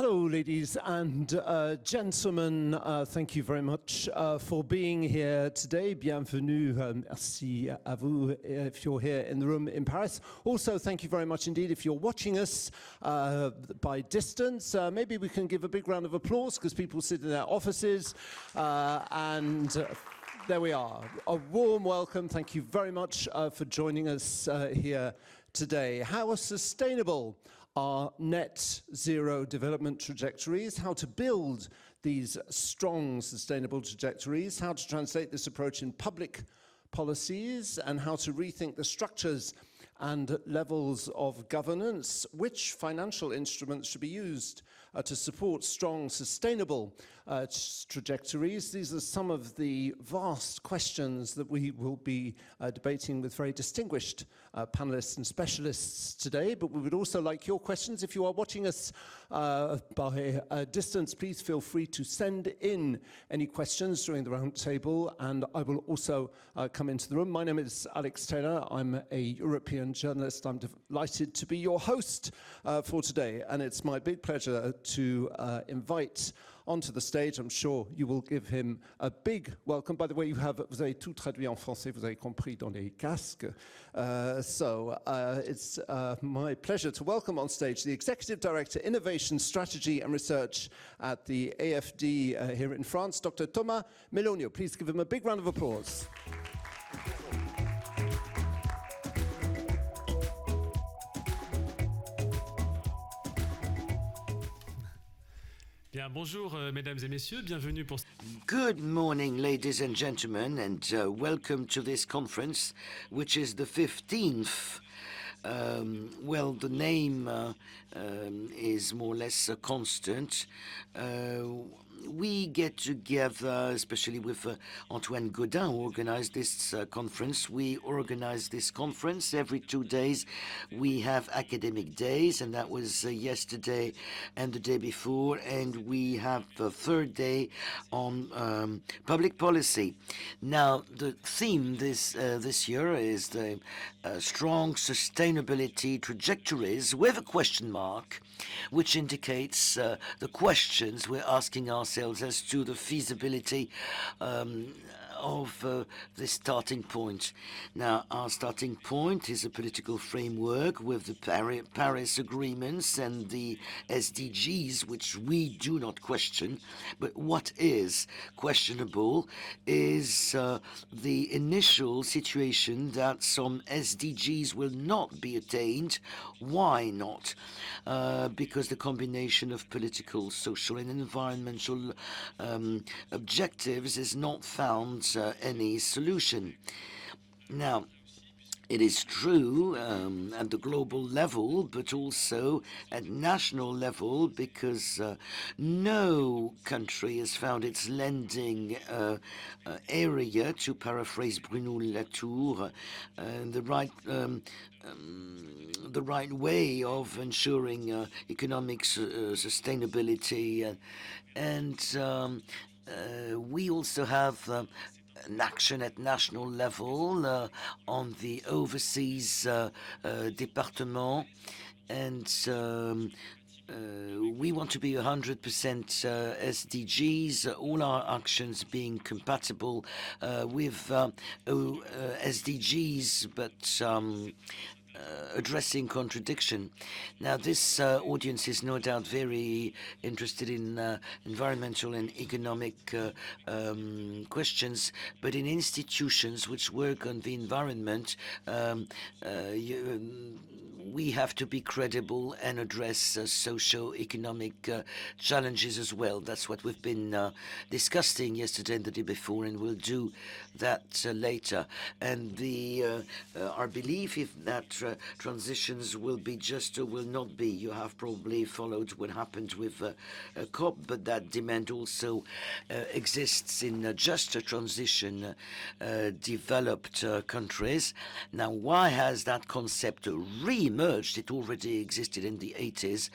Hello, ladies and gentlemen. Thank you very much for being here today. Bienvenue. Merci à vous if you're here in the room in Paris. Also, thank you very much indeed if you're watching us by distance. Maybe we can give a big round of applause because people sit in their offices there we are. A warm welcome. Thank you very much for joining us here today. How sustainable are net zero development trajectories, how to build these strong sustainable trajectories, how to translate this approach in public policies, and how to rethink the structures and levels of governance, which financial instruments should be used to support strong, sustainable trajectories. These are some of the vast questions that we will be debating with very distinguished panelists and specialists today, but we would also like your questions. If you are watching us by distance, please feel free to send in any questions during the round table, and I will also come into the room. My name is Alex Taylor. I'm a European journalist. I'm delighted to be your host for today, and it's my big pleasure to invite onto the stage. I'm sure you will give him a big welcome. By the way, vous avez tout traduit en français, vous avez compris dans les casques. So it's my pleasure to welcome on stage the Executive Director, Innovation, Strategy and Research at the AFD here in France, Dr. Thomas Melonio. Please give him a big round of applause. Bien, bonjour, mesdames et messieurs, bienvenue pour... Good morning, ladies and gentlemen, and welcome to this conference, which is the 15th. Well, the name is more or less a constant. We get together, especially with Antoine Godin, who organized this conference. We organize this conference every 2 days. We have academic days, and that was yesterday and the day before. And we have the third day on public policy. Now, the theme this year is the strong sustainability trajectories with a question mark, which indicates the questions we're asking ourselves as to the feasibility of the starting point. Now, our starting point is a political framework with the Paris agreements and the SDGs, which we do not question. But what is questionable is the initial situation that some SDGs will not be attained. Why not? Because the combination of political, social, and environmental objectives is not found any solution. Now, it is true at the global level, but also at national level, because no country has found its lending area, to paraphrase Brunon-Meunier, the right way of ensuring economic sustainability. And we also have an action at national level on the overseas département, and we want to be 100% SDGs, all our actions being compatible with SDGs, but addressing contradiction. Now, this audience is no doubt very interested in environmental and economic questions, but in institutions which work on the environment, we have to be credible and address socio-economic challenges as well. That's what we've been discussing yesterday and the day before, and we'll do that later. And our belief is that transitions will be just or will not be. You have probably followed what happened with COP, but that demand also exists in just a transition developed countries. Now, why has that concept re-emerged? It already existed in the 80s.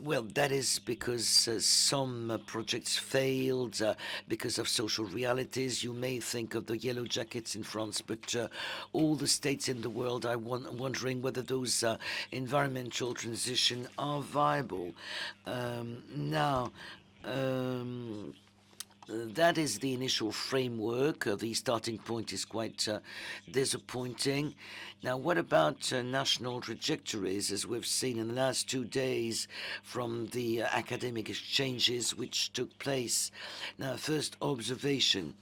Well, that is because some projects failed because of social realities. You may think of the yellow jackets in France, but all the states in the world are wondering whether those environmental transition are viable. Now, that is the initial framework. The starting point is quite disappointing. Now, what about national trajectories, as we've seen in the last 2 days from the academic exchanges which took place? Now, first observation.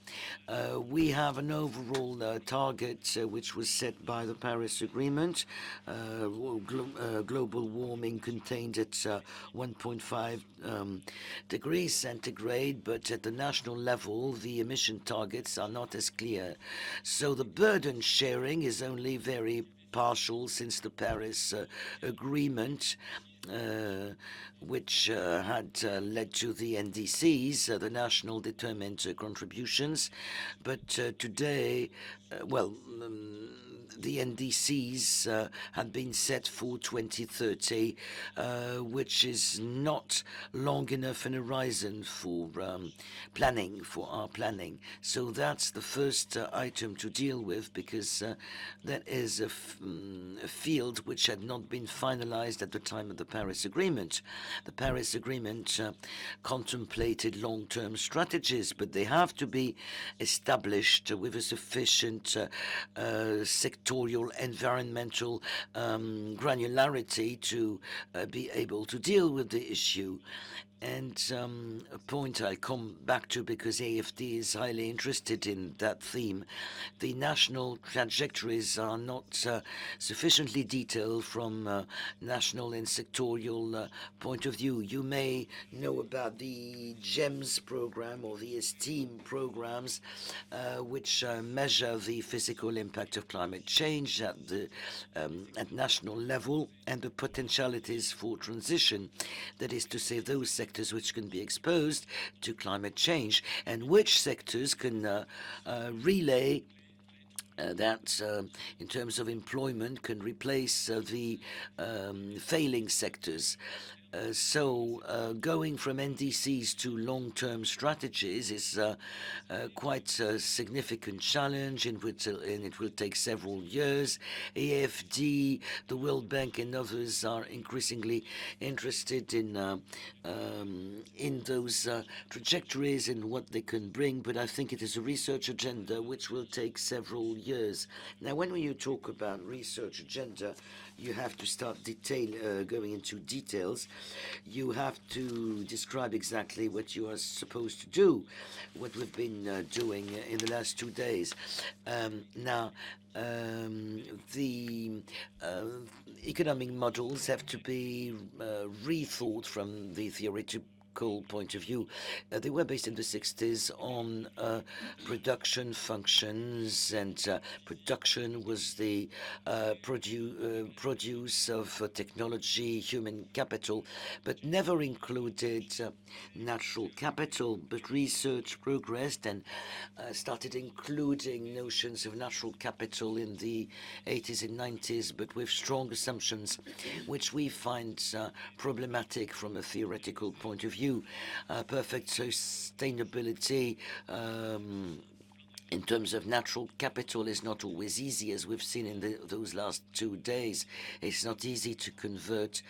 We have an overall target which was set by the Paris Agreement, global warming contained at 1.5 degrees centigrade, but at the national level, the emission targets are not as clear. So the burden sharing is only very partial since the Paris Agreement, which had led to the NDCs, the national determined contributions. But today, the NDCs had been set for 2030, which is not long enough an horizon for planning, for our planning. So that's the first item to deal with, because that is a field which had not been finalized at the time of the Paris Agreement. The Paris Agreement contemplated long-term strategies, but they have to be established with a sufficient sectorial environmental granularity to be able to deal with the issue. And a point I'll come back to because AFD is highly interested in that theme. The national trajectories are not sufficiently detailed from national and sectorial point of view. You may know about the GEMS program or the STEAM programs, which measure the physical impact of climate change at national level and the potentialities for transition. That is to say, those sectors which can be exposed to climate change and which sectors can relay that in terms of employment can replace the failing sectors. Going from NDCs to long-term strategies is quite a significant challenge, and it will take several years. AFD, the World Bank, and others are increasingly interested in those trajectories and what they can bring, but I think it is a research agenda which will take several years. Now, when you talk about research agenda, you have to start going into details. You have to describe exactly what you are supposed to do, what we've been doing in the last 2 days. The economic models have to be rethought from the theoretical point of view. They were based in the 60s on production functions, and production was the produce of technology, human capital, but never included natural capital. But research progressed and started including notions of natural capital in the 80s and 90s, but with strong assumptions, which we find problematic from a theoretical point of view. Perfect sustainability in terms of natural capital is not always easy, as we've seen in those last 2 days. It's not easy to convert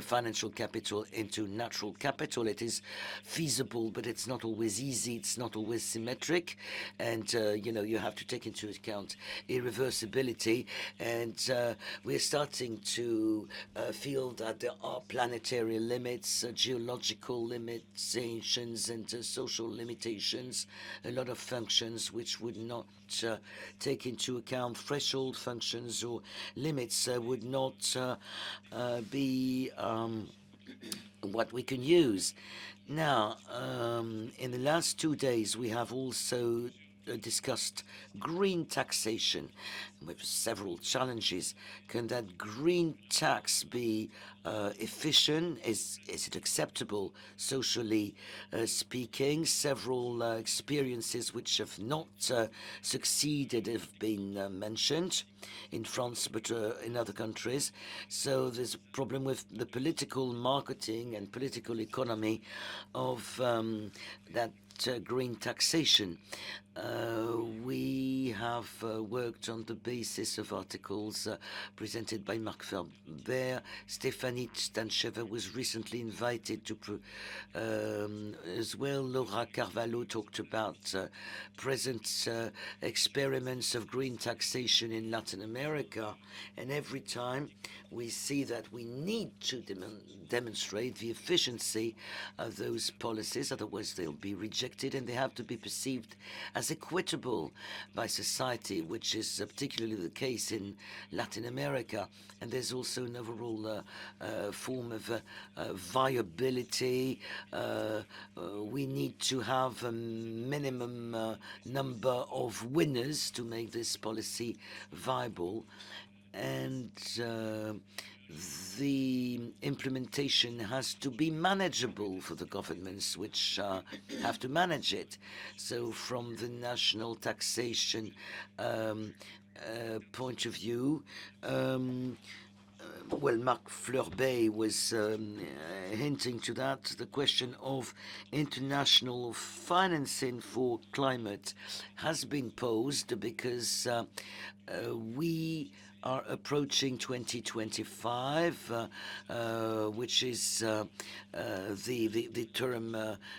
financial capital into natural capital. It is feasible, but it's not always easy. It's not always symmetric, and you have to take into account irreversibility. And we're starting to feel that there are planetary limits, geological limitations, and social limitations. A lot of functions which would not take into account threshold functions or limits would not be what we can use. Now, in the last 2 days, we have also discussed green taxation with several challenges. Can that green tax be efficient? Is it acceptable socially speaking? Several experiences which have not succeeded have been mentioned in France, but in other countries. So there's a problem with the political marketing and political economy of that green taxation. We have worked on the basis of articles presented by Marc Ferber. Stephanie Stancheva was recently invited to as well. Laura Carvalho talked about present experiments of green taxation in Latin America. And every time we see that we need to demonstrate the efficiency of those policies, otherwise they'll be rejected and they have to be perceived as equitable by society, which is particularly the case in Latin America. And there's also an overall form of viability. We need to have a minimum number of winners to make this policy viable. And the implementation has to be manageable for the governments which have to manage it. So from the national taxation point of view, well, Marc Fleurbet was hinting to that. The question of international financing for climate has been posed because we are approaching 2025, which is the term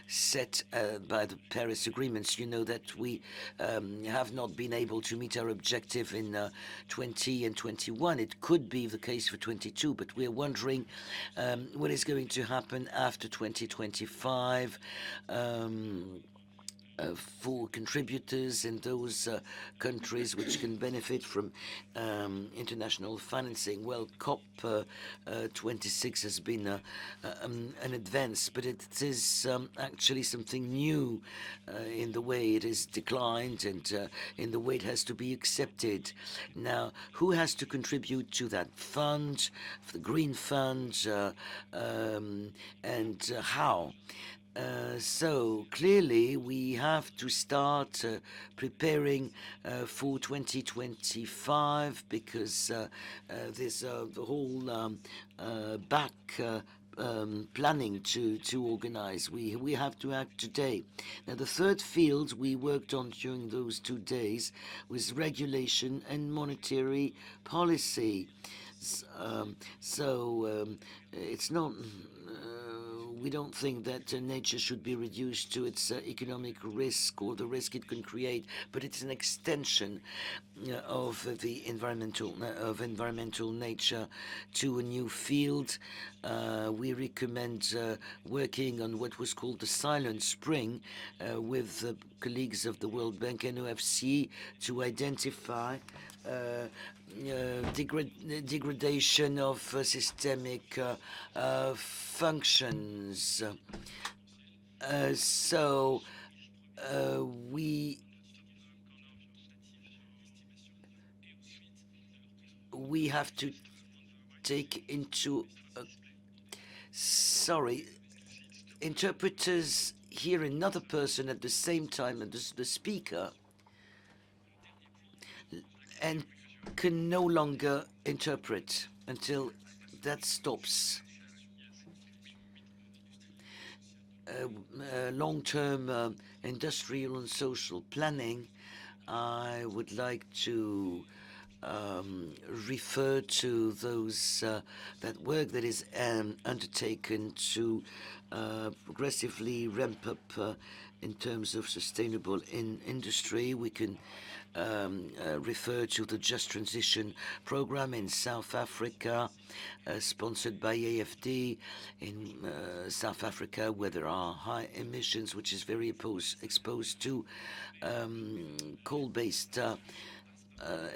set by the Paris agreements. You know that we have not been able to meet our objective in 20 and 21. It could be the case for 22, but we're wondering what is going to happen after 2025. For contributors in those countries which can benefit from international financing. Well, COP26 has been an advance, but it is actually something new in the way it is declined and in the way it has to be accepted. Now, who has to contribute to that fund, the Green Fund, and how? So clearly we have to start preparing for 2025 because there's the whole back planning to organize. We have to act today. Now the third field we worked on during those 2 days was regulation and monetary policy. It's not we don't think that nature should be reduced to its economic risk or the risk it can create, but it's an extension of the environmental nature to a new field. We recommend working on what was called the Silent Spring with colleagues of the World Bank and OFC to identify degradation of systemic functions. We have to take into interpreters hear another person at the same time as the speaker and can no longer interpret until that stops. Long-term industrial and social planning, I would like to refer to those that work that is undertaken to progressively ramp up in terms of sustainable industry. We can refer to the Just Transition program in South Africa, sponsored by AFD in South Africa, where there are high emissions, which is very exposed to coal-based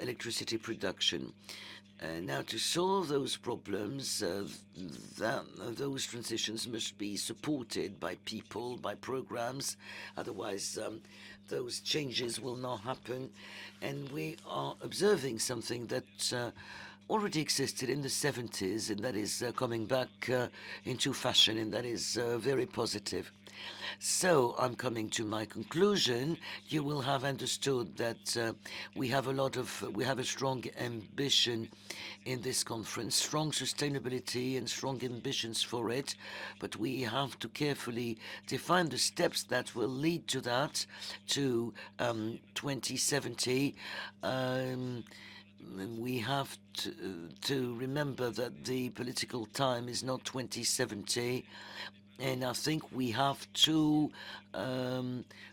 electricity production. Now, to solve those problems, those transitions must be supported by people, by programs. Otherwise, those changes will not happen. And we are observing something that already existed in the 70s, and that is coming back into fashion, and that is very positive. So I'm coming to my conclusion. You will have understood that we have a strong ambition in this conference, strong sustainability and strong ambitions for it, but we have to carefully define the steps that will lead to that, to 2070. We have to remember that the political time is not 2070. And I think we have to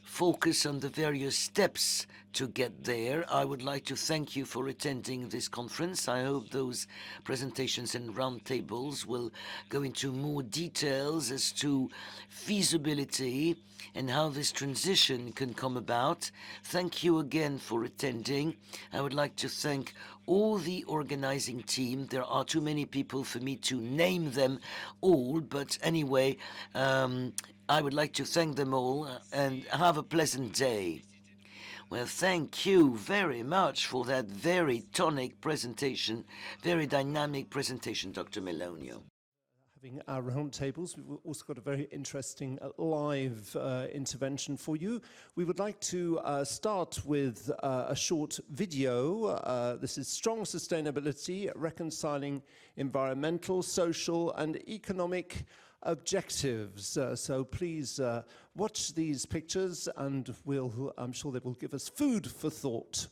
focus on the various steps to get there. I would like to thank you for attending this conference. I hope those presentations and roundtables will go into more details as to feasibility and how this transition can come about. Thank you again for attending. I would like to thank all the organizing team. There are too many people for me to name them all, but anyway, I would like to thank them all and have a pleasant day. Well, thank you very much for that very tonic presentation, very dynamic presentation, Dr. Melonio. Having our round tables, we've also got a very interesting live intervention for you. We would like to start with a short video. This is Strong Sustainability, Reconciling Environmental, Social and Economic Objectives. So please watch these pictures and I'm sure they will give us food for thought.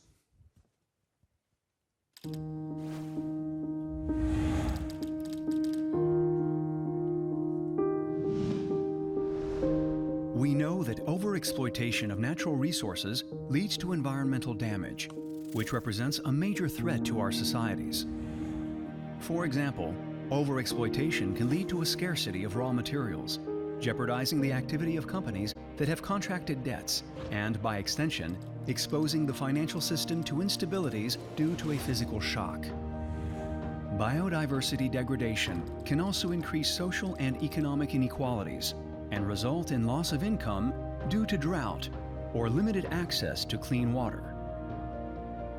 We know that overexploitation of natural resources leads to environmental damage, which represents a major threat to our societies. For example, overexploitation can lead to a scarcity of raw materials, jeopardizing the activity of companies that have contracted debts and, by extension, exposing the financial system to instabilities due to a physical shock. Biodiversity degradation can also increase social and economic inequalities and result in loss of income due to drought or limited access to clean water.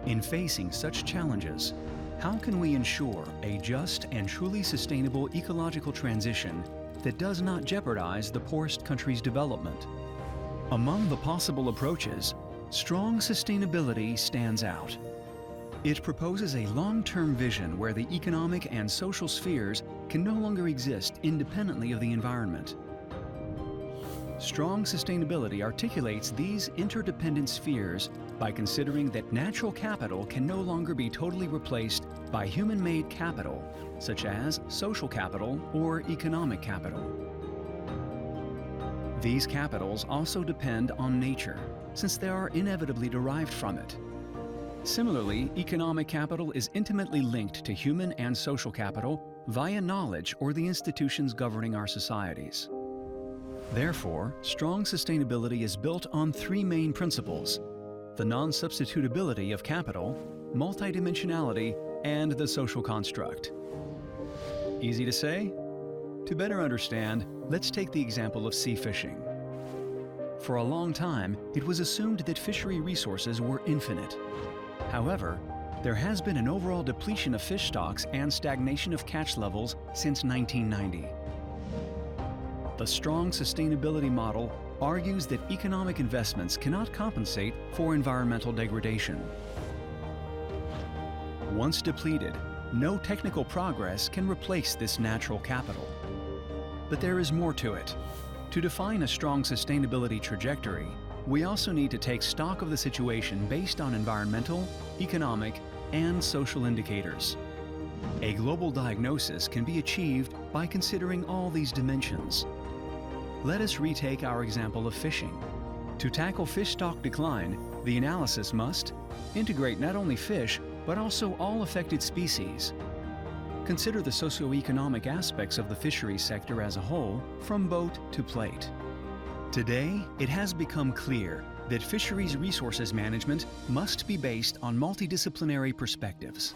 In facing such challenges, how can we ensure a just and truly sustainable ecological transition that does not jeopardize the poorest country's development? Among the possible approaches, strong sustainability stands out. It proposes a long-term vision where the economic and social spheres can no longer exist independently of the environment. Strong sustainability articulates these interdependent spheres by considering that natural capital can no longer be totally replaced by human-made capital, such as social capital or economic capital. These capitals also depend on nature, since they are inevitably derived from it. Similarly, economic capital is intimately linked to human and social capital via knowledge or the institutions governing our societies. Therefore, strong sustainability is built on three main principles: the non-substitutability of capital, multidimensionality, and the social construct. Easy to say? To better understand, let's take the example of sea fishing. For a long time, it was assumed that fishery resources were infinite. However, there has been an overall depletion of fish stocks and stagnation of catch levels since 1990. The strong sustainability model argues that economic investments cannot compensate for environmental degradation. Once depleted, no technical progress can replace this natural capital. But there is more to it. To define a strong sustainability trajectory, we also need to take stock of the situation based on environmental, economic, and social indicators. A global diagnosis can be achieved by considering all these dimensions. Let us retake our example of fishing. To tackle fish stock decline, the analysis must integrate not only fish, but also all affected species. Consider the socioeconomic aspects of the fisheries sector as a whole, from boat to plate. Today, it has become clear that fisheries resources management must be based on multidisciplinary perspectives.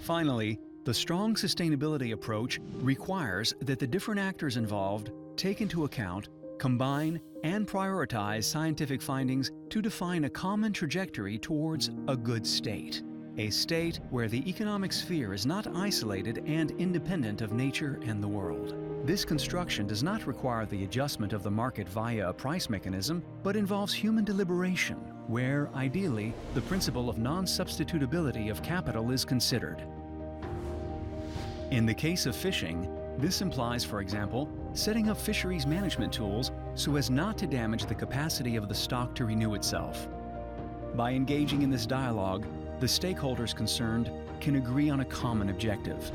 Finally, the strong sustainability approach requires that the different actors involved take into account, combine, and prioritize scientific findings to define a common trajectory towards a good state. A state where the economic sphere is not isolated and independent of nature and the world. This construction does not require the adjustment of the market via a price mechanism, but involves human deliberation, where, ideally, the principle of non-substitutability of capital is considered. In the case of fishing, this implies, for example, setting up fisheries management tools so as not to damage the capacity of the stock to renew itself. By engaging in this dialogue, the stakeholders concerned can agree on a common objective.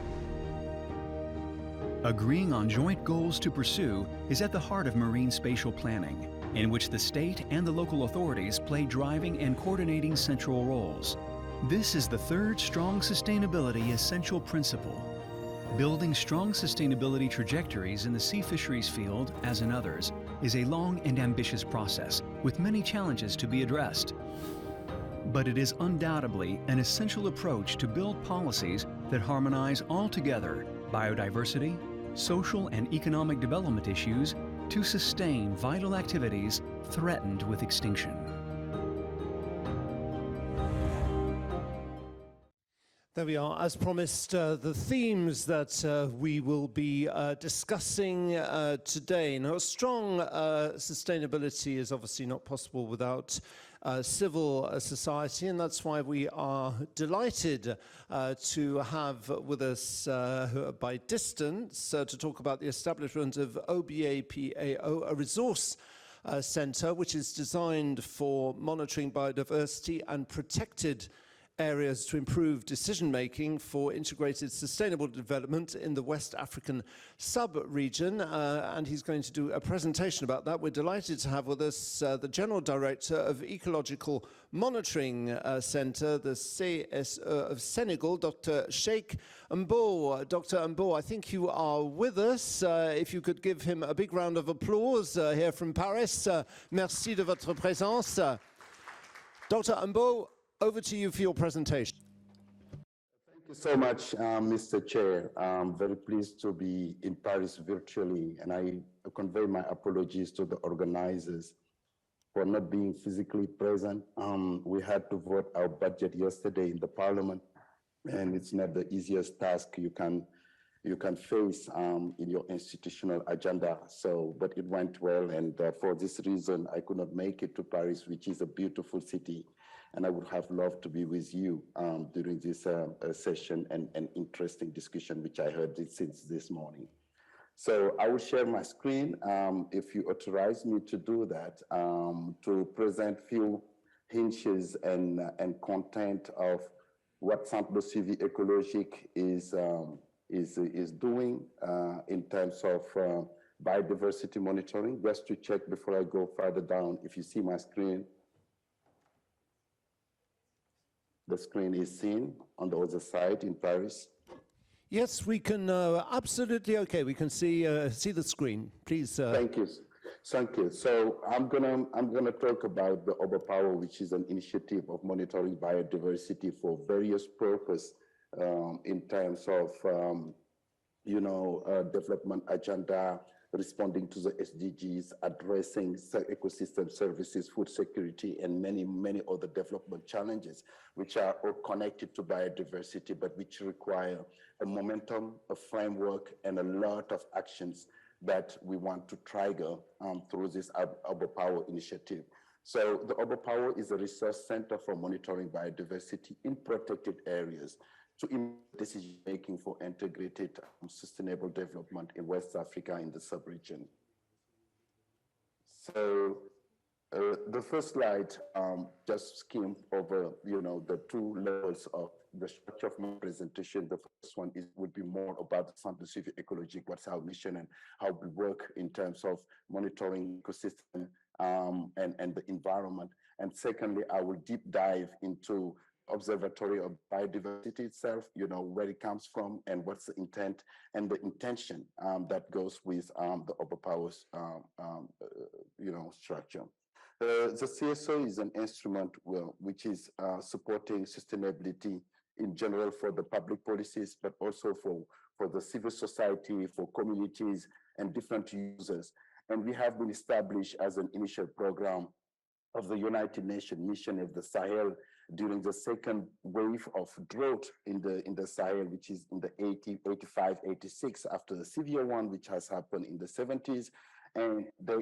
Agreeing on joint goals to pursue is at the heart of marine spatial planning, in which the state and the local authorities play driving and coordinating central roles. This is the third strong sustainability essential principle. Building strong sustainability trajectories in the sea fisheries field, as in others, is a long and ambitious process with many challenges to be addressed. But it is undoubtedly an essential approach to build policies that harmonize altogether biodiversity, social and economic development issues to sustain vital activities threatened with extinction. There we are. As promised, the themes that we will be discussing today. Now, strong sustainability is obviously not possible without civil society, and that's why we are delighted to have with us by distance to talk about the establishment of OBAPAO, a resource centre which is designed for monitoring biodiversity and protected areas to improve decision-making for integrated sustainable development in the West African sub-region, and he's going to do a presentation about that. We're delighted to have with us the General Director of Ecological Monitoring Centre, the CSE of Senegal, Dr. Cheick Mbow. Dr. Mbow, I think you are with us. If you could give him a big round of applause here from Paris. Merci de votre présence. Dr. Mbow, over to you for your presentation. Thank you so much, Mr. Chair. I'm very pleased to be in Paris virtually, and I convey my apologies to the organizers for not being physically present. We had to vote our budget yesterday in the Parliament, and it's not the easiest task you can face in your institutional agenda. So, but it went well, and for this reason, I could not make it to Paris, which is a beautiful city. And I would have loved to be with you during this session and an interesting discussion, which I heard since this morning. So I will share my screen, if you authorize me to do that, to present few hinges and content of what Centre de Suivi Ecologique is doing in terms of biodiversity monitoring. Just to check before I go further down, if you see my screen, the screen is seen on the other side in Paris. Yes, we can, absolutely okay. We can see the screen. Please. Thank you. Thank you. So I'm gonna talk about the Oberpower, which is an initiative of monitoring biodiversity for various purposes in terms of, development agenda, responding to the SDGs, addressing ecosystem services, food security, and many, many other development challenges, which are all connected to biodiversity, but which require a momentum, a framework, and a lot of actions that we want to trigger through this Oberpower initiative. So the Oberpower is a research center for monitoring biodiversity in protected areas to improve decision-making for integrated sustainable development in West Africa in the sub-region. So the first slide just skimmed over, the two levels of the structure of my presentation. The first one would be more about the Centre de Suivi Ecologique, what's our mission and how we work in terms of monitoring ecosystem and the environment. And secondly, I will deep dive into Observatory of Biodiversity itself, where it comes from and what's the intent and the intention that goes with the Oberpower's, structure. The CSO is an instrument which is supporting sustainability in general for the public policies, but also for the civil society, for communities and different users. And we have been established as an initial program of the United Nations Mission of the Sahel during the second wave of drought in the Sahel, which is in the 85, 86, after the severe one, which has happened in the 70s. And they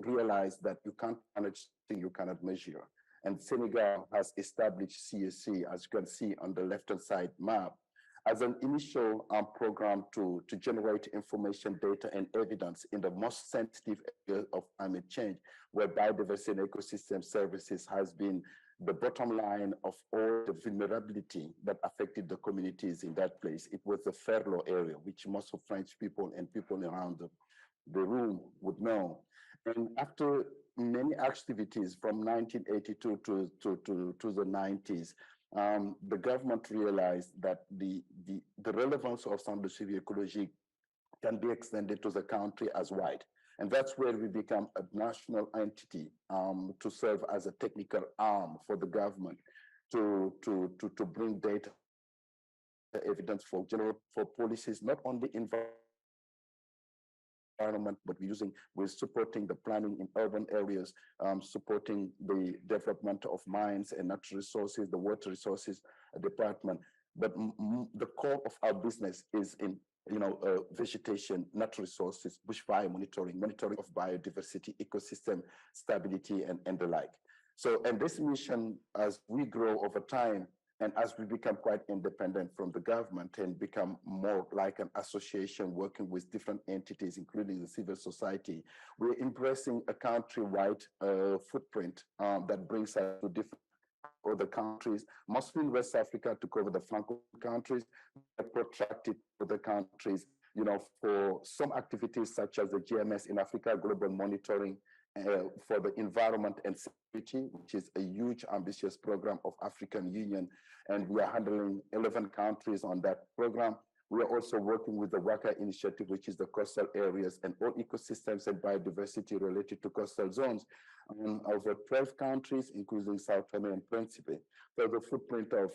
realized that you can't manage things you cannot measure. And Senegal has established CSC, as you can see on the left-hand side map, as an initial program to generate information, data, and evidence in the most sensitive area of climate change, where biodiversity and ecosystem services has been the bottom line of all the vulnerability that affected the communities in that place. It was the Ferlo area, which most of French people and people around the room would know. And after many activities from 1982 to the 90s, the government realized that the relevance of Centre de Suivi Écologique can be extended to the country as wide. And that's where we become a national entity to serve as a technical arm for the government to bring data evidence for policies, not only environment, but we're supporting the planning in urban areas, supporting the development of mines and natural resources, the water resources department. But the core of our business is in vegetation, natural resources, bushfire monitoring of biodiversity, ecosystem stability, and the like. So, and this mission, as we grow over time, and as we become quite independent from the government and become more like an association working with different entities, including the civil society, we're embracing a country-wide footprint that brings us to different other countries, mostly in West Africa to cover the Francophone countries, protracted other countries, for some activities such as the GMS in Africa, global monitoring, for the environment and security, which is a huge, ambitious program of African Union. And we are handling 11 countries on that program. We are also working with the WACA initiative, which is the coastal areas and all ecosystems and biodiversity related to coastal zones in over 12 countries, including Sao Tome and Principe. So the footprint of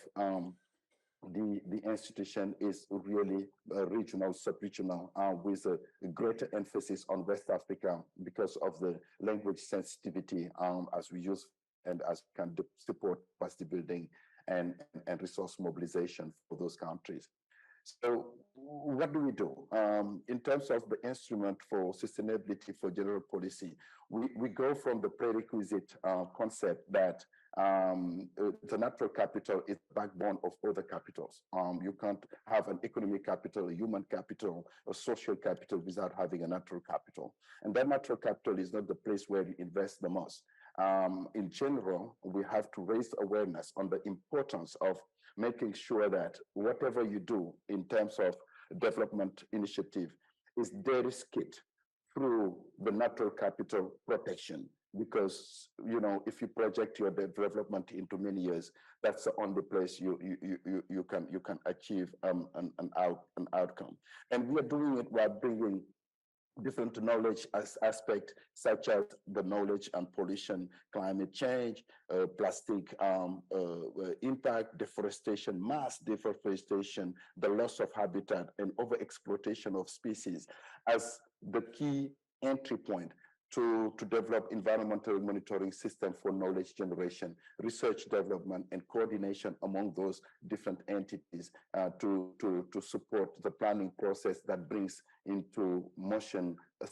the institution is really regional, sub-regional, with a greater emphasis on West Africa because of the language sensitivity as we use and as can support capacity building and resource mobilization for those countries. So what do we do? In terms of the instrument for sustainability for general policy, we go from the prerequisite concept that the natural capital is the backbone of other capitals. You can't have an economic capital, a human capital, a social capital without having a natural capital. And that natural capital is not the place where you invest the most. In general, we have to raise awareness on the importance of making sure that whatever you do in terms of development initiative is de-risked through the natural capital protection. Because if you project your development into many years, that's the only place you can achieve an outcome. And we are doing it while bringing different knowledge aspects, such as the knowledge on pollution, climate change, plastic impact, deforestation, mass deforestation, the loss of habitat, and overexploitation of species as the key entry point to develop environmental monitoring system for knowledge generation, research development, and coordination among those different entities to support the planning process that brings into motion a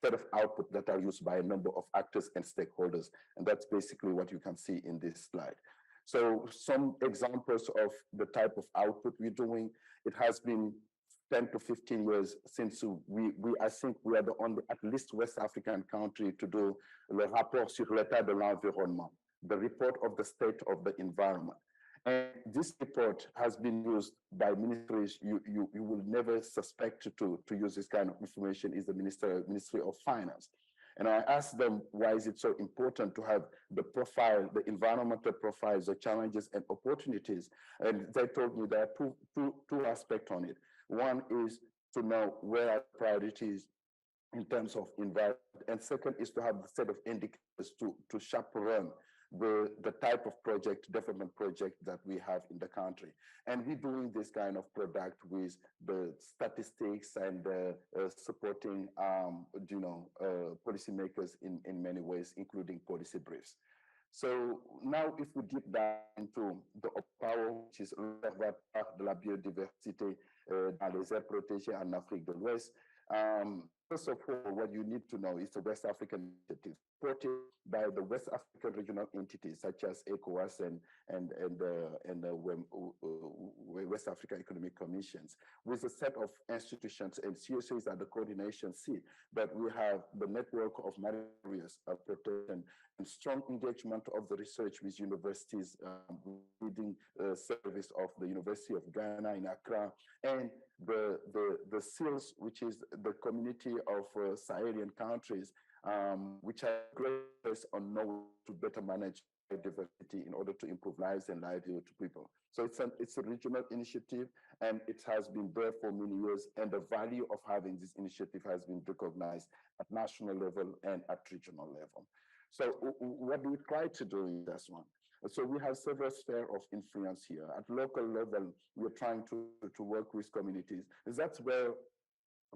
set of output that are used by a number of actors and stakeholders. And that's basically what you can see in this slide. So some examples of the type of output we're doing, it has been 10 to 15 years since I think we are the only, at least West African country to do le rapport sur l'état de l'environnement, the report of the state of the environment. And this report has been used by ministries you will never suspect to use this kind of information is the Ministry of Finance. And I asked them, why is it so important to have the profile, the environmental profiles, the challenges and opportunities? And they told me there are two aspects on it. One is to know where are priorities in terms of environmental and second is to have a set of indicators to chaperone the type of development project that we have in the country. And we're doing this kind of product with the statistics and supporting, policymakers in many ways, including policy briefs. So now if we deep dive into the power, which is l'Observatoire de la biodiversité dans les aires protégées en Afrique de l'Ouest, first of all, what you need to know is the West African initiative, supported by the West African regional entities such as ECOWAS and West African Economic Commissions, with a set of institutions, and CSAs are the coordination seat, but we have the network of areas of protection and strong engagement of the research with universities, leading service of the University of Ghana in Accra, and the SEALs, which is the community of Sahelian countries, which are great on knowing to better manage diversity in order to improve lives and livelihood to people. So it's a regional initiative, and it has been there for many years, and the value of having this initiative has been recognized at national level and at regional level. So what do we try to do in this one? So we have several spheres of influence here. At local level, we're trying to work with communities. That's where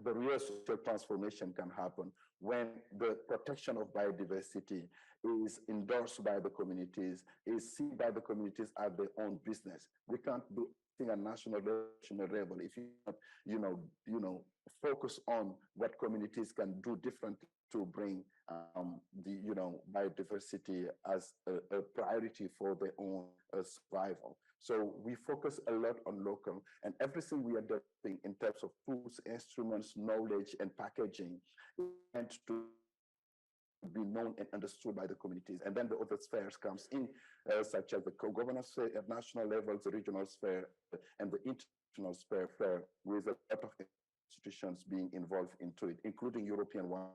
the real social transformation can happen, when the protection of biodiversity is endorsed by the communities, is seen by the communities as their own business. We can't do anything at national level if you not, focus on what communities can do differently to bring biodiversity as a priority for their own survival. So we focus a lot on local, and everything we are developing in terms of tools, instruments, knowledge, and packaging and to be known and understood by the communities. And then the other spheres comes in, such as the co-governance sphere at national levels, the regional sphere, and the international sphere, with a lot of institutions being involved into it, including European ones,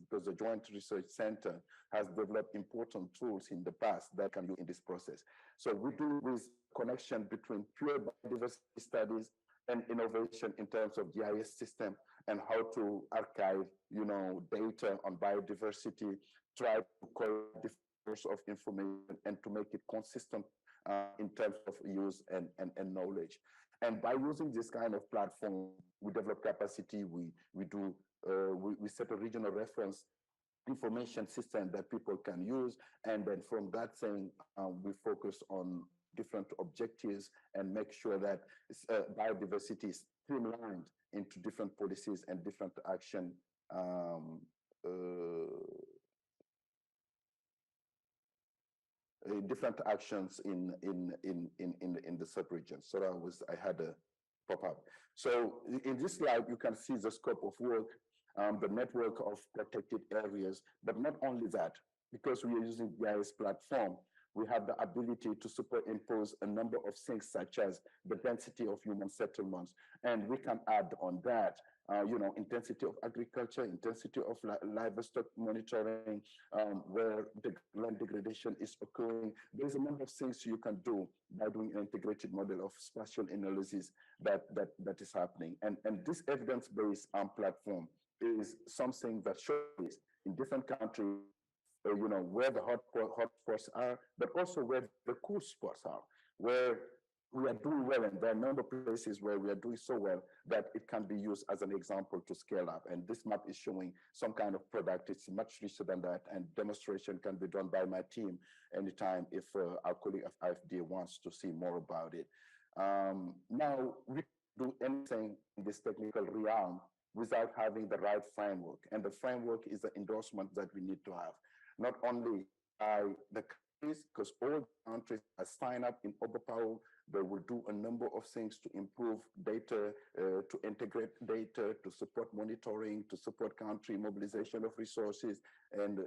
because the Joint Research Center has developed important tools in the past that can be in this process. So we do with connection between pure biodiversity studies and innovation in terms of GIS system and how to archive, data on biodiversity, try to collect different sources of information and to make it consistent in terms of use and knowledge. And by using this kind of platform, we develop capacity, we set a regional reference information system that people can use. And then from that thing, we focus on different objectives and make sure that biodiversity is streamlined into different policies and different action different actions in the sub-region. So I had a pop-up. So in this slide, you can see the scope of work, the network of protected areas, but not only that, because we are using GIS platform, we have the ability to superimpose a number of things such as the density of human settlements. And we can add on that, intensity of agriculture, intensity of livestock monitoring, where the land degradation is occurring. There's a number of things you can do by doing an integrated model of spatial analysis that is happening. And this evidence-based platform is something that shows in different countries, where the hot spots are, but also where the cool spots are, where we are doing well, and there are a number of places where we are doing so well that it can be used as an example to scale up. And this map is showing some kind of product. It's much richer than that, and demonstration can be done by my team anytime if our colleague of IFD wants to see more about it. Now, we do anything in this technical realm without having the right framework. And the framework is the endorsement that we need to have, not only by the countries, because all countries are signed up in Oberpower. They will do a number of things to improve data, to integrate data, to support monitoring, to support country mobilization of resources and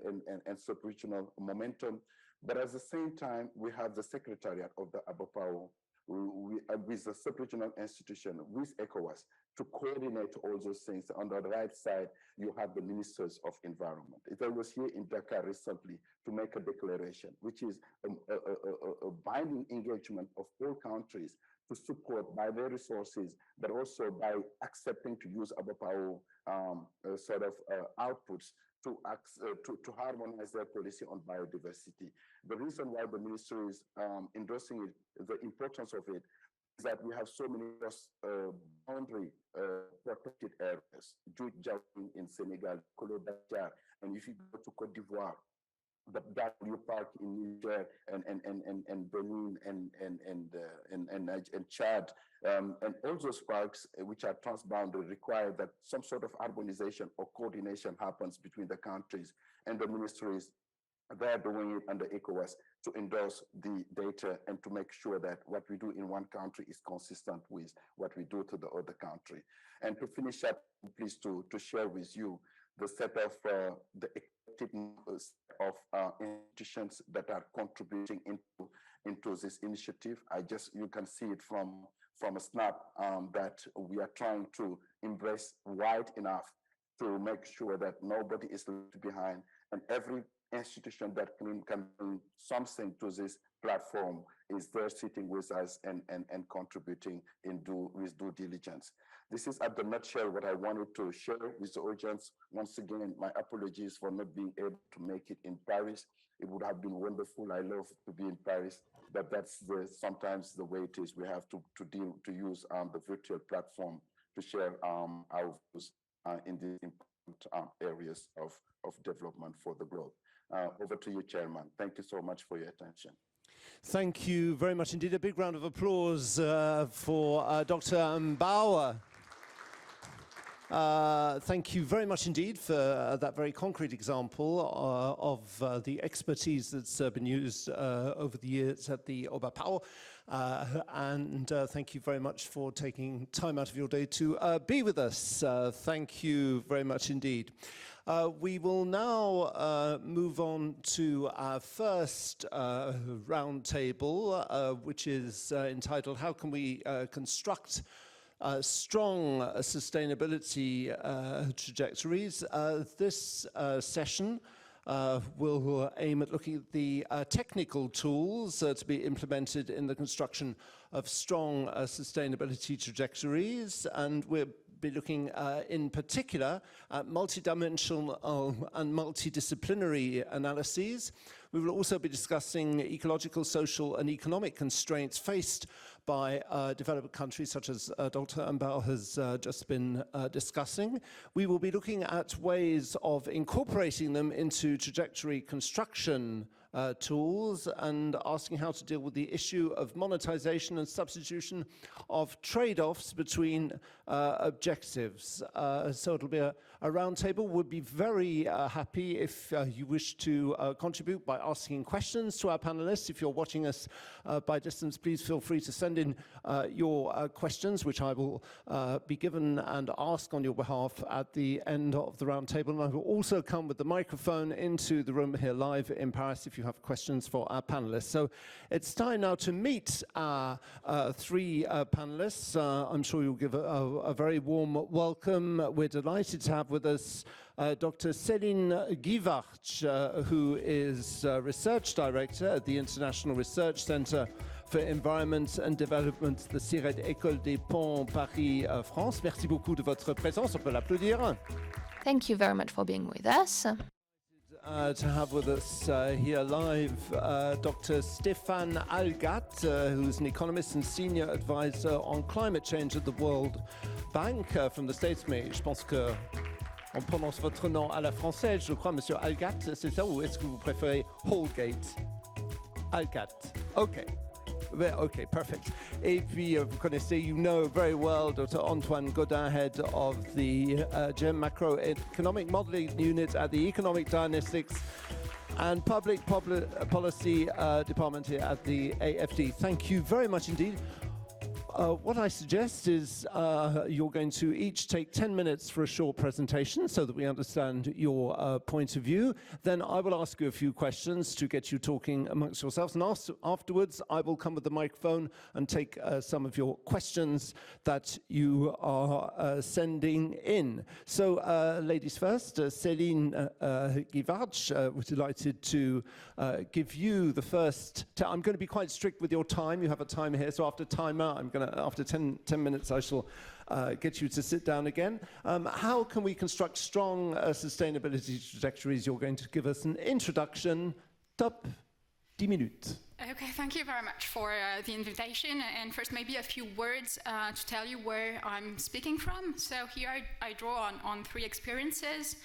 sub-regional momentum. But at the same time, we have the secretariat of the Oberpower, with the sub-regional institution, with ECOWAS, to coordinate all those things. On the right side, you have the ministers of environment. I was here in Dakar recently to make a declaration, which is a binding engagement of all countries to support by their resources, but also by accepting to use Oberpower outputs to harmonize their policy on biodiversity. The reason why the ministry is endorsing it, the importance of it, is that we have so many boundary protected areas, in Senegal, Ecole, and if you go to Côte d'Ivoire, the W Park in Niger and Benin and Chad, and all those parks which are transboundary require that some sort of harmonization or coordination happens between the countries, and the ministries, they're doing it under ECOWAS to endorse the data and to make sure that what we do in one country is consistent with what we do to the other country. And to finish up, I'm pleased to share with you the set of the of institutions that are contributing into this initiative. You can see it from a snap that we are trying to embrace wide enough to make sure that nobody is left behind, and every institution that can bring something to this platform is there sitting with us and contributing with due diligence. This is at the nutshell what I wanted to share with the audience. Once again, my apologies for not being able to make it in Paris. It would have been wonderful. I love to be in Paris, but that's sometimes the way it is. We have to use the virtual platform to share our views in the important areas of development for the globe. Over to you, Chairman. Thank you so much for your attention. Thank you very much indeed. A big round of applause for Dr. Mbow. Thank you very much indeed for that very concrete example of the expertise that's been used over the years at the Obapao. And thank you very much for taking time out of your day to be with us. Thank you very much indeed. We will now move on to our first roundtable, which is entitled, How Can We Construct Strong Sustainability Trajectories? This session will aim at looking at the technical tools to be implemented in the construction of strong sustainability trajectories, and we'll be looking in particular at multidimensional and multidisciplinary analyses. We will also be discussing ecological, social, and economic constraints faced by developed countries, such as Dr. Mbow has just been discussing. We will be looking at ways of incorporating them into trajectory construction tools and asking how to deal with the issue of monetization and substitution of trade-offs between objectives. So it'll be a roundtable. We'll be very happy if you wish to contribute by asking questions to our panelists. If you're watching us by distance, please feel free to send in your questions, which I will be given and ask on your behalf at the end of the roundtable. And I will also come with the microphone into the room here live in Paris if you have questions for our panelists. So it's time now to meet our three panelists. I'm sure you'll give a very warm welcome. We're delighted to have with us Dr. Céline Guivarch, who is Research Director at the International Research Center for Environment and Development, the CIRED École des Ponts, Paris, France. Merci beaucoup de votre présence. On peut l'applaudir. Thank you very much for being with us. To have with us here live Dr. Stephane Hallegate, who's an economist and senior advisor on climate change at the World Bank from the States. Mais je pense que on prononce votre nom à la française, je crois, Monsieur Hallegate, c'est ça, ou est-ce que vous préférez Hallegate? Hallegate. Okay. Okay, perfect. Et puis, vous connaissez, you know very well Dr. Antoine Godin, head of the GEM Macroeconomic Modeling Unit at the Economic Diagnostics and Public Policy Department here at the AFD. Thank you very much indeed. What I suggest is you're going to each take 10 minutes for a short presentation so that we understand your point of view. Then I will ask you a few questions to get you talking amongst yourselves. And afterwards, I will come with the microphone and take some of your questions that you are sending in. So, ladies first, Céline Guivarch, we're delighted to give you the first. I'm going to be quite strict with your time. You have a timer here, so after timer, I'm going to after 10 minutes, I shall get you to sit down again. How can we construct strong sustainability trajectories? You're going to give us an introduction. Top 10 minutes. Okay, thank you very much for the invitation. And first, maybe a few words to tell you where I'm speaking from. So here I draw on 3 experiences.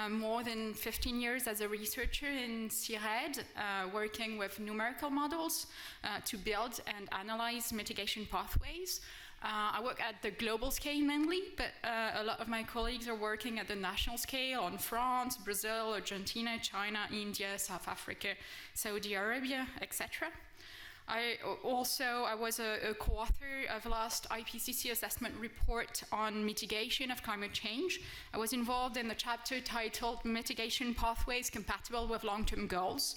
More than 15 years as a researcher in CIRED, working with numerical models to build and analyze mitigation pathways. I work at the global scale mainly, but a lot of my colleagues are working at the national scale on France, Brazil, Argentina, China, India, South Africa, Saudi Arabia, etc. I was a co-author of the last IPCC assessment report on mitigation of climate change. I was involved in the chapter titled Mitigation Pathways Compatible with Long-Term Goals,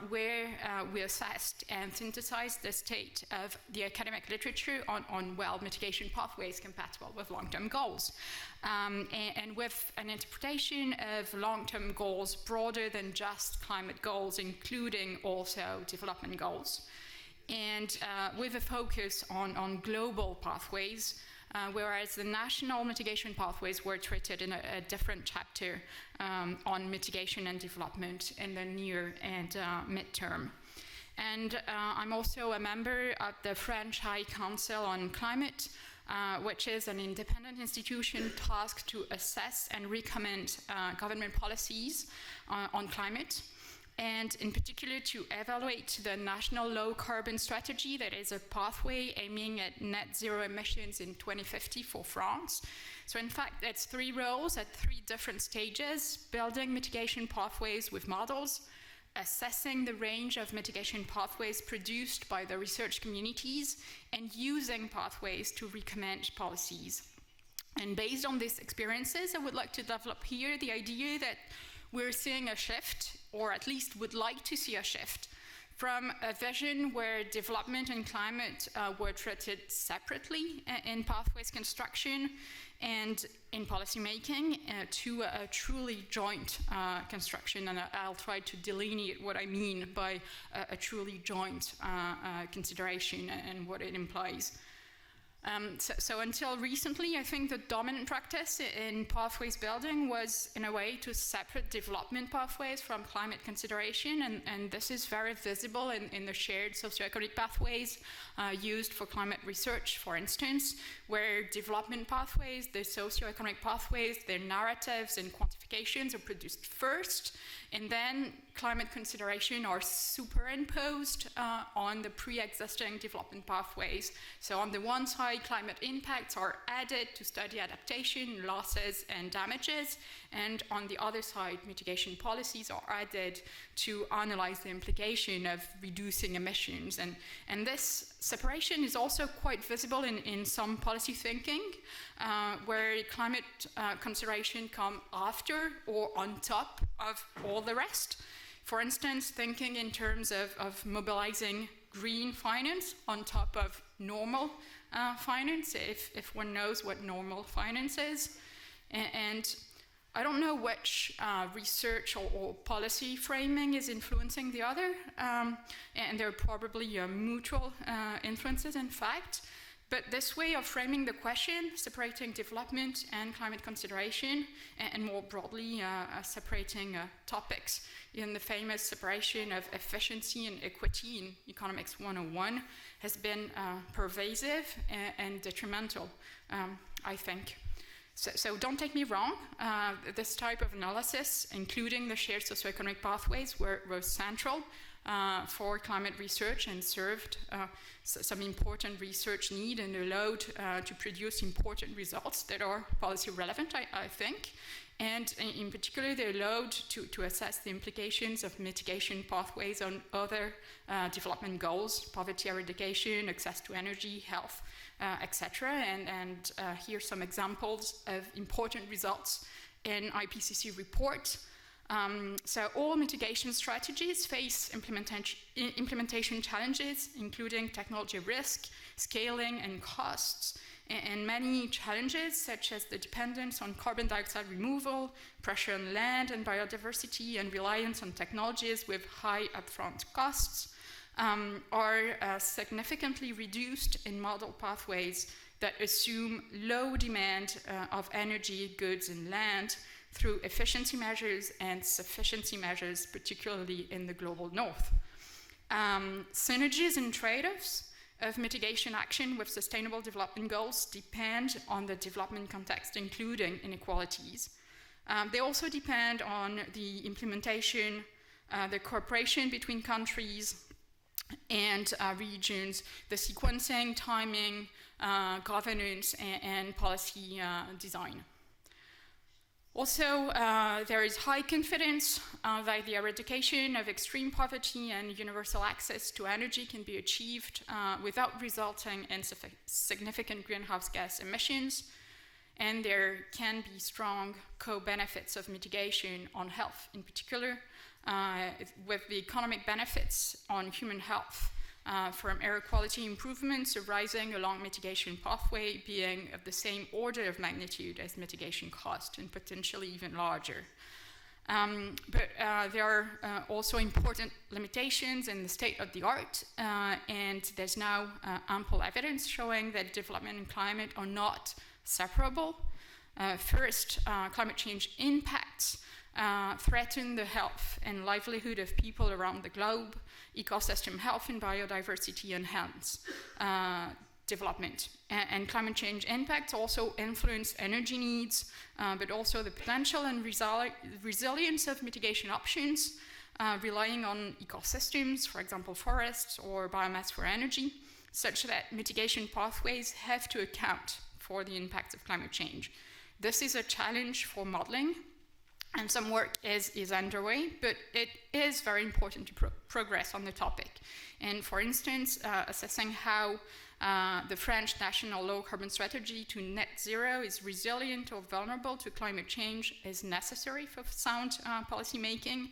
where we assessed and synthesized the state of the academic literature on mitigation pathways compatible with long-term goals, and with an interpretation of long-term goals broader than just climate goals, including also development goals, and with a focus on global pathways, whereas the national mitigation pathways were treated in a different chapter on mitigation and development in the near and midterm. And I'm also a member of the French High Council on Climate, which is an independent institution tasked to assess and recommend government policies on climate, and in particular to evaluate the national low carbon strategy that is a pathway aiming at net zero emissions in 2050 for France. So in fact, that's 3 roles at 3 different stages: building mitigation pathways with models, assessing the range of mitigation pathways produced by the research communities, and using pathways to recommend policies. And based on these experiences, I would like to develop here the idea that we're seeing a shift, or at least would like to see a shift, from a vision where development and climate were treated separately in pathways construction and in policymaking to a truly joint construction. And I'll try to delineate what I mean by a truly joint consideration and what it implies. So until recently, I think the dominant practice in pathways building was, in a way, to separate development pathways from climate consideration, and this is very visible in the shared socioeconomic pathways used for climate research, for instance, where development pathways, the socioeconomic pathways, their narratives and quantifications are produced first, and then climate consideration are superimposed on the pre-existing development pathways. So on the one side, climate impacts are added to study adaptation, losses, and damages, and on the other side, mitigation policies are added to analyze the implication of reducing emissions. And this separation is also quite visible in some policy thinking, where climate consideration come after or on top of all the rest. For instance, thinking in terms of mobilizing green finance on top of normal finance, if one knows what normal finance is. And I don't know which research or policy framing is influencing the other, and there are probably mutual influences, in fact. But this way of framing the question, separating development and climate consideration, and more broadly, separating topics in the famous separation of efficiency and equity in Economics 101, has been pervasive and detrimental, I think. So don't take me wrong, this type of analysis, including the shared socioeconomic pathways, were central for climate research and served some important research need and allowed to produce important results that are policy relevant, I think. And in particular, they allowed to assess the implications of mitigation pathways on other development goals, poverty eradication, access to energy, health, etc. And here's some examples of important results in IPCC report. So all mitigation strategies face implementation challenges, including technology risk, scaling, and costs. And many challenges, such as the dependence on carbon dioxide removal, pressure on land and biodiversity, and reliance on technologies with high upfront costs, are significantly reduced in model pathways that assume low demand of energy, goods, and land through efficiency measures and sufficiency measures, particularly in the global north. Synergies and trade-offs of mitigation action with sustainable development goals depend on the development context, including inequalities. They also depend on the implementation, the cooperation between countries and regions, the sequencing, timing, governance, and policy design. Also, there is high confidence that the eradication of extreme poverty and universal access to energy can be achieved without resulting in significant greenhouse gas emissions, and there can be strong co-benefits of mitigation on health, in particular, with the economic benefits on human health from air quality improvements arising along mitigation pathway being of the same order of magnitude as mitigation cost and potentially even larger. But there are also important limitations in the state of the art, and there's now ample evidence showing that development and climate are not separable. First, climate change impacts threaten the health and livelihood of people around the globe. Ecosystem health and biodiversity enhance development. And climate change impacts also influence energy needs, but also the potential and resilience of mitigation options, relying on ecosystems, for example, forests or biomass for energy, such that mitigation pathways have to account for the impacts of climate change. This is a challenge for modeling, and some work is underway, but it is very important to progress on the topic. And for instance, assessing how the French national low carbon strategy to net zero is resilient or vulnerable to climate change is necessary for sound policy making.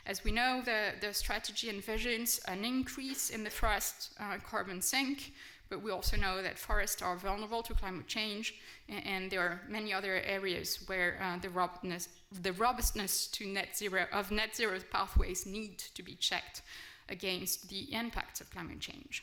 As we know, the strategy envisions an increase in the forest carbon sink, but we also know that forests are vulnerable to climate change, and there are many other areas where the robustness to net zero pathways need to be checked against the impacts of climate change.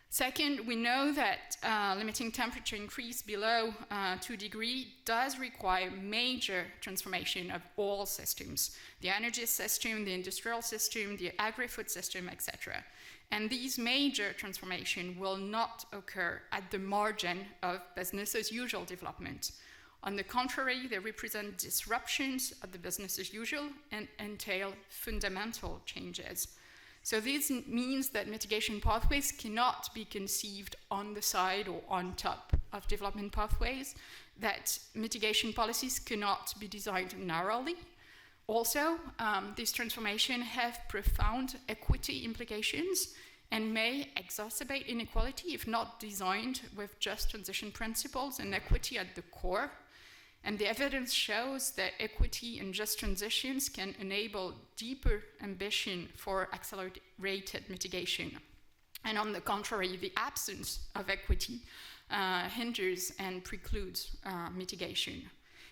Second, we know that limiting temperature increase below 2 degrees does require major transformation of all systems, the energy system, the industrial system, the agri-food system, etc. And these major transformations will not occur at the margin of business as usual development. On the contrary, they represent disruptions of the business as usual and entail fundamental changes. So this means that mitigation pathways cannot be conceived on the side or on top of development pathways, that mitigation policies cannot be designed narrowly. Also, these transformations have profound equity implications and may exacerbate inequality if not designed with just transition principles and equity at the core. And the evidence shows that equity and just transitions can enable deeper ambition for accelerated mitigation. And on the contrary, the absence of equity hinders and precludes mitigation.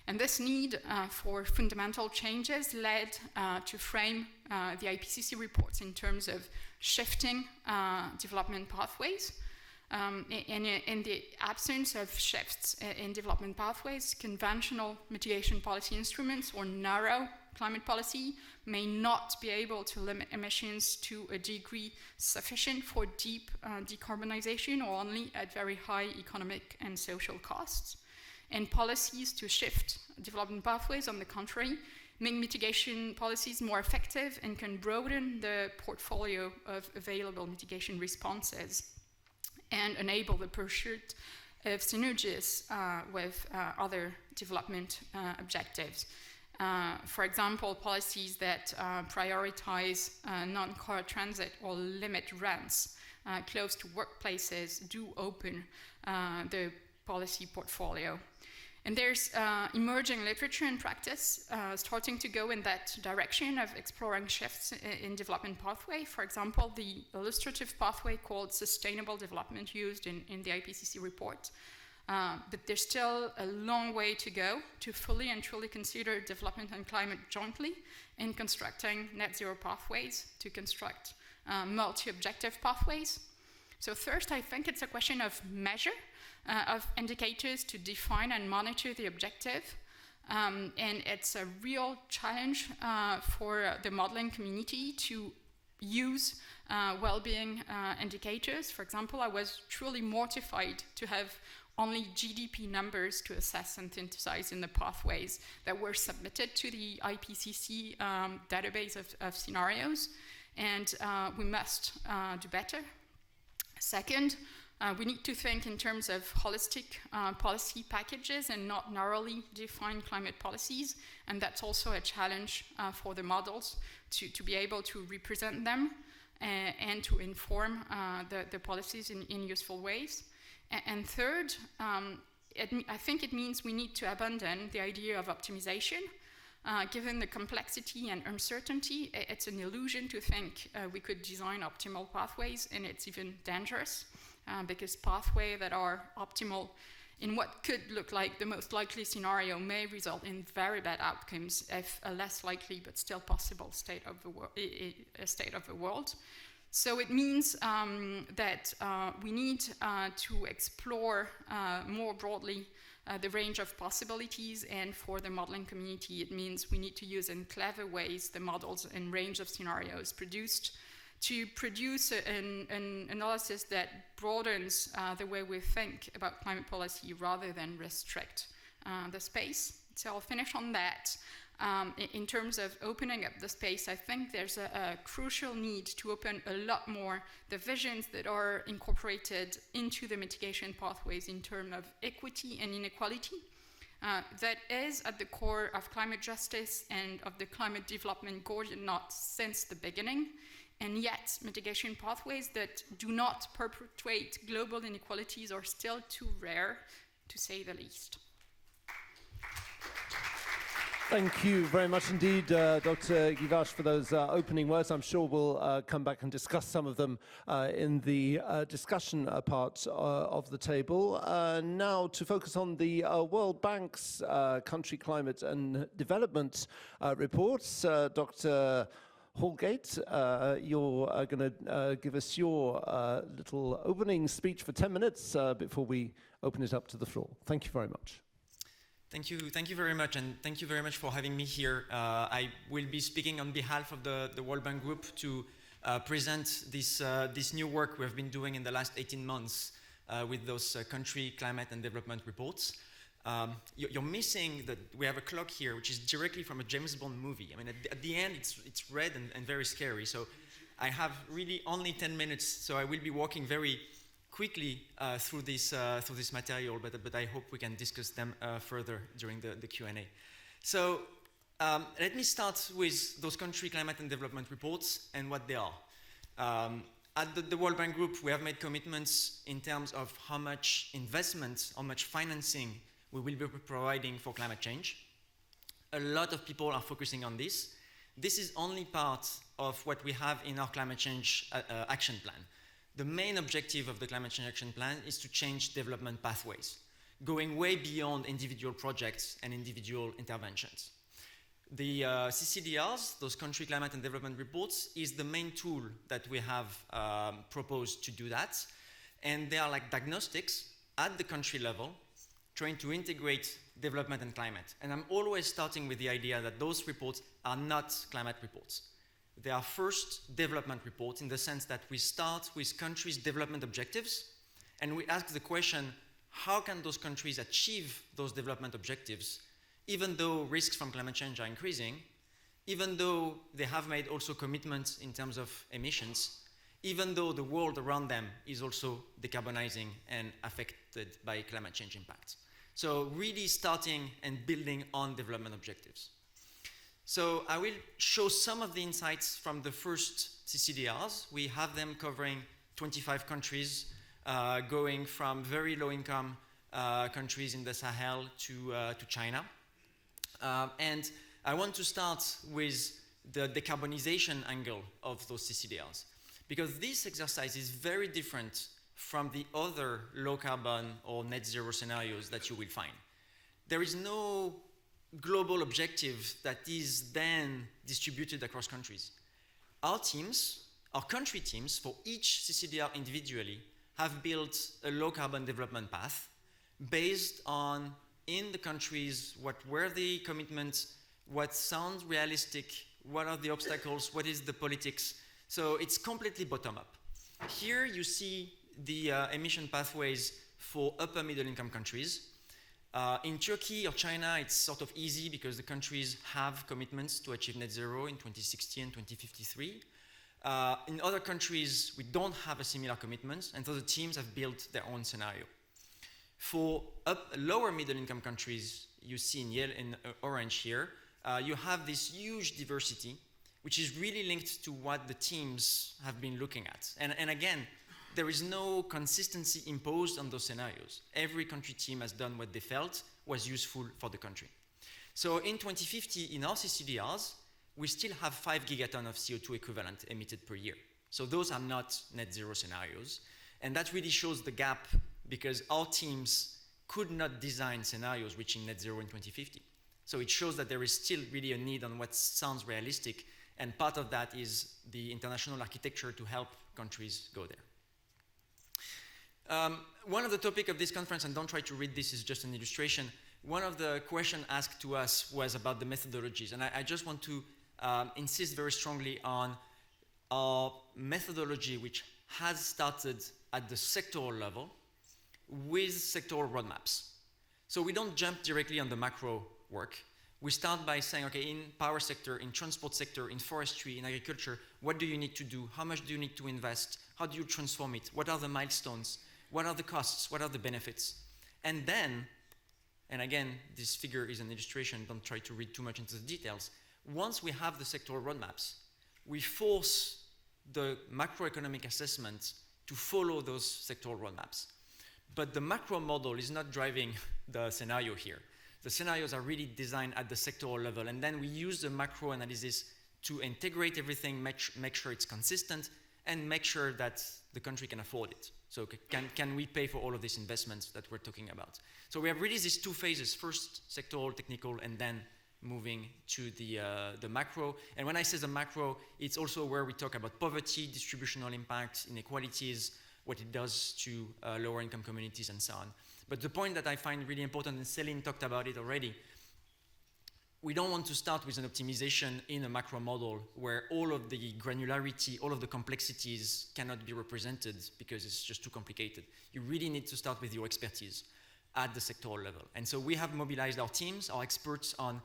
And this need for fundamental changes led to frame the IPCC reports in terms of shifting development pathways. In the absence of shifts in development pathways, conventional mitigation policy instruments or narrow climate policy may not be able to limit emissions to a degree sufficient for deep decarbonization or only at very high economic and social costs. And policies to shift development pathways, on the contrary, make mitigation policies more effective and can broaden the portfolio of available mitigation responses and enable the pursuit of synergies with other development objectives. For example, policies that prioritize non-car transit or limit rents close to workplaces do open the policy portfolio. And there's emerging literature and practice starting to go in that direction of exploring shifts in development pathway. For example, the illustrative pathway called sustainable development used in the IPCC report. But there's still a long way to go to fully and truly consider development and climate jointly in constructing net zero pathways to construct multi-objective pathways. So first, I think it's a question of measure, of indicators to define and monitor the objective. And it's a real challenge for the modeling community to use well-being indicators. For example, I was truly mortified to have only GDP numbers to assess and synthesize in the pathways that were submitted to the IPCC database of scenarios. And we must do better. Second, we need to think in terms of holistic policy packages and not narrowly defined climate policies. And that's also a challenge for the models to be able to represent them and to inform the policies in useful ways. And third, I think it means we need to abandon the idea of optimization. Given the complexity and uncertainty, it's an illusion to think we could design optimal pathways, and it's even dangerous because pathways that are optimal in what could look like the most likely scenario may result in very bad outcomes if a less likely but still possible state of the world. So it means that we need to explore more broadly the range of possibilities, and for the modeling community, it means we need to use in clever ways the models and range of scenarios produced to produce an analysis that broadens the way we think about climate policy rather than restrict the space. So I'll finish on that. In terms of opening up the space, I think there's a crucial need to open a lot more the visions that are incorporated into the mitigation pathways in terms of equity and inequality. That is at the core of climate justice and of the climate development coordinate since the beginning. And yet, mitigation pathways that do not perpetuate global inequalities are still too rare, to say the least. Thank you very much indeed, Dr. Guivarch, for those opening words. I'm sure we'll come back and discuss some of them in the discussion part of the table. Now, to focus on the World Bank's Country Climate and Development reports, Dr. Hallegate, you're going to give us your little opening speech for 10 minutes before we open it up to the floor. Thank you very much. Thank you very much, and thank you very much for having me here. I will be speaking on behalf of the World Bank Group to present this new work we have been doing in the last 18 months with those country climate and development reports. You're missing that we have a clock here, which is directly from a James Bond movie. I mean, at the end, it's red and very scary. So I have really only 10 minutes, so I will be walking very quickly through this material, but I hope we can discuss them further during the Q&A. So let me start with those country climate and development reports and what they are. At the World Bank Group, we have made commitments in terms of how much investment, how much financing we will be providing for climate change. A lot of people are focusing on this. This is only part of what we have in our climate change action plan. The main objective of the Climate Change Action Plan is to change development pathways, going way beyond individual projects and individual interventions. The CCDRs, those country climate and development reports, is the main tool that we have proposed to do that. And they are like diagnostics at the country level, trying to integrate development and climate. And I'm always starting with the idea that those reports are not climate reports. They are first development reports in the sense that we start with countries' development objectives and we ask the question, how can those countries achieve those development objectives even though risks from climate change are increasing, even though they have made also commitments in terms of emissions, even though the world around them is also decarbonizing and affected by climate change impacts. So really starting and building on development objectives. So I will show some of the insights from the first CCDRs. We have them covering 25 countries, going from very low-income countries in the Sahel to China. And I want to start with the decarbonization angle of those CCDRs, because this exercise is very different from the other low-carbon or net zero scenarios that you will find. There is no global objective that is then distributed across countries. Our teams our country teams, for each CCDR individually, have built a low carbon development path based on, in the countries, what were the commitments, what sounds realistic, what are the obstacles, what is the politics. So it's completely bottom up. Here you see the emission pathways for upper middle income countries. In Turkey or China, it's sort of easy because the countries have commitments to achieve net zero in 2060 and 2053. In other countries, we don't have a similar commitment, and so the teams have built their own scenario. For lower middle income countries, you see in yellow and orange here, you have this huge diversity, which is really linked to what the teams have been looking at. And again, there is no consistency imposed on those scenarios. Every country team has done what they felt was useful for the country. So in 2050, in our CCDRs, we still have 5 gigatons of CO2 equivalent emitted per year. So those are not net zero scenarios. And that really shows the gap because our teams could not design scenarios reaching net zero in 2050. So it shows that there is still really a need on what sounds realistic. And part of that is the international architecture to help countries go there. One of the topics of this conference, and don't try to read this, is just an illustration. One of the questions asked to us was about the methodologies. And I just want to insist very strongly on our methodology, which has started at the sectoral level with sectoral roadmaps. So we don't jump directly on the macro work. We start by saying, okay, in power sector, in transport sector, in forestry, in agriculture, what do you need to do? How much do you need to invest? How do you transform it? What are the milestones? What are the costs? What are the benefits? And then, and again, this figure is an illustration, don't try to read too much into the details. Once we have the sectoral roadmaps, we force the macroeconomic assessment to follow those sectoral roadmaps. But the macro model is not driving the scenario here. The scenarios are really designed at the sectoral level, and then we use the macro analysis to integrate everything, make sure it's consistent, and make sure that the country can afford it. So can we pay for all of these investments that we're talking about? So we have really these two phases, first sectoral, technical, and then moving to the macro. And when I say the macro, it's also where we talk about poverty, distributional impact, inequalities, what it does to lower income communities and so on. But the point that I find really important, and Céline talked about it already, we don't want to start with an optimization in a macro model where all of the granularity, all of the complexities cannot be represented because it's just too complicated. You really need to start with your expertise at the sectoral level. And so we have mobilized our teams, our experts on,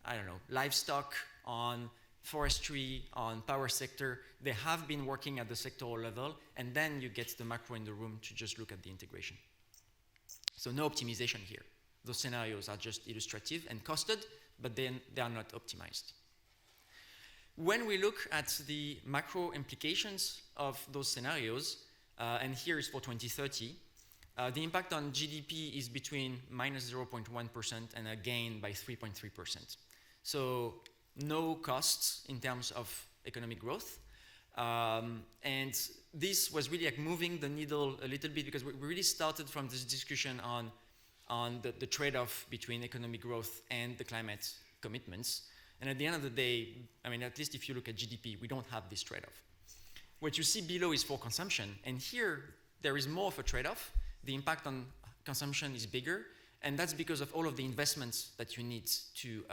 I don't know, livestock, on forestry, on power sector. They have been working at the sectoral level, and then you get the macro in the room to just look at the integration. So no optimization here. Those scenarios are just illustrative and costed, but then they are not optimized. When we look at the macro implications of those scenarios, and here is for 2030, the impact on GDP is between minus 0.1% and a gain by 3.3%. So no costs in terms of economic growth. And this was really like moving the needle a little bit because we really started from this discussion on the trade-off between economic growth and the climate commitments. And at the end of the day, I mean, at least if you look at GDP, we don't have this trade-off. What you see below is for consumption. And here, there is more of a trade-off. The impact on consumption is bigger. And that's because of all of the investments that you need to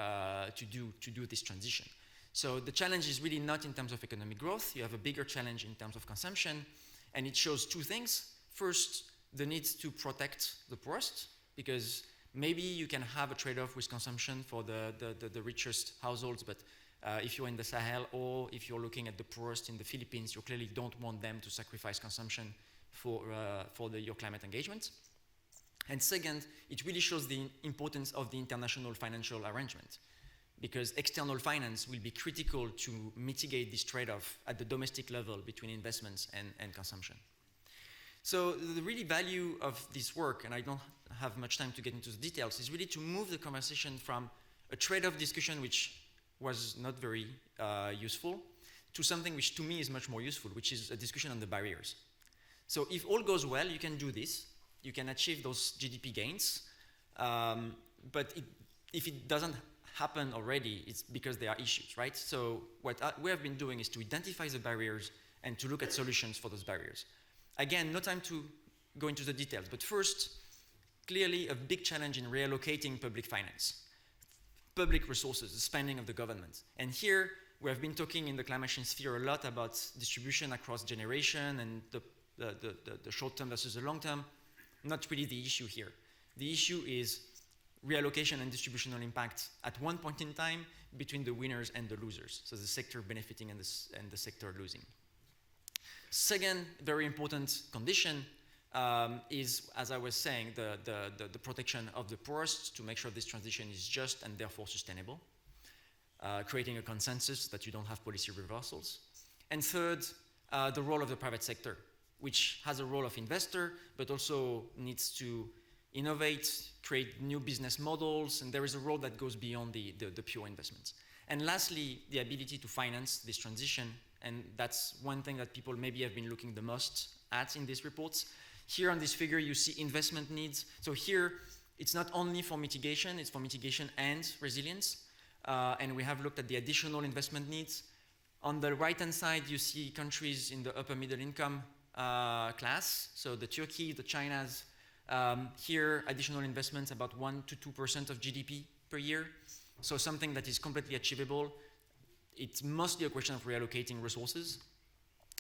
do this transition. So the challenge is really not in terms of economic growth. You have a bigger challenge in terms of consumption. And it shows two things. First, the need to protect the poorest, because maybe you can have a trade-off with consumption for the richest households, but if you're in the Sahel or if you're looking at the poorest in the Philippines, you clearly don't want them to sacrifice consumption for your climate engagement. And second, it really shows the importance of the international financial arrangement, because external finance will be critical to mitigate this trade-off at the domestic level between investments and consumption. So the really value of this work, and I don't have much time to get into the details, is really to move the conversation from a trade-off discussion which was not very useful to something which to me is much more useful, which is a discussion on the barriers. So if all goes well, you can do this. You can achieve those GDP gains, but if it doesn't happen already, it's because there are issues, right? So what we have been doing is to identify the barriers and to look at solutions for those barriers. Again, no time to go into the details, but first, clearly a big challenge in reallocating public finance, public resources, the spending of the government. And here, we have been talking in the climate change sphere a lot about distribution across generation and the short term versus the long term. Not really the issue here. The issue is reallocation and distributional impact at one point in time between the winners and the losers. So the sector benefiting and the sector losing. Second, very important condition is, as I was saying, the protection of the poorest to make sure this transition is just and therefore sustainable, creating a consensus that you don't have policy reversals. And third, the role of the private sector, which has a role of investor, but also needs to innovate, create new business models, and there is a role that goes beyond the pure investments. And lastly, the ability to finance this transition, and that's one thing that people maybe have been looking the most at in these reports. Here on this figure, you see investment needs. So here, it's not only for mitigation, it's for mitigation and resilience. And we have looked at the additional investment needs. On the right-hand side, you see countries in the upper middle income class. So the Turkey, the Chinas, here additional investments about 1 to 2% of GDP per year. So something that is completely achievable. It's mostly a question of reallocating resources.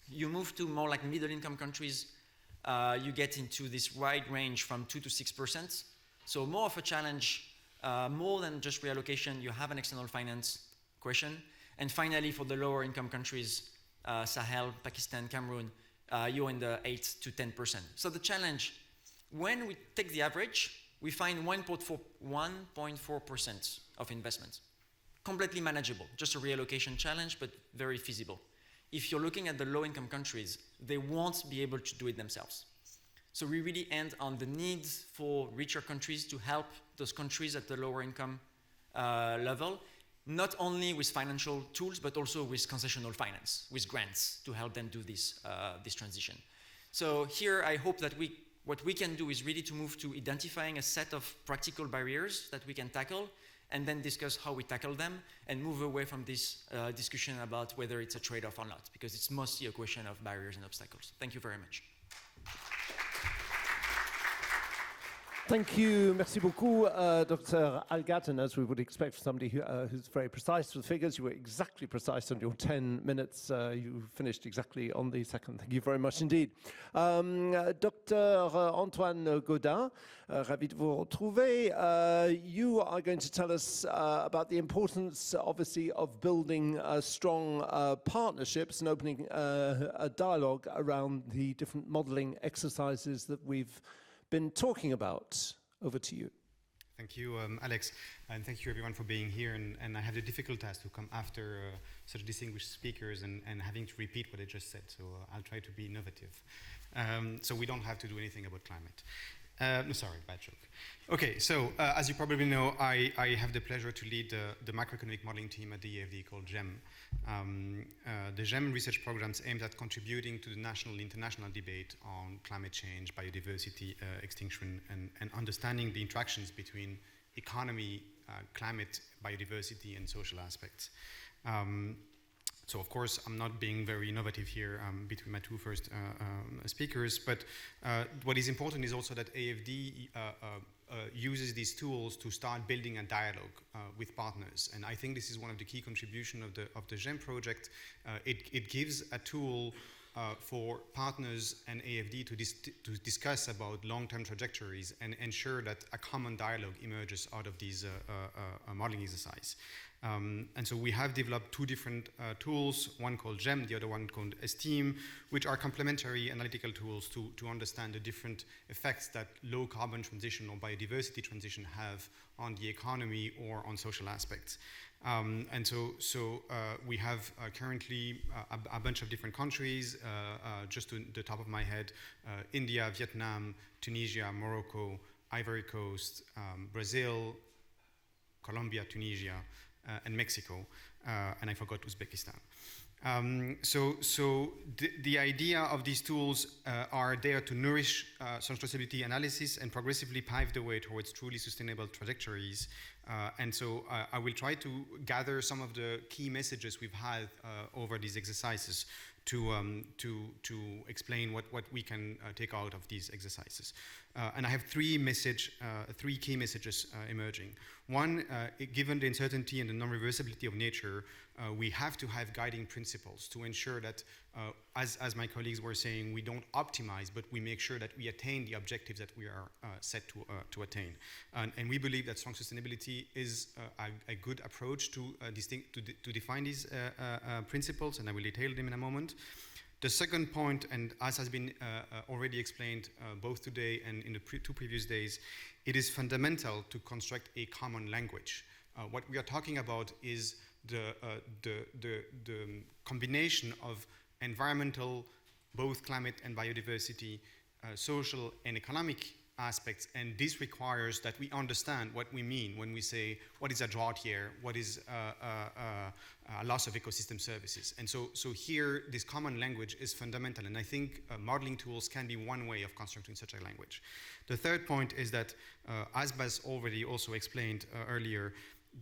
You move to more like middle income countries, you get into this wide range from 2 to 6%. So more of a challenge, more than just reallocation, you have an external finance question. And finally, for the lower income countries, Sahel, Pakistan, Cameroon, you're in the 8 to 10%. So the challenge, when we take the average, we find 1.4% of investment. Completely manageable, just a reallocation challenge, but very feasible. If you're looking at the low-income countries, they won't be able to do it themselves. So we really end on the needs for richer countries to help those countries at the lower income level, not only with financial tools, but also with concessional finance, with grants to help them do this transition. So here I hope that what we can do is really to move to identifying a set of practical barriers that we can tackle, and then discuss how we tackle them and move away from this discussion about whether it's a trade-off or not, because it's mostly a question of barriers and obstacles. Thank you very much. Thank you, merci beaucoup, Dr. Hallegate. And as we would expect from somebody who's very precise with figures, you were exactly precise on your 10 minutes. You finished exactly on the second. Thank you very much indeed. Dr. Antoine Godin, ravi de vous retrouver. You are going to tell us about the importance, obviously, of building strong partnerships and opening a dialogue around the different modeling exercises that we've been talking about. Over to you. Thank you, Alex, and thank you everyone for being here. And I have the difficult task to come after such distinguished speakers and having to repeat what I just said, so I'll try to be innovative. So we don't have to do anything about climate. No, sorry, bad joke. Okay, so as you probably know, I have the pleasure to lead the macroeconomic modeling team at the EFD called GEM. The GEM research programs aimed at contributing to the national and international debate on climate change, biodiversity, extinction, and understanding the interactions between economy, climate, biodiversity, and social aspects. So of course, I'm not being very innovative here between my two first speakers, but what is important is also that AFD uses these tools to start building a dialogue with partners. And I think this is one of the key contributions of the GEM project. It gives a tool for partners and AFD to discuss about long-term trajectories and ensure that a common dialogue emerges out of these modeling exercise. And so we have developed two different tools, one called GEM, the other one called Esteem, which are complementary analytical tools to understand the different effects that low carbon transition or biodiversity transition have on the economy or on social aspects. And so we have currently a bunch of different countries, just to the top of my head, India, Vietnam, Tunisia, Morocco, Ivory Coast, Brazil, Colombia, Tunisia, and Mexico, and I forgot Uzbekistan. So the idea of these tools are there to nourish social stability analysis and progressively pave the way towards truly sustainable trajectories. And so I will try to gather some of the key messages we've had over these exercises to explain what we can take out of these exercises. And I have three key messages emerging. One, given the uncertainty and the non-reversibility of nature, we have to have guiding principles to ensure that, as my colleagues were saying, we don't optimize, but we make sure that we attain the objectives that we are set to attain. And we believe that strong sustainability is a good approach to define these principles, and I will detail them in a moment. The second point, and as has been already explained both today and in the two previous days, it is fundamental to construct a common language. What we are talking about is the combination of environmental, both climate and biodiversity, social and economic aspects, and this requires that we understand what we mean when we say what is a drought year, what is a loss of ecosystem services. And so here this common language is fundamental, and I think modeling tools can be one way of constructing such a language. The third point is that, as Bas already also explained earlier,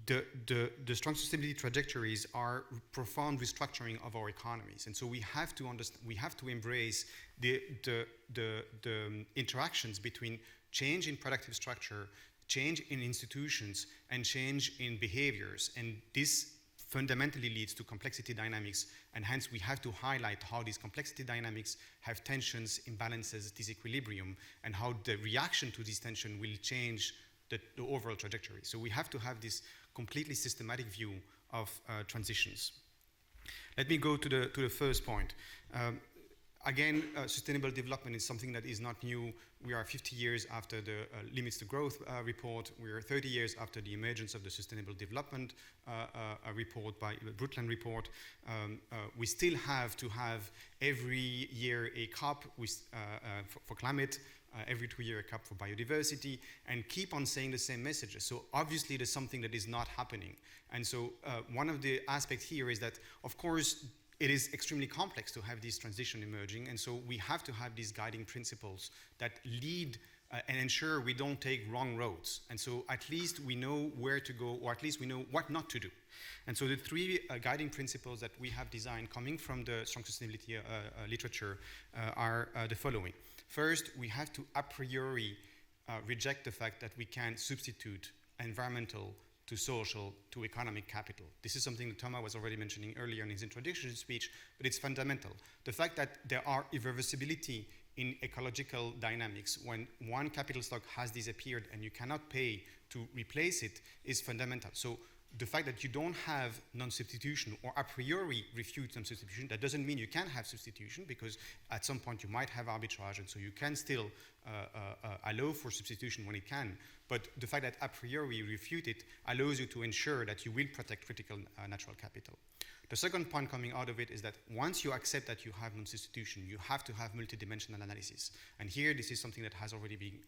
the strong sustainability trajectories are profound restructuring of our economies, and so we have to understand, we have to embrace the interactions between change in productive structure, change in institutions, and change in behaviors, and this fundamentally leads to complexity dynamics, and hence we have to highlight how these complexity dynamics have tensions, imbalances, disequilibrium, and how the reaction to this tension will change the overall trajectory. So we have to have this completely systematic view of transitions. Let me go to the first point. Again, sustainable development is something that is not new. We are 50 years after the Limits to Growth report. We are 30 years after the emergence of the Sustainable Development report by the Brundtland report. We still have to have every year a COP for climate, every 2 years a COP for biodiversity, and keep on saying the same messages. So obviously there's something that is not happening. And so one of the aspects here is that, of course, it is extremely complex to have this transition emerging, and so we have to have these guiding principles that lead and ensure we don't take wrong roads. And so at least we know where to go, or at least we know what not to do. And so the three guiding principles that we have designed coming from the strong sustainability literature are the following. First, we have to a priori reject the fact that we can substitute environmental to social, to economic capital. This is something that Thomas was already mentioning earlier in his introduction speech, but it's fundamental. The fact that there are irreversibility in ecological dynamics when one capital stock has disappeared and you cannot pay to replace it is fundamental. So the fact that you don't have non-substitution or a priori refute non-substitution, that doesn't mean you can have substitution, because at some point you might have arbitrage, and so you can still allow for substitution when it can. But the fact that a priori you refute it allows you to ensure that you will protect critical natural capital. The second point coming out of it is that once you accept that you have non-substitution, you have to have multidimensional analysis. And here, this is something that has already been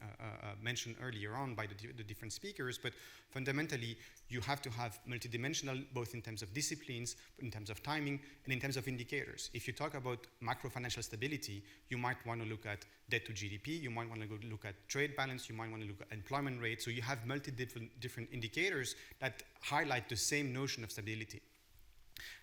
mentioned earlier on by the different speakers, but fundamentally, you have to have multidimensional, both in terms of disciplines, in terms of timing, and in terms of indicators. If you talk about macro financial stability, you might want to look at debt to GDP, you might want to look at trade balance, you might want to look at employment rate, so you have different indicators that highlight the same notion of stability.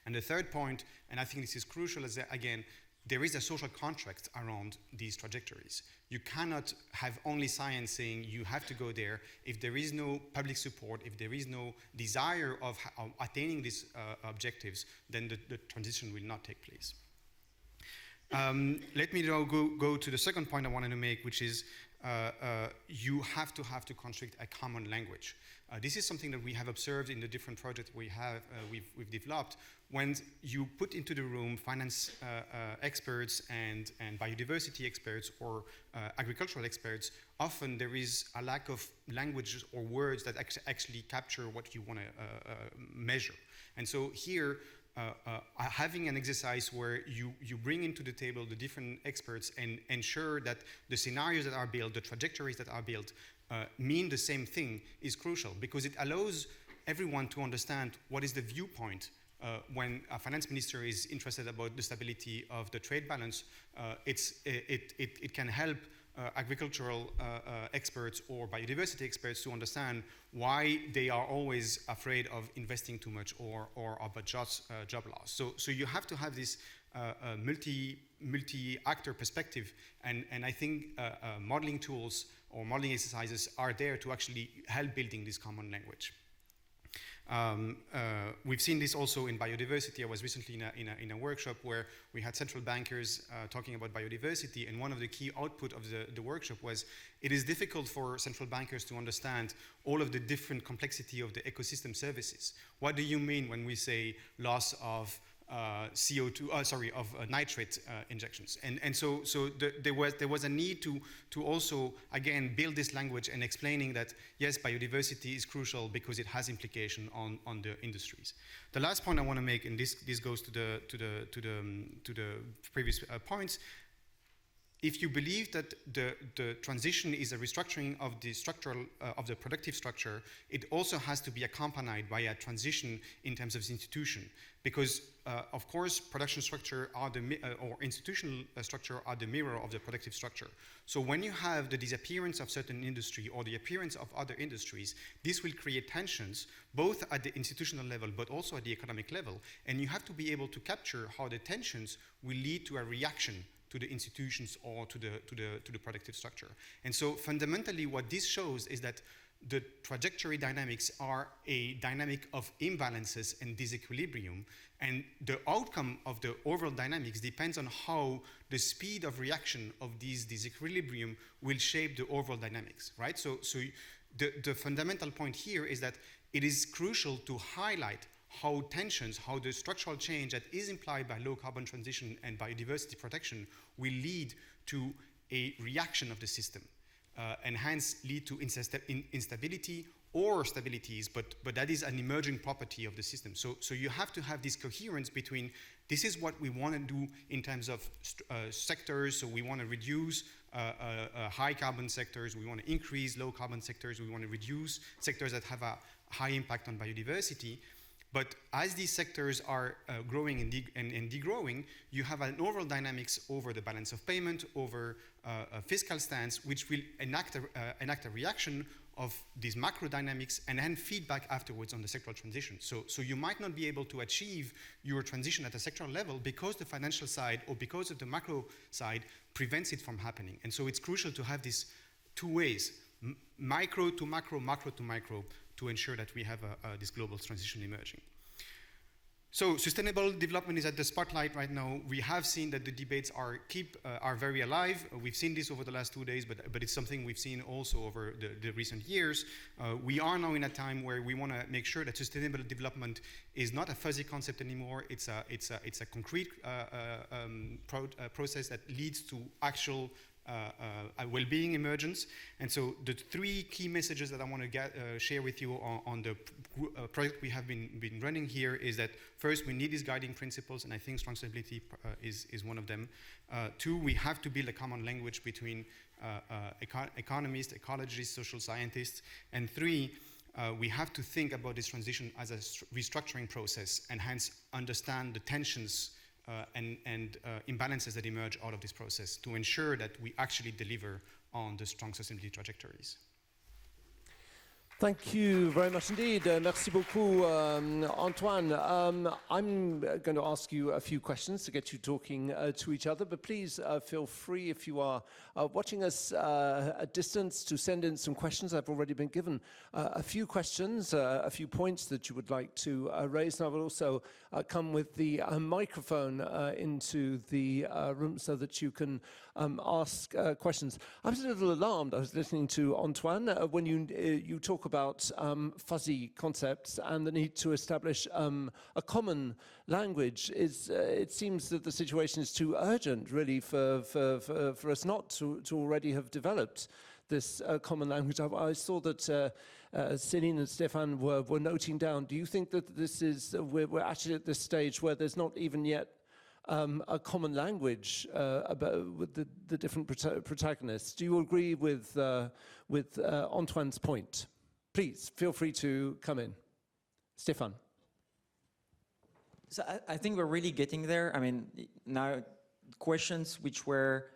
And the third point, and I think this is crucial, is that, again, there is a social contract around these trajectories. You cannot have only science saying you have to go there. If there is no public support, if there is no desire of attaining these objectives, then the transition will not take place. Let me now go to the second point I wanted to make, which is you have to construct a common language. This is something that we have observed in the different projects we've developed. When you put into the room finance experts and biodiversity experts or agricultural experts, often there is a lack of languages or words that actually capture what you want to measure. And so here, having an exercise where you bring into the table the different experts and ensure that the scenarios that are built, the trajectories that are built, mean the same thing is crucial, because it allows everyone to understand what is the viewpoint when a finance minister is interested about the stability of the trade balance. It can help agricultural experts or biodiversity experts to understand why they are always afraid of investing too much or about job loss. So you have to have this a multi-actor perspective, and I think modeling tools or modeling exercises are there to actually help building this common language. We've seen this also in biodiversity. I was recently in a workshop where we had central bankers talking about biodiversity, and one of the key output of the workshop was it is difficult for central bankers to understand all of the different complexity of the ecosystem services. What do you mean when we say loss of nitrate injections, and so there was a need to also again build this language and explaining that yes, biodiversity is crucial because it has implication on the industries. The last point I want to make, and this goes to the previous points. If you believe that the transition is a restructuring of the structural of the productive structure, it also has to be accompanied by a transition in terms of institution, because of course production structure are or institutional structure are the mirror of the productive structure. So when you have the disappearance of certain industry or the appearance of other industries, this will create tensions both at the institutional level but also at the economic level, and you have to be able to capture how the tensions will lead to a reaction to the institutions or to the productive structure. And so fundamentally what this shows is that the trajectory dynamics are a dynamic of imbalances and disequilibrium, and the outcome of the overall dynamics depends on how the speed of reaction of these disequilibrium will shape the overall dynamics, right? So the fundamental point here is that it is crucial to highlight how tensions, how the structural change that is implied by low carbon transition and biodiversity protection will lead to a reaction of the system, and hence lead to instability or stabilities, but that is an emerging property of the system. So you have to have this coherence between this is what we want to do in terms of sectors, so we want to reduce high carbon sectors, we want to increase low carbon sectors, we want to reduce sectors that have a high impact on biodiversity. But as these sectors are growing and degrowing, you have an overall dynamics over the balance of payment, over a fiscal stance, which will enact a reaction of these macro dynamics and then feedback afterwards on the sectoral transition. So you might not be able to achieve your transition at a sectoral level because the financial side or because of the macro side prevents it from happening. And so it's crucial to have these two ways, micro to macro, macro to micro, to ensure that we have this global transition emerging. So sustainable development is at the spotlight right now. We have seen that the debates are very alive. We've seen this over the last 2 days, but it's something we've seen also over the recent years. We are now in a time where we want to make sure that sustainable development is not a fuzzy concept anymore. It's a concrete process that leads to actual well-being emergence. And so the three key messages that I want to share with you on the project we have been running here is that first, we need these guiding principles, and I think strong stability is one of them. Two, we have to build a common language between economists, ecologists, social scientists. And three, we have to think about this transition as a restructuring process and hence understand the tensions and imbalances that emerge out of this process to ensure that we actually deliver on the strong sustainability trajectories. Thank you very much indeed. Merci beaucoup, Antoine. I'm going to ask you a few questions to get you talking to each other, but please feel free, if you are watching us at distance, to send in some questions. I've already been given a few questions, a few points that you would like to raise, and I will also come with the microphone into the room so that you can ask questions. I was a little alarmed. I was listening to Antoine when you talk about fuzzy concepts and the need to establish a common language. It seems that the situation is too urgent, really, for us not to already have developed this common language. I saw that Céline and Stephane were noting down. Do you think that this is we're actually at this stage where there's not even yet a common language with the different protagonists? Do you agree with Antoine's point? Please, feel free to come in. Stephane. So I think we're really getting there. I mean, now questions which were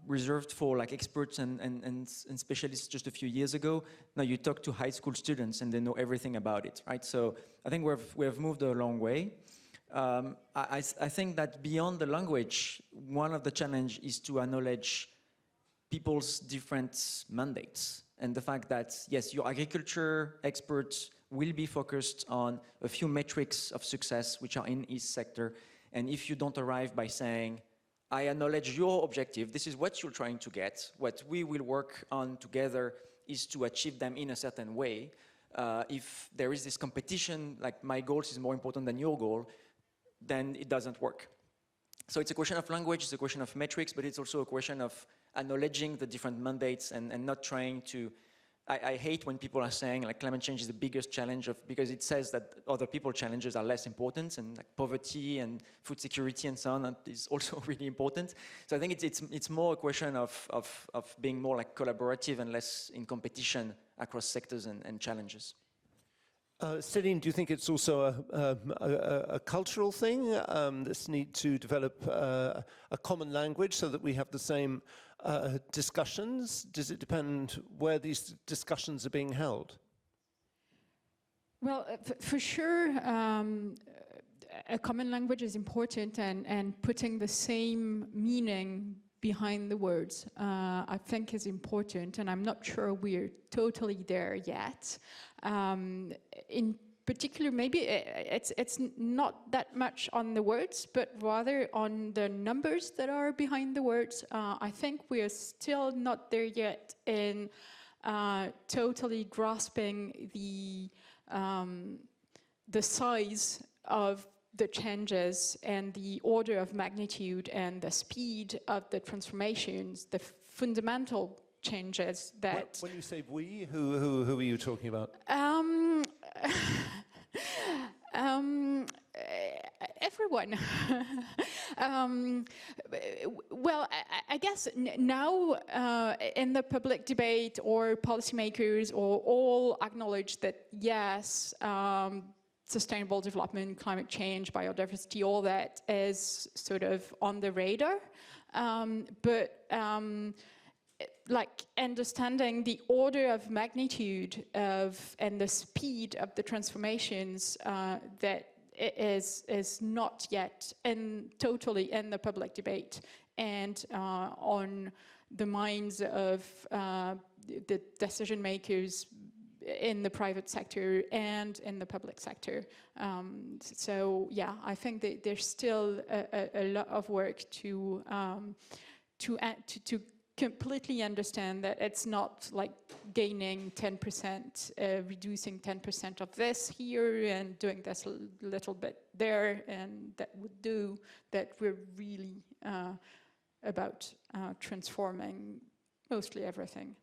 reserved for like experts and specialists just a few years ago, now you talk to high school students and they know everything about it, right? So I think we have moved a long way. I think that beyond the language, one of the challenges is to acknowledge people's different mandates and the fact that, yes, your agriculture experts will be focused on a few metrics of success which are in each sector. And if you don't arrive by saying, I acknowledge your objective, this is what you're trying to get, what we will work on together is to achieve them in a certain way. If there is this competition, like my goals is more important than your goal, then it doesn't work. So it's a question of language, it's a question of metrics, but it's also a question of acknowledging the different mandates and not trying to, I hate when people are saying like climate change is the biggest challenge because it says that other people's challenges are less important, and like poverty and food security and so on is also really important. So I think it's more a question of being more like collaborative and less in competition across sectors and challenges. Céline, do you think it's also a cultural thing, this need to develop a common language so that we have the same discussions? Does it depend where these discussions are being held? Well, for sure, a common language is important, and putting the same meaning behind the words, I think is important, and I'm not sure we're totally there yet. In particular, maybe it's not that much on the words, but rather on the numbers that are behind the words. I think we are still not there yet in totally grasping the size of the changes and the order of magnitude and the speed of the transformations, the fundamental changes that... When you say we, who are you talking about? Everyone. Well, I guess now in the public debate, or policymakers or all acknowledge that, yes, sustainable development, climate change, biodiversity, all that is sort of on the radar. But like understanding the order of magnitude and the speed of the transformations that is not yet totally in the public debate and on the minds of the decision makers in the private sector and in the public sector. So yeah, I think that there's still a lot of work to completely understand that it's not like gaining 10%, reducing 10% of this here and doing this a little bit there, and that would do that. We're really about transforming mostly everything.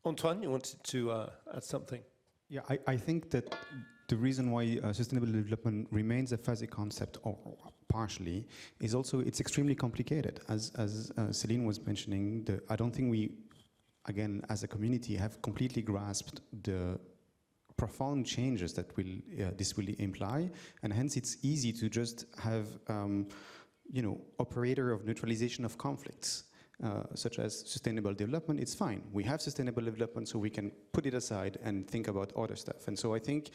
Antoine, you wanted to add something? Yeah, I think that the reason why sustainable development remains a fuzzy concept, or partially, is also it's extremely complicated. As Céline was mentioning, I don't think we, again, as a community, have completely grasped the profound changes that this will imply, and hence it's easy to just have, operator of neutralization of conflicts. Such as sustainable development, it's fine. We have sustainable development, so we can put it aside and think about other stuff. And so I think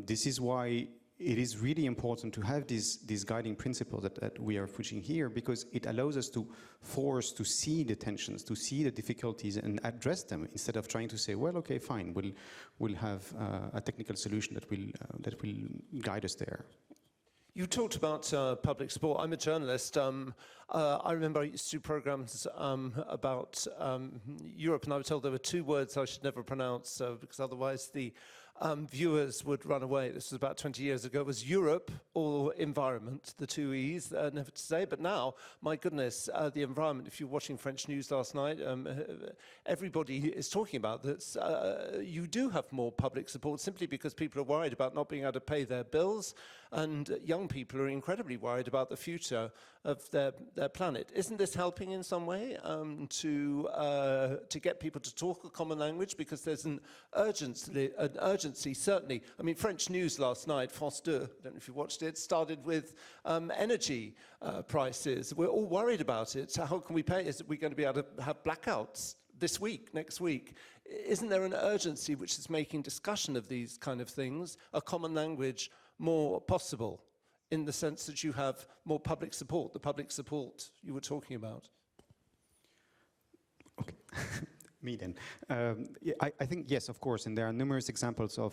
this is why it is really important to have these guiding principles that we are pushing here, because it allows us to force to see the tensions, to see the difficulties and address them, instead of trying to say, well, okay, fine, we'll have a technical solution that will guide us there. You talked about public support. I'm a journalist. I remember I used to do programs about Europe, and I was told there were two words I should never pronounce because otherwise the viewers would run away. This was about 20 years ago. It was Europe or environment, the two E's, never to say. But now, my goodness, the environment, if you're watching French news last night, everybody is talking about this. You do have more public support simply because people are worried about not being able to pay their bills, and young people are incredibly worried about the future of their planet. Isn't this helping in some way to get people to talk a common language? Because there's an urgency, certainly. I mean, French news last night, France 2, I don't know if you watched it, started with energy prices. We're all worried about it. So how can we pay? Is we going to be able to have blackouts this week, next week? Isn't there an urgency which is making discussion of these kind of things, a common language, more possible in the sense that you have more public support, the public support you were talking about? Okay. Me then. Yeah, I think yes, of course, and there are numerous examples of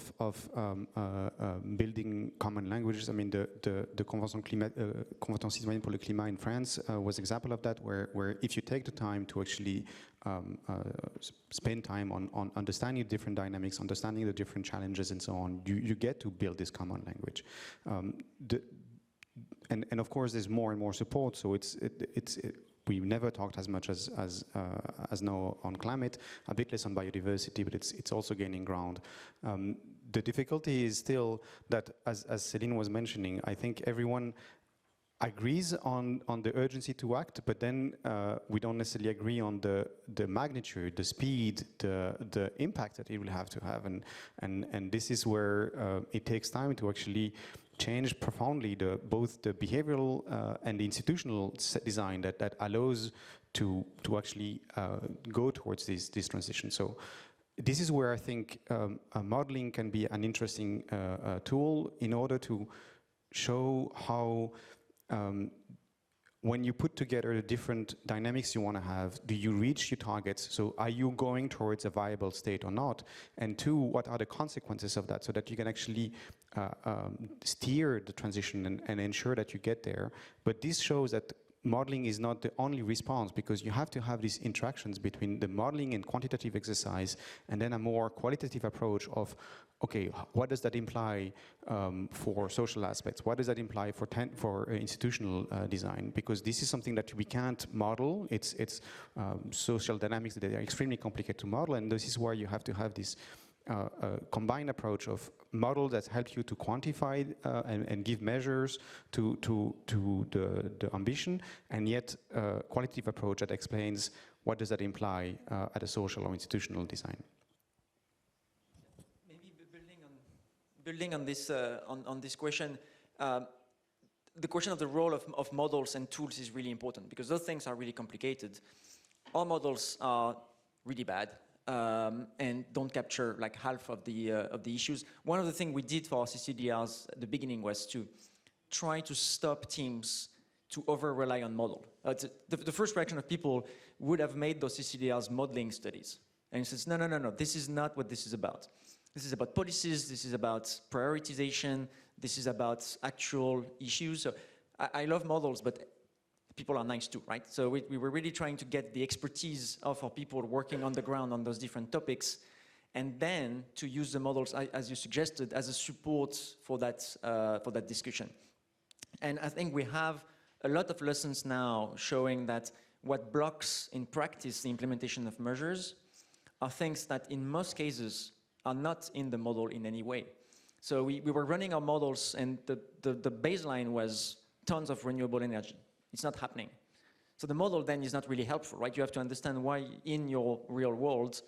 building common languages. I mean, the Convention citoyenne pour le climat in France was an example of that, where if you take the time to actually spend time on understanding the different dynamics, understanding the different challenges, and so on, you get to build this common language. And of course, there's more and more support. So we never talked as much as now on climate, a bit less on biodiversity, but it's also gaining ground. The difficulty is still that, as Céline was mentioning, I think everyone agrees on the urgency to act, but then we don't necessarily agree on the magnitude, the speed, the impact that it will have to have, and this is where it takes time to actually change profoundly both the behavioral and the institutional design that allows to actually go towards this transition. So this is where I think modeling can be an interesting tool in order to show how when you put together the different dynamics you want to have, do you reach your targets? So are you going towards a viable state or not? And two, what are the consequences of that so that you can actually steer the transition and ensure that you get there? But this shows that modeling is not the only response, because you have to have these interactions between the modeling and quantitative exercise and then a more qualitative approach of, okay, what does that imply for social aspects? What does that imply for institutional design? Because this is something that we can't model. It's social dynamics that are extremely complicated to model, and this is where you have to have this combined approach of models that help you to quantify and give measures to the ambition, and yet a qualitative approach that explains what does that imply at a social or institutional design. Maybe building on this question, the question of the role of models and tools is really important, because those things are really complicated. Our models are really bad. And don't capture like half of the issues. One of the things we did for our CCDRs at the beginning was to try to stop teams to over-rely on model. The first reaction of people would have made those CCDRs modeling studies. And it says, no, this is not what this is about. This is about policies, this is about prioritization, this is about actual issues. So I love models, but people are nice too, right? So we were really trying to get the expertise of our people working on the ground on those different topics, and then to use the models, as you suggested, as a support for that discussion. And I think we have a lot of lessons now showing that what blocks in practice the implementation of measures are things that in most cases are not in the model in any way. So we were running our models, and the baseline was tons of renewable energy. It's not happening. So the model then is not really helpful, right? You have to understand why in your real world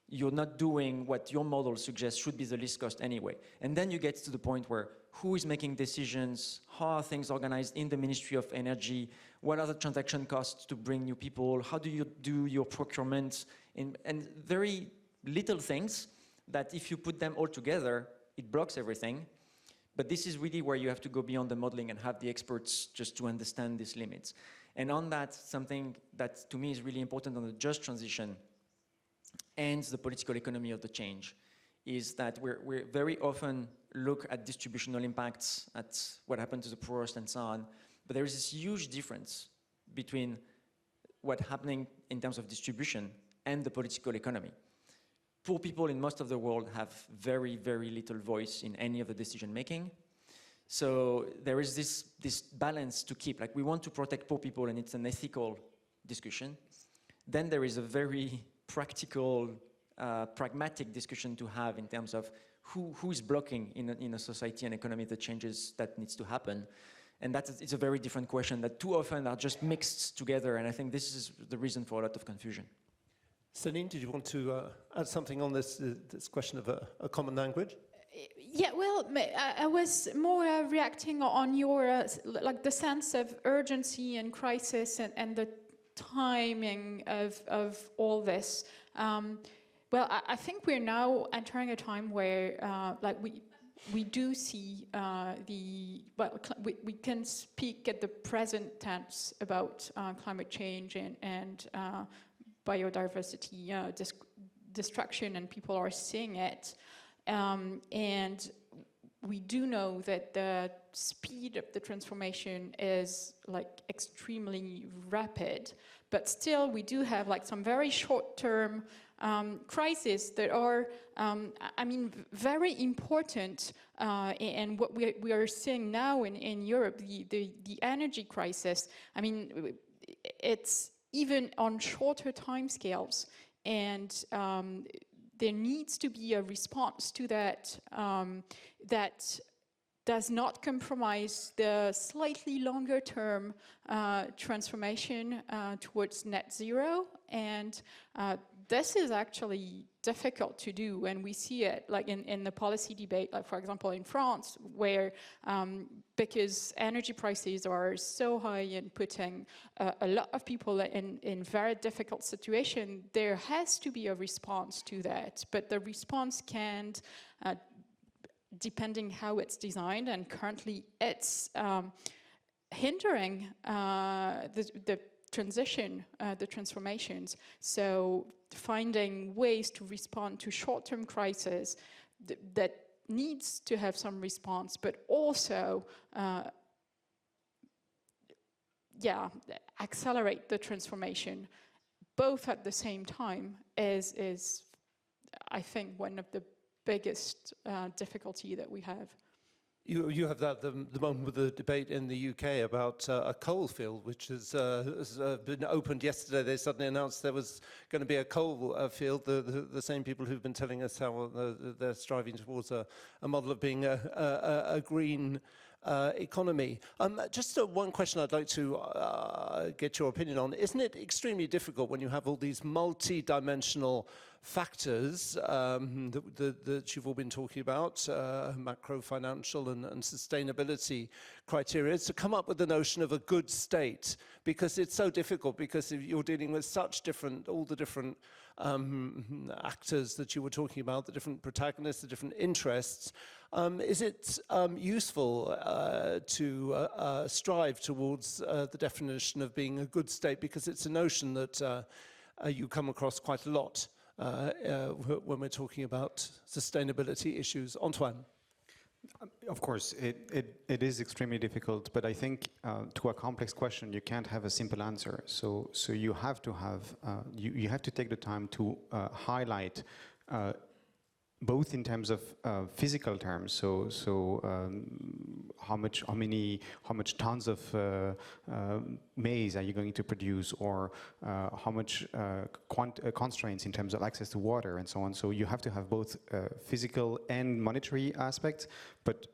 you're not doing what your model suggests should be the least cost anyway. And then you get to the point where who is making decisions, how are things organized in the Ministry of Energy, what are the transaction costs to bring new people, how do you do your procurement, and very little things that if you put them all together, it blocks everything. But this is really where you have to go beyond the modeling and have the experts just to understand these limits. And on that, something that to me is really important on the just transition and the political economy of the change is that we very often look at distributional impacts, at what happened to the poorest and so on. But there is this huge difference between what's happening in terms of distribution and the political economy. Poor people in most of the world have very, very little voice in any of the decision making. So there is this balance to keep. Like, we want to protect poor people, and it's an ethical discussion. Then there is a very practical, pragmatic discussion to have in terms of who is blocking in a society and economy the changes that needs to happen. And it's a very different question that too often are just mixed together. And I think this is the reason for a lot of confusion. Céline, did you want to add something on this question of a common language? Yeah, well, I was more reacting on your, like the sense of urgency and crisis and the timing of all this. Well, I think we're now entering a time where, like, we do see we can speak at the present tense about climate change and biodiversity destruction, and people are seeing it. And we do know that the speed of the transformation is like extremely rapid, but still we do have like some very short-term crises that are, I mean, very important. And what we are seeing now in Europe, the energy crisis, I mean, it's even on shorter timescales, and there needs to be a response to that that does not compromise the slightly longer term transformation towards net zero. And this is actually difficult to do, and we see it like in the policy debate, like for example in France, where because energy prices are so high and putting a lot of people in very difficult situation, there has to be a response to that, but the response can't, depending how it's designed, and currently it's hindering the transition, the transformations. So finding ways to respond to short-term crises that needs to have some response, but also accelerate the transformation both at the same time is I think one of the biggest difficulty that we have. You have that the moment with the debate in the UK about a coal field, which has been opened yesterday. They suddenly announced there was going to be a coal field. The same people who've been telling us how they're striving towards a model of being a green economy. Just one question I'd like to get your opinion on. Isn't it extremely difficult when you have all these multi-dimensional factors that you've all been talking about, macro, financial and sustainability criteria, to come up with the notion of a good state? Because it's so difficult, because if you're dealing with such all the different actors that you were talking about, the different protagonists, the different interests. Is it useful to strive towards the definition of being a good state? Because it's a notion that you come across quite a lot when we're talking about sustainability issues. Antoine? Of course, it is extremely difficult, but I think to a complex question, you can't have a simple answer. So you have to have, you have to take the time to highlight both in terms of physical terms, how much tons of maize are you going to produce, or how much constraints in terms of access to water and so on. So you have to have both physical and monetary aspects, but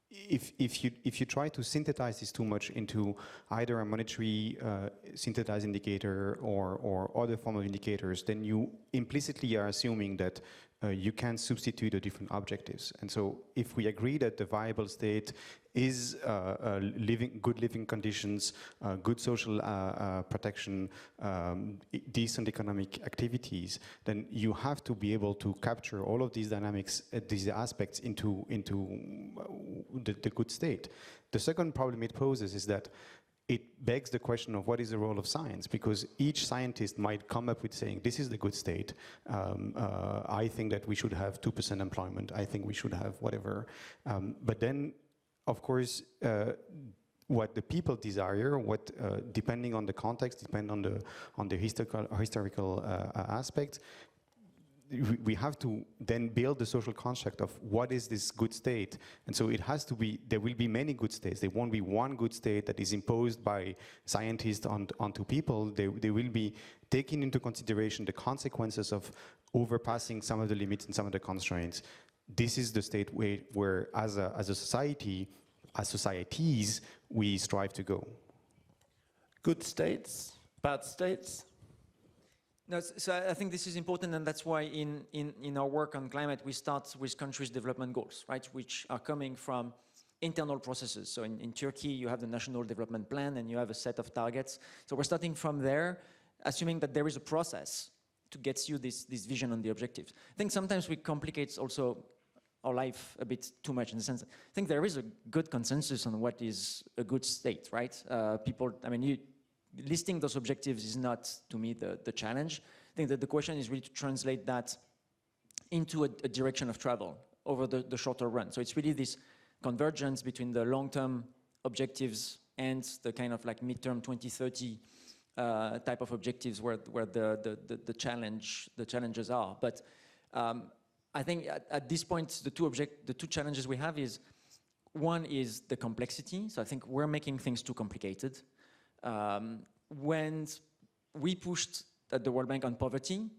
if you try to synthesize this too much into either a monetary synthesized indicator or other form of indicators, then you implicitly are assuming that you can substitute the different objectives. And so if we agree that the viable state is good living conditions, good social protection, decent economic activities, then you have to be able to capture all of these dynamics, these aspects into the good state. The second problem it poses is that it begs the question of what is the role of science, because each scientist might come up with saying, this is the good state. I think that we should have 2% employment. I think we should have whatever. But then, of course, what the people desire, depending on the context, depending on the historical aspect, we have to then build the social construct of what is this good state. And so it has to be, there will be many good states. There won't be one good state that is imposed by scientists onto people. They will be taking into consideration the consequences of overpassing some of the limits and some of the constraints. This is the state where as a society, as societies, we strive to go. Good states, bad states? No, so I think this is important, and that's why in our work on climate, we start with countries' development goals, right, which are coming from internal processes. So in Turkey, you have the National Development Plan, and you have a set of targets. So we're starting from there, assuming that there is a process get you this vision on the objectives. I think sometimes we complicate also our life a bit too much in the sense, I think there is a good consensus on what is a good state, right? People, I mean, listing those objectives is not, to me, the challenge. I think that the question is really to translate that into a direction of travel over the shorter run. So it's really this convergence between the long-term objectives and the kind of like midterm 2030 type of objectives where the challenges are. But I think at this point, the two challenges we have is, one is the complexity. So I think we're making things too complicated. When we pushed at the World Bank on poverty,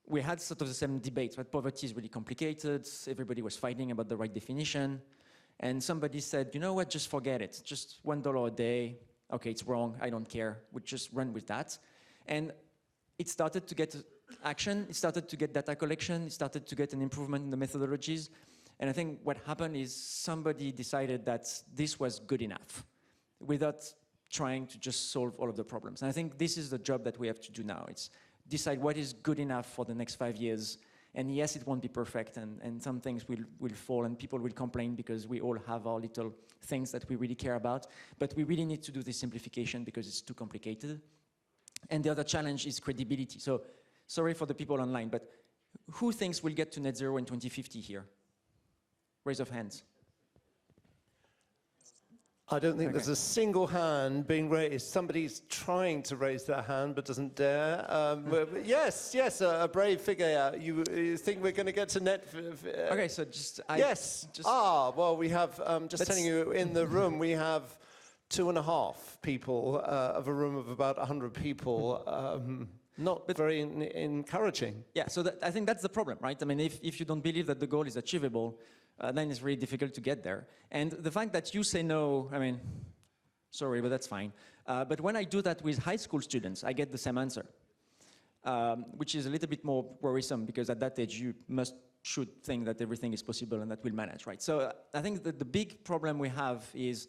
we had sort of the same debate, but poverty is really complicated. Everybody was fighting about the right definition. And somebody said, you know what, just forget it. Just $1 a day. Okay, it's wrong, I don't care. We just run with that. And it started to get action, it started to get data collection, it started to get an improvement in the methodologies. And I think what happened is somebody decided that this was good enough without trying to just solve all of the problems. And I think this is the job that we have to do now. It's decide what is good enough for the next 5 years. And yes, it won't be perfect, and some things will fall, and people will complain because we all have our little things that we really care about. But we really need to do this simplification because it's too complicated. And the other challenge is credibility. So, sorry for the people online, but who thinks we'll get to net zero in 2050 here? Raise of hands. I don't think there's a single hand being raised. Somebody's trying to raise their hand but doesn't dare. Yes, a brave figure. You think we're going to get to net? Okay, so just... well, we have, just telling you, in the room, we have 2.5 people of a room of about 100 people. Not very encouraging. Yeah, so I think that's the problem, right? I mean, if you don't believe that the goal is achievable, then it's really difficult to get there. And the fact that you say no, I mean, sorry, but that's fine. But when I do that with high school students, I get the same answer, which is a little bit more worrisome because at that age you should think that everything is possible and that we'll manage, right? So I think that the big problem we have is,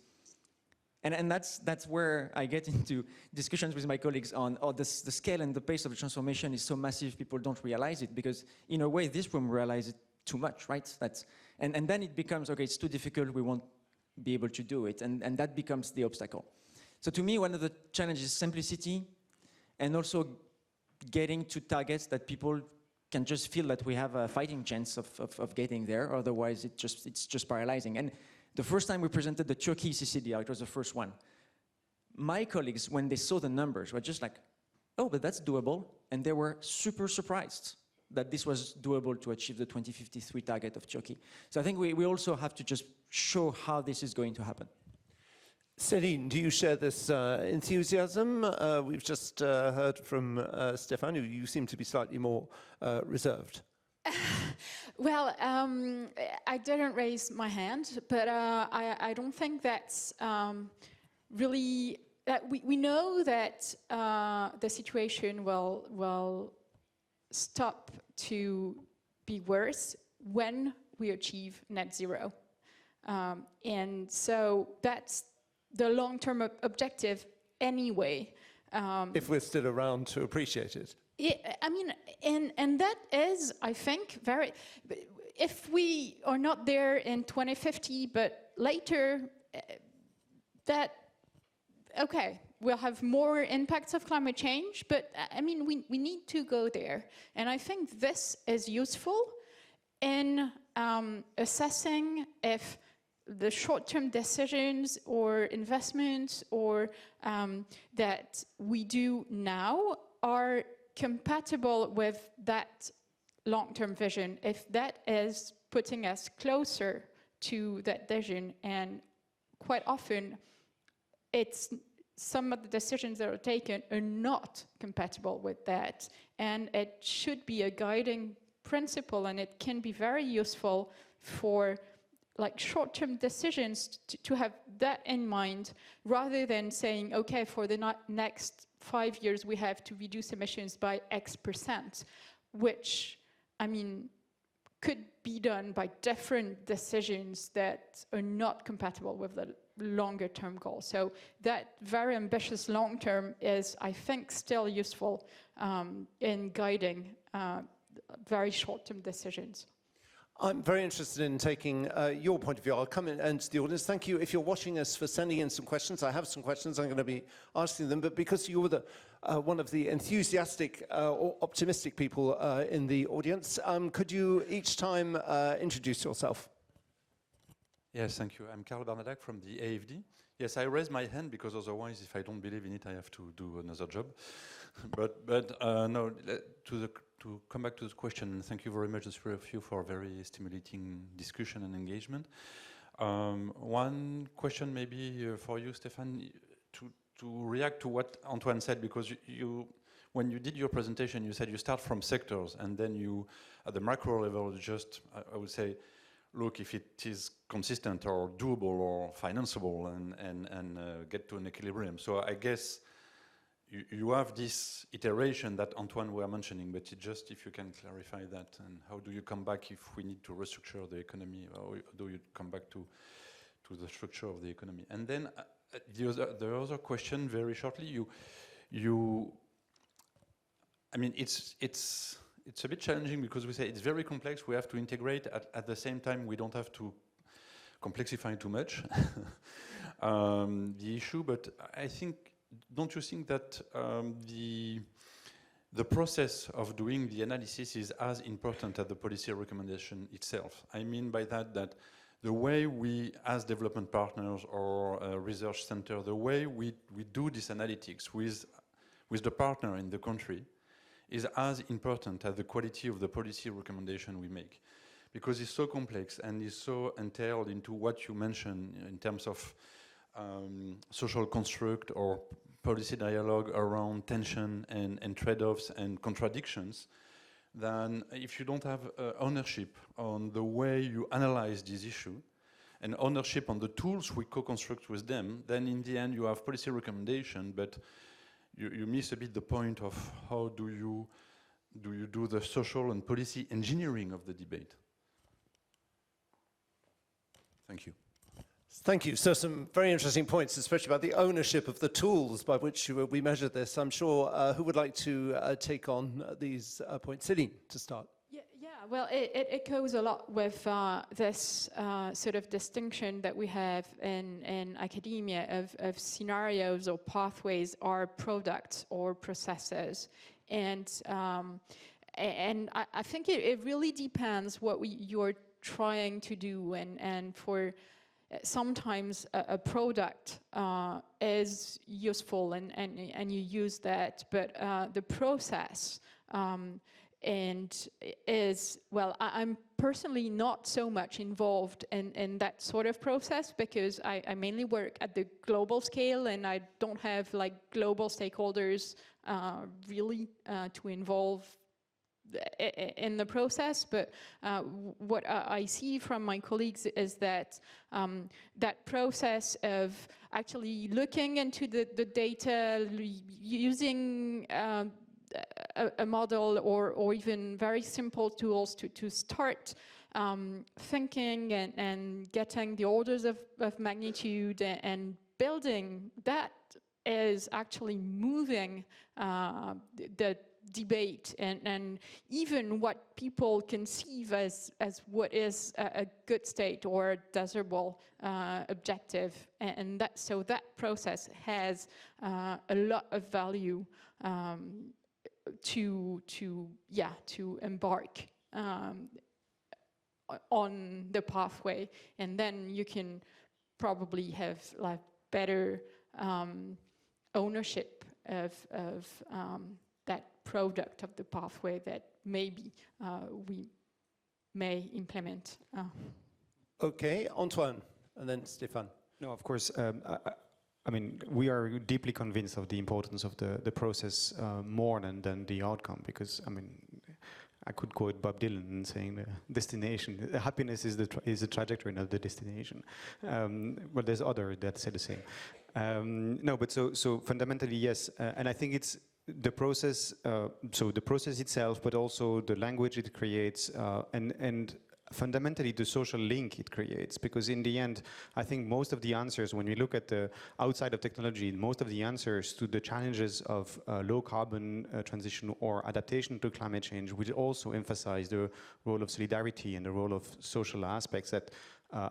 and that's where I get into discussions with my colleagues on, the scale and the pace of the transformation is so massive people don't realize it, because in a way this room realizes it too much, right? And then it becomes, okay, it's too difficult, we won't be able to do it, and that becomes the obstacle. So to me, one of the challenges is simplicity, and also getting to targets that people can just feel that we have a fighting chance of getting there, otherwise it's just paralyzing. And the first time we presented the Turkey CCDR, it was the first one, my colleagues, when they saw the numbers, were just like, oh, but that's doable, and they were super surprised that this was doable to achieve the 2053 target of Turkey. So I think we also have to just show how this is going to happen. Céline, do you share this enthusiasm? We've just heard from Stephane, who you seem to be slightly more reserved. Well, I didn't raise my hand, but I don't think that's really... we know that the situation will stop to be worse when we achieve net zero. And so that's the long-term objective anyway. If we're still around to appreciate it. I mean, and that is, I think, very... If we are not there in 2050, but later, okay, we'll have more impacts of climate change, but I mean, we need to go there. And I think this is useful in assessing if the short-term decisions or investments or that we do now are compatible with that long-term vision, if that is putting us closer to that vision. And quite often, it's some of the decisions that are taken are not compatible with that. And it should be a guiding principle, and it can be very useful for like short-term decisions to have that in mind, rather than saying, okay, for the next 5 years we have to reduce emissions by X%, which, I mean, could be done by different decisions that are not compatible with the longer term goal. So that very ambitious long term is, I think, still useful in guiding very short term decisions. I'm very interested in taking your point of view. I'll come in and to the audience. Thank you if you're watching us for sending in some questions. I have some questions. I'm going to be asking them, but because you're one of the enthusiastic or optimistic people in the audience, could you each time introduce yourself? Yes, thank you. I'm Karl Bernadac from the AFD. Yes, I raise my hand because otherwise, if I don't believe in it, I have to do another job. but no, to come back to the question, thank you very much, the three of you, for a very stimulating discussion and engagement. One question maybe for you, Stephane, to react to what Antoine said, because when you did your presentation, you said you start from sectors, and then you, at the macro level, just, I would say, look if it is consistent or doable or financeable and get to an equilibrium. So I guess you have this iteration that Antoine were mentioning, but just if you can clarify that, and how do you come back if we need to restructure the economy, or do you come back to the structure of the economy? And then the other question, very shortly, I mean, it's a bit challenging because we say it's very complex, we have to integrate, at the same time we don't have to complexify too much the issue, but I think, don't you think that the process of doing the analysis is as important as the policy recommendation itself? I mean by that the way we, as development partners or research center, the way we do this analytics with the partner in the country is as important as the quality of the policy recommendation we make. Because it's so complex and is so entailed into what you mentioned in terms of social construct or policy dialogue around tension and trade-offs and contradictions, then if you don't have ownership on the way you analyze this issue and ownership on the tools we co-construct with them, then in the end you have policy recommendation, but you miss a bit the point of how do you do the social and policy engineering of the debate. Thank you. Thank you. So some very interesting points, especially about the ownership of the tools by which we measure this. I'm sure who would like to take on these points? Céline, to start. Yeah, well, it goes a lot with this sort of distinction that we have in academia of scenarios or pathways or products or processes. And I think it really depends what you're trying to do, and for sometimes a product is useful and you use that, but the process and is, well, I'm personally not so much involved in that sort of process because I mainly work at the global scale and I don't have like global stakeholders really to involve in the process, but what I see from my colleagues is that that process of actually looking into the data, using a model or even very simple tools to start thinking and getting the orders of magnitude and building, that is actually moving the debate and even what people conceive as what is a good state or a desirable objective, and so that process has a lot of value to embark on the pathway, and then you can probably have like better ownership of that product of the pathway that maybe we may implement. Okay, Antoine, and then Stephane. No, of course. I mean, we are deeply convinced of the importance of the process more than the outcome, because, I mean, I could quote Bob Dylan saying the destination, happiness is the trajectory, not the destination. But there's other that say the same. No, but so fundamentally, yes. And I think it's the process, so the process itself, but also the language it creates. And fundamentally the social link it creates, because in the end, I think most of the answers, when we look at the outside of technology, most of the answers to the challenges of low carbon transition or adaptation to climate change will also emphasize the role of solidarity and the role of social aspects that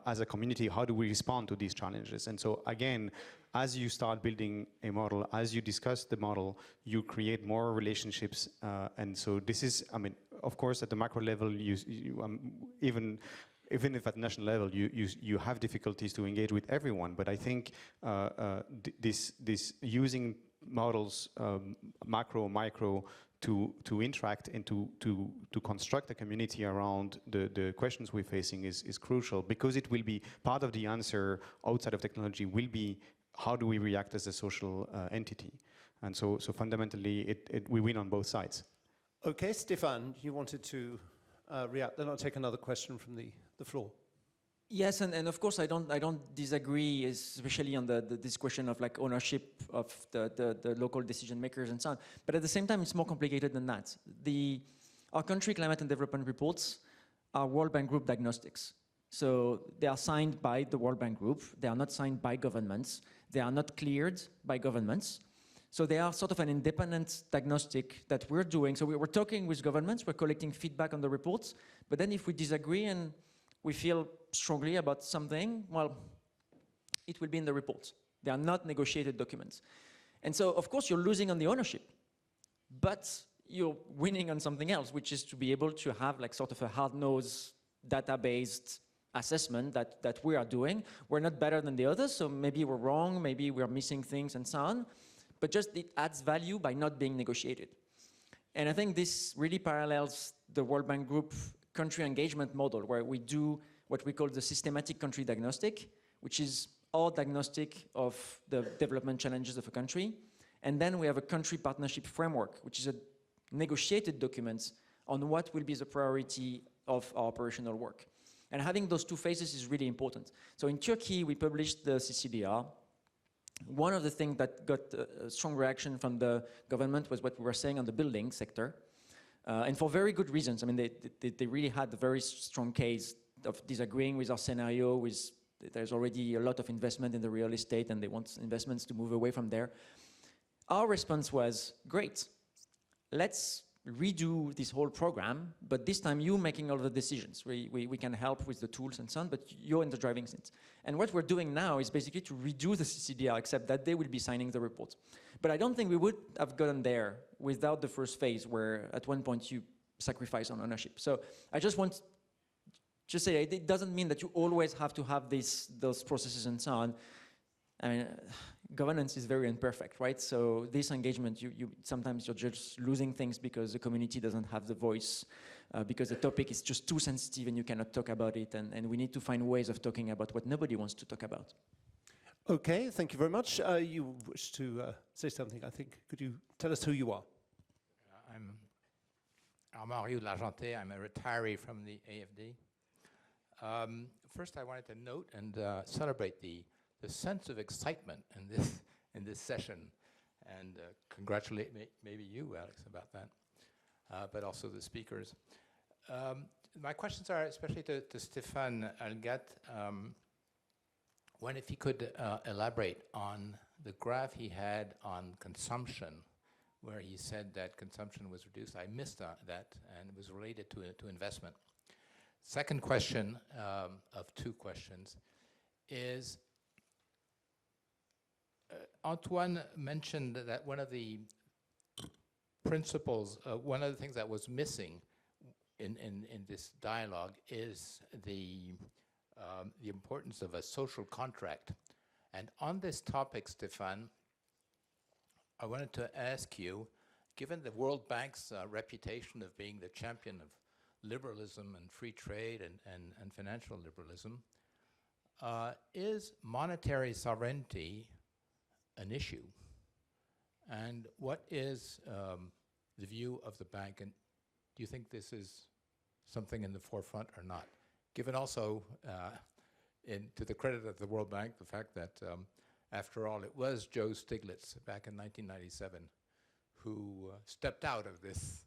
as a community, how do we respond to these challenges? And so again, as you start building a model, as you discuss the model, you create more relationships. And so this is, I mean, of course, at the macro level, even if at national level, you have difficulties to engage with everyone. But I think this using models, macro, micro, to interact and to construct a community around the questions we're facing is crucial, because it will be part of the answer outside of technology will be how do we react as a social entity. And so fundamentally we win on both sides. Okay, Stephane, you wanted to react, then I'll take another question from the floor. Yes, and of course I don't disagree, especially on this question of like ownership of the local decision makers and so on. But at the same time, it's more complicated than that. Our country climate and development reports are World Bank Group diagnostics. So they are signed by the World Bank Group. They are not signed by governments. They are not cleared by governments. So they are sort of an independent diagnostic that we're doing. So we're talking with governments, we're collecting feedback on the reports. But then if we disagree and we feel strongly about something, well, it will be in the report. They are not negotiated documents. And so, of course, you're losing on the ownership, but you're winning on something else, which is to be able to have like sort of a hard-nosed, data-based assessment that we are doing. We're not better than the others, so maybe we're wrong, maybe we're missing things and so on, but just it adds value by not being negotiated. And I think this really parallels the World Bank Group country engagement model, where we do what we call the systematic country diagnostic, which is our diagnostic of the development challenges of a country. And then we have a country partnership framework, which is a negotiated document on what will be the priority of our operational work. And having those two phases is really important. So in Turkey, we published the CCDR. One of the things that got a strong reaction from the government was what we were saying on the building sector. And for very good reasons. I mean, they really had a very strong case of disagreeing with our scenario, there's already a lot of investment in the real estate and they want investments to move away from there. Our response was, great, let's redo this whole program, but this time you making all the decisions. We can help with the tools and so on, but you're in the driving seat. And what we're doing now is basically to redo the CCDR, except that they will be signing the report. But I don't think we would have gotten there without the first phase, where at one point you sacrifice on ownership. So I just want to say it doesn't mean that you always have to have those processes and so on. I mean, governance is very imperfect, right? So this engagement, sometimes you're just losing things because the community doesn't have the voice, because the topic is just too sensitive and you cannot talk about it. And we need to find ways of talking about what nobody wants to talk about. Okay, thank you very much. You wish to say something, I think. Could you tell us who you are? I'm Mario Lagenté. I'm a retiree from the AFD. First, I wanted to note and celebrate the sense of excitement in this session, and congratulate maybe you, Alex, about that, but also the speakers. My questions are especially to Stephane Hallegate. One, if he could elaborate on the graph he had on consumption, where he said that consumption was reduced. I missed that, and it was related to investment. Second question of two questions is, Antoine mentioned that one of the principles, one of the things that was missing in this dialogue is the importance of a social contract. And on this topic, Stephane, I wanted to ask you, given the World Bank's reputation of being the champion of liberalism and free trade and financial liberalism, is monetary sovereignty an issue? And what is the view of the bank? And do you think this is something in the forefront or not? Given also, to the credit of the World Bank, the fact that, after all, it was Joe Stiglitz back in 1997 who stepped out of this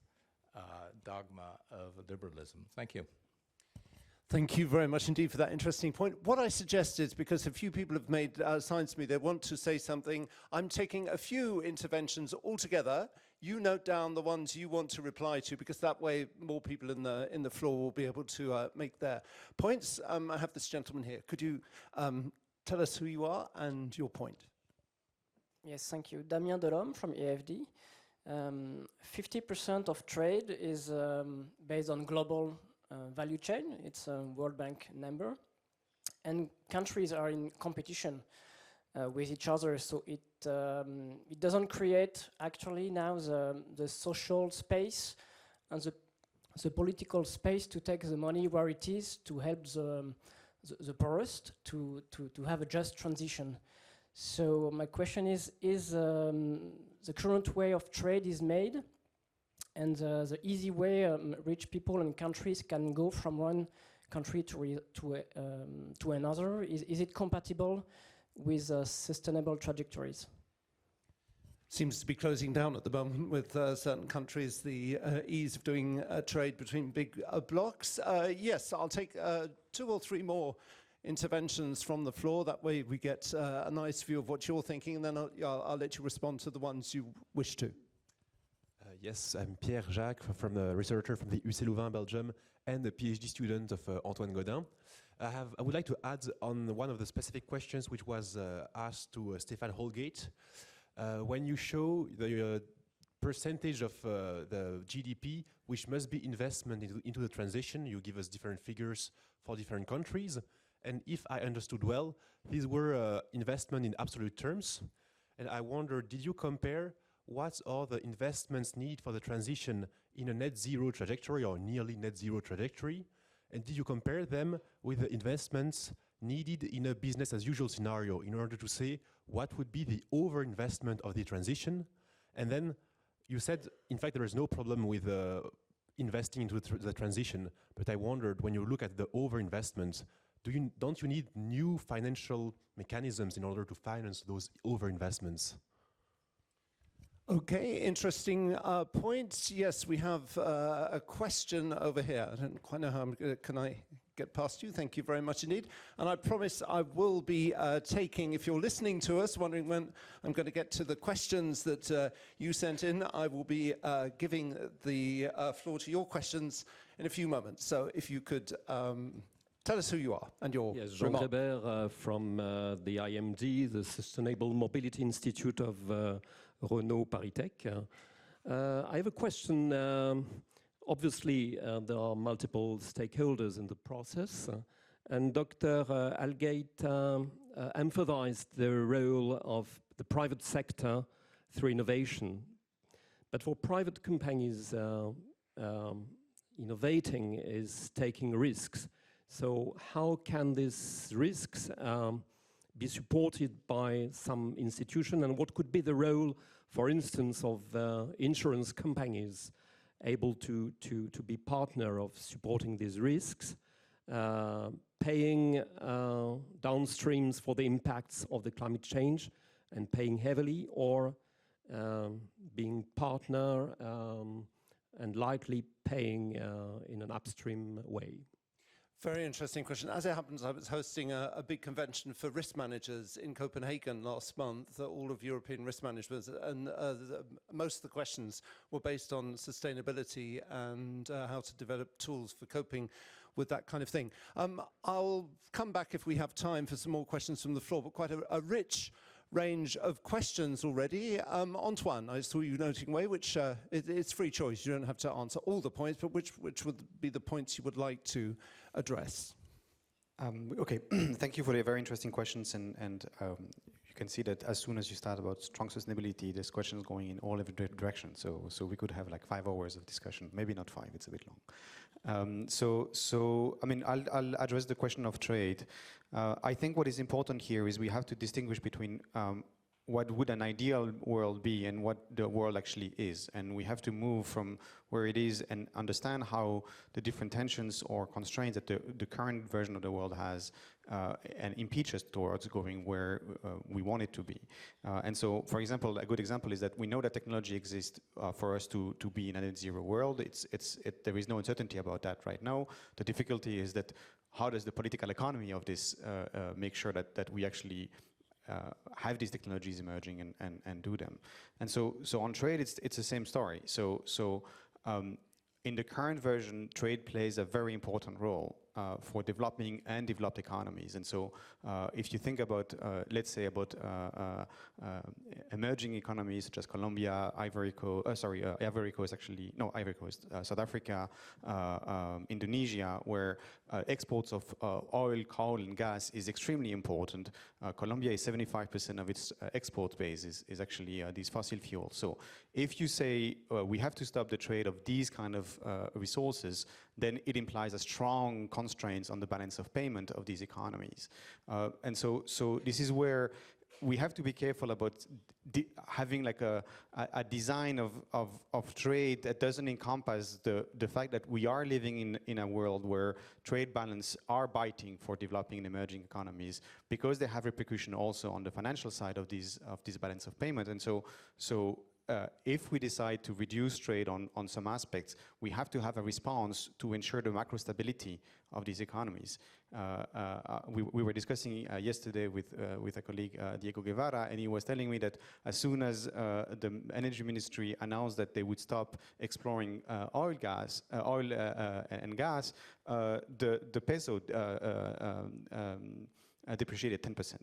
dogma of liberalism. Thank you. Thank you very much indeed for that interesting point. What I suggest is, because a few people have made signs to me, they want to say something, I'm taking a few interventions all together. You note down the ones you want to reply to, because that way more people in the floor will be able to make their points. I have this gentleman here. Could you tell us who you are and your point? Yes, thank you. Damien Delhomme from AFD. 50% of trade is based on global value chain. It's a World Bank number. And countries are in competition with each other, so it doesn't create actually now the social space and the political space to take the money where it is to help the poorest to have a just transition. So my question is the current way of trade is made, and the easy way rich people and countries can go from one country to another, is it compatible with sustainable trajectories? Seems to be closing down at the moment with certain countries, the ease of doing trade between big blocks. Yes, I'll take 2 or 3 more interventions from the floor. That way we get a nice view of what you're thinking, and then I'll let you respond to the ones you wish to. Yes, I'm Pierre Jacques, from the researcher from the UC Louvain, Belgium, and a PhD student of Antoine Godin. I would like to add on one of the specific questions which was asked to Stephane Hallegate. When you show the percentage of the GDP which must be investment into the transition, you give us different figures for different countries. And if I understood well, these were investment in absolute terms. And I wonder, did you compare what are the investments needed for the transition in a net zero trajectory or nearly net zero trajectory? And did you compare them with the investments needed in a business as usual scenario in order to say what would be the overinvestment of the transition? And then you said, in fact, there is no problem with investing into the transition, but I wondered, when you look at the overinvestments, don't you need new financial mechanisms in order to finance those overinvestments? Okay, interesting points. Yes, we have a question over here. I don't quite know how can I get past you? Thank you very much indeed. And I promise I will be taking, if you're listening to us, wondering when I'm going to get to the questions that you sent in, I will be giving the floor to your questions in a few moments. So if you could tell us who you are and your Yes, Jean Grébert from the IMD, the Sustainable Mobility Institute of Renault ParisTech. I have a question. Obviously, there are multiple stakeholders in the process, and Dr. Hallegate emphasized the role of the private sector through innovation. But for private companies, innovating is taking risks. So how can these risks be supported by some institution, and what could be the role, for instance, of insurance companies able to be partner of supporting these risks, paying downstreams for the impacts of the climate change and paying heavily, or being partner and likely paying in an upstream way? Very interesting question. As it happens, I was hosting a big convention for risk managers in Copenhagen last month, all of European risk managers, and most of the questions were based on sustainability and how to develop tools for coping with that kind of thing. I'll come back if we have time for some more questions from the floor, but quite a rich range of questions already. Antoine, I saw you noting away, which it's free choice. You don't have to answer all the points, but which would be the points you would like to address? Okay, thank you for the very interesting questions, and you can see that as soon as you start about strong sustainability, there's questions going in all different directions. So we could have like 5 hours of discussion, maybe not 5, it's a bit long. So I mean, I'll address the question of trade. I think what is important here is we have to distinguish between what would an ideal world be and what the world actually is. And we have to move from where it is and understand how the different tensions or constraints that the current version of the world has and impeach us towards going where we want it to be. And so, for example, a good example is that we know that technology exists for us to be in a net zero world. There is no uncertainty about that right now. The difficulty is that how does the political economy of this make sure that we actually have these technologies emerging and do them. And so on trade, it's the same story. In the current version, trade plays a very important role for developing and developed economies. And so if you think about, let's say about emerging economies such as Colombia, Ivory Coast, South Africa, Indonesia, where exports of oil, coal, and gas is extremely important. Colombia is 75% of its export base is actually these fossil fuels. So if you say we have to stop the trade of these kind of resources, then it implies a strong constraints on the balance of payment of these economies. And so this is where we have to be careful about having like a design of trade that doesn't encompass the fact that we are living in a world where trade balance are biting for developing and emerging economies, because they have repercussion also on the financial side of this balance of payment. And so if we decide to reduce trade on some aspects, we have to have a response to ensure the macro stability of these economies. We were discussing yesterday with a colleague, Diego Guivarch, and he was telling me that as soon as the energy ministry announced that they would stop exploring oil and gas, the peso depreciated 10%.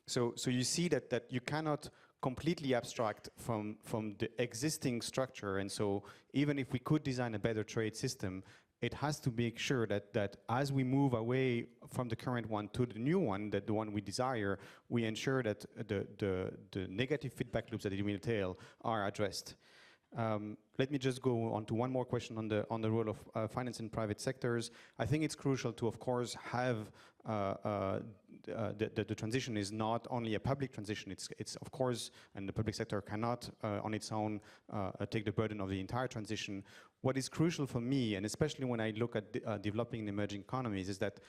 So you see that you cannot completely abstract from the existing structure. And so even if we could design a better trade system, it has to make sure that as we move away from the current one to the new one, that the one we desire, we ensure that the negative feedback loops that it will entail are addressed. Let me just go on to one more question on the role of finance in private sectors. I think it's crucial to, of course, have the transition is not only a public transition, it's of course, and the public sector cannot on its own take the burden of the entire transition. What is crucial for me, and especially when I look at developing and emerging economies, is that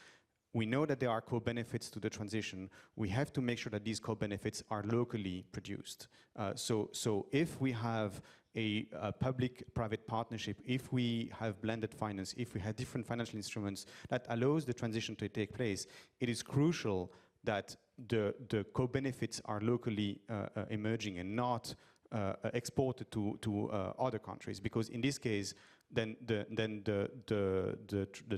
we know that there are co-benefits to the transition. We have to make sure that these co-benefits are locally produced. So if we have a public-private partnership, if we have blended finance, if we have different financial instruments that allows the transition to take place, it is crucial that the co-benefits are locally emerging and not exported to other countries, because in this case, then the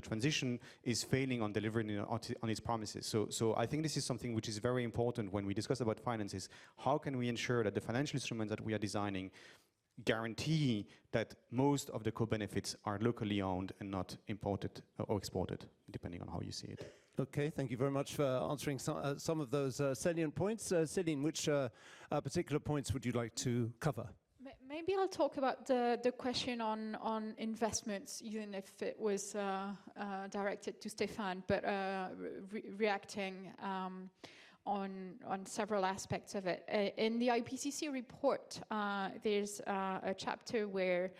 transition is failing on delivering on its promises. So I think this is something which is very important when we discuss about finances. How can we ensure that the financial instruments that we are designing guarantee that most of the co-benefits are locally owned and not imported or exported, depending on how you see it. Okay, thank you very much for answering some of those salient points. Céline, which particular points would you like to cover? Maybe I'll talk about the question on investments, even if it was directed to Stephane, but reacting on several aspects of it. In the IPCC report, there's a chapter where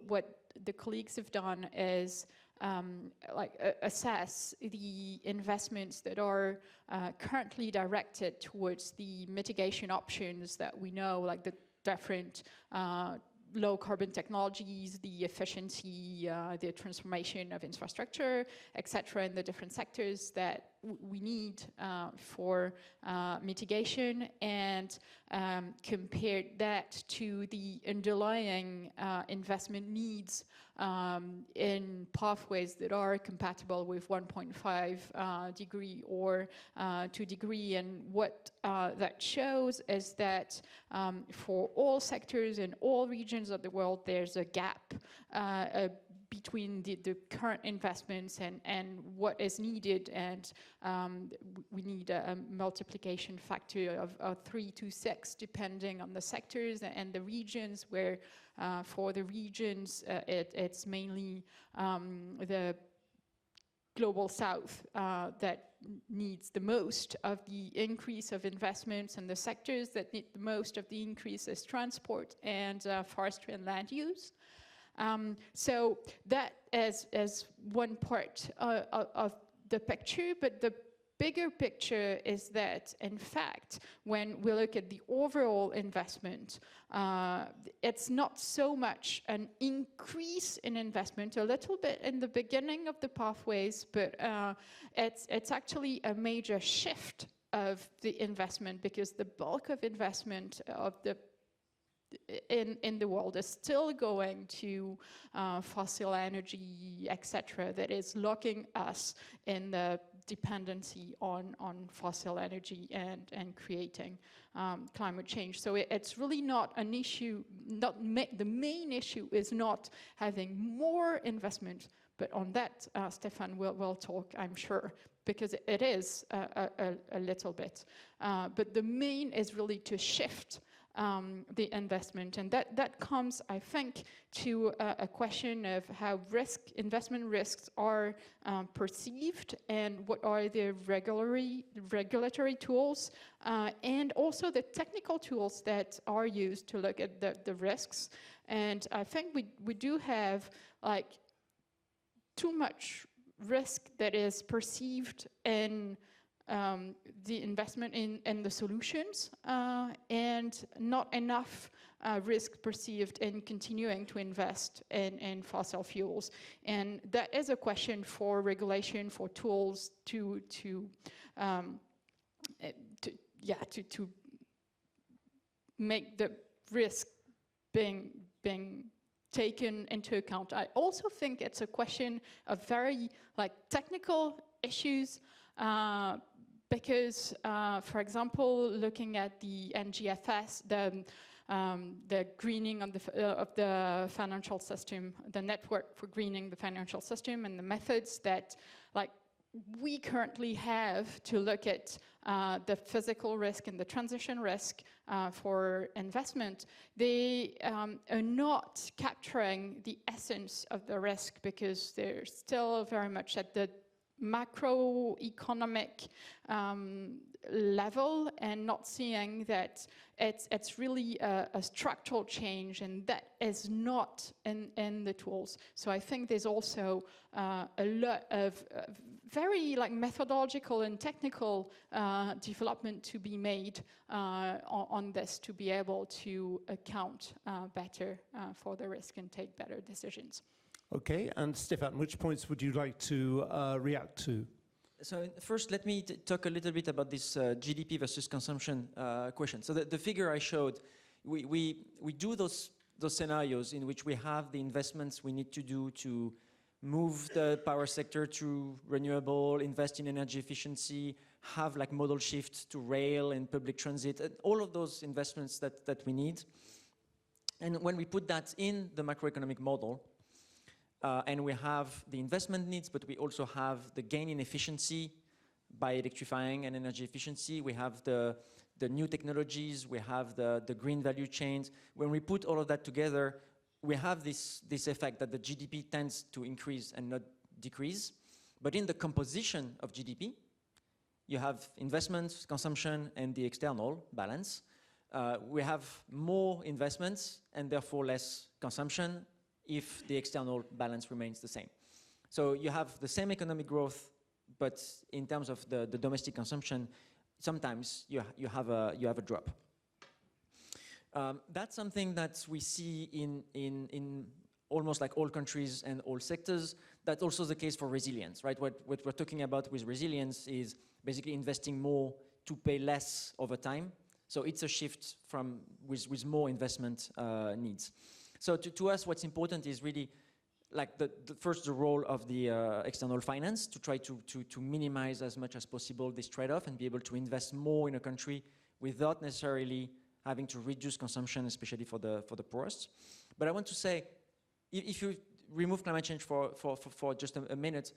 what the colleagues have done is assess the investments that are currently directed towards the mitigation options that we know, like the different low carbon technologies, the efficiency, the transformation of infrastructure, etc., in the different sectors that we need for mitigation, and compared that to the underlying investment needs in pathways that are compatible with 1.5 degree or 2 degree. And what that shows is that for all sectors in all regions of the world, there's a gap between the current investments and what is needed, and we need a multiplication factor of 3 to 6 depending on the sectors and the regions, where for the regions it's mainly the global south that needs the most of the increase of investments, and the sectors that need the most of the increase is transport and forestry and land use. So that is one part of the picture, but the bigger picture is that, in fact, when we look at the overall investment, it's not so much an increase in investment, a little bit in the beginning of the pathways, but it's actually a major shift of the investment, because the bulk of investment of the in the world is still going to fossil energy, etc., that is locking us in the dependency on fossil energy and creating climate change. So it's really not an issue, the main issue is not having more investment, but on that Stephane will talk, I'm sure, because it is a little bit. But the main is really to shift the investment, and that comes, I think, to a question of how investment risks are perceived, and what are the regulatory tools, and also the technical tools that are used to look at the risks. And I think we do have like too much risk that is perceived in the investment in the solutions, and not enough risk perceived in continuing to invest in fossil fuels. And that is a question for regulation, for tools to make the risk being taken into account. I also think it's a question of very technical issues, because, for example, looking at the NGFS, the greening of the financial system, the network for greening the financial system, and the methods that we currently have to look at the physical risk and the transition risk for investment, they are not capturing the essence of the risk, because they're still very much at the macroeconomic level, and not seeing that it's really a structural change, and that is not in the tools. So I think there's also a lot of very methodological and technical development to be made on this, to be able to account better for the risk and take better decisions. Okay, and Stephane, which points would you like to react to? So first, let me talk a little bit about this GDP versus consumption question. So the figure I showed, we do those scenarios in which we have the investments we need to do to move the power sector to renewable, invest in energy efficiency, have modal shifts to rail and public transit, and all of those investments that we need. And when we put that in the macroeconomic model, and we have the investment needs, but we also have the gain in efficiency by electrifying and energy efficiency. We have the new technologies, we have the green value chains. When we put all of that together, we have this effect that the GDP tends to increase and not decrease. But in the composition of GDP, you have investments, consumption, and the external balance. We have more investments and therefore less consumption if the external balance remains the same. So you have the same economic growth, but in terms of the domestic consumption, sometimes you have a drop. That's something that we see in almost all countries and all sectors. That's also the case for resilience, right? What we're talking about with resilience is basically investing more to pay less over time. So it's a shift from with more investment needs. So to us, what's important is really first the role of the external finance to try to minimize as much as possible this trade-off and be able to invest more in a country without necessarily having to reduce consumption, especially for the poorest. But I want to say, if you remove climate change for just a minute,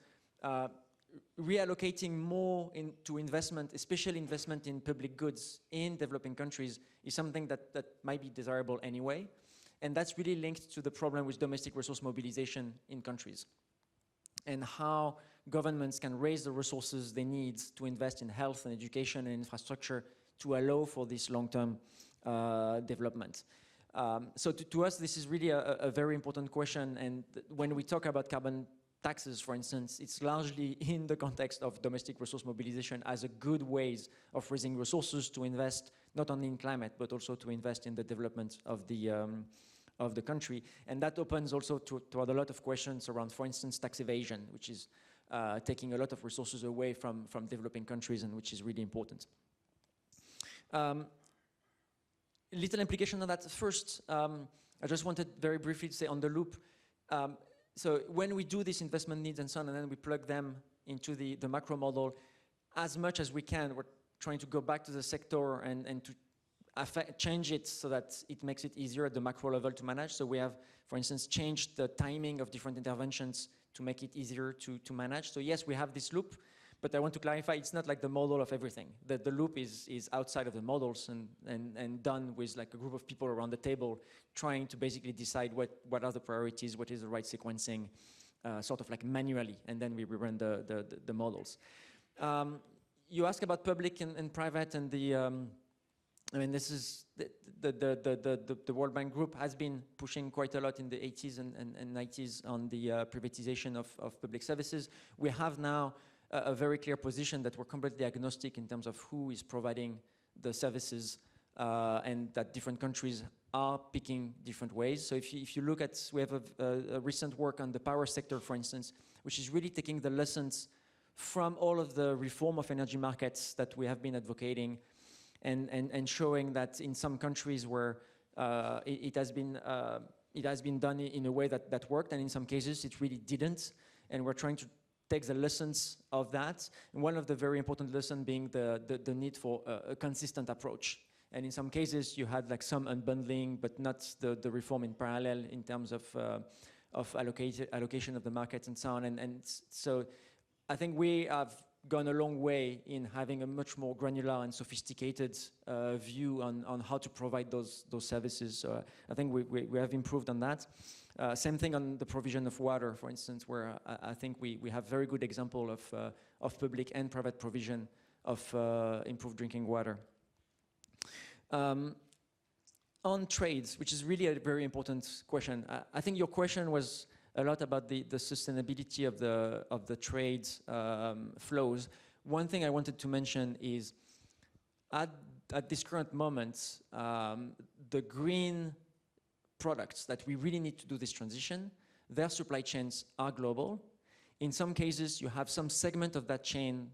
reallocating more into investment, especially investment in public goods in developing countries, is something that might be desirable anyway. And that's really linked to the problem with domestic resource mobilization in countries, and how governments can raise the resources they need to invest in health and education and infrastructure to allow for this long-term development. So to us, this is really a very important question. And when we talk about carbon taxes, for instance, it's largely in the context of domestic resource mobilization as a good ways of raising resources to invest not only in climate, but also to invest in the development of the country. And that opens also to a lot of questions around, for instance, tax evasion, which is taking a lot of resources away from developing countries, and which is really important. Little implication on that. First, I just wanted very briefly to say on the loop, so when we do these investment needs and so on, and then we plug them into the macro model, as much as we can, we're trying to go back to the sector and to change it so that it makes it easier at the macro level to manage. So we have, for instance, changed the timing of different interventions to make it easier to manage. So yes, we have this loop, but I want to clarify, it's not like the model of everything. The loop is outside of the models and done with like a group of people around the table trying to basically decide what are the priorities, what is the right sequencing, sort of like manually, and then we rerun the models. You ask about public and private, and I mean, this is the World Bank Group has been pushing quite a lot in the 80s and 90s on the privatization of public services. We have now a very clear position that we're completely agnostic in terms of who is providing the services, and that different countries are picking different ways. So if you look at, we have a recent work on the power sector, for instance, which is really taking the lessons from all of the reform of energy markets that we have been advocating, and showing that in some countries where it has been done in a way that worked, and in some cases it really didn't, and we're trying to take the lessons of that. And one of the very important lessons being the need for a consistent approach. And in some cases you had like some unbundling, but not the reform in parallel in terms of allocation of the markets and so on. And so I think we have gone a long way in having a much more granular and sophisticated view on how to provide those services. So I think we have improved on that. Same thing on the provision of water, for instance, where I think we have very good example of public and private provision of improved drinking water. On trades, which is really a very important question. I think your question was a lot about the sustainability of the trade flows. One thing I wanted to mention is at this current moment, the green products that we really need to do this transition, their supply chains are global. In some cases, you have some segment of that chain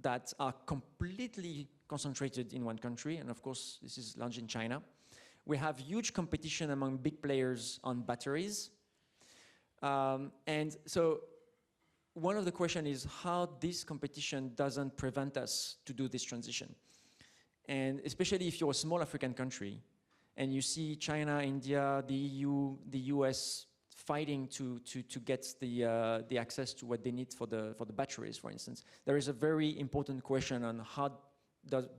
that are completely concentrated in one country, and of course, this is large in China. We have huge competition among big players on batteries. And so one of the questions is how this competition doesn't prevent us to do this transition. And especially if you're a small African country and you see China, India, the EU, the US fighting to get the access to what they need for the batteries, for instance, there is a very important question on how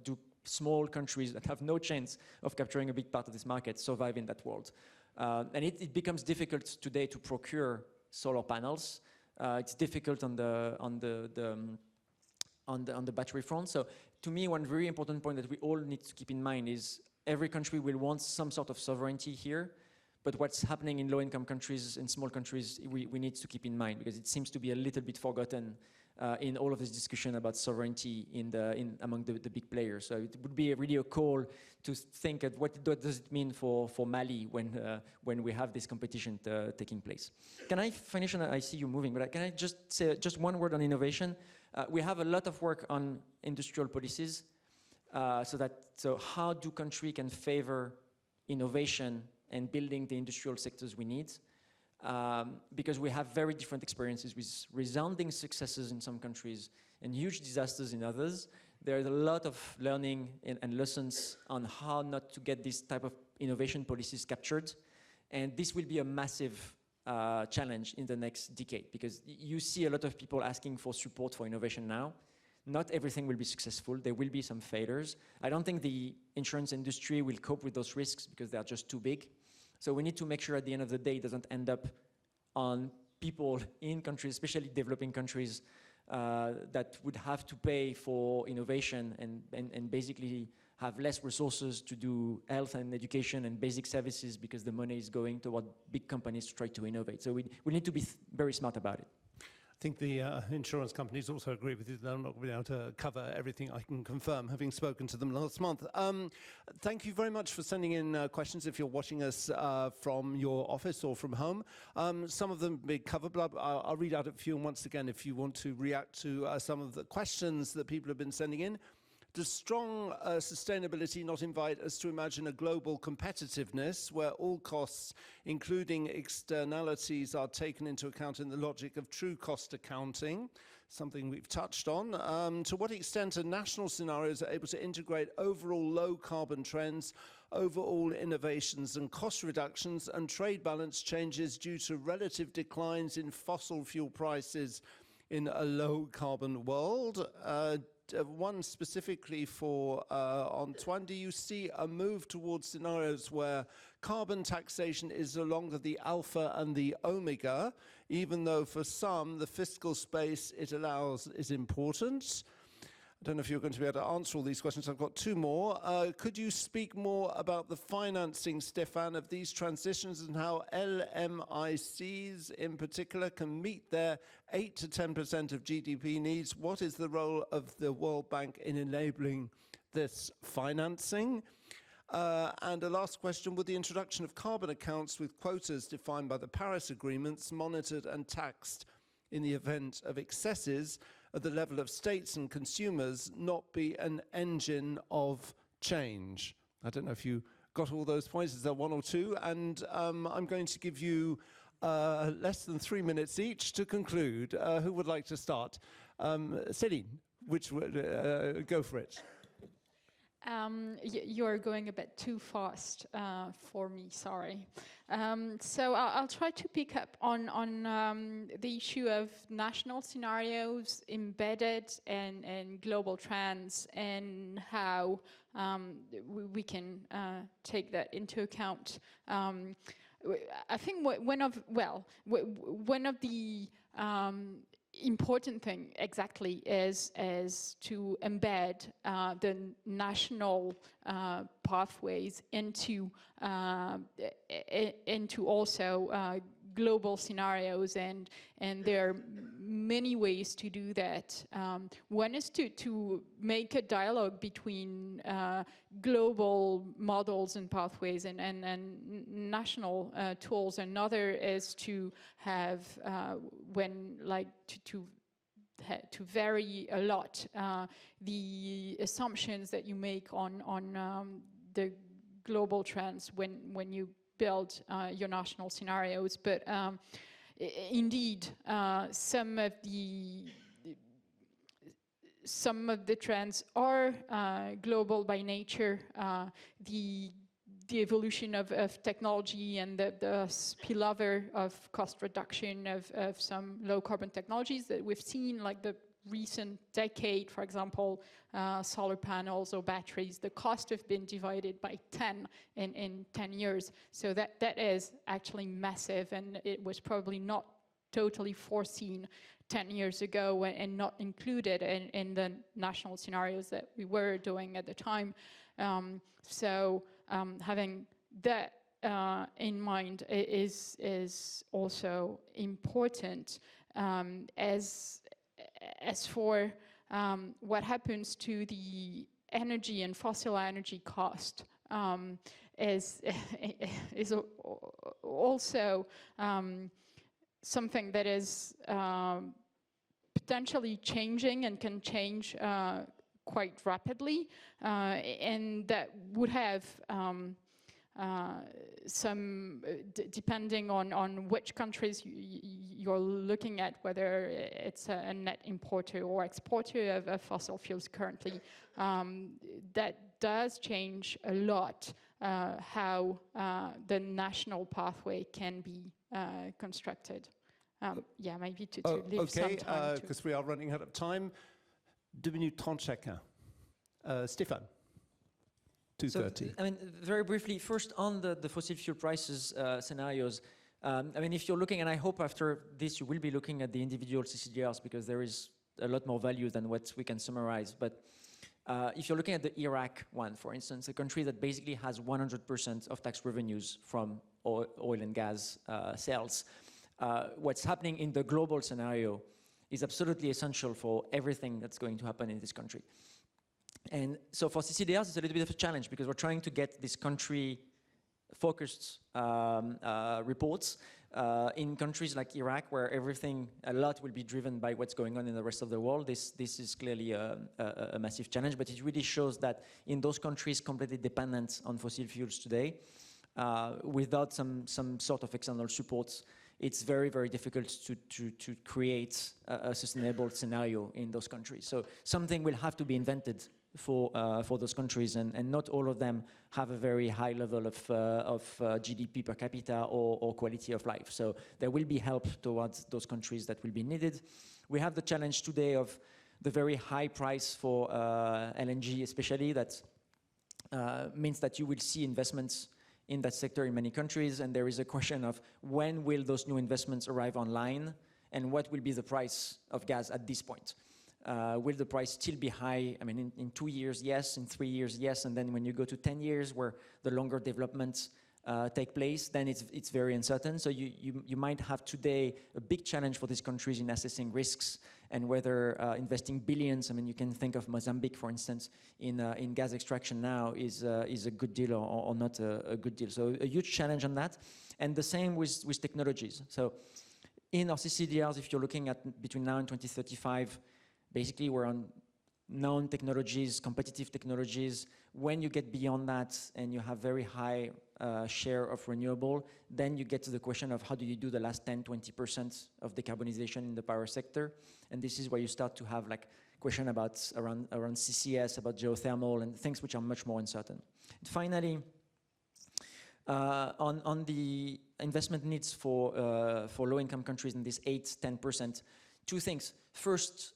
do small countries that have no chance of capturing a big part of this market survive in that world. And it becomes difficult today to procure solar panels. It's difficult on the battery front. So to me, one very important point that we all need to keep in mind is every country will want some sort of sovereignty here, but what's happening in low-income countries and small countries, we need to keep in mind, because it seems to be a little bit forgotten in all of this discussion about sovereignty among the big players. So it would be really a call to think at what does it mean for Mali when we have this competition taking place. Can I finish? And I see you moving, but can I just say just one word on innovation? We have a lot of work on industrial policies. So how do countries can favor innovation and building the industrial sectors we need? Because we have very different experiences with resounding successes in some countries and huge disasters in others. There is a lot of learning and lessons on how not to get this type of innovation policies captured. And this will be a massive challenge in the next decade, because you see a lot of people asking for support for innovation now. Not everything will be successful. There will be some failures. I don't think the insurance industry will cope with those risks because they are just too big. So we need to make sure at the end of the day it doesn't end up on people in countries, especially developing countries, that would have to pay for innovation and basically have less resources to do health and education and basic services because the money is going toward big companies to try to innovate. So we need to be very smart about it. think the insurance companies also agree with you that I'm not going to be able to cover everything, I can confirm, having spoken to them last month. Thank you very much for sending in questions if you're watching us from your office or from home. Some of them big cover, but I'll read out a few, and once again, if you want to react to some of the questions that people have been sending in. Does strong sustainability not invite us to imagine a global competitiveness where all costs, including externalities, are taken into account in the logic of true cost accounting? Something we've touched on. To what extent are national scenarios able to integrate overall low carbon trends, overall innovations and cost reductions, and trade balance changes due to relative declines in fossil fuel prices in a low carbon world? One specifically for Antoine, do you see a move towards scenarios where carbon taxation is no longer the alpha and the omega, even though for some the fiscal space it allows is important? I don't know if you're going to be able to answer all these questions. I've got two more. Could you speak more about the financing, Stephane, of these transitions and how LMICs in particular can meet their 8 to 10% of GDP needs? What is the role of the World Bank in enabling this financing? And a last question, would the introduction of carbon accounts with quotas defined by the Paris agreements, monitored and taxed in the event of excesses at the level of states and consumers, not be an engine of change? I don't know if you got all those points. Is there one or two? And I'm going to give you less than 3 minutes each to conclude. Who would like to start? Céline, which would go for it. You're going a bit too fast for me, sorry. So I'll try to pick up on the issue of national scenarios embedded in global trends and how we can take that into account. I think one of the important thing exactly is to embed the national pathways into also global scenarios, and there are many ways to do that. One is to make a dialogue between global models and pathways and national tools. Another is to have to vary a lot the assumptions that you make on the global trends when you build your national scenarios. But indeed, some of the trends are global by nature. The evolution of technology and the spillover of cost reduction of some low carbon technologies that we've seen, like the recent decade, for example, solar panels or batteries, the cost have been divided by 10 in 10 years. So that is actually massive, and it was probably not totally foreseen 10 years ago and not included in the national scenarios that we were doing at the time. Having that in mind is also important. As for what happens to the energy and fossil energy cost, is also something that is potentially changing and can change quite rapidly, and that would have some, depending on which countries you're looking at, whether it's a net importer or exporter of fossil fuels currently, that does change a lot how the national pathway can be constructed. Yeah, maybe to leave some time. Okay, because we are running out of time. 2 minutes 30 chacun. Stephane. 2:30. I mean, very briefly, first on the fossil fuel prices scenarios. I mean, if you're looking, and I hope after this you will be looking at the individual CCGRs, because there is a lot more value than what we can summarize. But if you're looking at the Iraq one, for instance, a country that basically has 100% of tax revenues from oil and gas sales, what's happening in the global scenario is absolutely essential for everything that's going to happen in this country. And so for CCDRs, it's a little bit of a challenge because we're trying to get this country-focused reports in countries like Iraq, where a lot will be driven by what's going on in the rest of the world. This is clearly a massive challenge, but it really shows that in those countries completely dependent on fossil fuels today, without some sort of external supports, it's very, very difficult to create a sustainable scenario in those countries. So something will have to be invented for those countries, and not all of them have a very high level of GDP per capita or quality of life. So there will be help towards those countries that will be needed. We have the challenge today of the very high price for LNG especially. That means that you will see investments in that sector in many countries, and there is a question of when will those new investments arrive online, and what will be the price of gas at this point. Will the price still be high? I mean, in 2 years, yes. In 3 years, yes. And then when you go to 10 years, where the longer developments take place, then it's very uncertain. So you might have today a big challenge for these countries in assessing risks and whether investing billions. I mean, you can think of Mozambique, for instance, in gas extraction now is a good deal or not a good deal. So a huge challenge on that. And the same with technologies. So in our CCDRs, if you're looking at between now and 2035, basically, we're on known technologies, competitive technologies. When you get beyond that and you have very high share of renewable, then you get to the question of how do you do the last 10, 20% of decarbonization in the power sector. And this is where you start to have like question about around CCS, about geothermal, and things which are much more uncertain. And finally, on the investment needs for low-income countries in this 8-10%, two things. First,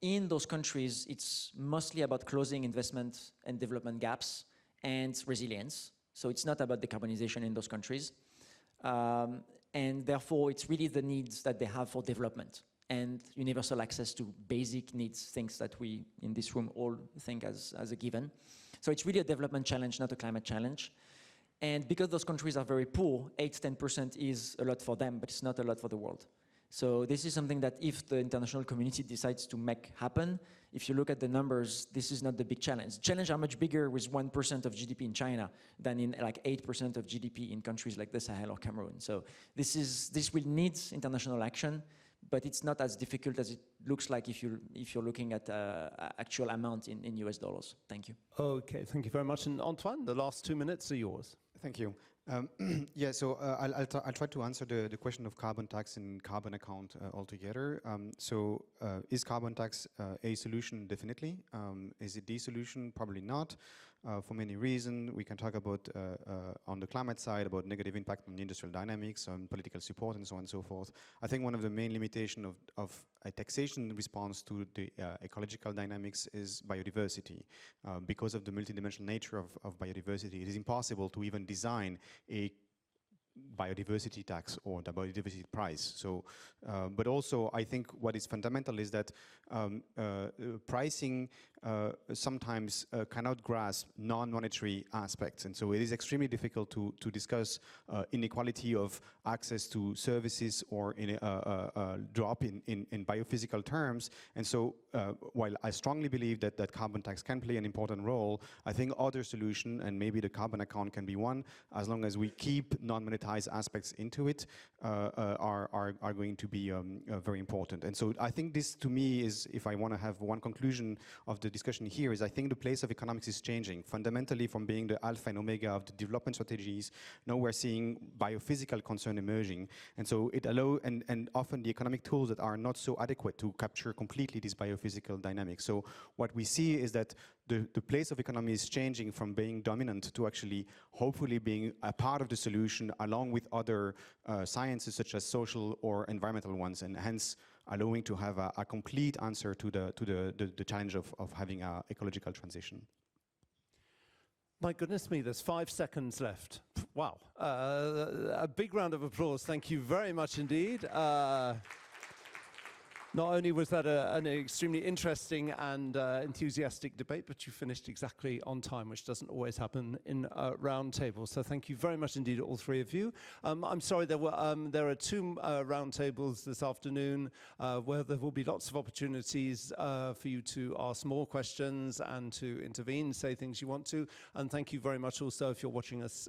in those countries, it's mostly about closing investment and development gaps and resilience. So it's not about decarbonization in those countries. And therefore, it's really the needs that they have for development and universal access to basic needs, things that we in this room all think as a given. So it's really a development challenge, not a climate challenge. And because those countries are very poor, 8-10% is a lot for them, but it's not a lot for the world. So this is something that if the international community decides to make happen, if you look at the numbers, this is not the big challenge. Challenges are much bigger with 1% of GDP in China than in like 8% of GDP in countries like the Sahel or Cameroon. So this will need international action, but it's not as difficult as it looks like if you're looking at actual amount in US dollars. Thank you. Okay, thank you very much. And Antoine, the last 2 minutes are yours. Thank you. Yeah, so I'll try to answer the question of carbon tax and carbon account altogether. Is carbon tax a solution? Definitely. Is it the solution? Probably not. For many reasons, we can talk about on the climate side about negative impact on industrial dynamics, on political support, and so on and so forth. I think one of the main limitations of a taxation response to the ecological dynamics is biodiversity. Because of the multidimensional nature of biodiversity, it is impossible to even design a biodiversity tax or the biodiversity price. So, but also I think what is fundamental is that pricing sometimes cannot grasp non-monetary aspects, and so it is extremely difficult to discuss inequality of access to services or in a drop in biophysical terms. And so while I strongly believe that carbon tax can play an important role, I think other solution, and maybe the carbon account can be one, as long as we keep non-monetized aspects into it, are going to be very important. And so I think this, to me, is, if I want to have one conclusion of the discussion here, is I think the place of economics is changing fundamentally from being the alpha and omega of the development strategies. Now we're seeing biophysical concern emerging, and so it allows, and often the economic tools that are not so adequate to capture completely this biophysical dynamics. So what we see is that the place of economy is changing from being dominant to actually hopefully being a part of the solution along with other sciences such as social or environmental ones, and hence allowing to have a complete answer to the challenge of having an ecological transition. My goodness me, there's 5 seconds left. Wow. A big round of applause. Thank you very much indeed. not only was that an extremely interesting and enthusiastic debate, but you finished exactly on time, which doesn't always happen in round tables. So thank you very much indeed, all three of you. I'm sorry, there are two round tables this afternoon where there will be lots of opportunities for you to ask more questions and to intervene, say things you want to. And thank you very much also if you're watching us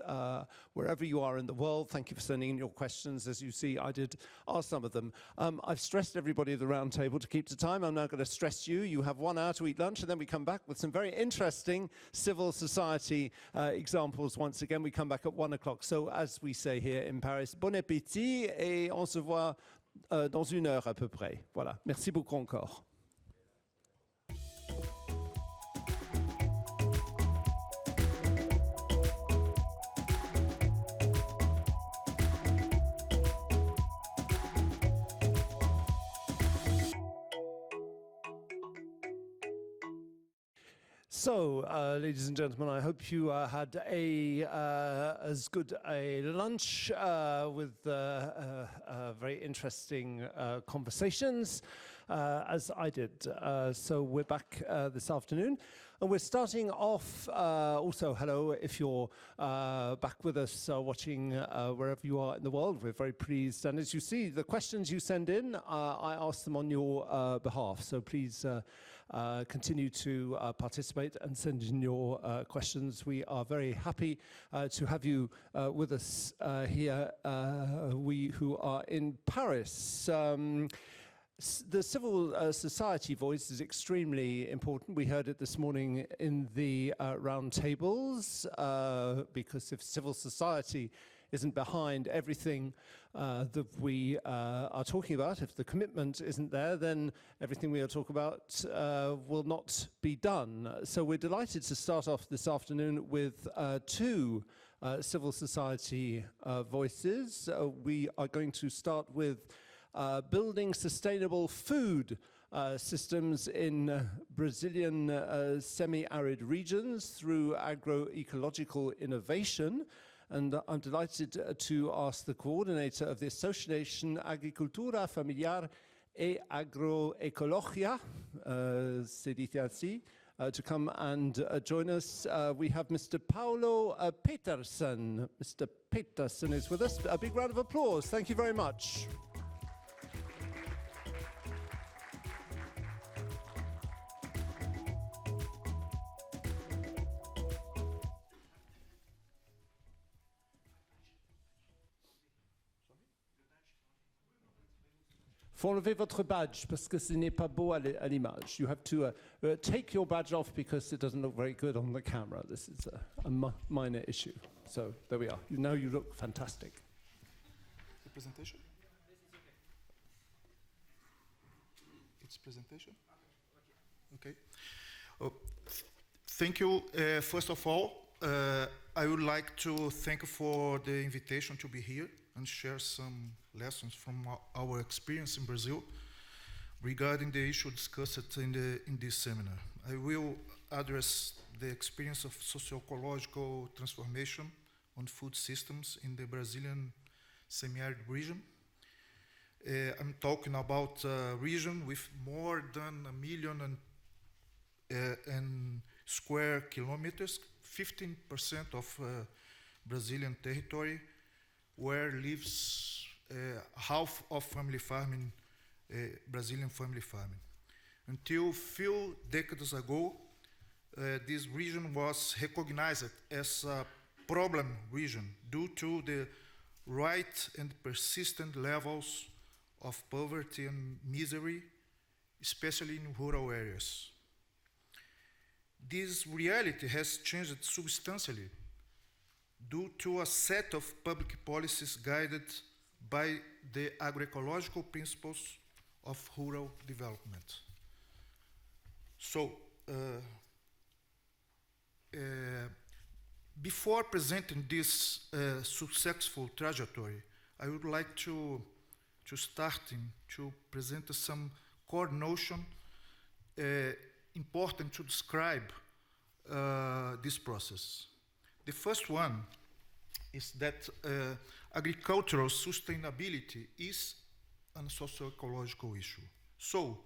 wherever you are in the world. Thank you for sending in your questions. As you see, I did ask some of them. I've stressed everybody at the round table to keep to time. I'm now going to stress you. You have 1 hour to eat lunch, and then we come back with some very interesting civil society examples. Once again, we come back at 1 o'clock. So as we say here in Paris, bon appétit, et on se voit dans 1 heure à peu près. Voilà. Merci beaucoup encore. So, ladies and gentlemen, I hope you had as good a lunch with very interesting conversations as I did. So we're back this afternoon. And we're starting off, also hello if you're back with us watching wherever you are in the world. We're very pleased. And as you see, the questions you send in, I ask them on your behalf. So please continue to participate and send in your questions. We are very happy to have you with us here, we who are in Paris. The civil society voice is extremely important. We heard it this morning in the round tables, because if civil society isn't behind everything that we are talking about, if the commitment isn't there, then everything we are talking about will not be done. So we're delighted to start off this afternoon with two civil society voices. We are going to start with building sustainable food systems in Brazilian semi-arid regions through agroecological innovation. And I'm delighted to ask the coordinator of the Association Agricultura Familiar e Agroecologia, se dice así, to come and join us. We have Mr. Paulo Peterson. Mr. Peterson is with us. A big round of applause. Thank you very much. Faut enlever votre badge parce que ce n'est pas beau à l'image. You have to take your badge off because it doesn't look very good on the camera. This is a minor issue. So there we are. Now you look fantastic. The presentation? It's presentation? Okay. Oh, thank you. First of all, I would like to thank you for the invitation to be here and share some lessons from our experience in Brazil regarding the issue discussed in this seminar. I will address the experience of socio-ecological transformation on food systems in the Brazilian semi-arid region. I'm talking about a region with more than 1 million and square kilometers, 15% of Brazilian territory, where lives half of family farming, Brazilian family farming. Until a few decades ago, this region was recognized as a problem region due to the right and persistent levels of poverty and misery, especially in rural areas. This reality has changed substantially due to a set of public policies guided by the agroecological principles of rural development. So, before presenting this successful trajectory, I would like to present some core notion important to describe this process. The first one is that agricultural sustainability is a socio-ecological issue. So,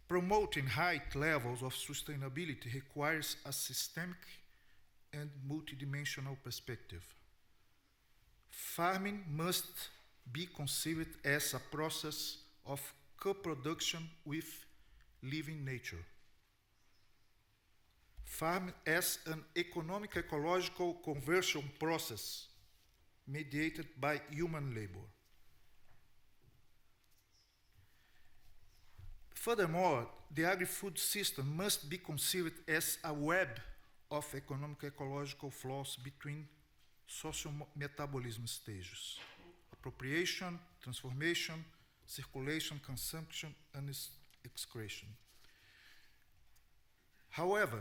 promoting high levels of sustainability requires a systemic and multidimensional perspective. Farming must be conceived as a process of co-production with living nature. Farm as an economic ecological conversion process mediated by human labor. Furthermore, the agri-food system must be conceived as a web of economic ecological flows between socio-metabolism stages: appropriation, transformation, circulation, consumption, and excretion. However,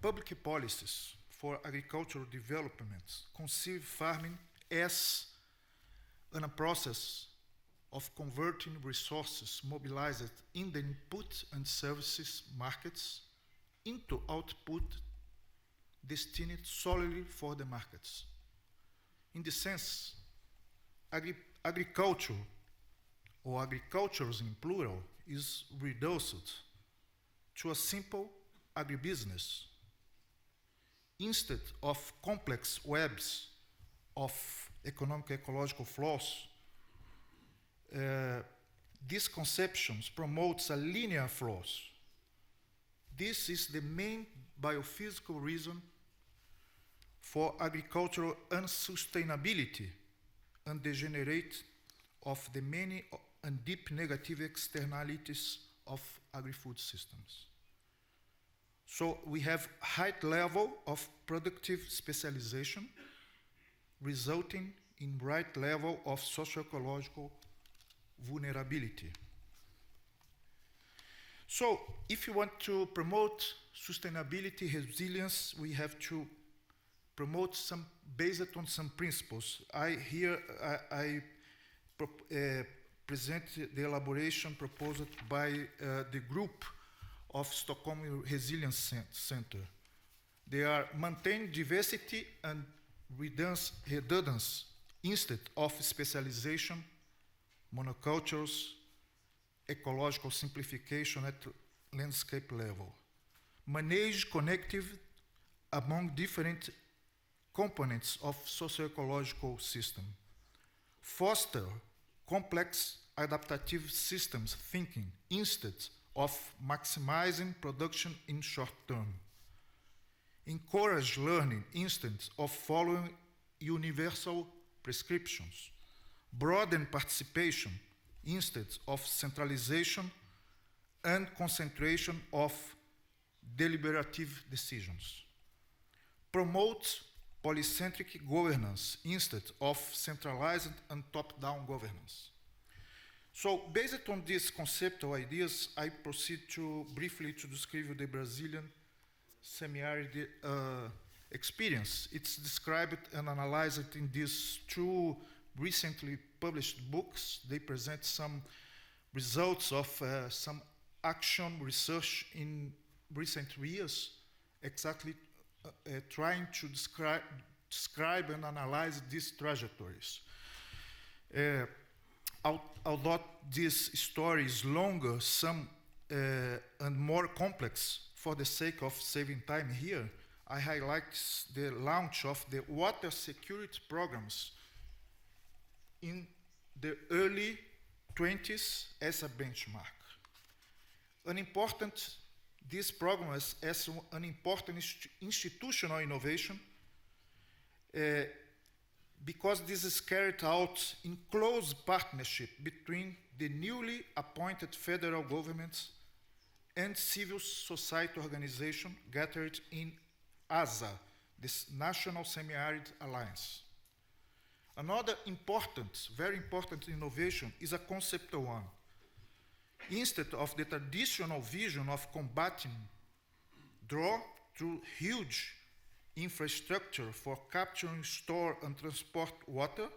public policies for agricultural development conceive farming as a process of converting resources mobilized in the input and services markets into output destined solely for the markets. In this sense, agriculture, or agricultures in plural, is reduced to a simple agribusiness. Instead of complex webs of economic ecological flows, these conceptions promotes a linear flows. This is the main biophysical reason for agricultural unsustainability and degenerate of the many and deep negative externalities of agri-food systems. So we have high level of productive specialization resulting in right level of socio-ecological vulnerability. So if you want to promote sustainability, resilience, we have to promote some, based on some principles. I present the elaboration proposed by the group of Stockholm Resilience Center. They are maintain diversity and redundance instead of specialization, monocultures, ecological simplification at landscape level. Manage connective among different components of socio-ecological system. Foster complex adaptive systems thinking instead of maximizing production in short term. Encourage learning instead of following universal prescriptions. Broaden participation instead of centralization and concentration of deliberative decisions. Promote polycentric governance instead of centralized and top-down governance. So based on these conceptual ideas, I proceed to briefly to describe the Brazilian semi-arid experience. It's described and analyzed in these two recently published books. They present some results of some action research in recent years, exactly trying to describe and analyze these trajectories. Although this story is longer, and more complex, for the sake of saving time here, I highlight the launch of the water security programs in the early 20s as a benchmark. This program as an important institutional innovation because this is carried out in close partnership between the newly appointed federal governments and civil society organization gathered in ASA, this National Semi-Arid Alliance. Another important, very important innovation is a conceptual one. Instead of the traditional vision of combating drought through huge infrastructure for capturing, store, and transport water,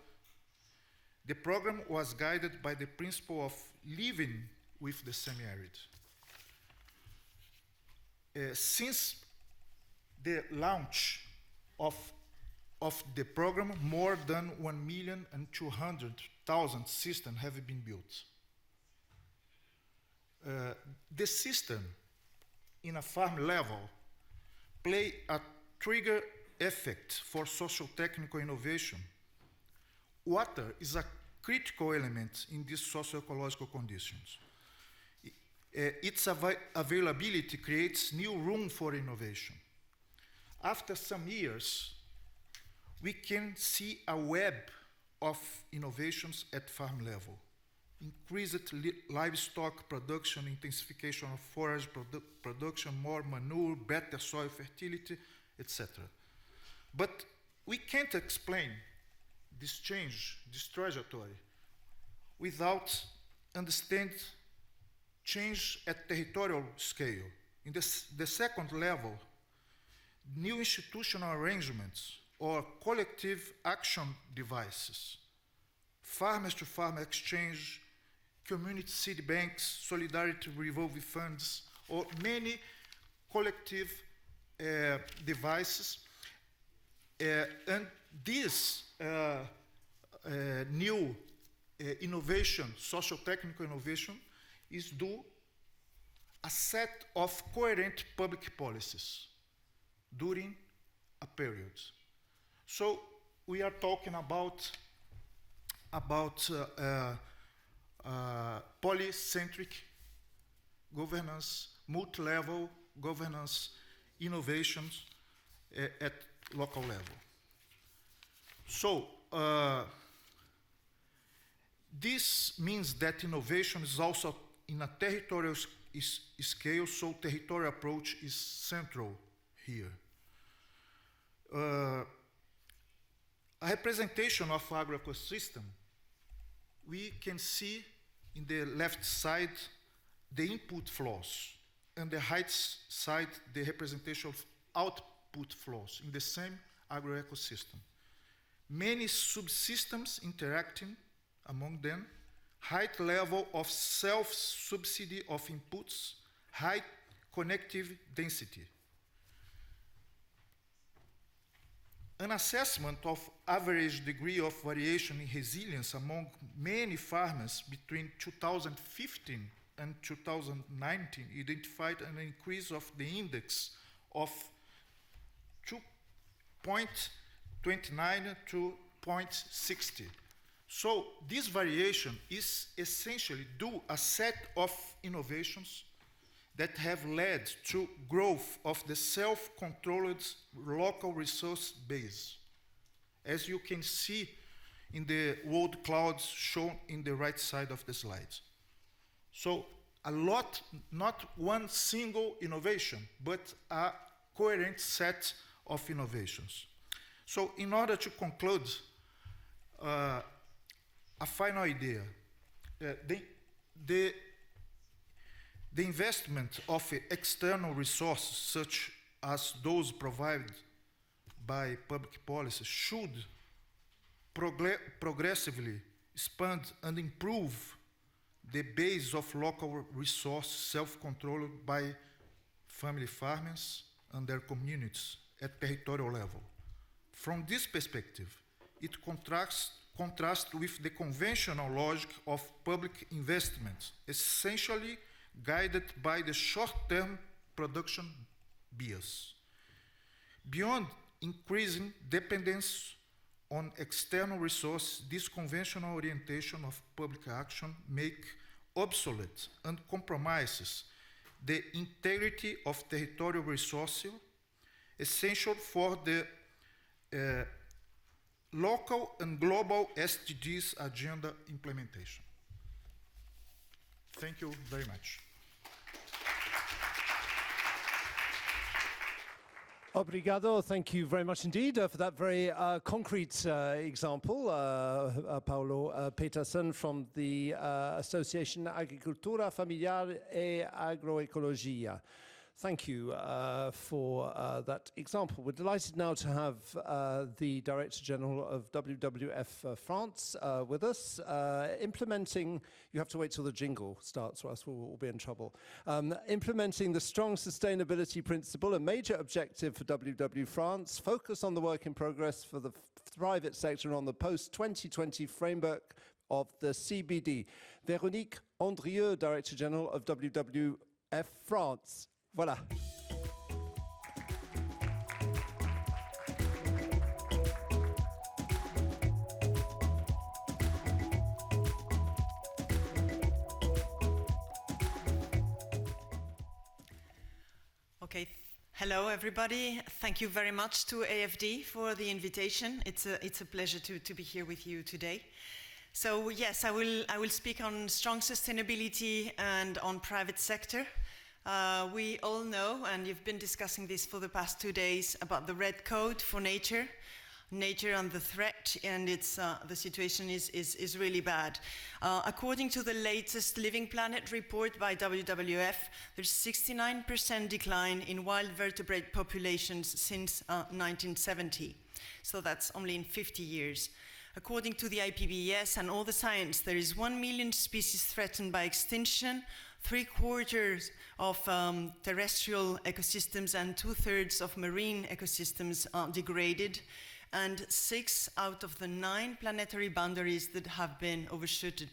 the program was guided by the principle of living with the semi-arid. Since the launch of the program, more than 1,200,000 systems have been built. the system in a farm level play a trigger effect for social technical innovation. Water is a critical element in these socio-ecological conditions. Its availability creates new room for innovation. After some years, we can see a web of innovations at farm level. Increased livestock production, intensification of forage production, more manure, better soil fertility, etc. But we can't explain this change, this trajectory, without understanding change at territorial scale. In the second level, new institutional arrangements or collective action devices, farmers-to-farmer exchange, community seed banks, solidarity revolving funds, or many collective devices. And this new innovation, social technical innovation, is due a set of coherent public policies during a period. So we are talking about polycentric governance, multi-level governance, innovations at local level. So this means that innovation is also in a territorial scale, so territorial approach is central here. A representation of agro-ecosystem, we can see in the left side the input flows, and the right side the representation of output flows in the same agro-ecosystem. Many subsystems interacting among them, high level of self-subsidy of inputs, high connective density. An assessment of average degree of variation in resilience among many farmers between 2015 and 2019 identified an increase of the index of 2.29 to 0.60. So this variation is essentially due a set of innovations that have led to growth of the self-controlled local resource base, as you can see in the world clouds shown in the right side of the slides. So a lot, not one single innovation, but a coherent set of innovations. So in order to conclude, a final idea. The investment of external resources, such as those provided by public policy, should progressively expand and improve the base of local resource self-controlled by family farmers and their communities at territorial level. From this perspective, it contrasts with the conventional logic of public investment, essentially guided by the short-term production bias. Beyond increasing dependence on external resources, this conventional orientation of public action make obsolete and compromises the integrity of territorial resources, essential for the local and global SDGs agenda implementation. Thank you very much. Obrigado. Thank you very much indeed for that very concrete example. Paulo Peterson from the Association Agricultura Familiar e Agroecologia. Thank you for that example. We're delighted now to have the Director General of WWF France with us. Implementing, you have to wait till the jingle starts or else we'll be in trouble. Implementing the strong sustainability principle, a major objective for WWF France, focus on the work in progress for the private sector on the post-2020 framework of the CBD. Véronique Andrieux, Director General of WWF France. Voilà. Okay, hello everybody. Thank you very much to AFD for the invitation. It's a pleasure to be here with you today. So yes, I will speak on strong sustainability and on private sector. We all know, and you've been discussing this for the past 2 days, about the red code for nature and the threat, and it's the situation is really bad. According to the latest Living Planet report by WWF, there's 69% decline in wild vertebrate populations since 1970. So that's only in 50 years. According to the IPBES and all the science, there is 1 million species threatened by extinction, 3/4 of terrestrial ecosystems and 2/3 of marine ecosystems are degraded, and 6 out of the 9 planetary boundaries that have been overshooted.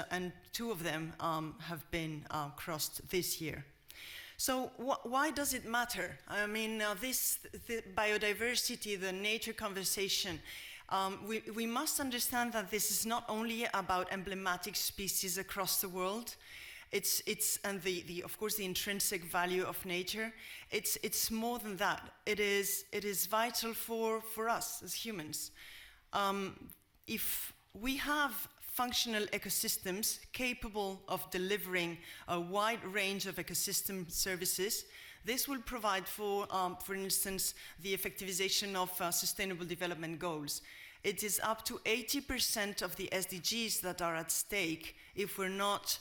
And 2 of them have been crossed this year. So why does it matter? I mean, the biodiversity, the nature conversation, we must understand that this is not only about emblematic species across the world. And of course the intrinsic value of nature. It's more than that. It is vital for us as humans. If we have functional ecosystems capable of delivering a wide range of ecosystem services, this will provide for instance, the effectivization of sustainable development goals. It is up to 80% of the SDGs that are at stake if we're not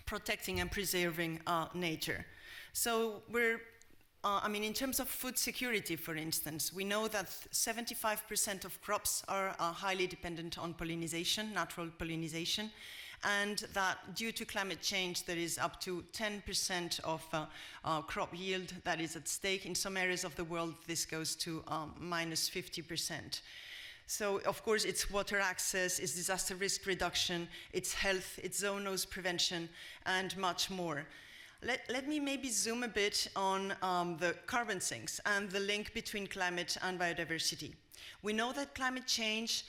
protecting and preserving nature. So in terms of food security, for instance, we know that 75% of crops are highly dependent on pollination, natural pollination, and that due to climate change, there is up to 10% of crop yield that is at stake. In some areas of the world, this goes to minus 50%. So, of course, it's water access, it's disaster risk reduction, it's health, it's zoonose prevention, and much more. Let me maybe zoom a bit on the carbon sinks and the link between climate and biodiversity. We know that climate change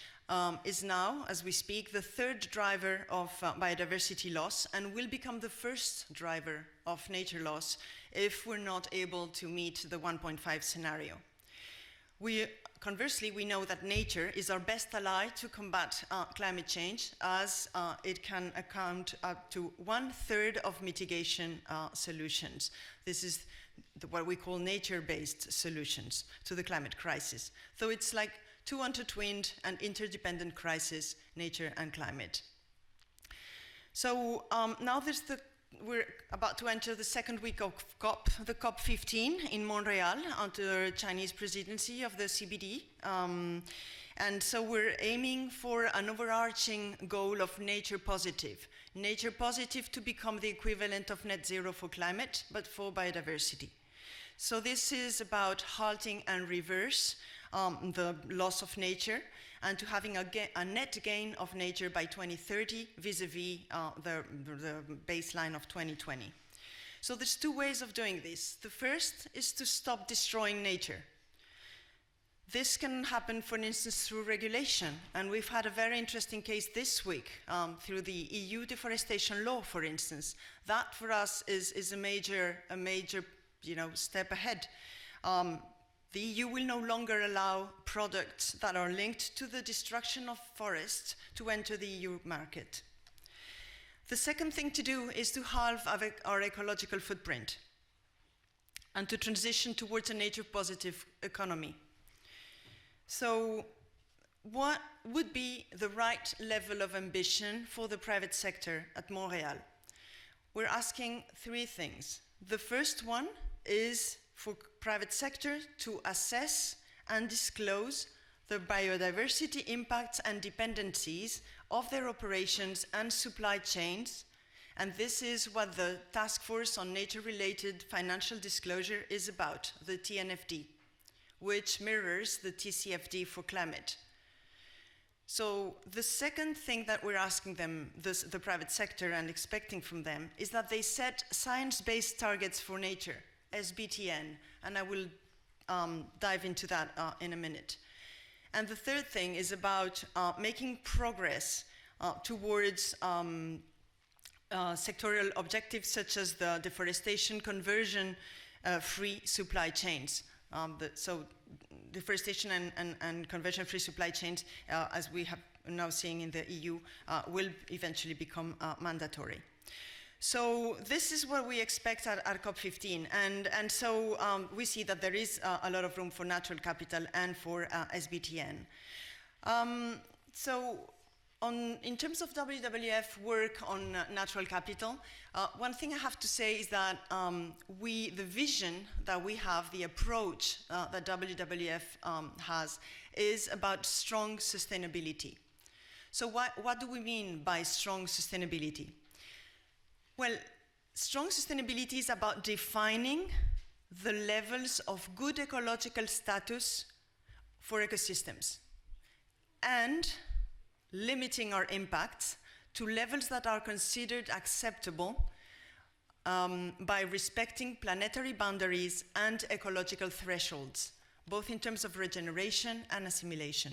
is now, as we speak, the 3rd driver of biodiversity loss and will become the 1st driver of nature loss if we're not able to meet the 1.5 scenario. Conversely, we know that nature is our best ally to combat climate change, as it can account up to 1/3 of mitigation solutions. This is what we call nature-based solutions to the climate crisis. So it's like 2 intertwined and interdependent crises, nature and climate. So now we're about to enter the 2nd week of COP, the COP15 in Montreal under Chinese presidency of the CBD. And so we're aiming for an overarching goal of nature positive. Nature positive to become the equivalent of net zero for climate, but for biodiversity. So this is about halting and reverse the loss of nature, and to having a net gain of nature by 2030 vis-a-vis the baseline of 2020. So there's 2 ways of doing this. The first is to stop destroying nature. This can happen, for instance, through regulation, and we've had a very interesting case this week through the EU deforestation law, for instance. That for us is a major step ahead. The EU will no longer allow products that are linked to the destruction of forests to enter the EU market. The second thing to do is to halve our ecological footprint and to transition towards a nature-positive economy. So what would be the right level of ambition for the private sector at Montreal? We're asking 3 things. The first one is for private sector to assess and disclose the biodiversity impacts and dependencies of their operations and supply chains. And this is what the Task Force on Nature-Related Financial Disclosure is about, the TNFD, which mirrors the TCFD for climate. So the second thing that we're asking them, the private sector, and expecting from them, is that they set science-based targets for nature, SBTN, and I will dive into that in a minute. And the third thing is about making progress towards sectorial objectives such as the deforestation, conversion, free supply chains. So deforestation and conversion-free supply chains, as we have now seeing in the EU, will eventually become mandatory. So this is what we expect at COP15, and so we see that there is a lot of room for natural capital and for SBTN. In terms of WWF work on natural capital, one thing I have to say is that the vision that we have, the approach that WWF has, is about strong sustainability. So what do we mean by strong sustainability? Well, strong sustainability is about defining the levels of good ecological status for ecosystems and limiting our impacts to levels that are considered acceptable by respecting planetary boundaries and ecological thresholds, both in terms of regeneration and assimilation.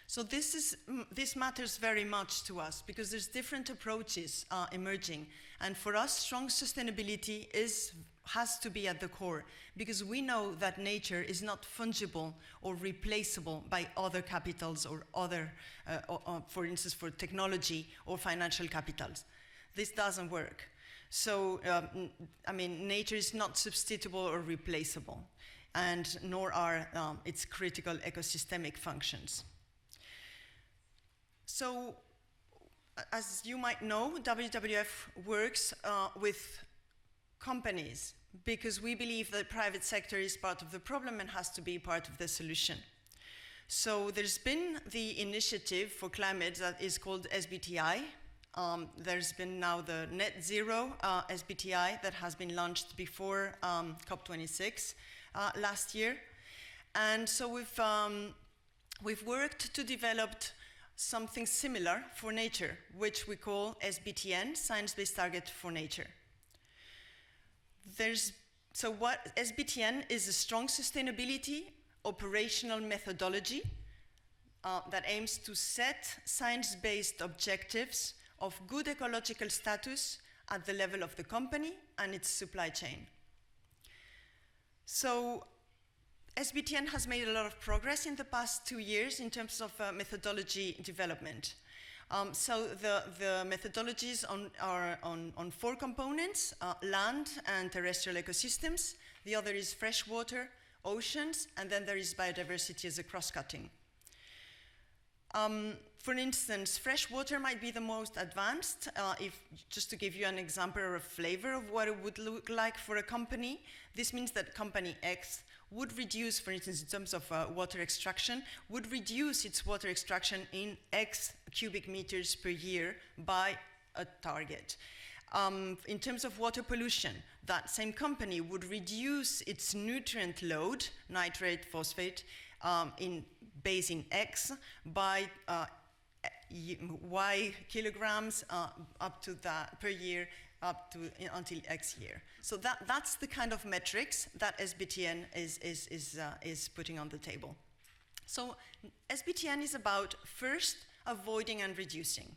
So this matters very much to us because there's different approaches emerging, and for us, strong sustainability has to be at the core because we know that nature is not fungible or replaceable by other capitals or other, for instance, for technology or financial capitals. This doesn't work. So, I mean, nature is not substitutable or replaceable, and nor are its critical ecosystemic functions. So, as you might know, WWF works with companies because we believe that the private sector is part of the problem and has to be part of the solution. So there's been the initiative for climate that is called SBTI. There's been now the net zero SBTI that has been launched before COP26 last year. And so we've worked to develop something similar for nature, which we call SBTN, Science-Based Target for Nature. So what SBTN is a strong sustainability operational methodology that aims to set science-based objectives of good ecological status at the level of the company and its supply chain. So SBTN has made a lot of progress in the past 2 years in terms of methodology development. So the methodologies are on 4 components, land and terrestrial ecosystems. The other is freshwater, oceans, and then there is biodiversity as a cross-cutting. For instance, freshwater might be the most advanced. Just to give you an example or a flavor of what it would look like for a company, this means that company X would reduce, for instance, in terms of water extraction, would reduce its water extraction in X cubic meters per year by a target. In terms of water pollution, that same company would reduce its nutrient load, nitrate, phosphate, in basin X by Y kilograms up to that per year until X year. So that's the kind of metrics that SBTN is putting on the table. So SBTN is about first avoiding and reducing.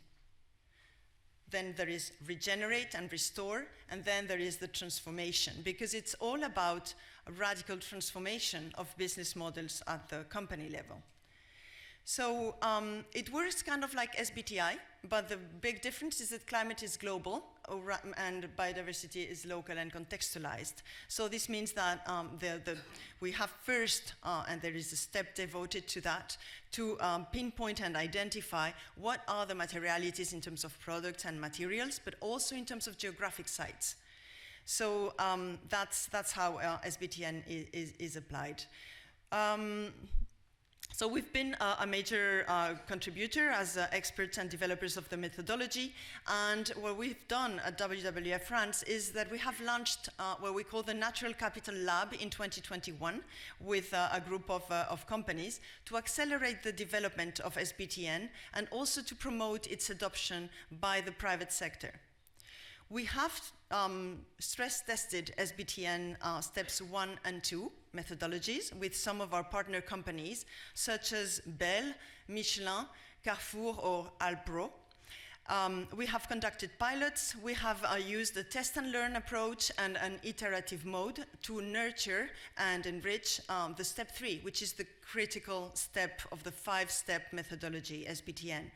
Then there is regenerate and restore, and then there is the transformation, because it's all about a radical transformation of business models at the company level. So it works kind of like SBTI, but the big difference is that climate is global and biodiversity is local and contextualized. So this means that we have first, and there is a step devoted to that, to pinpoint and identify what are the materialities in terms of products and materials, but also in terms of geographic sites. So that's how SBTN is applied. So we've been a major contributor as experts and developers of the methodology, and what we've done at WWF France is that we have launched what we call the Natural Capital Lab in 2021 with a group of companies to accelerate the development of SBTN and also to promote its adoption by the private sector. We have stress-tested SBTN steps 1 and 2 methodologies with some of our partner companies, such as Bell, Michelin, Carrefour, or Alpro. We have conducted pilots. We have used a test and learn approach and an iterative mode to nurture and enrich the step 3, which is the critical step of the 5-step methodology, SBTN.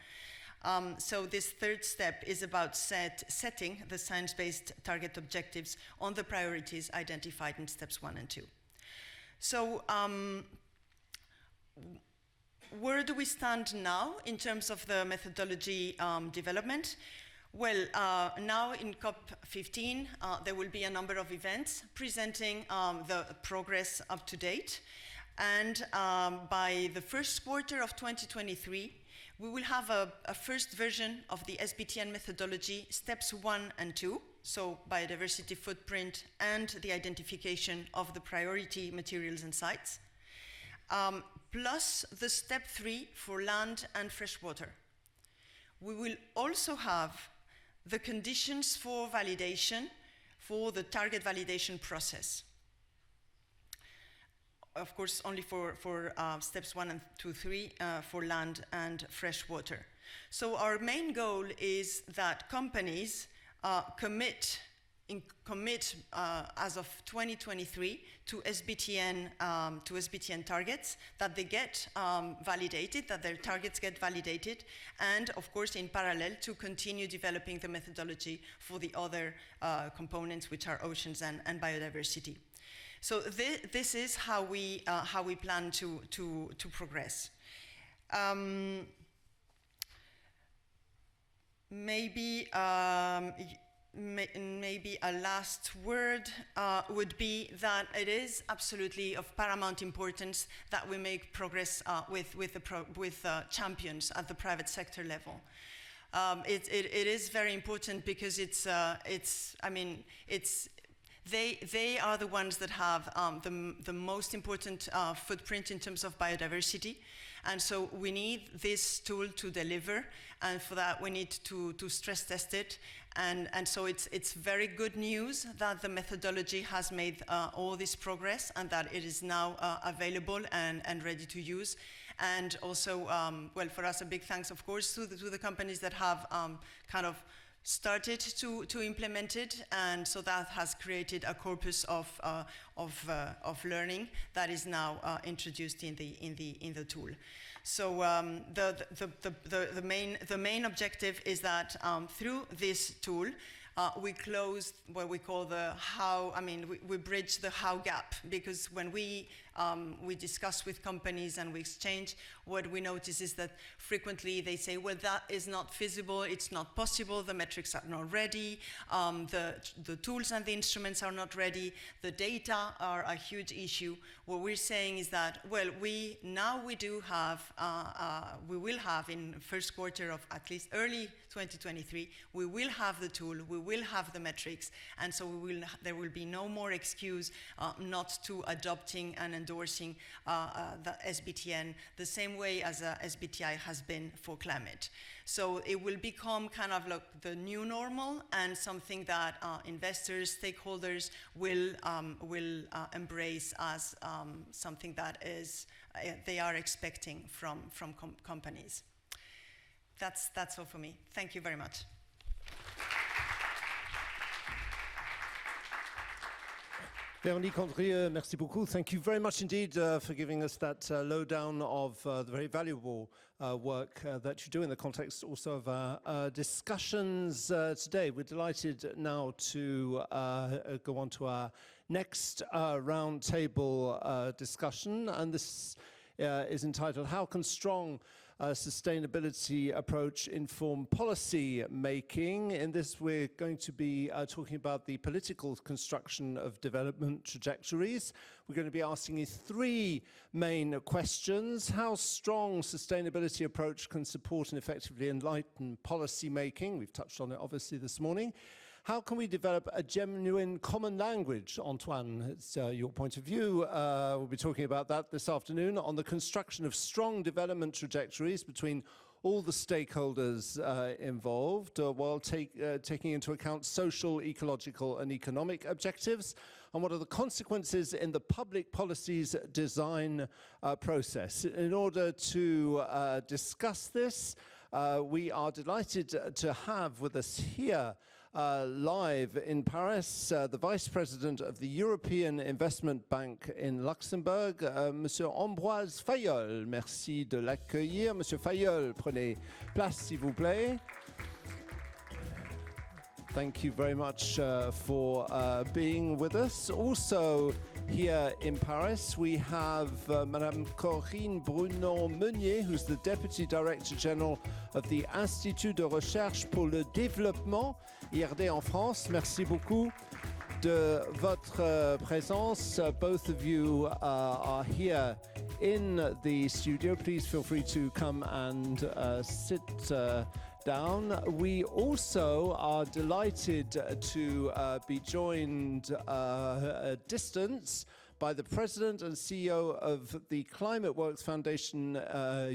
So this third step is about setting the science-based target objectives on the priorities identified in steps 1 and 2. So where do we stand now in terms of the methodology development? Well, now in COP15, there will be a number of events presenting the progress up to date. And by the first quarter of 2023, we will have a first version of the SBTN methodology, steps 1 and 2, so biodiversity footprint and the identification of the priority materials and sites, plus the step 3 for land and freshwater. We will also have the conditions for validation for the target validation process. Of course, only for steps 1 and 2, 3 for land and fresh water. So our main goal is that companies commit as of 2023 to SBTN targets, that they get validated, that their targets get validated, and of course in parallel to continue developing the methodology for the other components, which are oceans and biodiversity. So this is how we plan to progress. Maybe a last word would be that it is absolutely of paramount importance that we make progress with champions at the private sector level. It is very important because they are the ones that have the most important footprint in terms of biodiversity. And so we need this tool to deliver, and for that we need to stress test it. And so it's very good news that the methodology has made all this progress and that it is now available and ready to use. And also, well, for us, a big thanks, of course, to the companies that have kind of started to implement it, and so that has created a corpus of learning that is now introduced in the tool. So the main objective is that through this tool we close what we call the how. We bridge the how gap, because when we discuss with companies and we exchange, what we notice is that frequently they say, well, that is not feasible, it's not possible, the metrics are not ready, the tools and the instruments are not ready, the data are a huge issue. What we're saying is that, well, we will have in first quarter of at least early 2023, we will have the tool, we will have the metrics, and so there will be no more excuse not to adopting and endorsing the SBTN the same way as SBTI has been for climate. So it will become kind of like the new normal, and something that investors, stakeholders will embrace as something that is they are expecting from companies. That's all for me. Thank you very much. Véronique Andrieux, merci beaucoup. Thank you very much indeed for giving us that lowdown of the very valuable work that you do in the context also of our discussions today. We're delighted now to go on to our next roundtable discussion, and this is entitled "How Can Strong sustainability approach inform policy making. In this, we're going to be talking about the political construction of development trajectories. We're going to be asking you three main questions: how strong sustainability approach can support and effectively enlighten policy making? We've touched on it obviously this morning. How can we develop a genuine common language? Antoine, it's your point of view. We'll be talking about that this afternoon on the construction of strong development trajectories between all the stakeholders involved while taking into account social, ecological and economic objectives, and what are the consequences in the public policies design process. In order to discuss this, we are delighted to have with us here live in Paris, the Vice President of the European Investment Bank in Luxembourg, Monsieur Ambroise Fayolle. Merci de l'accueillir. Monsieur Fayolle, prenez place s'il vous plaît. Thank you very much for being with us. Also here in Paris, we have Madame Corinne Brunon-Meunier, who's the Deputy Director General of the Institut de Recherche pour le Développement, IRD en France. Merci beaucoup de votre présence. Both of you are here in the studio. Please feel free to come and sit down. We also are delighted to be joined at distance by the President and CEO of the Climate Works Foundation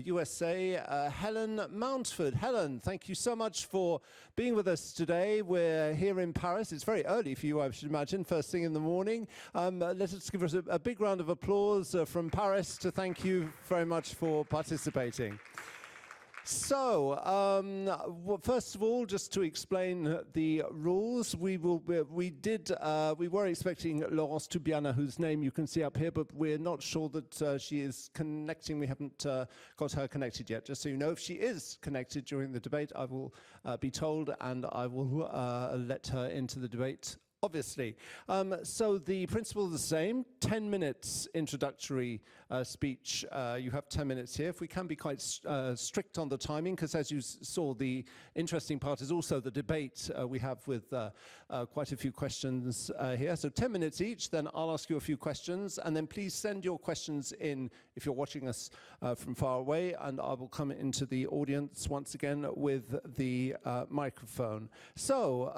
USA, Helen Mountford. Helen, thank you so much for being with us today. We're here in Paris. It's very early for you, I should imagine, first thing in the morning. Let us give us a big round of applause from Paris to thank you very much for participating. So, first of all, just to explain the rules, we were expecting Laurence Toubiana, whose name you can see up here, but we're not sure that she is connecting. We haven't got her connected yet. Just so you know, if she is connected during the debate, I will be told, and I will let her into the debate, obviously. So the principle is the same: 10 minutes introductory speech. You have 10 minutes here. If we can be quite strict on the timing, because as you saw, the interesting part is also the debate we have with quite a few questions here. So 10 minutes each, then I'll ask you a few questions, and then please send your questions in if you're watching us from far away, and I will come into the audience once again with the microphone. So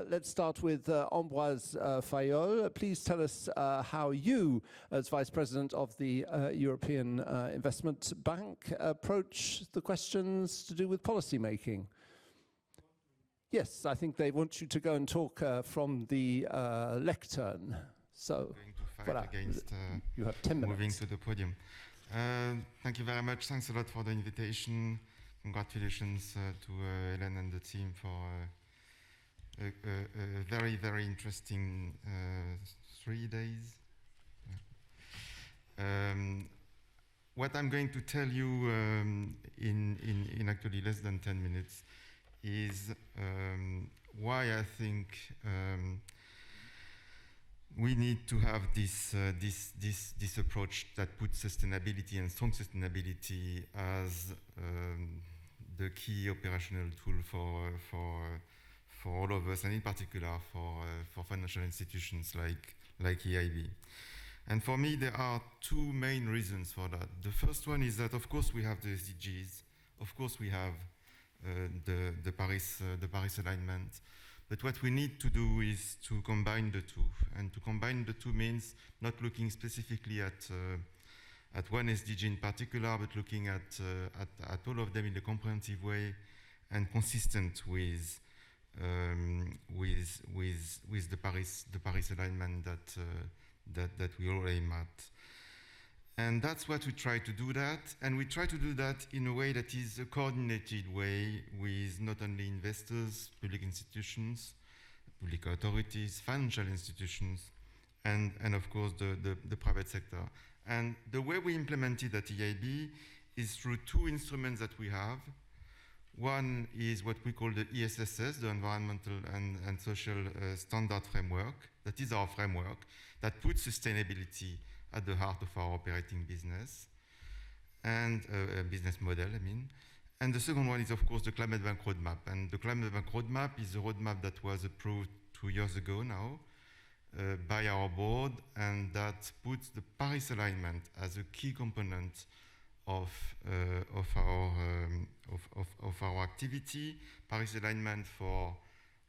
let's start with Ambroise Fayolle. Please tell us how you, as Vice President of the European Investment Bank, approach the questions to do with policy making. Yes, I think they want you to go and talk from the lectern. So, voilà. You have 10 minutes. Moving to the podium. Thank you very much. Thanks a lot for the invitation. Congratulations to Hélène and the team for a very, very interesting 3 days. What I'm going to tell you in actually less than 10 minutes is why I think we need to have this approach that puts sustainability and strong sustainability as the key operational tool for all of us, and in particular for financial institutions like EIB. And for me, there are two main reasons for that. The first one is that, of course, we have the SDGs. Of course, we have the Paris alignment. But what we need to do is to combine the two. And to combine the two means not looking specifically at one SDG in particular, but looking at all of them in a comprehensive way and consistent with the Paris alignment that we all aim at. And that's what we try to do that, and we try to do that in a way that is a coordinated way with not only investors, public institutions, public authorities, financial institutions, and of course the private sector. And the way we implement it at EIB is through two instruments that we have. One is what we call the ESSS, the Environmental and Social Standard Framework. That is our framework that puts sustainability at the heart of our operating business. and a business model, I mean. And the second one is, of course, the Climate Bank Roadmap. And the Climate Bank Roadmap is a roadmap that was approved 2 years ago now by our board, and that puts the Paris alignment as a key component of our activity. Paris alignment for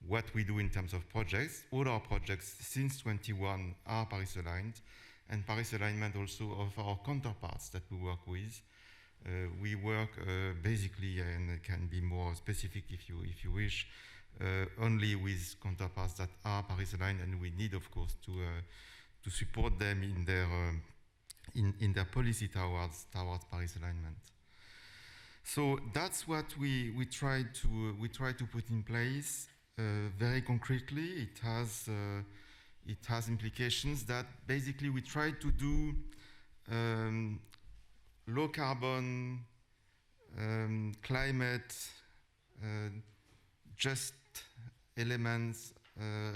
what we do in terms of projects. All our projects since 21 are Paris aligned, and Paris alignment also of our counterparts that we work with. We work basically, and it can be more specific if you wish, only with counterparts that are Paris aligned, and we need, of course, to support them in their policy towards Paris alignment. So that's what we try to put in place very concretely. It has implications that basically we try to do low carbon, climate, just elements,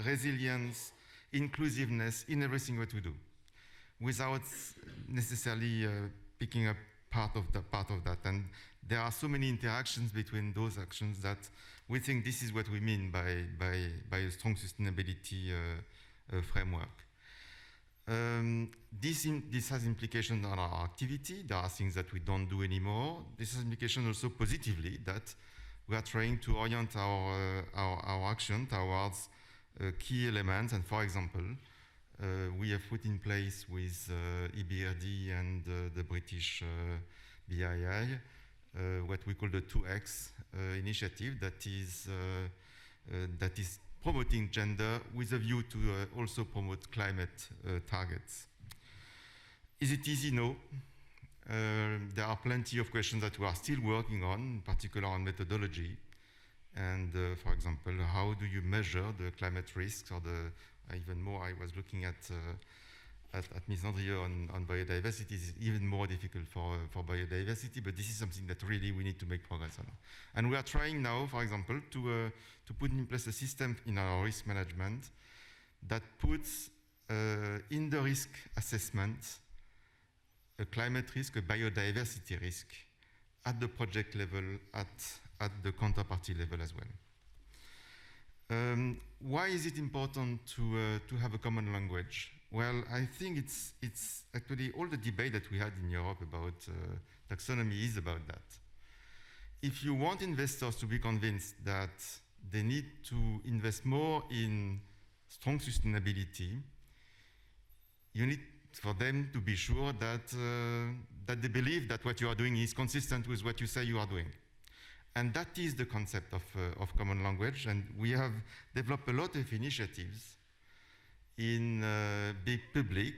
resilience, inclusiveness in everything what we do, without necessarily picking up part of that. And there are so many interactions between those actions that we think this is what we mean by a strong sustainability framework. This has implications on our activity. There are things that we don't do anymore. This has implications also positively, that we are trying to orient our action towards key elements. And for example, we have put in place with EBRD and the British BII what we call the 2X initiative that is promoting gender with a view to also promote climate targets. Is it easy? No. There are plenty of questions that we are still working on, in particular on methodology. And for example, how do you measure the climate risks, or even more, I was looking at Ms. Andrieux on biodiversity. Is even more difficult for biodiversity, but this is something that really we need to make progress on. And we are trying now, for example, to put in place a system in our risk management that puts in the risk assessment a climate risk, a biodiversity risk at the project level, at the counterparty level as well. Why is it important to have a common language? Well, I think it's actually all the debate that we had in Europe about taxonomy is about that. If you want investors to be convinced that they need to invest more in strong sustainability, you need for them to be sure that they believe that what you are doing is consistent with what you say you are doing. And that is the concept of common language, and we have developed a lot of initiatives in big public,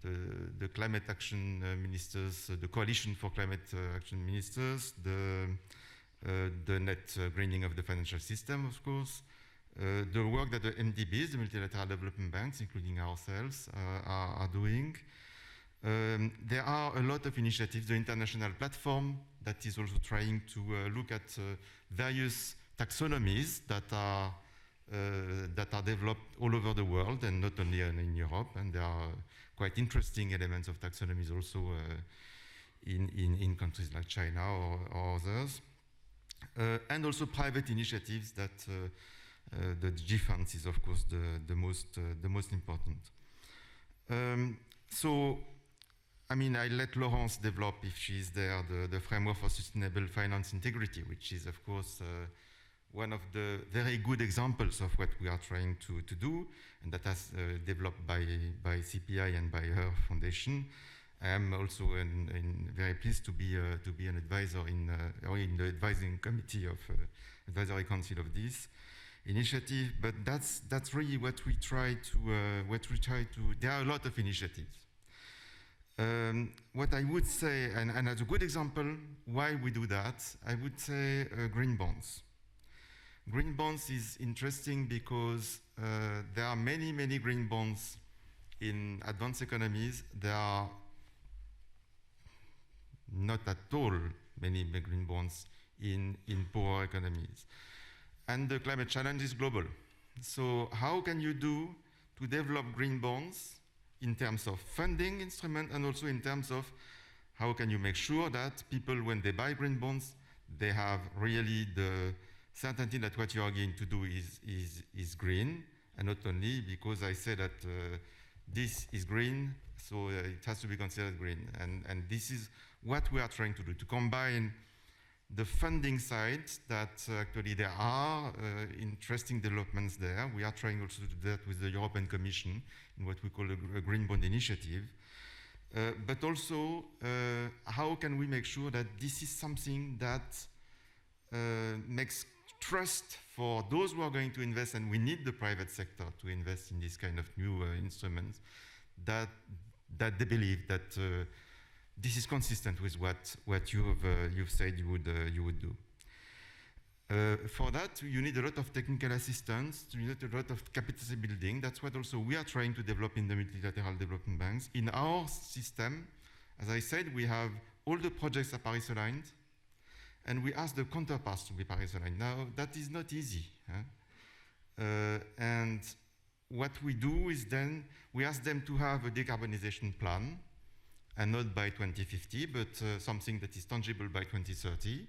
the climate action ministers, the coalition for climate action ministers, the net greening of the financial system, of course, the work that the MDBs, the multilateral development banks, including ourselves, are doing. There are a lot of initiatives, the international platform that is also trying to look at various taxonomies that are developed all over the world, and not only in Europe. And there are quite interesting elements of taxonomies also in countries like China or others. And also private initiatives that the G-Funds is, of course, the most important. So, I mean, I let Laurence develop, if she's there, the framework for sustainable finance integrity, which is, of course, one of the very good examples of what we are trying to do, and that has developed by CPI and by her foundation. I am also very pleased to be an advisor in the advising committee of advisory council of this initiative. But that's really what we try to. There are a lot of initiatives. What I would say, and as a good example, why we do that, I would say green bonds. Green bonds is interesting because there are many, many green bonds in advanced economies. There are not at all many green bonds in poor economies. And the climate challenge is global. So how can you do to develop green bonds in terms of funding instrument and also in terms of How can you make sure that people, when they buy green bonds, they have really the certainty that what you are going to do is green, and not only because I say that this is green, so it has to be considered green. And this is what we are trying to do, to combine the funding side, that actually there are interesting developments there. We are trying also to do that with the European Commission in what we call a Green Bond Initiative. But also, how can we make sure that this is something that makes trust for those who are going to invest, and we need the private sector to invest in this kind of new instruments, that they believe that this is consistent with what you've said you would do. For that, you need a lot of technical assistance, you need a lot of capacity building. That's what also we are trying to develop in the multilateral development banks. In our system, as I said, we have all the projects are Paris aligned, and we ask the counterparts to be Paris aligned. Now, that is not easy. And what we do is then we ask them to have a decarbonization plan, and not by 2050, but something that is tangible by 2030.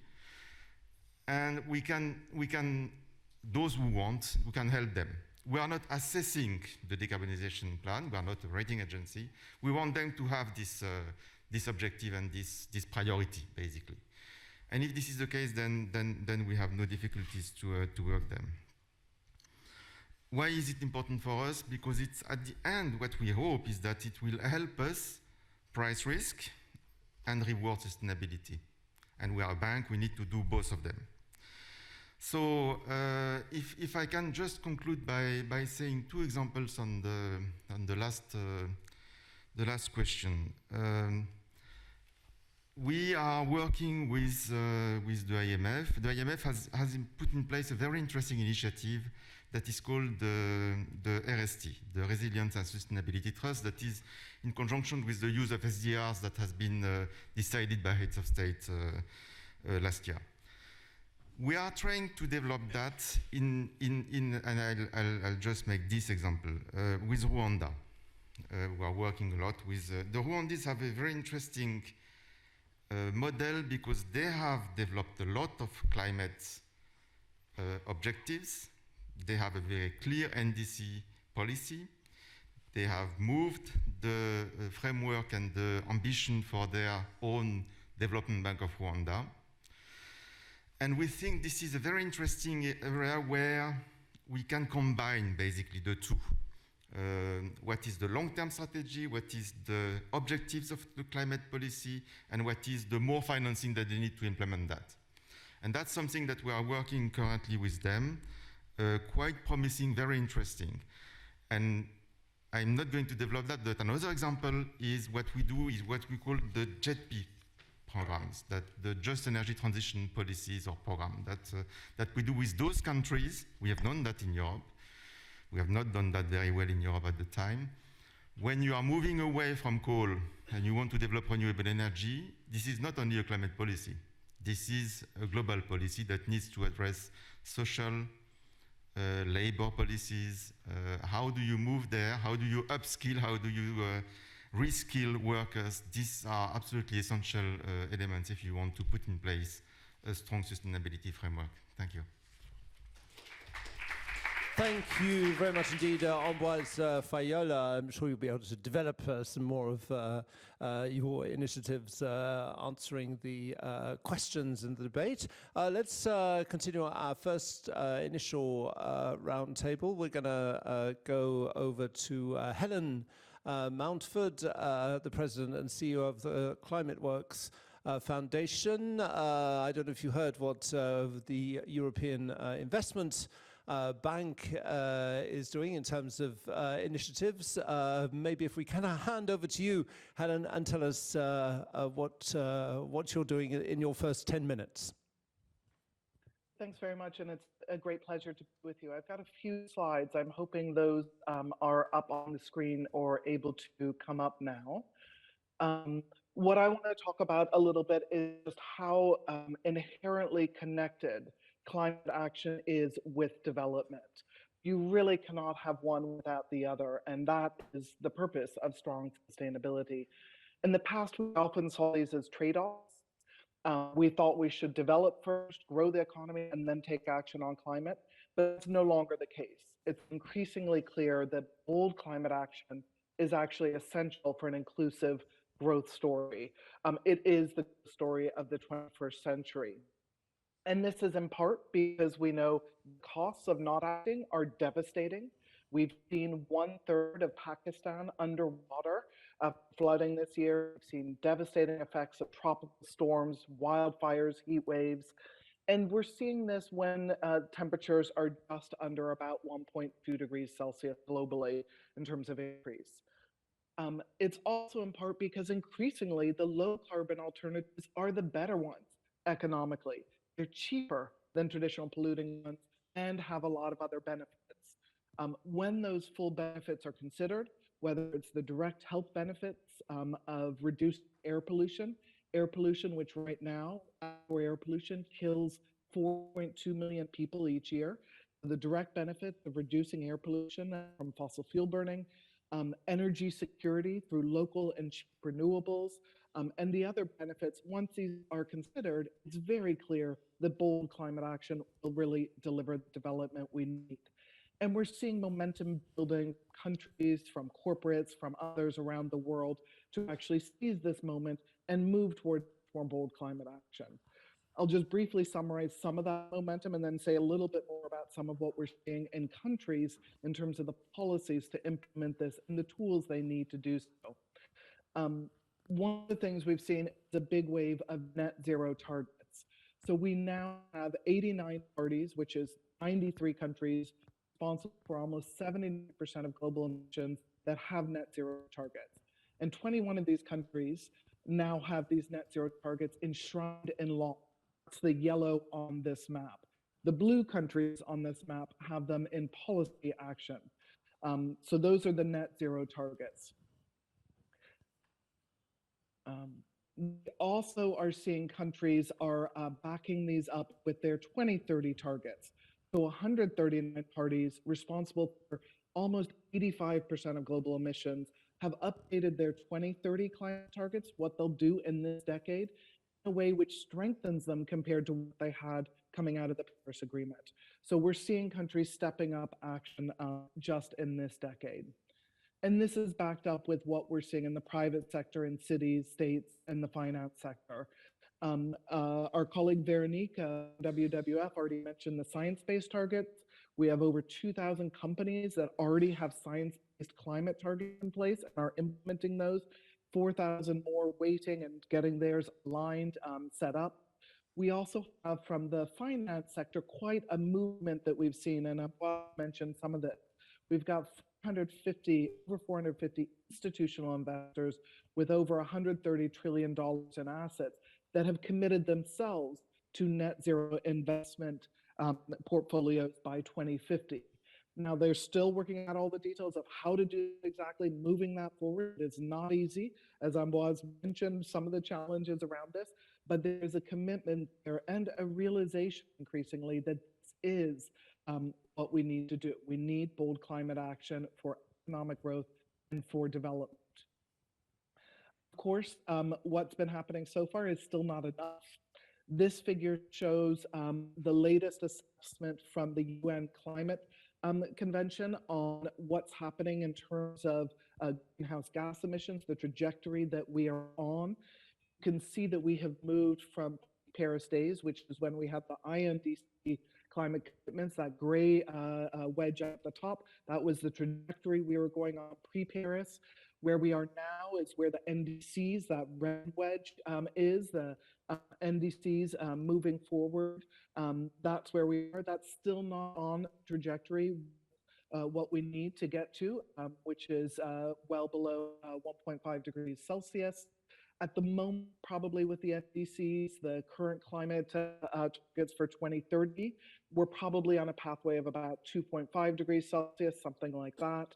And we can, those who want, we can help them. We are not assessing the decarbonization plan. We are not a rating agency. We want them to have this objective and this priority, basically. And if this is the case, then we have no difficulties to work them. Why is it important for us? Because it's at the end, what we hope is that it will help us price risk and reward sustainability. And we are a bank, we need to do both of them. So if I can just conclude by saying two examples on the last question. We are working with the IMF. The IMF has put in place a very interesting initiative that is called the RST, the Resilience and Sustainability Trust, that is in conjunction with the use of SDRs that has been decided by heads of state last year. We are trying to develop that and I'll just make this example, with Rwanda. We are working a lot with, the Rwandese have a very interesting model because they have developed a lot of climate objectives. They have a very clear NDC policy. They have moved the framework and the ambition for their own Development Bank of Rwanda. And we think this is a very interesting area where we can combine basically the two. What is the long-term strategy, what is the objectives of the climate policy, and what is the more financing that they need to implement that. And that's something that we are working currently with them, quite promising, very interesting. And I'm not going to develop that, but another example is what we do is what we call the JETP programs, that the Just Energy Transition Policies or program that we do with those countries. We have done that in Europe. We have not done that very well in Europe at the time. When you are moving away from coal and you want to develop renewable energy, this is not only a climate policy. This is a global policy that needs to address social, labor policies. How do you move there? How do you upskill? How do you reskill workers? These are absolutely essential elements if you want to put in place a strong sustainability framework. Thank you. Thank you very much indeed, Ambroise Fayolle. I'm sure you'll be able to develop some more of your initiatives answering the questions in the debate. Let's continue our first initial roundtable. We're going to go over to Helen Mountford, the President and CEO of the Climate Works Foundation. I don't know if you heard what the European Investment Bank is doing in terms of initiatives. Maybe if we can hand over to you, Helen, and tell us what you're doing in your first 10 minutes. Thanks very much, and it's a great pleasure to be with you. I've got a few slides. I'm hoping those are up on the screen or able to come up now. What I want to talk about a little bit is just how inherently connected climate action is with development. You really cannot have one without the other, and that is the purpose of strong sustainability. In the past, we often saw these as trade-offs. We thought we should develop first, grow the economy, and then take action on climate, but it's no longer the case. It's increasingly clear that bold climate action is actually essential for an inclusive growth story. It is the story of the 21st century. And this is in part because we know costs of not acting are devastating. We've seen 1/3 of Pakistan underwater flooding this year. We've seen devastating effects of tropical storms, wildfires, heat waves. And we're seeing this when temperatures are just under about 1.2 degrees Celsius globally in terms of increase. It's also in part because increasingly the low carbon alternatives are the better ones economically. They're cheaper than traditional polluting ones and have a lot of other benefits. When those full benefits are considered, whether it's the direct health benefits of reduced air pollution, which right now, air pollution kills 4.2 million people each year, the direct benefits of reducing air pollution from fossil fuel burning, energy security through local and cheap renewables, and the other benefits, once these are considered, it's very clear that bold climate action will really deliver the development we need. And we're seeing momentum building countries, from corporates, from others around the world to actually seize this moment and move toward more bold climate action. I'll just briefly summarize some of that momentum and then say a little bit more about some of what we're seeing in countries in terms of the policies to implement this and the tools they need to do so. One of the things we've seen is a big wave of net zero targets. So we now have 89 parties, which is 93 countries, responsible for almost 70% of global emissions that have net zero targets. And 21 of these countries now have these net zero targets enshrined in law. That's the yellow on this map. The blue countries on this map have them in policy action. So those are the net zero targets. We also are seeing countries are backing these up with their 2030 targets. So 139 parties responsible for almost 85% of global emissions have updated their 2030 climate targets, what they'll do in this decade, in a way which strengthens them compared to what they had coming out of the Paris Agreement. So we're seeing countries stepping up action just in this decade. And this is backed up with what we're seeing in the private sector, in cities, states, and the finance sector. Our colleague Veronique, WWF, already mentioned the science-based targets. We have over 2,000 companies that already have science-based climate targets in place and are implementing those. 4,000 more waiting and getting theirs aligned, set up. We also have, from the finance sector, quite a movement that we've seen, and I'll mention some of it. We've got over 450 institutional investors with over $130 trillion in assets that have committed themselves to net zero investment portfolios by 2050. Now, they're still working out all the details of how to do exactly, moving that forward. It's not easy, as Mbow mentioned, some of the challenges around this, but there's a commitment there and a realization increasingly that this is what we need to do. We need bold climate action for economic growth and for development. Of course, what's been happening so far is still not enough. This figure shows the latest assessment from the UN Climate Convention on what's happening in terms of greenhouse gas emissions, the trajectory that we are on. You can see that we have moved from Paris days, which is when we had the INDC climate commitments, that gray wedge at the top. That was the trajectory we were going on pre-Paris. Where we are now is where the NDCs, that red wedge is, the NDCs moving forward. That's where we are. That's still not on trajectory, what we need to get to, which is well below 1.5 degrees Celsius. At the moment, probably with the NDCs, the current climate targets for 2030, we're probably on a pathway of about 2.5 degrees Celsius, something like that.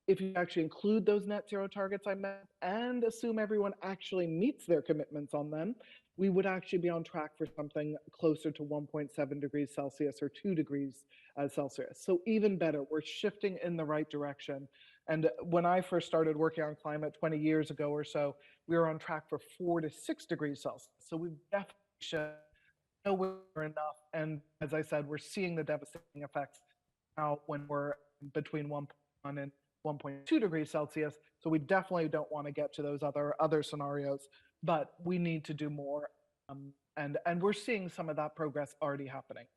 If you actually include those net zero targets I meant and assume everyone actually meets their commitments on them, we would actually be on track for something closer to 1.7 degrees Celsius or 2 degrees Celsius. So even better, we're shifting in the right direction. And when I first started working on climate 20 years ago or so, we were on track for 4 to 6 degrees Celsius. So we've definitely shown nowhere enough. And as I said, we're seeing the devastating effects now when we're between 1.1 and 1.2 degrees Celsius. So we definitely don't want to get to those other scenarios, but we need to do more. And we're seeing some of that progress already happening.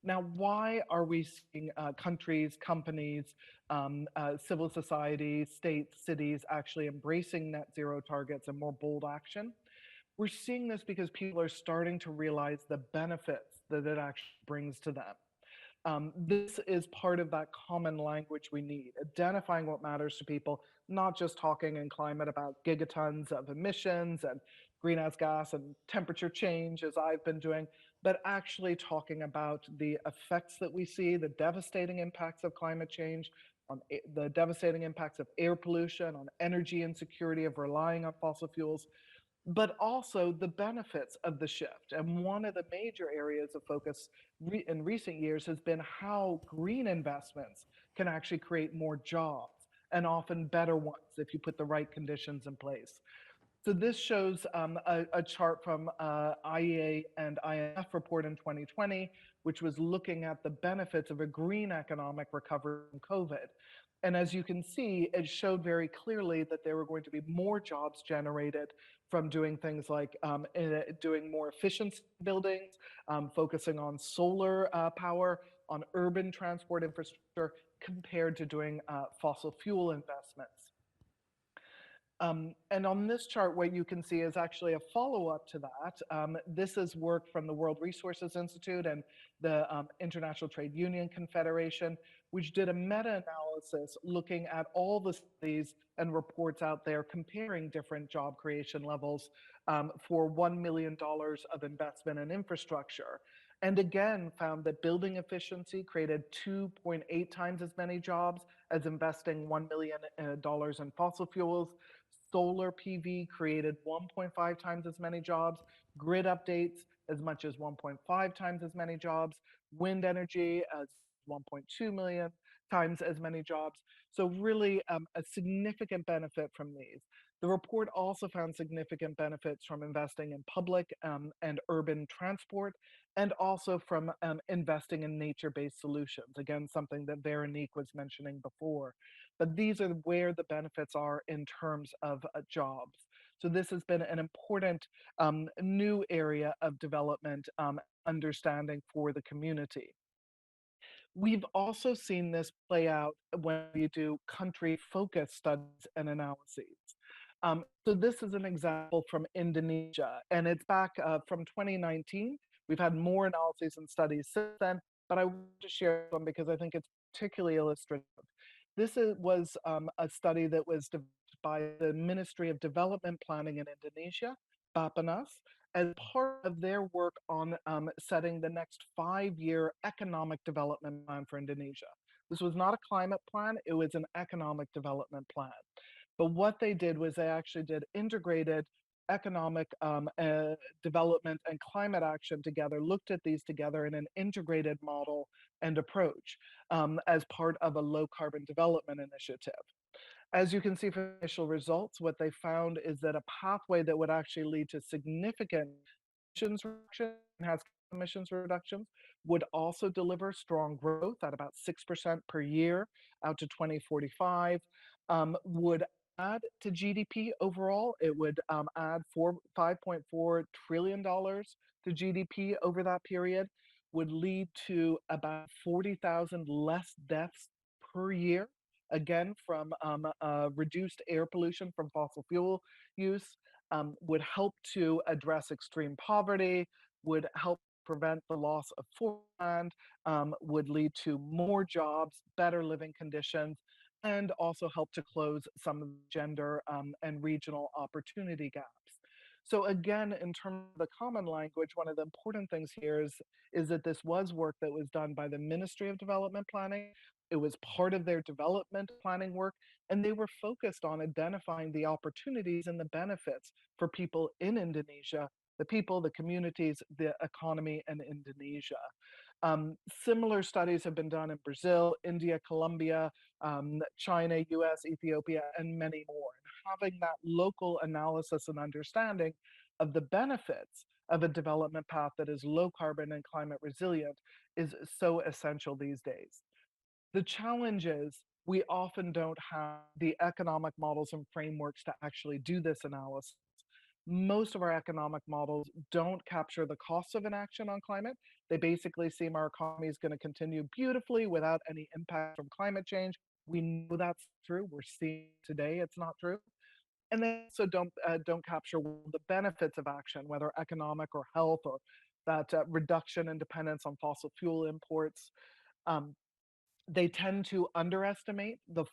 Now, why are we seeing countries, companies, civil society, states, cities actually embracing net zero targets and more bold action? We're seeing this because people are starting to realize the benefits that it actually brings to them. This is part of that common language we need, identifying what matters to people, not just talking in climate about gigatons of emissions and greenhouse gas and temperature change, as I've been doing, but actually talking about the effects that we see, the devastating impacts of climate change, on the devastating impacts of air pollution, on energy insecurity of relying on fossil fuels, but also the benefits of the shift. And one of the major areas of focus in recent years has been how green investments can actually create more jobs, and often better ones if you put the right conditions in place. So this shows a chart from IEA and IMF report in 2020, which was looking at the benefits of a green economic recovery from COVID. And as you can see, it showed very clearly that there were going to be more jobs generated from doing things like doing more efficient buildings, focusing on solar power, on urban transport infrastructure, compared to doing fossil fuel investments. And on this chart, what you can see is actually a follow-up to that. This is work from the World Resources Institute and the International Trade Union Confederation, which did a meta-analysis looking at all the studies and reports out there comparing different job creation levels for $1 million of investment in infrastructure. And again, found that building efficiency created 2.8 times as many jobs as investing $1 million in fossil fuels. Solar PV created 1.5 times as many jobs, grid updates as much as 1.5 times as many jobs, wind energy as 1.2 million times as many jobs. So really a significant benefit from these. The report also found significant benefits from investing in public and urban transport, and also from investing in nature-based solutions. Again, something that Veronique was mentioning before. But these are where the benefits are in terms of jobs. So this has been an important new area of development understanding for the community. We've also seen this play out when we do country-focused studies and analyses. So this is an example from Indonesia, and it's back from 2019. We've had more analyses and studies since then, but I want to share one because I think it's particularly illustrative. This was a study that was developed by the Ministry of Development Planning in Indonesia, Bappenas, as part of their work on setting the next 5-year economic development plan for Indonesia. This was not a climate plan, it was an economic development plan. But what they did was they actually did integrated economic development and climate action together, looked at these together in an integrated model and approach as part of a low carbon development initiative. As you can see from initial results, what they found is that a pathway that would actually lead to significant emissions reductions would also deliver strong growth at about 6% per year out to 2045, would add to GDP overall. It would add $5.4 trillion to GDP over that period, would lead to about 40,000 less deaths per year, again, from reduced air pollution from fossil fuel use, would help to address extreme poverty, would help prevent the loss of farmland, would lead to more jobs, better living conditions, and also help to close some of the gender and regional opportunity gaps. So again, in terms of the common language, one of the important things here is that this was work that was done by the Ministry of Development Planning. It was part of their development planning work, and they were focused on identifying the opportunities and the benefits for people in Indonesia, the people, the communities, the economy in Indonesia. Similar studies have been done in Brazil, India, Colombia, China, US, Ethiopia, and many more. And having that local analysis and understanding of the benefits of a development path that is low carbon and climate resilient is so essential these days. The challenge is we often don't have the economic models and frameworks to actually do this analysis. Most of our economic models don't capture the costs of inaction on climate. They basically seem our economy is going to continue beautifully without any impact from climate change. We know that's true. We're seeing today it's not true. And they also don't capture the benefits of action, whether economic or health, or that reduction in dependence on fossil fuel imports. Um, they tend to underestimate the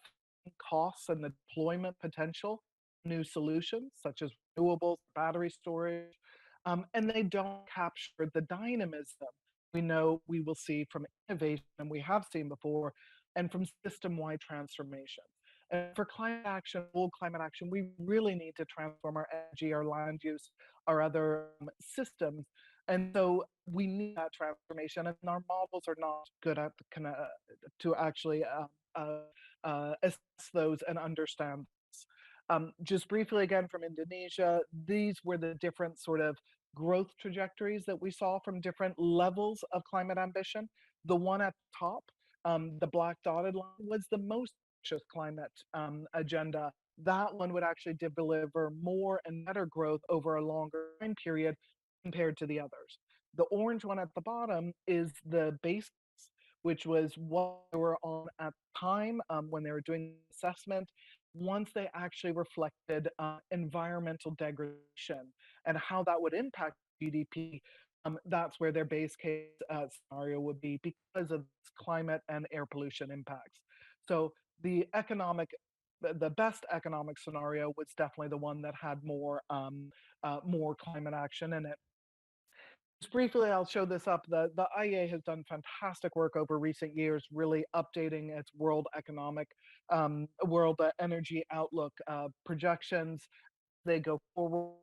costs and the deployment potential of new solutions, such as renewables, battery storage, and they don't capture the dynamism we know we will see from innovation, and we have seen before, and from system-wide transformation. And for climate action, full climate action, we really need to transform our energy, our land use, our other systems. And so we need that transformation, and our models are not good at to actually assess those and understand this. Just briefly again from Indonesia, these were the different sort of growth trajectories that we saw from different levels of climate ambition. The one at the top, the black dotted line, was the most ambitious climate agenda. That one would actually deliver more and better growth over a longer time period compared to the others. The orange one at the bottom is the base, which was what they were on at the time when they were doing the assessment, once they actually reflected environmental degradation and how that would impact GDP. That's where their base case scenario would be because of climate and air pollution impacts. So the best economic scenario was definitely the one that had more climate action in it. Just briefly, I'll show this up. The IEA has done fantastic work over recent years, really updating its world energy outlook projections. They go forward,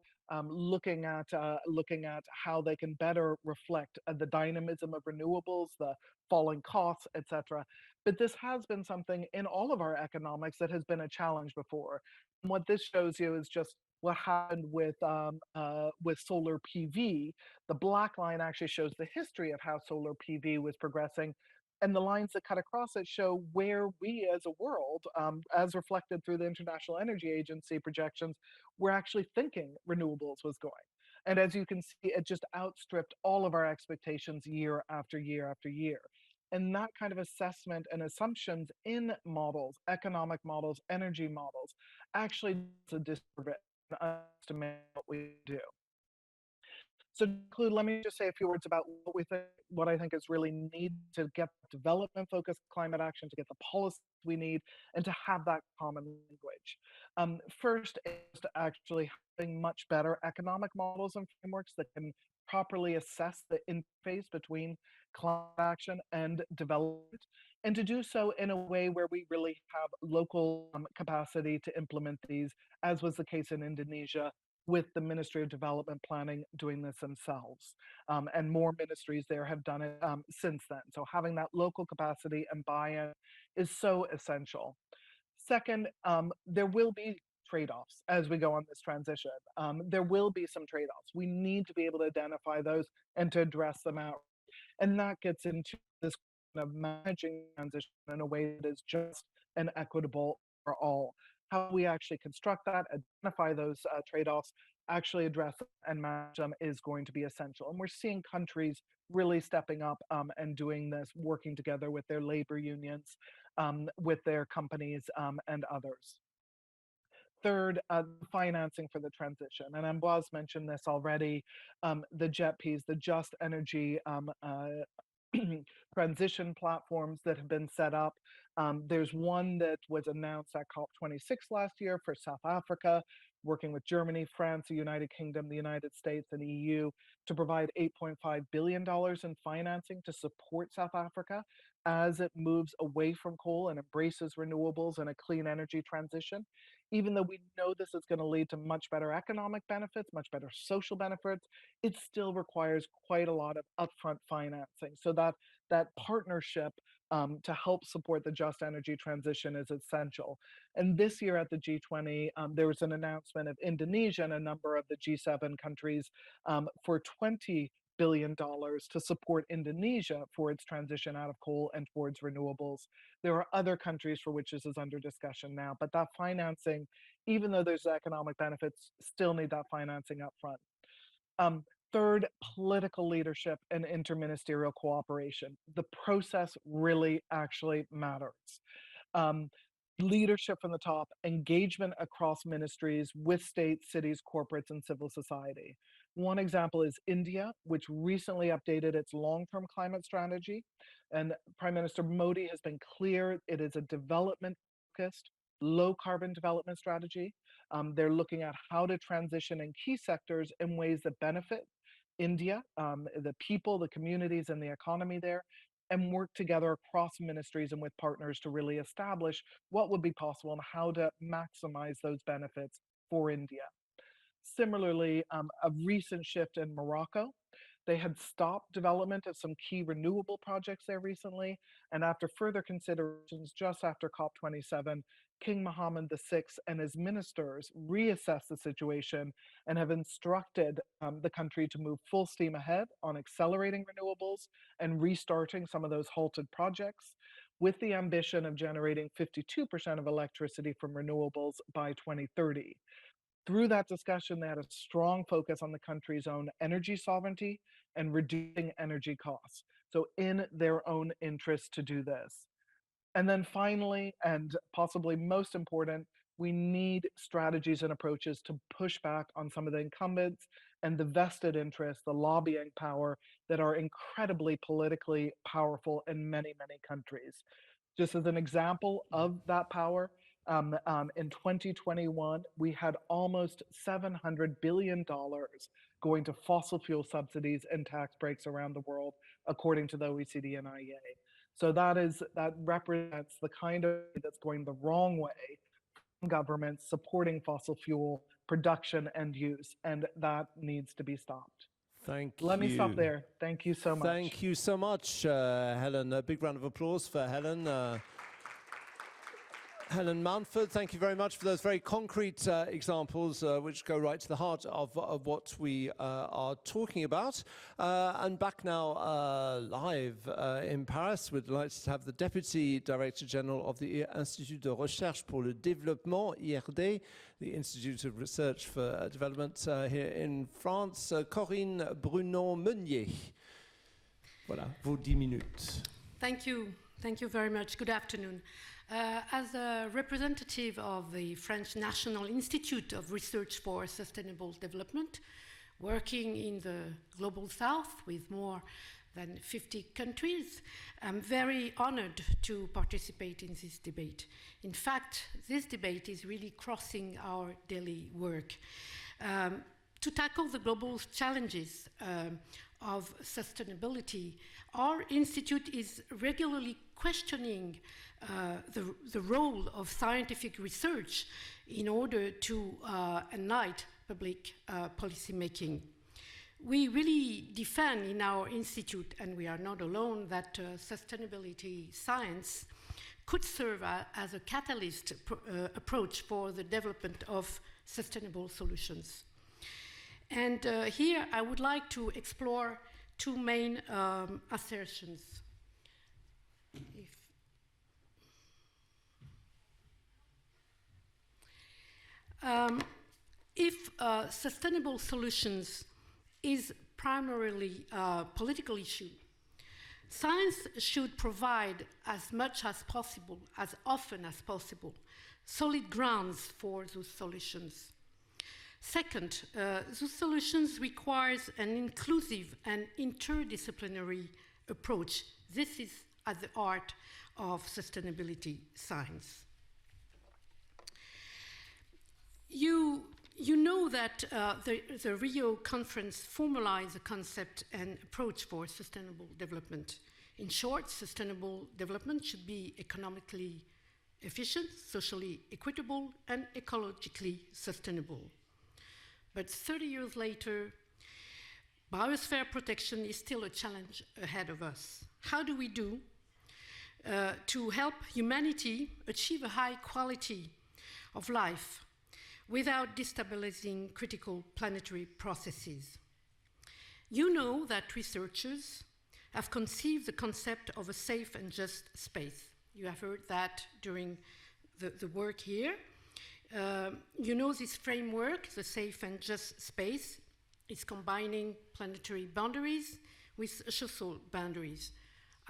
looking at how they can better reflect the dynamism of renewables, the falling costs, etc. But this has been something in all of our economics that has been a challenge before. And what this shows you is just what happened with solar PV. The black line actually shows the history of how solar PV was progressing, and the lines that cut across it show where we as a world, as reflected through the International Energy Agency projections, we're actually thinking renewables was going. And as you can see, it just outstripped all of our expectations year after year after year. And that kind of assessment and assumptions in models, economic models, energy models, actually estimate what we do. So to conclude, let me just say a few words about what I think is really needed to get development-focused climate action, to get the policies we need, and to have that common language. First is to actually having much better economic models and frameworks that can properly assess the interface between climate action and development, and to do so in a way where we really have local capacity to implement these, as was the case in Indonesia, with the Ministry of Development Planning doing this themselves. And more ministries there have done it since then. So having that local capacity and buy-in is so essential. Second, there will be trade-offs as we go on this transition. There will be some trade-offs. We need to be able to identify those and to address them out. And that gets into this kind of managing transition in a way that is just and equitable for all. How we actually construct that, identify those trade-offs, actually address and manage them is going to be essential. And we're seeing countries really stepping up and doing this, working together with their labor unions, with their companies and others. Third, financing for the transition. And Mbow's mentioned this already, the JETPs, the Just Energy transition platforms that have been set up. There's one that was announced at COP26 last year for South Africa, working with Germany, France, the United Kingdom, the United States, and EU to provide $8.5 billion in financing to support South Africa as it moves away from coal and embraces renewables and a clean energy transition. Even though we know this is going to lead to much better economic benefits, much better social benefits, it still requires quite a lot of upfront financing. So that partnership to help support the just energy transition is essential. And this year at the G20, there was an announcement of Indonesia and a number of the G7 countries for $20 billion to support Indonesia for its transition out of coal and towards renewables. There are other countries for which this is under discussion now, but that financing, even though there's economic benefits, still need that financing up front. Third, political leadership and interministerial cooperation. The process really actually matters. Leadership from the top, engagement across ministries with states, cities, corporates, and civil society. One example is India, which recently updated its long-term climate strategy. And Prime Minister Modi has been clear it is a development-focused, low-carbon development strategy. They're looking at how to transition in key sectors in ways that benefit India, the people, the communities, and the economy there, and work together across ministries and with partners to really establish what would be possible and how to maximize those benefits for India. Similarly, a recent shift in Morocco. They had stopped development of some key renewable projects there recently, and after further considerations, just after COP27, King Mohammed VI and his ministers reassessed the situation and have instructed the country to move full steam ahead on accelerating renewables and restarting some of those halted projects, with the ambition of generating 52% of electricity from renewables by 2030. Through that discussion, they had a strong focus on the country's own energy sovereignty and reducing energy costs. So in their own interest to do this. And then finally, and possibly most important, we need strategies and approaches to push back on some of the incumbents and the vested interests, the lobbying power that are incredibly politically powerful in many, many countries. Just as an example of that power, in 2021, we had almost $700 billion going to fossil fuel subsidies and tax breaks around the world, according to the OECD and IEA. So that represents the kind of that's going the wrong way from governments supporting fossil fuel production and use, and that needs to be stopped. Thank you. Let me stop there. Thank you so much. Thank you so much, Helen. A big round of applause for Helen. Helen Mountford, thank you very much for those very concrete examples which go right to the heart of what we are talking about. And back now live in Paris, we're delighted to have the Deputy Director General of the Institut de Recherche pour le Développement, IRD, the Institute of Research for Development here in France, Corinne Brunon-Meunier. Voilà, vos 10 minutes. Thank you. Thank you very much. Good afternoon. As a representative of the French National Institute of Research for Sustainable Development, working in the Global South with more than 50 countries, I'm very honored to participate in this debate. In fact, this debate is really crossing our daily work. To tackle the global challenges of sustainability, our institute is regularly questioning the role of scientific research in order to enlighten public policy making. We really defend in our institute, and we are not alone, that sustainability science could serve as a catalyst approach for the development of sustainable solutions. And here I would like to explore two main assertions. If sustainable solutions is primarily a political issue, science should provide as much as possible, as often as possible, solid grounds for those solutions. Second, those solutions requires an inclusive and interdisciplinary approach. This is at the heart of sustainability science. You know that the Rio conference formalized a concept and approach for sustainable development. In short, sustainable development should be economically efficient, socially equitable, and ecologically sustainable. But 30 years later, biosphere protection is still a challenge ahead of us. How do we do to help humanity achieve a high quality of life without destabilizing critical planetary processes? You know that researchers have conceived the concept of a safe and just space. You have heard that during the work here. You know this framework, the safe and just space, is combining planetary boundaries with social boundaries.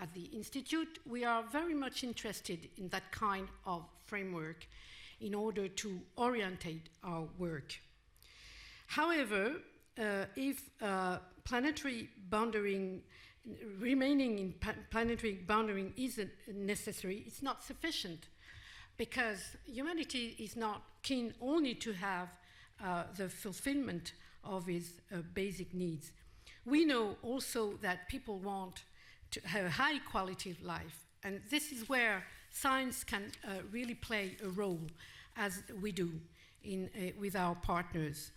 At the Institute, we are very much interested in that kind of framework in order to orientate our work. However, if planetary boundary, remaining in planetary boundary isn't necessary, it's not sufficient, because humanity is not keen only to have the fulfillment of its basic needs. We know also that people want to have a high quality of life, and this is where science can really play a role, as we do with our partners.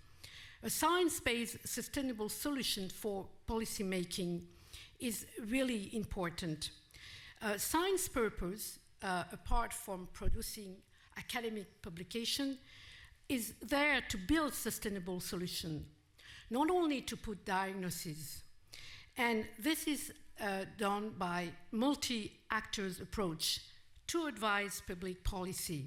A science-based sustainable solution for policy making is really important. Science purpose, apart from producing academic publication, is there to build sustainable solutions, not only to put diagnoses. And this is done by multi-actors approach to advise public policy.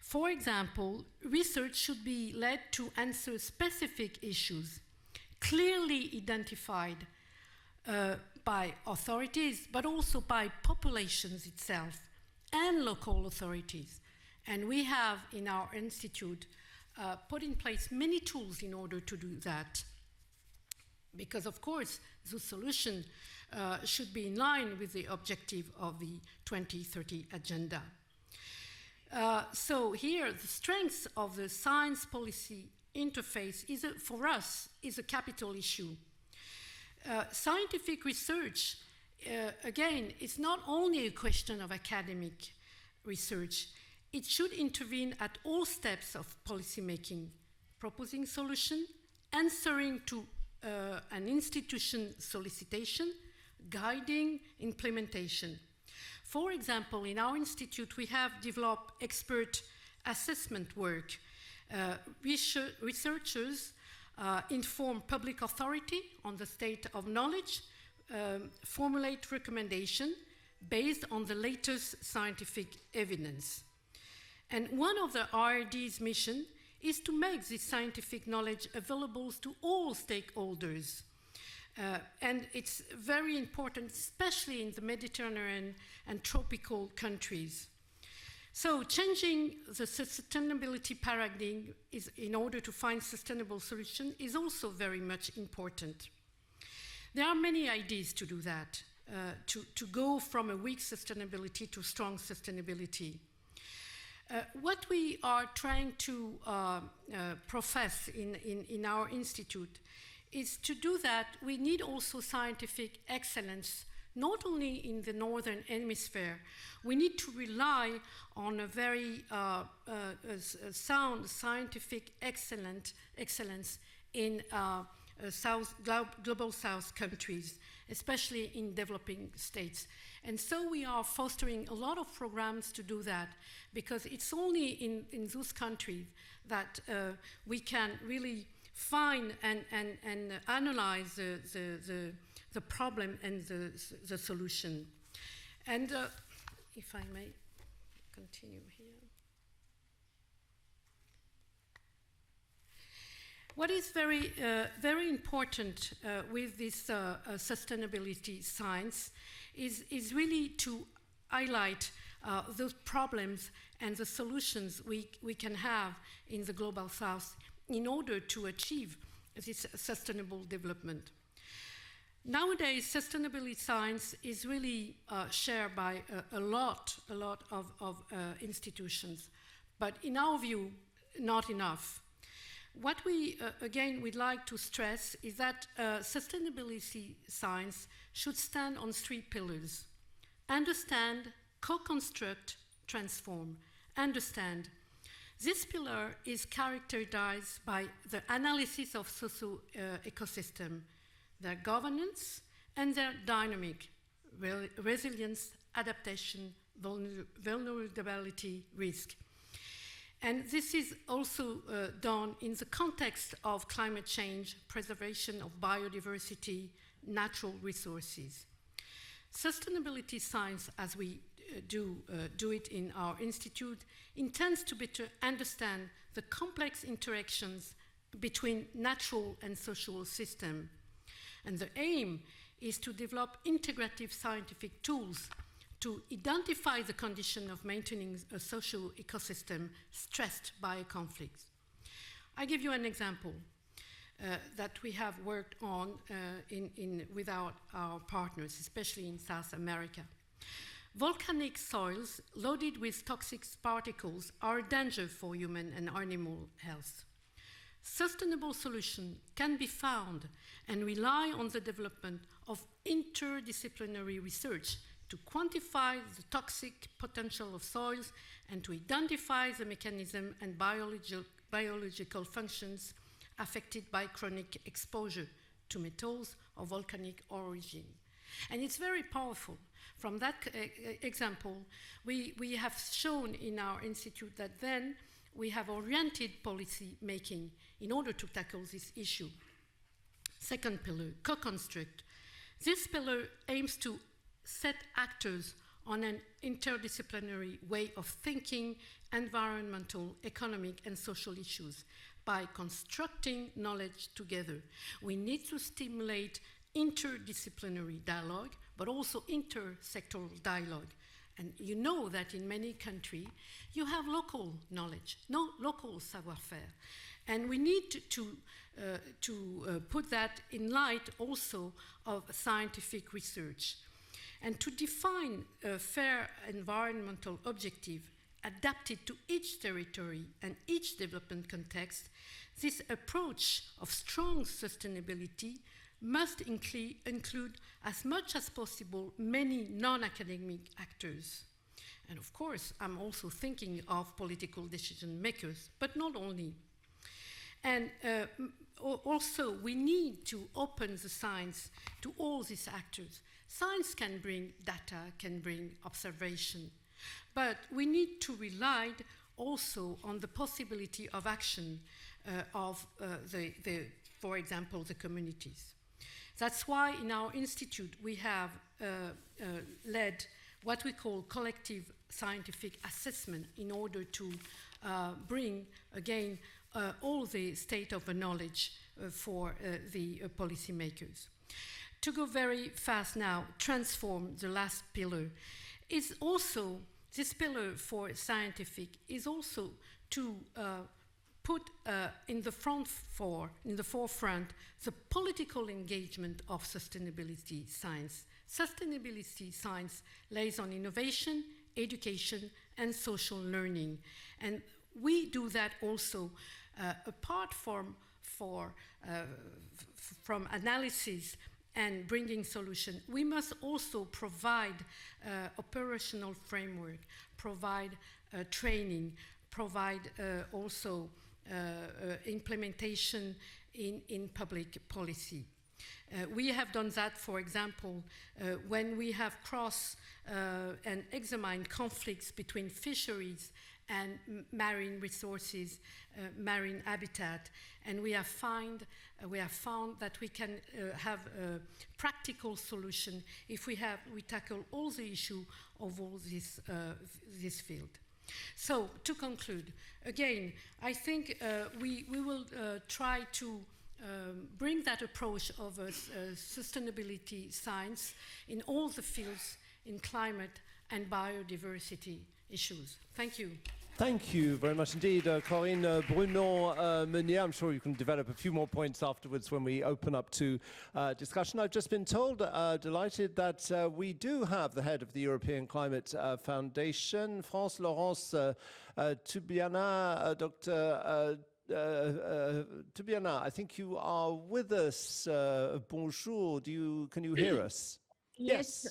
For example, research should be led to answer specific issues clearly identified by authorities, but also by populations itself and local authorities. And we have in our institute put in place many tools in order to do that. Because of course, the solution should be in line with the objective of the 2030 agenda. So here, the strength of the science policy interface for us is a capital issue. Scientific research, again, is not only a question of academic research. It should intervene at all steps of policy making, proposing solution, answering to an institution solicitation, guiding implementation. For example, in our institute, we have developed expert assessment work. Researchers inform public authority on the state of knowledge, formulate recommendations based on the latest scientific evidence. And one of the RRD's mission is to make this scientific knowledge available to all stakeholders. And it's very important, especially in the Mediterranean and tropical countries. So changing the sustainability paradigm in order to find sustainable solutions is also very much important. There are many ideas to do that, to go from a weak sustainability to strong sustainability. What we are trying to profess in our institute is to do that, we need also scientific excellence, not only in the Northern Hemisphere. We need to rely on a very sound scientific excellence in global South countries, especially in developing states. And so we are fostering a lot of programs to do that, because it's only in those countries that we can really find and analyze the problem and the solution. And if I may continue here. What is very, very important with this sustainability science is really to highlight those problems and the solutions we can have in the Global South in order to achieve this sustainable development. Nowadays, sustainability science is really shared by a lot of institutions, but in our view, not enough. What we, again, would like to stress is that sustainability science should stand on 3 pillars: understand, co-construct, transform, understand. This pillar is characterized by the analysis of socio-ecosystem, their governance, and their dynamic, resilience, adaptation, vulnerability, risk. And this is also done in the context of climate change, preservation of biodiversity, natural resources. Sustainability science, as we do it in our institute, intends to better understand the complex interactions between natural and social systems. And the aim is to develop integrative scientific tools to identify the condition of maintaining a social ecosystem stressed by a conflict. I give you an example that we have worked on with our partners, especially in South America. Volcanic soils loaded with toxic particles are a danger for human and animal health. Sustainable solutions can be found and rely on the development of interdisciplinary research to quantify the toxic potential of soils and to identify the mechanism and biological functions affected by chronic exposure to metals of volcanic origin. And it's very powerful. From that example, we have shown in our institute that then we have oriented policy making in order to tackle this issue. Second pillar, co-construct. This pillar aims to set actors on an interdisciplinary way of thinking environmental, economic, and social issues by constructing knowledge together. We need to stimulate interdisciplinary dialogue, but also intersectoral dialogue. And you know that in many countries, you have local knowledge, local savoir-faire. And we need to put that in light also of scientific research. And to define a fair environmental objective adapted to each territory and each development context, this approach of strong sustainability must include as much as possible many non-academic actors. And of course, I'm also thinking of political decision makers, but not only. And also, we need to open the science to all these actors. Science can bring data, can bring observation, but we need to rely also on the possibility of action of for example, the communities. That's why in our institute we have led what we call collective scientific assessment in order to bring, again, all the state of the knowledge for the policymakers. To go very fast now, transform, the last pillar, is also, this pillar for scientific is also to put in the forefront the political engagement of sustainability science. Sustainability science lays on innovation, education, and social learning. And we do that also apart from analysis and bringing solution. We must also provide operational framework, provide training, provide also implementation in public policy. We have done that, for example, when we have crossed and examined conflicts between fisheries and marine resources, marine habitat, and we have found that we can have a practical solution if we tackle all the issue of all this field. So to conclude, again, I think we will try to bring that approach of sustainability science in all the fields in climate and biodiversity issues. Thank you. Thank you very much indeed, Corinne. Brunon-Meunier, I'm sure you can develop a few more points afterwards when we open up to discussion. I've just been told, delighted, that we do have the head of the European Climate Foundation, France Laurence Tubiana, Dr. Tubiana, I think you are with us. Bonjour, can you hear us? Yes,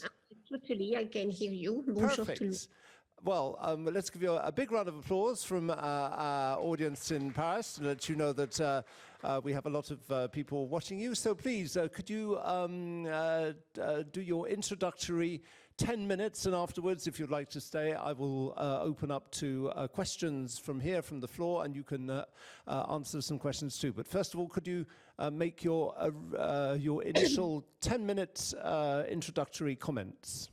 totally, I can hear you. Bonjour. Perfect. let's give you a big round of applause from our audience in Paris to let you know that we have a lot of people watching you. So please, could you do your introductory 10 minutes, and afterwards, if you'd like to stay, I will open up to questions from here, from the floor, and you can answer some questions too. But first of all, could you make your initial 10-minute introductory comments?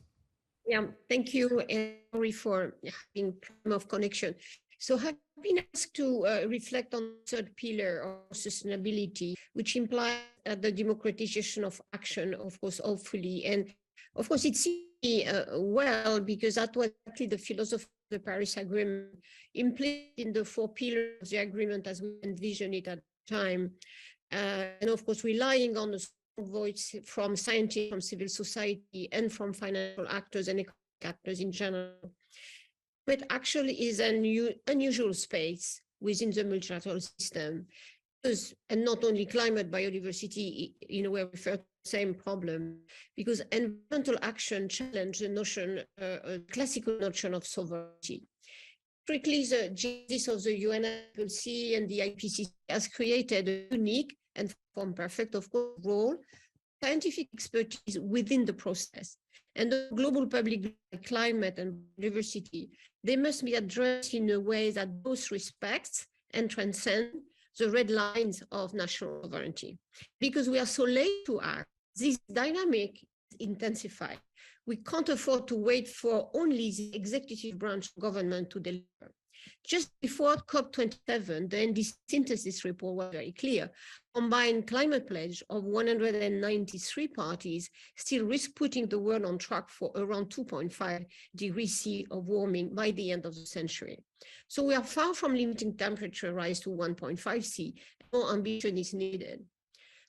Yeah, thank you, and sorry for having problem of connection. So I've been asked to reflect on the third pillar of sustainability, which implies the democratization of action, of course, hopefully. And of course, it's well, because that was actually the philosophy of the Paris Agreement, implicit in the 4 pillars of the agreement as we envisioned it at the time. And of course, relying on a strong voice from scientists, from civil society, and from financial actors and economic actors in general. But actually is an unusual space within the multilateral system, and not only climate, biodiversity, in a way, refer to the same problem, because environmental action challenge the notion, classical notion of sovereignty. Strictly, the genesis of the UNFCCC and the IPCC has created a unique and from perfect, of course, role, scientific expertise within the process. And the global public, climate and diversity, they must be addressed in a way that both respects and transcends the red lines of national sovereignty. Because we are so late to act, this dynamic intensifies. We can't afford to wait for only the executive branch of government to deliver. Just before COP27, the NDC synthesis report was very clear. Combined climate pledge of 193 parties still risk putting the world on track for around 2.5 degrees C of warming by the end of the century. So we are far from limiting temperature rise to 1.5 C. More ambition is needed.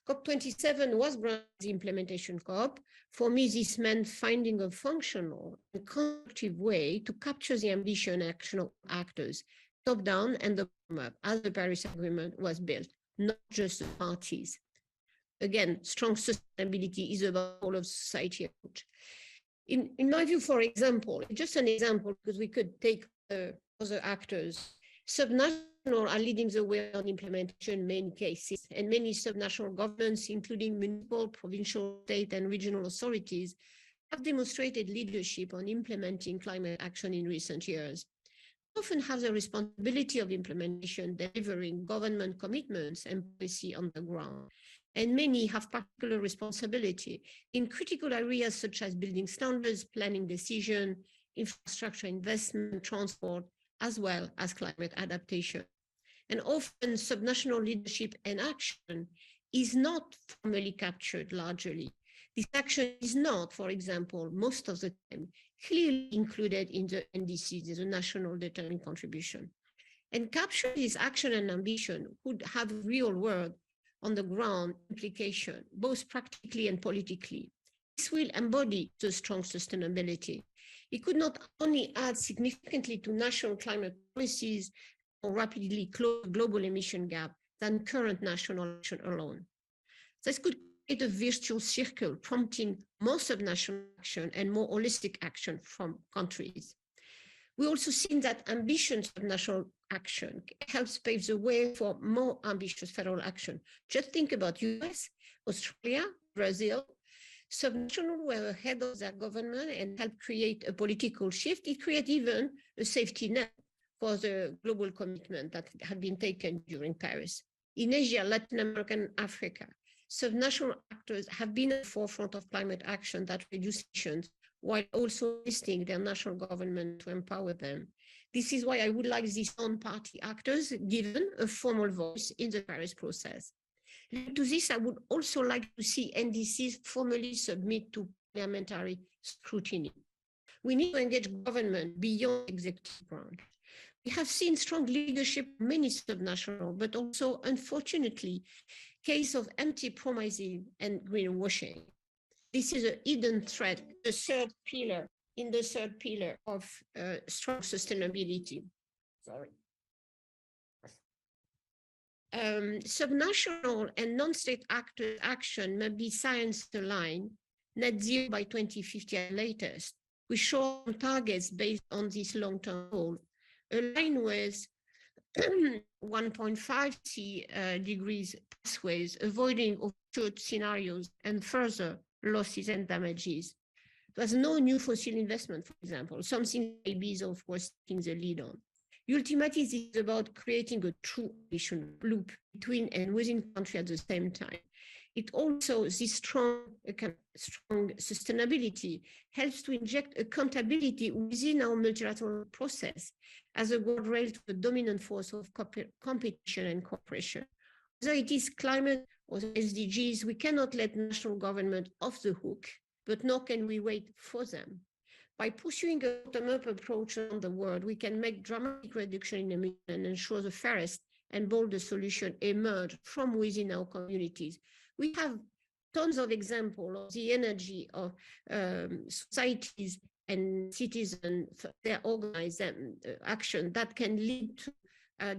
COP27 was Brazil's implementation COP. For me, this meant finding a functional and constructive way to capture the ambition and action of actors, top-down and the bottom-up, as the Paris Agreement was built, not just the parties. Again, strong sustainability is about all of society approach. In my view, for example, just an example, because we could take other actors, subnational are leading the way on implementation in many cases, and many subnational governments, including municipal, provincial, state, and regional authorities, have demonstrated leadership on implementing climate action in recent years. Often have the responsibility of implementation, delivering government commitments and policy on the ground. And many have particular responsibility in critical areas such as building standards, planning decision, infrastructure investment, transport, as well as climate adaptation. And often subnational leadership and action is not formally captured largely. This action is not, for example, most of the time, clearly included in the NDCs, the National Determined Contribution. And capture this action and ambition would have real world on the ground implication, both practically and politically. This will embody the strong sustainability. It could not only add significantly to national climate policies or rapidly close the global emission gap than current national action alone. This could create a virtuous circle, prompting more subnational action and more holistic action from countries. We also seen that ambitious subnational action helps pave the way for more ambitious federal action. Just think about US, Australia, Brazil. Subnational were ahead of their government and helped create a political shift. It created even a safety net for the global commitment that had been taken during Paris. In Asia, Latin America, and Africa, subnational actors have been at the forefront of climate action that reduce emissions while also assisting their national government to empower them. This is why I would like these non-party actors given a formal voice in the Paris process. Linked to this, I would also like to see NDCs formally submit to parliamentary scrutiny. We need to engage government beyond executive branch. We have seen strong leadership, many subnational, but also, unfortunately, case of empty promising and greenwashing. This is a hidden threat, the third pillar, in the third pillar of strong sustainability. Sorry. Subnational and non-state actor action may be science-aligned, net zero by 2050 at latest, with short targets based on this long-term goal, aligned with 1.5 degrees pathways, avoiding overshoot scenarios and further losses and damages. There's no new fossil investment, for example, something maybe is of course taking the lead on. Ultimately, this is about creating a true ambition loop between and within country at the same time. It also, this strong sustainability helps to inject accountability within our multilateral process as a guardrail to the dominant force of competition and cooperation. Whether it is climate or the SDGs, we cannot let national government off the hook, but nor can we wait for them. By pursuing a bottom-up approach around the world, we can make dramatic reduction in emissions and ensure the fairest and bolder solution emerge from within our communities. We have tons of examples of the energy of societies and citizens, their organized action that can lead to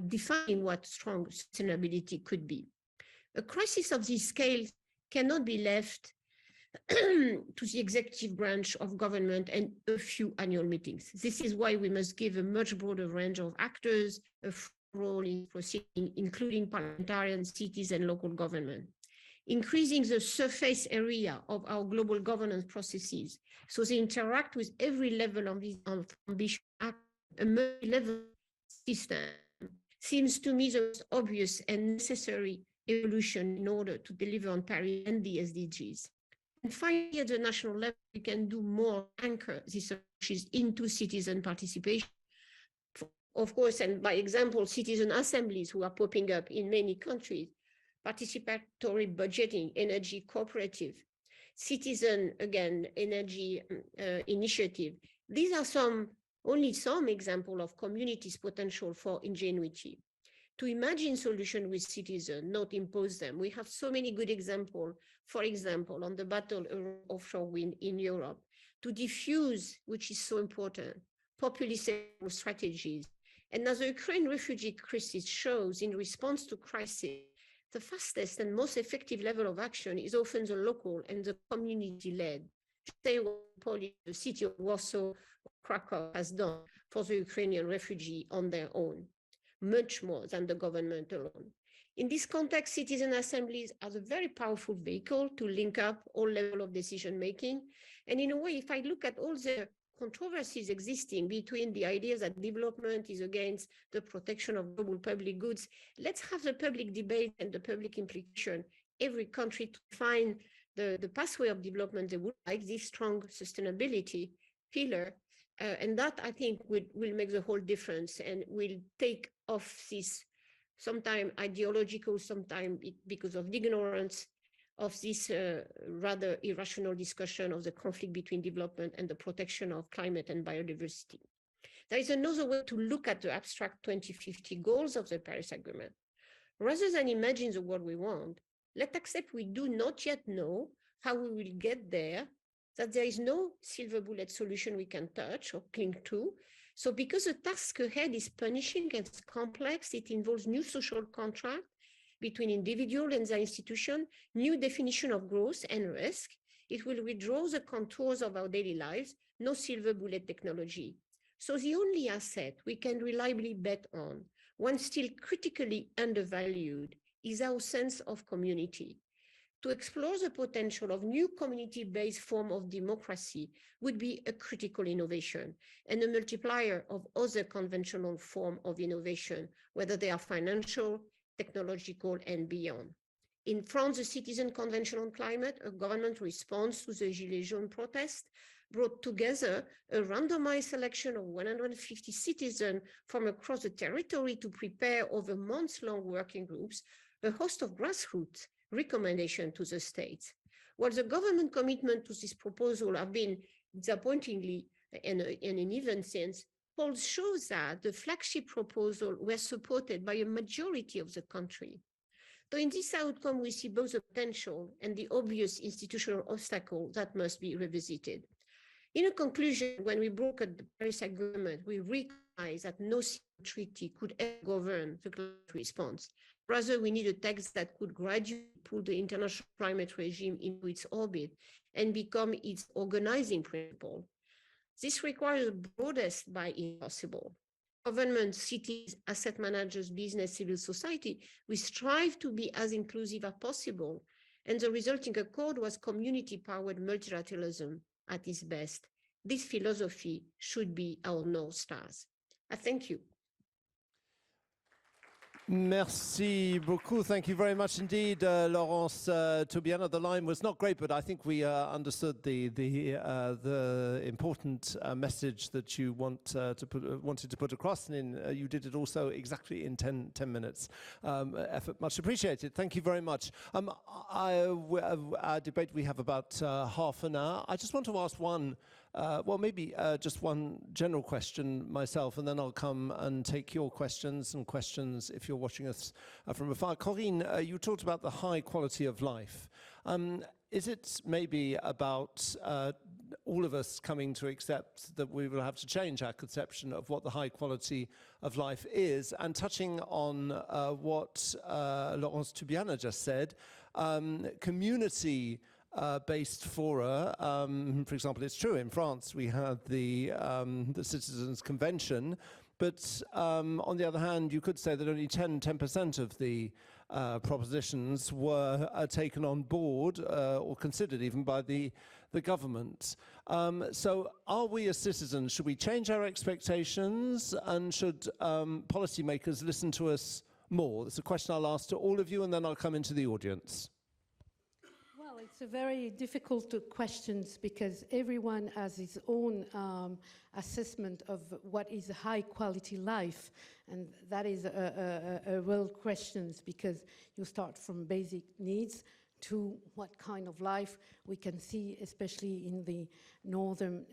defining what strong sustainability could be. A crisis of this scale cannot be left to the executive branch of government and a few annual meetings. This is why we must give a much broader range of actors a full role in proceeding, including parliamentarians, cities, and local government. Increasing the surface area of our global governance processes so they interact with every level of ambition, a multi-level system, seems to me the most obvious and necessary evolution in order to deliver on Paris and the SDGs. And finally, at the national level, we can do more to anchor these approaches into citizen participation. Of course, and by example, citizen assemblies who are popping up in many countries, participatory budgeting, energy cooperative, citizen, again, energy initiative. These are only some examples of communities' potential for ingenuity. To imagine solutions with citizens, not impose them. We have so many good examples, for example, on the battle around offshore wind in Europe, to diffuse, which is so important, populist strategies. And as the Ukraine refugee crisis shows, in response to crisis, the fastest and most effective level of action is often the local and the community-led. Say what the city of Warsaw or Krakow has done for the Ukrainian refugee on their own, much more than the government alone. In this context, citizen assemblies are a very powerful vehicle to link up all levels of decision-making. And in a way, if I look at all the controversies existing between the ideas that development is against the protection of global public goods, let's have the public debate and the public implication, every country to find the pathway of development they would like, this strong sustainability pillar. And that, I think, will make the whole difference and will take off this sometimes ideological, sometimes because of ignorance, of this rather irrational discussion of the conflict between development and the protection of climate and biodiversity. There is another way to look at the abstract 2050 goals of the Paris Agreement. Rather than imagine the world we want, let's accept we do not yet know how we will get there, that there is no silver bullet solution we can touch or cling to. So because the task ahead is punishing and complex, it involves new social contract between individual and the institution, new definition of growth and risk. It will withdraw the contours of our daily lives, no silver bullet technology. So the only asset we can reliably bet on, one still critically undervalued, is our sense of community. To explore the potential of new community-based form of democracy would be a critical innovation and a multiplier of other conventional form of innovation, whether they are financial, technological, and beyond. In France, the Citizen Convention on Climate, a government response to the Gilets jaunes protest, brought together a randomized selection of 150 citizens from across the territory to prepare over months-long working groups a host of grassroots recommendation to the states. While the government commitment to this proposal have been disappointingly in an even sense, polls show that the flagship proposal were supported by a majority of the country. So in this outcome, we see both the potential and the obvious institutional obstacle that must be revisited. In a conclusion, when we broke the Paris Agreement, we recognized that no single treaty could ever govern the climate response. Rather, we need a text that could gradually pull the international climate regime into its orbit and become its organizing principle. This requires the broadest buy-in possible. Governments, cities, asset managers, business, civil society, we strive to be as inclusive as possible, and the resulting accord was community-powered multilateralism at its best. This philosophy should be our North Stars. I thank you. Merci beaucoup. Thank you very much indeed, Laurence Toubiana. The line was not great, but I think we understood the important message that you wanted to put across, and you did it also exactly in 10 minutes. Effort much appreciated. Thank you very much. Our debate, we have about half an hour. I just want to ask just one general question myself, and then I'll come and take your questions if you're watching us from afar. Corinne, you talked about the high quality of life. Is it maybe about all of us coming to accept that we will have to change our conception of what the high quality of life is? And touching on what Laurence Toubiana just said, community based fora, for example, it's true in France we had the Citizens Convention, but on the other hand, you could say that only 10% of the propositions were taken on board or considered even by the government. So are we as citizens, should we change our expectations, and should policymakers listen to us more? That's a question I'll ask to all of you, and then I'll come into the audience. It's a very difficult question because everyone has his own assessment of what is a high quality life, and that is a real question because you start from basic needs to what kind of life we can see, especially in the northern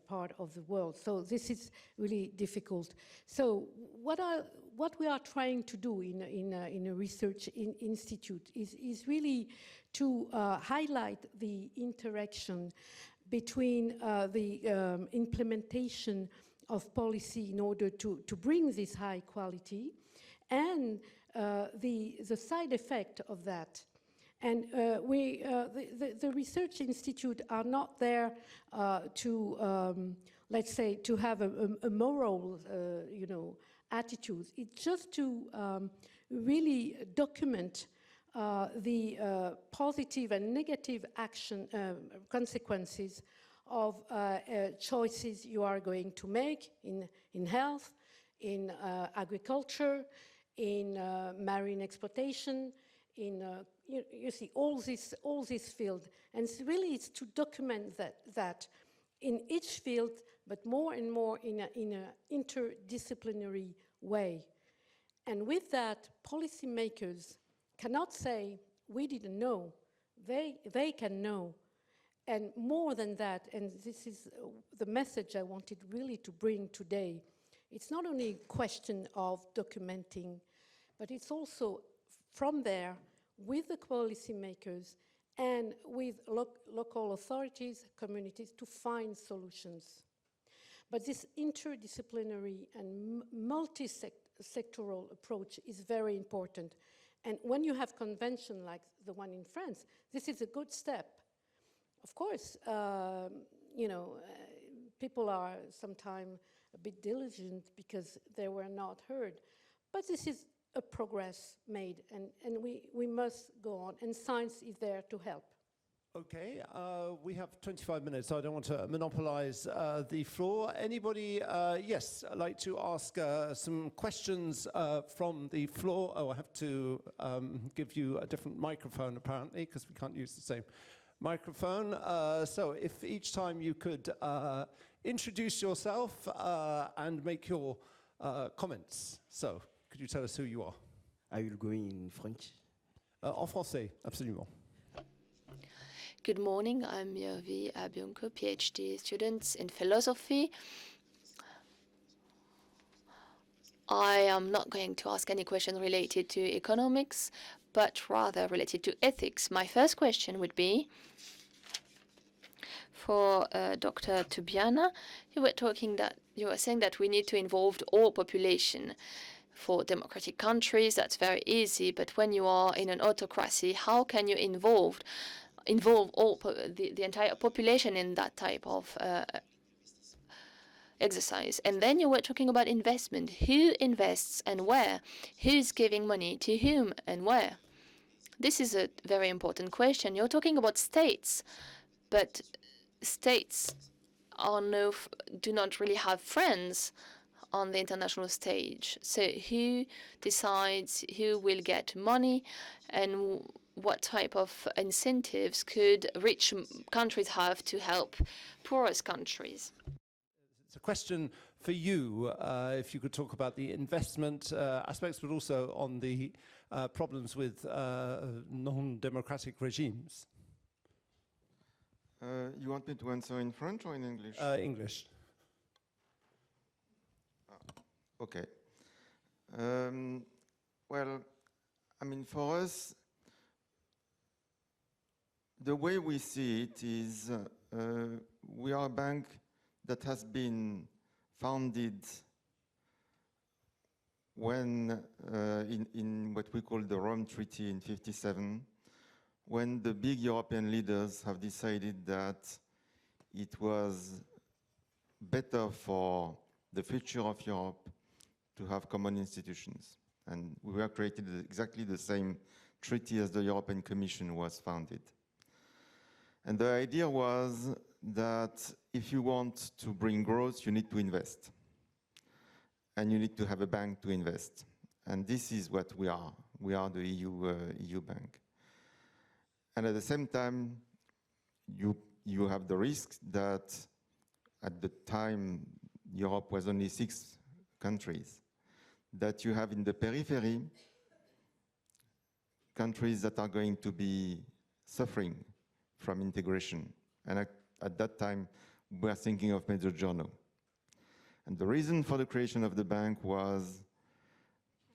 part of the world. So this is really difficult. So what we are trying to do in a research institute is really to highlight the interaction between the implementation of policy in order to bring this high quality and the side effect of that. And the research institute are not there to, let's say, to have a moral, attitude. It's just to really document the positive and negative action consequences of choices you are going to make in health, in agriculture, in marine exploitation, in you see all this field, and it's to document that in each field, but more and more in an interdisciplinary way. And with that, policymakers cannot say we didn't know. They can know, and more than that. And this is the message I wanted really to bring today. It's not only a question of documenting, but it's also from there, with the policymakers and with local authorities, communities, to find solutions. But this interdisciplinary and multi-sectoral approach is very important. And when you have convention like the one in France, this is a good step. Of course, people are sometimes a bit diligent because they were not heard. But this is a progress made, and we must go on, and science is there to help. Okay, we have 25 minutes, so I don't want to monopolize the floor. Anybody, yes, I'd like to ask some questions from the floor. Oh, I have to give you a different microphone, apparently, because we can't use the same microphone. So if each time you could introduce yourself and make your comments. So, could you tell us who you are? I will go in French. En français, absolument. Good morning, I'm Yovi Abiunko, PhD student in philosophy. I am not going to ask any question related to economics, but rather related to ethics. My first question would be for Dr. Toubiana. You were saying that we need to involve all population. For democratic countries, that's very easy, but when you are in an autocracy, how can you involve all the entire population in that type of exercise. And then you were talking about investment. Who invests and where? Who's giving money to whom and where? This is a very important question. You're talking about states, but states do not really have friends on the international stage. So who decides who will get money, and what type of incentives could rich countries have to help poorest countries? It's a question for you, if you could talk about the investment aspects, but also on the problems with non-democratic regimes. You want me to answer in French or in English? English. Okay. Well, I mean, for us, the way we see it is we are a bank that has been founded when in what we call the Rome Treaty in '57, when the big European leaders have decided that it was better for the future of Europe to have common institutions. And we were created exactly the same treaty as the European Commission was founded. And the idea was that if you want to bring growth, you need to invest. And you need to have a bank to invest. And this is what we are. We are the EU bank. And at the same time, you have the risk that at the time Europe was only 6 countries, that you have in the periphery countries that are going to be suffering from integration. And at that time, we were thinking of Mezzogiorno. And the reason for the creation of the bank was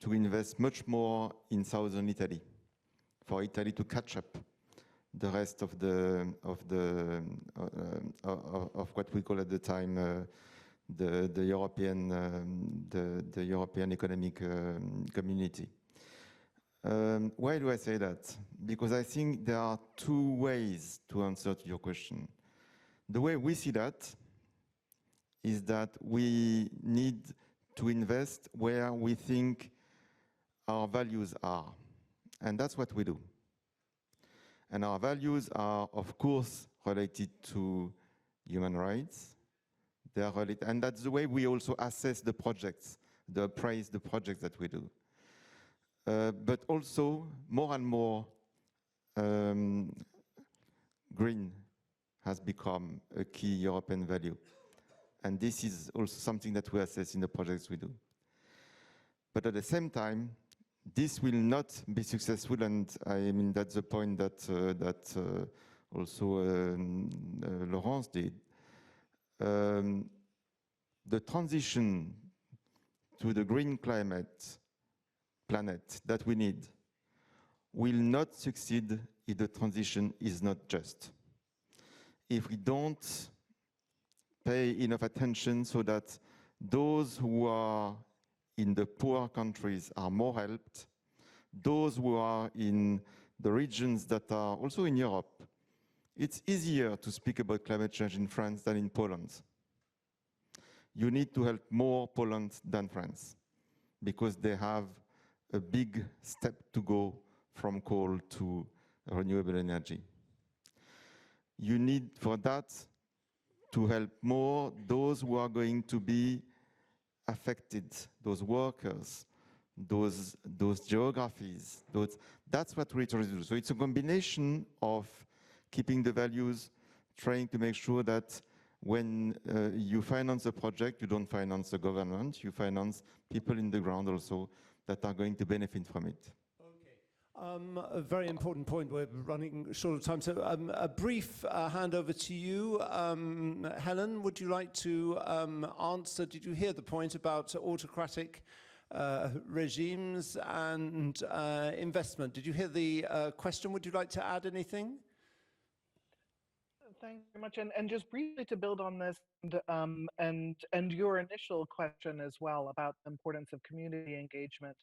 to invest much more in southern Italy, for Italy to catch up the rest of what we call at the time the European Economic Community. Why do I say that? Because I think there are 2 ways to answer to your question. The way we see that is that we need to invest where we think our values are, and that's what we do. And our values are, of course, related to human rights. They are related, and that's the way we also assess the projects, appraise the projects that we do. But also, more and more, green has become a key European value. And this is also something that we assess in the projects we do. But at the same time, this will not be successful, and I mean that's the point that also Laurence did. The transition to the green planet that we need will not succeed if the transition is not just. If we don't pay enough attention so that those who are in the poor countries are more helped, those who are in the regions that are also in Europe, it's easier to speak about climate change in France than in Poland. You need to help more Poland than France because they have a big step to go from coal to renewable energy. You need for that to help more those who are going to be affected, those workers, those geographies. That's what we try to do. So it's a combination of keeping the values, trying to make sure that when you finance a project, you don't finance the government, you finance people in the ground also that are going to benefit from it. A very important point. We're running short of time. So a brief handover to you. Helen, would you like to answer? Did you hear the point about autocratic regimes and investment? Did you hear the question? Would you like to add anything? Thank you very much. And just briefly to build on this and your initial question as well about the importance of community engagement.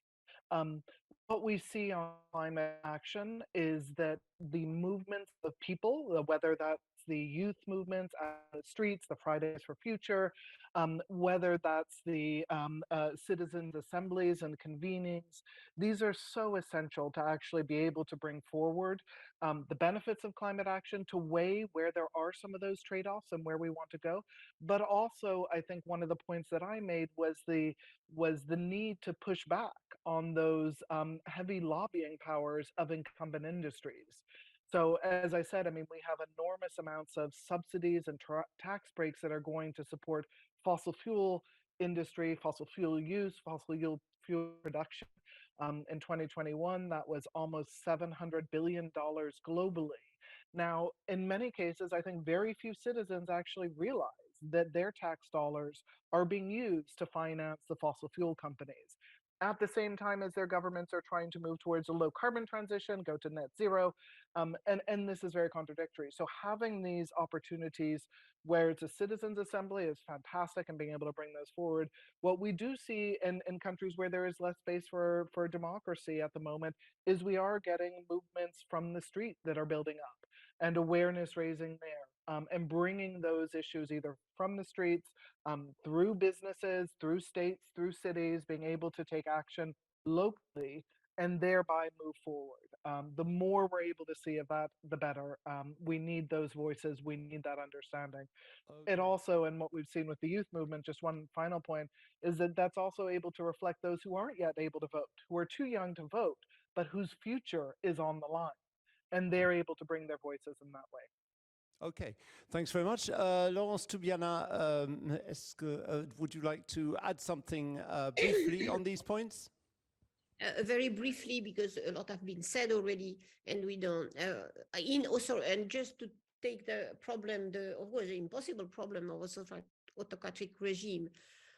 what we see on climate action is that the movements of people, whether that's the youth movements out on the streets, the Fridays for Future, whether that's the citizens' assemblies and convenings, these are so essential to actually be able to bring forward the benefits of climate action, to weigh where there are some of those trade-offs and where we want to go. But also, I think one of the points that I made was the need to push back on those heavy lobbying powers of incumbent industries. So as I said, I mean, we have enormous amounts of subsidies and tax breaks that are going to support fossil fuel industry, fossil fuel use, fossil fuel production. In 2021, that was almost $700 billion globally. Now, in many cases, I think very few citizens actually realize that their tax dollars are being used to finance the fossil fuel companies, at the same time as their governments are trying to move towards a low carbon transition, go to net zero. And this is very contradictory. So having these opportunities where it's a citizens' assembly is fantastic, and being able to bring those forward. What we do see in countries where there is less space for democracy at the moment is we are getting movements from the street that are building up, and awareness raising there, and bringing those issues either from the streets, through businesses, through states, through cities, being able to take action locally and thereby move forward. The more we're able to see of that, the better. We need those voices. We need that understanding. It also, and what we've seen with the youth movement, just one final point, is that that's also able to reflect those who aren't yet able to vote, who are too young to vote, but whose future is on the line. And they're able to bring their voices in that way. Okay, thanks very much. Laurence Toubiana, would you like to add something briefly on these points? Very briefly, because a lot have been said already, and we don't. And just to take the problem, of course, the impossible problem of a autocratic regime.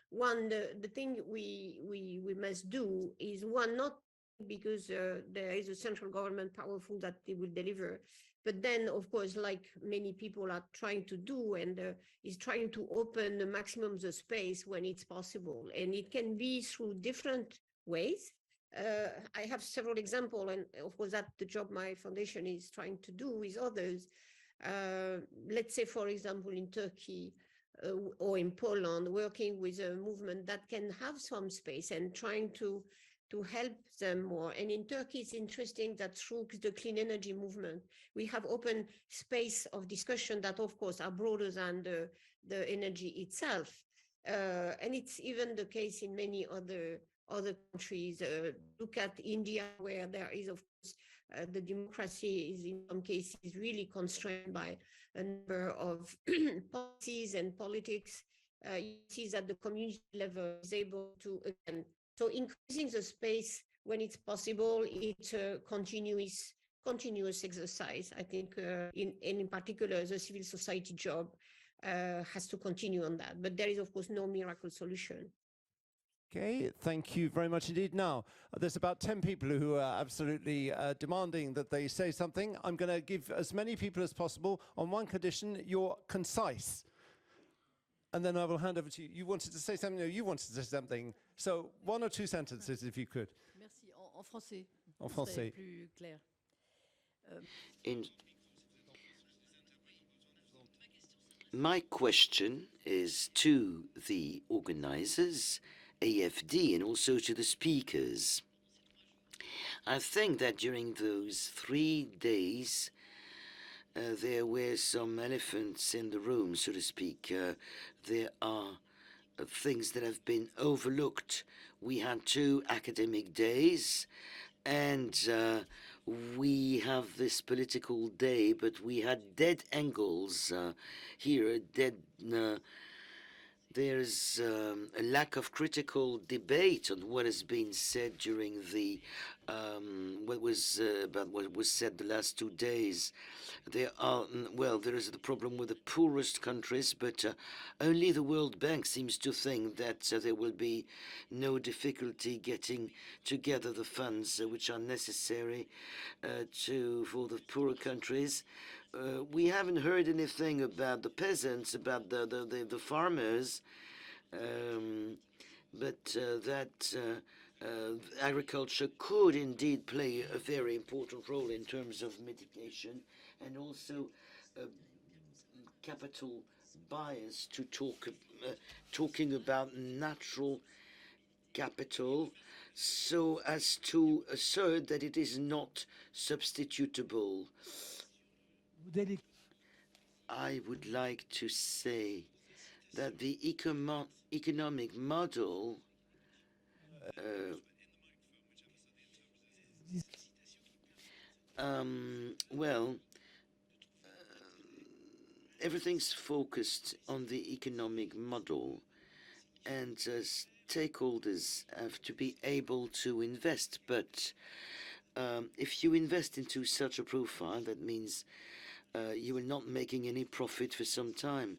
One, the thing we must do is, one, not because there is a central government powerful that they will deliver, but then, of course, like many people are trying to do, and is trying to open the maximum of space when it's possible, and it can be through different ways. I have several examples, and of course that's the job my foundation is trying to do with others. Let's say, for example, in Turkey or in Poland, working with a movement that can have some space and trying to help them more. And in Turkey, it's interesting that through the clean energy movement, we have open space of discussion that, of course, are broader than the energy itself. And it's even the case in many other countries. Look at India, where there is, of course, the democracy is in some cases really constrained by a number of policies and politics. You see that the community level is able to, again, so increasing the space when it's possible, it's a continuous exercise. I think in particular, the civil society job has to continue on that. But there is, of course, no miracle solution. Okay, thank you very much indeed. Now, there's about 10 people who are absolutely demanding that they say something. I'm going to give as many people as possible on one condition: you're concise. And then I will hand over to you. You wanted to say something? No, you wanted to say something. So 1 or 2 sentences, if you could. Merci. En français. En français. Plus clair. My question is to the organizers, AFD, and also to the speakers. I think that during those 3 days, there were some elephants in the room, so to speak. There are things that have been overlooked. We had 2 academic days, and we have this political day, but we had dead angles here. There's a lack of critical debate on what has been said during the what was said the last 2 days. There is the problem with the poorest countries, but only the World Bank seems to think that there will be no difficulty getting together the funds which are necessary for the poorer countries. We haven't heard anything about the peasants, about the farmers, but that agriculture could indeed play a very important role in terms of mitigation, and also capital bias to talking about natural capital so as to assert that it is not substitutable. I would like to say that the economic model everything's focused on the economic model, and stakeholders have to be able to invest. But if you invest into such a profile, that means you are not making any profit for some time.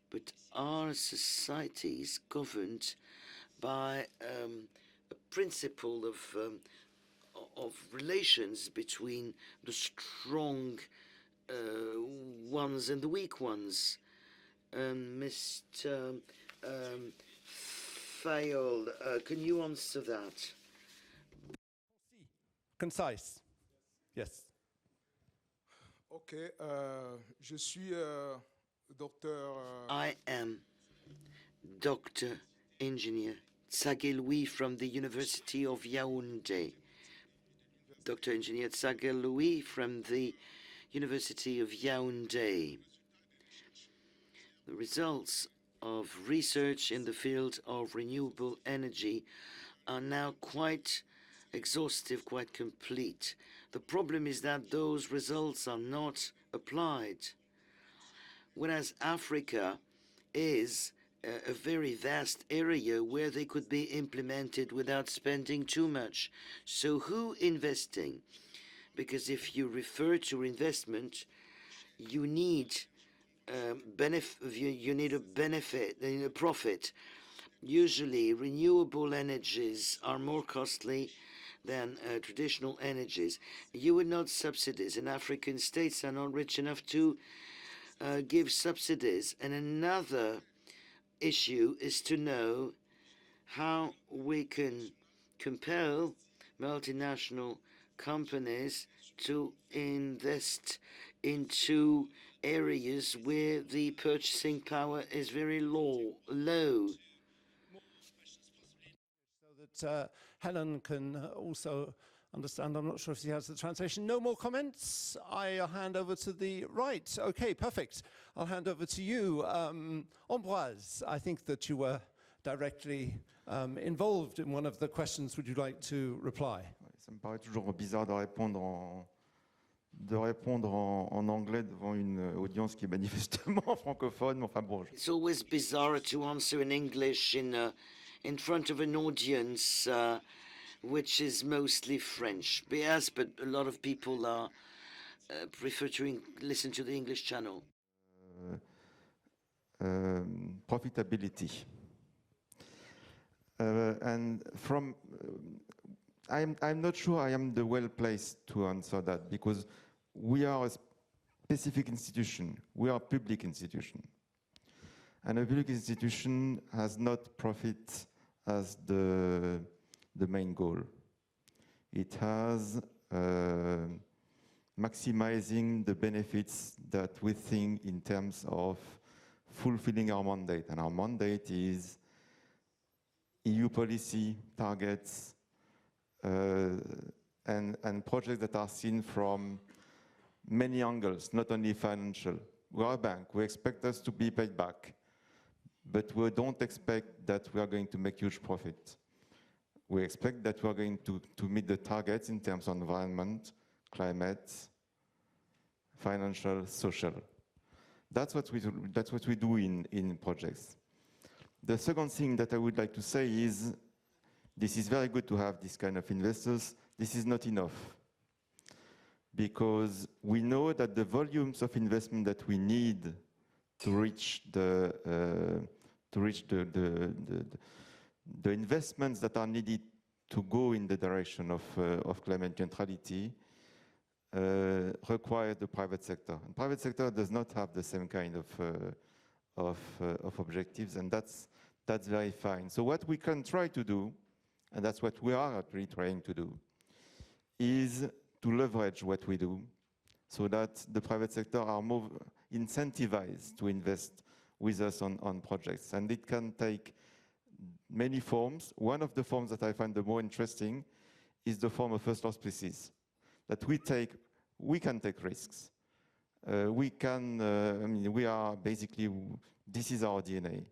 But our society is governed by a principle of relations between the strong ones and the weak ones. Mr. Fayol, can you answer that? Concise. Yes. Ok, je suis docteur. I am Dr. Engineer Tsagé Louis from the University of Yaoundé. Dr. Engineer Tsagé Louis from the University of Yaoundé. The results of research in the field of renewable energy are now quite exhaustive, quite complete. The problem is that those results are not applied. Whereas Africa is a very vast area where they could be implemented without spending too much. So who investing? Because if you refer to investment, you need you need a benefit, a profit. Usually renewable energies are more costly than traditional energies. You would not subsidies, and African states are not rich enough to give subsidies. And another issue is to know how we can compel multinational companies to invest into areas where the purchasing power is very low. So that Helen can also understand. I'm not sure if she has the translation. No more comments? I'll hand over to the right. Okay, perfect. I'll hand over to you. Ambroise, I think that you were directly involved in one of the questions. Would you like to reply? Ça me paraît toujours bizarre de répondre en anglais devant une audience qui est manifestement francophone. Mais enfin bon. It's always bizarre to answer in English in front of an audience which is mostly French. Yes, but a lot of people prefer to listen to the English channel. Profitability. And from I'm not sure I am the well placed to answer that, because we are a specific institution. We are a public institution. And a public institution has not profit as the main goal. It has maximizing the benefits that we think in terms of fulfilling our mandate. And our mandate is EU policy targets, and projects that are seen from many angles, not only financial. We are a bank. We expect us to be paid back, but we don't expect that we are going to make huge profit. We expect that we are going to meet the targets in terms of environment, climate, financial, social. That's what we do in projects. The second thing that I would like to say is, this is very good to have this kind of investors. This is not enough, because we know that the volumes of investment that we need to reach the investments that are needed to go in the direction of climate neutrality require the private sector. And private sector does not have the same kind of objectives, and that's very fine. So what we can try to do and that's what we are actually trying to do, is to leverage what we do so that the private sector are more incentivized to invest with us on projects. And it can take many forms. One of the forms that I find the more interesting is the form of first law species, that we can take risks. We are basically, this is our DNA.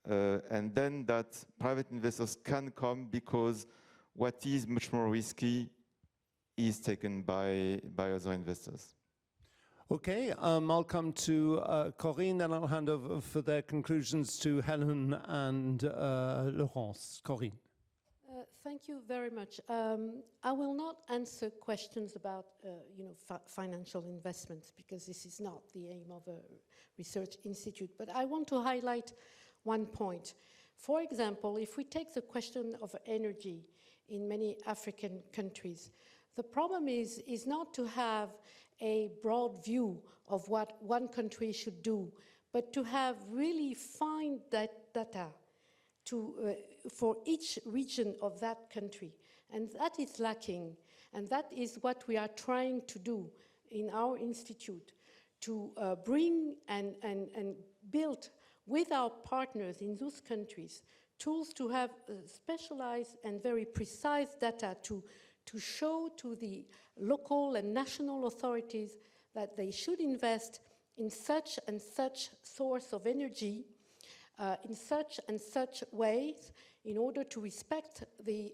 And then that private investors can come because what is much more risky is taken by other investors. Okay, I'll come to Corinne, and I'll hand over for their conclusions to Helen and Laurence. Corinne. Thank you very much. I will not answer questions about financial investments, because this is not the aim of a research institute. But I want to highlight one point. For example, if we take the question of energy in many African countries, the problem is not to have a broad view of what one country should do, but to have really fine data for each region of that country. And that is lacking. And that is what we are trying to do in our institute, to bring and build with our partners in those countries tools to have specialized and very precise data to show to the local and national authorities that they should invest in such and such source of energy, in such and such ways, in order to respect the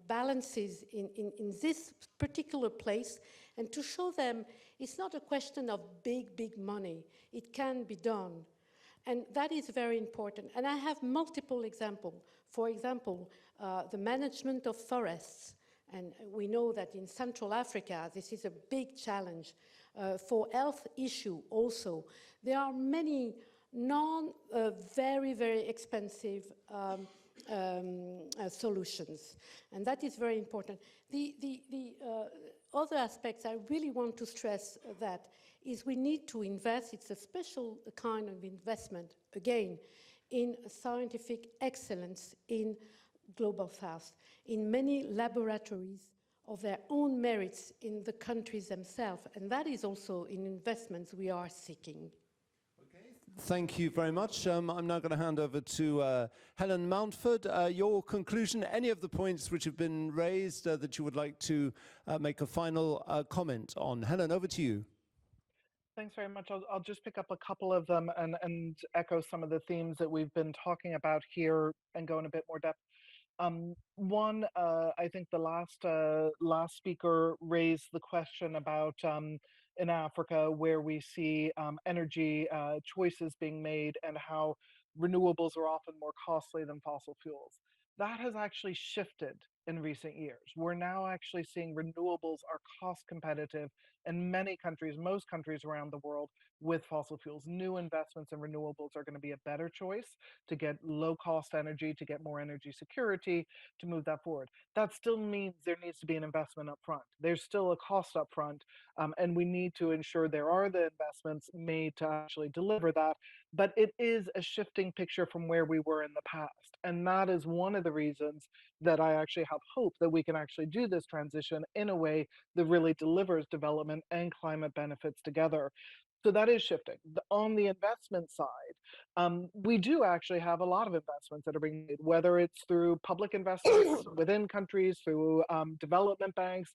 balances in this particular place, and to show them it's not a question of big money. It can be done. And that is very important. And I have multiple examples. For example, the management of forests. And we know that in Central Africa, this is a big challenge. For health issue also, there are many very expensive solutions. And that is very important. The other aspects I really want to stress that is we need to invest, it's a special kind of investment, again, in scientific excellence in Global South, in many laboratories of their own merits in the countries themselves. And that is also in investments we are seeking. Thank you very much. I'm now going to hand over to Helen Mountford. Your conclusion, any of the points which have been raised that you would like to make a final comment on. Helen, over to you. Thanks very much. I'll just pick up a couple of them and echo some of the themes that we've been talking about here and go in a bit more depth. One, I think the last speaker raised the question about in Africa where we see energy choices being made and how renewables are often more costly than fossil fuels. That has actually shifted in recent years. We're now actually seeing renewables are cost competitive in many countries, most countries around the world, with fossil fuels. New investments in renewables are going to be a better choice to get low cost energy, to get more energy security, to move that forward. That still means there needs to be an investment up front. There's still a cost up front, and we need to ensure there are the investments made to actually deliver that. But it is a shifting picture from where we were in the past. And that is one of the reasons that I actually have hope that we can actually do this transition in a way that really delivers development and climate benefits together. So that is shifting. On the investment side, we do actually have a lot of investments that are being made, whether it's through public investments within countries, through development banks,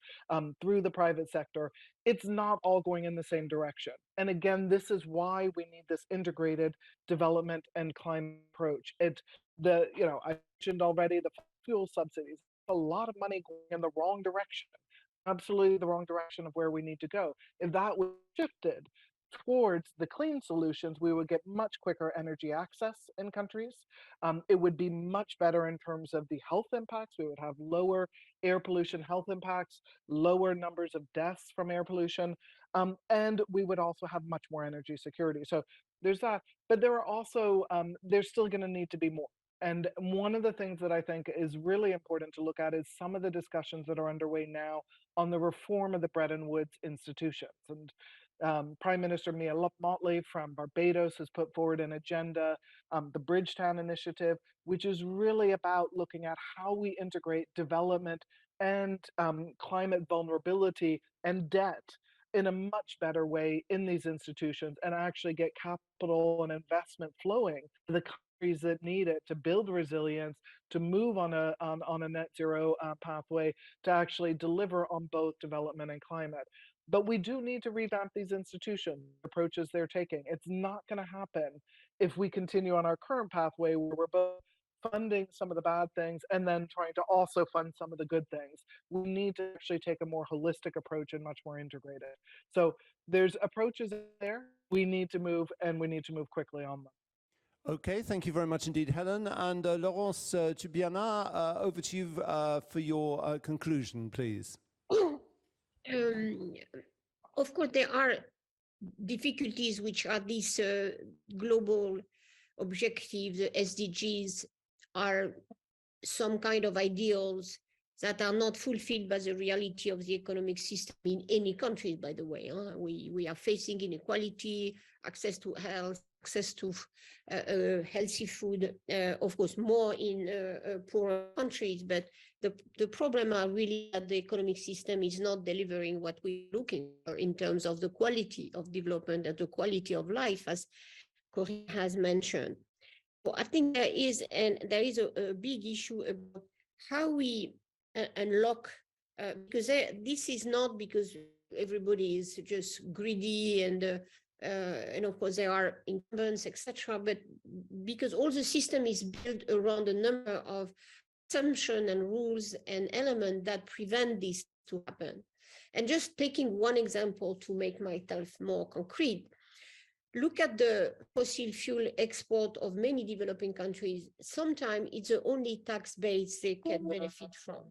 through the private sector. It's not all going in the same direction. And again, this is why we need this integrated development and climate approach. I mentioned already the fuel subsidies. A lot of money going in the wrong direction, absolutely the wrong direction of where we need to go. If that was shifted towards the clean solutions, we would get much quicker energy access in countries. It would be much better in terms of the health impacts. We would have lower air pollution health impacts, lower numbers of deaths from air pollution, and we would also have much more energy security. So there's that, but there are also, there's still going to need to be more. And one of the things that I think is really important to look at is some of the discussions that are underway now on the reform of the Bretton Woods institutions. And Prime Minister Mia Motley from Barbados has put forward an agenda, the Bridgetown Initiative, which is really about looking at how we integrate development and climate vulnerability and debt in a much better way in these institutions, and actually get capital and investment flowing to the countries that need it to build resilience, to move on a net zero pathway, to actually deliver on both development and climate. But we do need to revamp these institutions, approaches they're taking. It's not going to happen if we continue on our current pathway where we're both funding some of the bad things and then trying to also fund some of the good things. We need to actually take a more holistic approach and much more integrated. So there's approaches there. We need to move, and we need to move quickly on them. Okay, thank you very much indeed, Helen. And Laurence Tubiana, over to you for your conclusion, please. Of course, there are difficulties which are these global objectives, the SDGs, are some kind of ideals that are not fulfilled by the reality of the economic system in any country, by the way. We are facing inequality, access to health, access to healthy food, of course, more in poorer countries, but the problem are really that the economic system is not delivering what we're looking for in terms of the quality of development and the quality of life, as Corinne has mentioned. So I think there is a big issue about how we unlock, because this is not because everybody is just greedy and of course there are incumbents, etc., but because all the system is built around a number of assumptions and rules and elements that prevent this to happen. And just taking one example to make myself more concrete, look at the fossil fuel export of many developing countries. Sometimes it's the only tax base they can benefit from.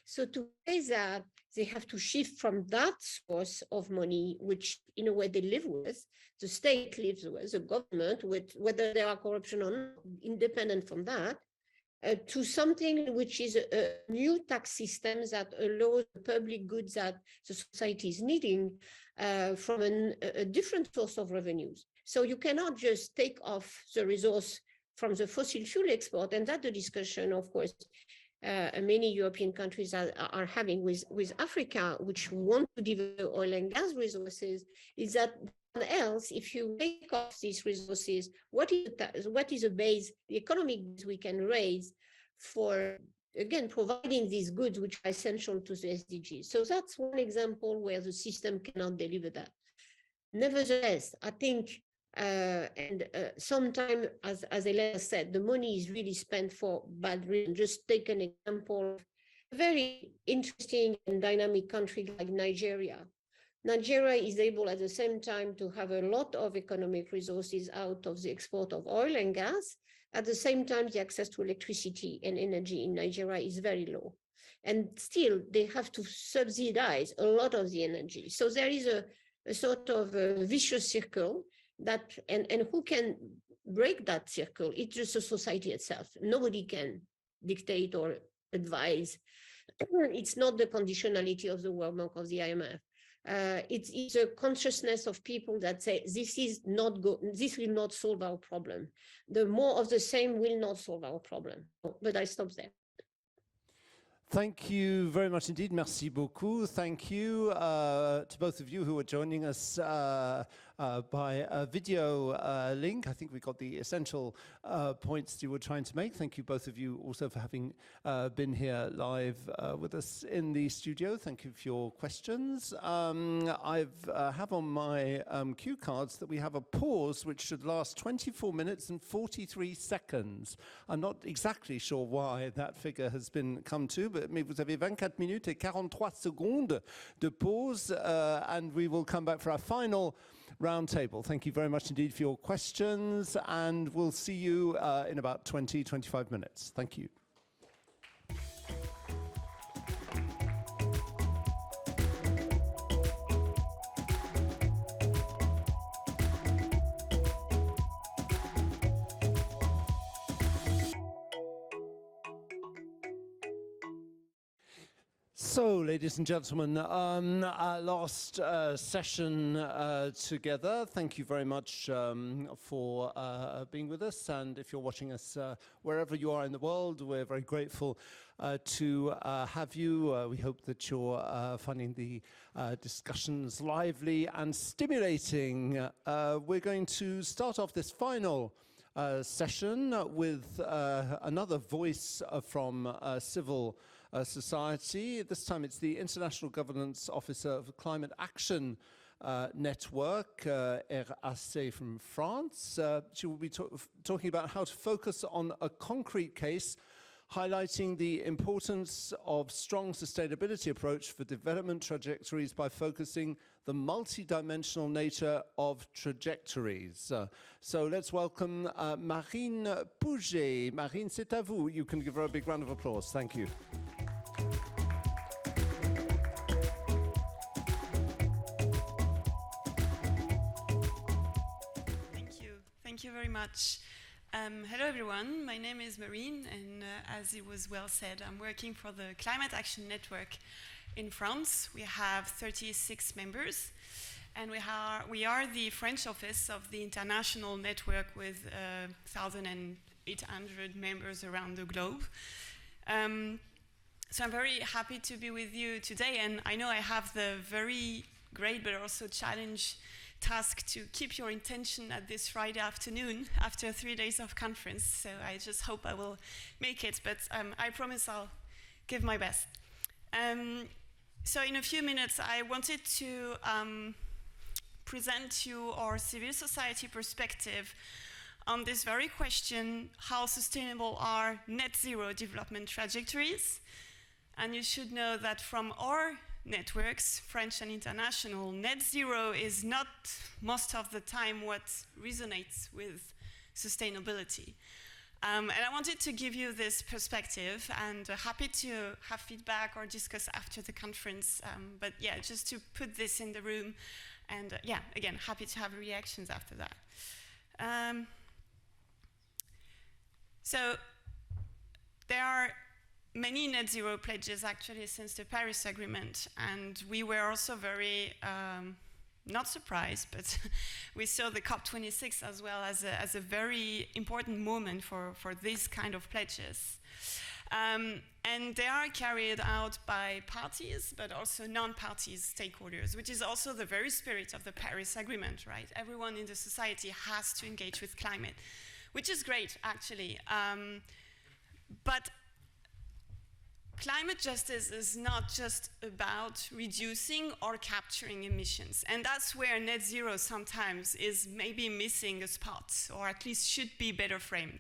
So to say that, they have to shift from that source of money, which in a way they live with, the state lives with, the government, with whether there are corruption or not, independent from that, to something which is a new tax system that allows the public goods that the society is needing from a different source of revenues. So you cannot just take off the resource from the fossil fuel export, and that's the discussion, of course, many European countries are having with Africa, which want to develop oil and gas resources, is that else, if you take off these resources, what is the base, the economic base we can raise for, again, providing these goods which are essential to the SDGs. So that's one example where the system cannot deliver that. Nevertheless, I think, sometimes, as Hélène said, the money is really spent for bad reasons. Just take an example of a very interesting and dynamic country like Nigeria. Nigeria is able at the same time to have a lot of economic resources out of the export of oil and gas. At the same time, the access to electricity and energy in Nigeria is very low. And still, they have to subsidize a lot of the energy. So there is a sort of a vicious circle that, and who can break that circle? It's just a society itself. Nobody can dictate or advise. It's not the conditionality of the World Bank, of the IMF. It's a consciousness of people that say this will not solve our problem. The more of the same will not solve our problem. But I stop there. Thank you very much indeed. Merci beaucoup. Thank you to both of you who are joining us by a video link. I think we got the essential points you were trying to make. Thank you both of you also for having been here live with us in the studio. Thank you for your questions. I have on my cue cards that we have a pause which should last 24 minutes and 43 seconds. I'm not exactly sure why that figure has been come to, but vous avez 24 minutes et 43 secondes de pause, and we will come back for our final roundtable. Thank you very much indeed for your questions, and we'll see you in about 20-25 minutes. Thank you. So, ladies and gentlemen, our last session together. Thank you very much for being with us. And if you're watching us wherever you are in the world, we're very grateful to have you. We hope that you're finding the discussions lively and stimulating. We're going to start off this final session with another voice from civil society. This time it's the International Governance Officer of Climate Action Network, RAC from France. She will be talking about how to focus on a concrete case, highlighting the importance of strong sustainability approach for development trajectories by focusing the multidimensional nature of trajectories. So let's welcome Marine Pouget. Marine, c'est à vous. You can give her a big round of applause. Thank you. Thank you very much. Hello everyone, my name is Marine, and as it was well said, I'm working for the Climate Action Network in France. We have 36 members, and we are the French office of the international network with 1,800 members around the globe. So I'm very happy to be with you today, and I know I have the very great but also challenge task to keep your attention at this Friday afternoon after 3 days of conference. So I just hope I will make it, but I promise I'll give my best. So in a few minutes, I wanted to present you our civil society perspective on this very question: how sustainable are net zero development trajectories? And you should know that from our networks, French and international, net zero is not most of the time what resonates with sustainability. And I wanted to give you this perspective, and happy to have feedback or discuss after the conference. But yeah, just to put this in the room, and yeah, again, happy to have reactions after that. So there are many net zero pledges actually since the Paris Agreement, and we were also very not surprised, but we saw the COP26 as well as a very important moment for these kind of pledges. And they are carried out by parties, but also non-party stakeholders, which is also the very spirit of the Paris Agreement, right? Everyone in the society has to engage with climate, which is great, actually. But climate justice is not just about reducing or capturing emissions. And that's where net zero sometimes is maybe missing a spot, or at least should be better framed.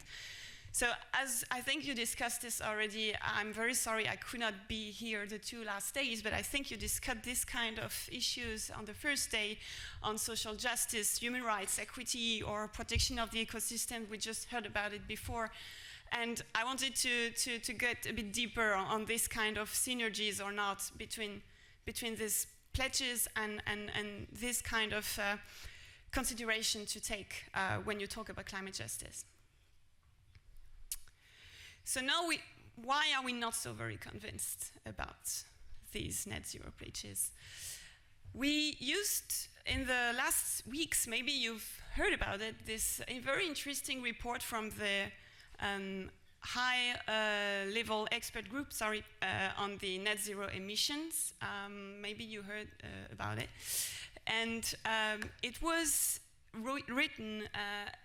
So as I think you discussed this already, I'm very sorry I could not be here the 2 last days, but I think you discussed this kind of issues on the first day on social justice, human rights, equity, or protection of the ecosystem. We just heard about it before. And I wanted to get a bit deeper on this kind of synergies or not between these pledges and this kind of consideration to take when you talk about climate justice. So now why are we not so very convinced about these net zero pledges? We used, in the last weeks, maybe you've heard about it, this a very interesting report from the high-level expert group, on the net zero emissions. Maybe you heard about it. And it was written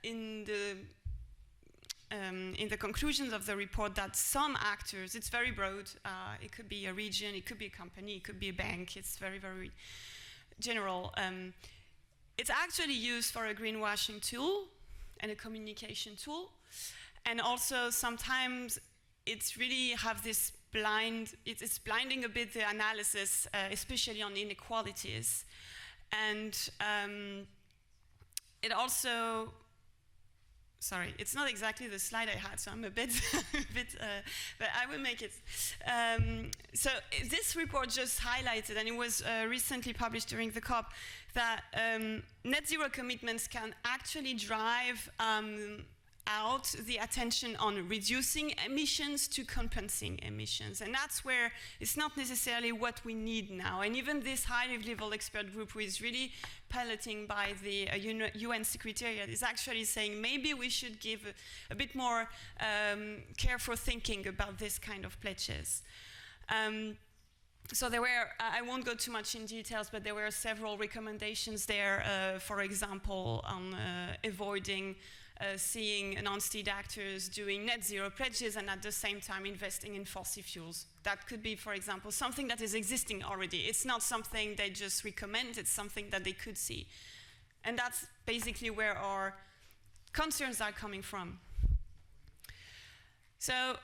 in the conclusions of the report that some actors, it's very broad, it could be a region, it could be a company, it could be a bank, it's very, very general. It's actually used for a greenwashing tool and a communication tool. And also sometimes it's really have this it's blinding a bit the analysis, especially on inequalities. And it also, sorry, it's not exactly the slide I had, so I'm a bit, but I will make it. So this report just highlighted, and it was recently published during the COP, that net zero commitments can actually drive out the attention on reducing emissions to compensating emissions. And that's where it's not necessarily what we need now. And even this high-level expert group who is really piloting by the UN Secretariat is actually saying maybe we should give a bit more careful thinking about this kind of pledges. So there were, I won't go too much in details, but there were several recommendations there, for example, on avoiding seeing non-state actors doing net zero pledges and at the same time investing in fossil fuels. That could be, for example, something that is existing already. It's not something they just recommend, it's something that they could see. And that's basically where our concerns are coming from. So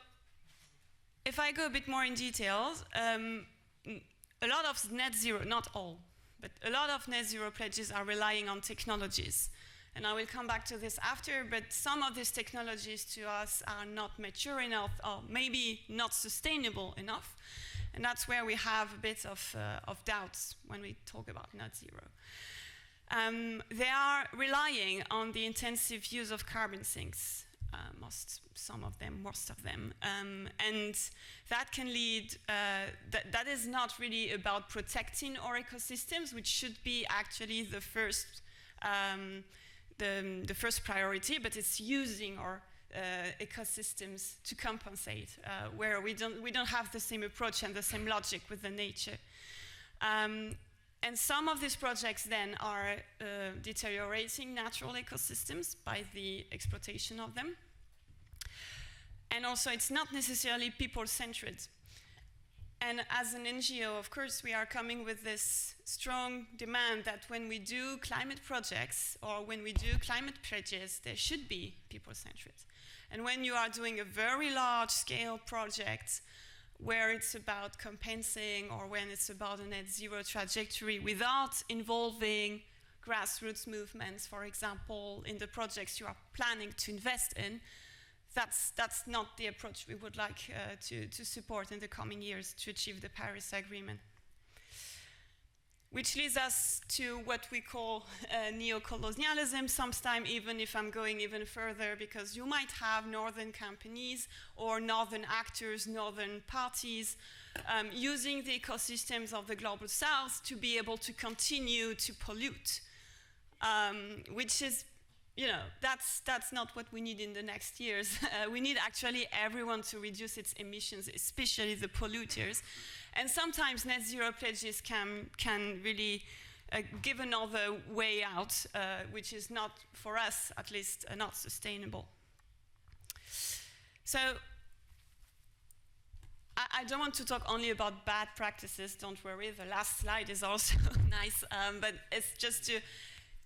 if I go a bit more in details, a lot of net zero, not all, but a lot of net zero pledges are relying on technologies. And I will come back to this after, but some of these technologies to us are not mature enough or maybe not sustainable enough. And that's where we have a bit of doubts when we talk about net zero. They are relying on the intensive use of carbon sinks, most of them. And that can lead, that is not really about protecting our ecosystems, which should be actually the first priority, but it's using our ecosystems to compensate, where we don't have the same approach and the same logic with the nature. And some of these projects then are deteriorating natural ecosystems by the exploitation of them. And also it's not necessarily people-centered. And as an NGO, of course, we are coming with this strong demand that when we do climate projects or when we do climate pledges, there should be people-centered. And when you are doing a very large-scale project where it's about compensating or when it's about a net zero trajectory without involving grassroots movements, for example, in the projects you are planning to invest in, that's not the approach we would like to support in the coming years to achieve the Paris Agreement. Which leads us to what we call neo-colonialism, sometimes even if I'm going even further, because you might have northern companies or northern actors, northern parties, using the ecosystems of the global south to be able to continue to pollute, which is, you know, that's not what we need in the next years. We need actually everyone to reduce its emissions, especially the polluters. And sometimes net zero pledges can really give another way out, which is not, for us at least, not sustainable. So I don't want to talk only about bad practices, don't worry, the last slide is also nice, but it's just to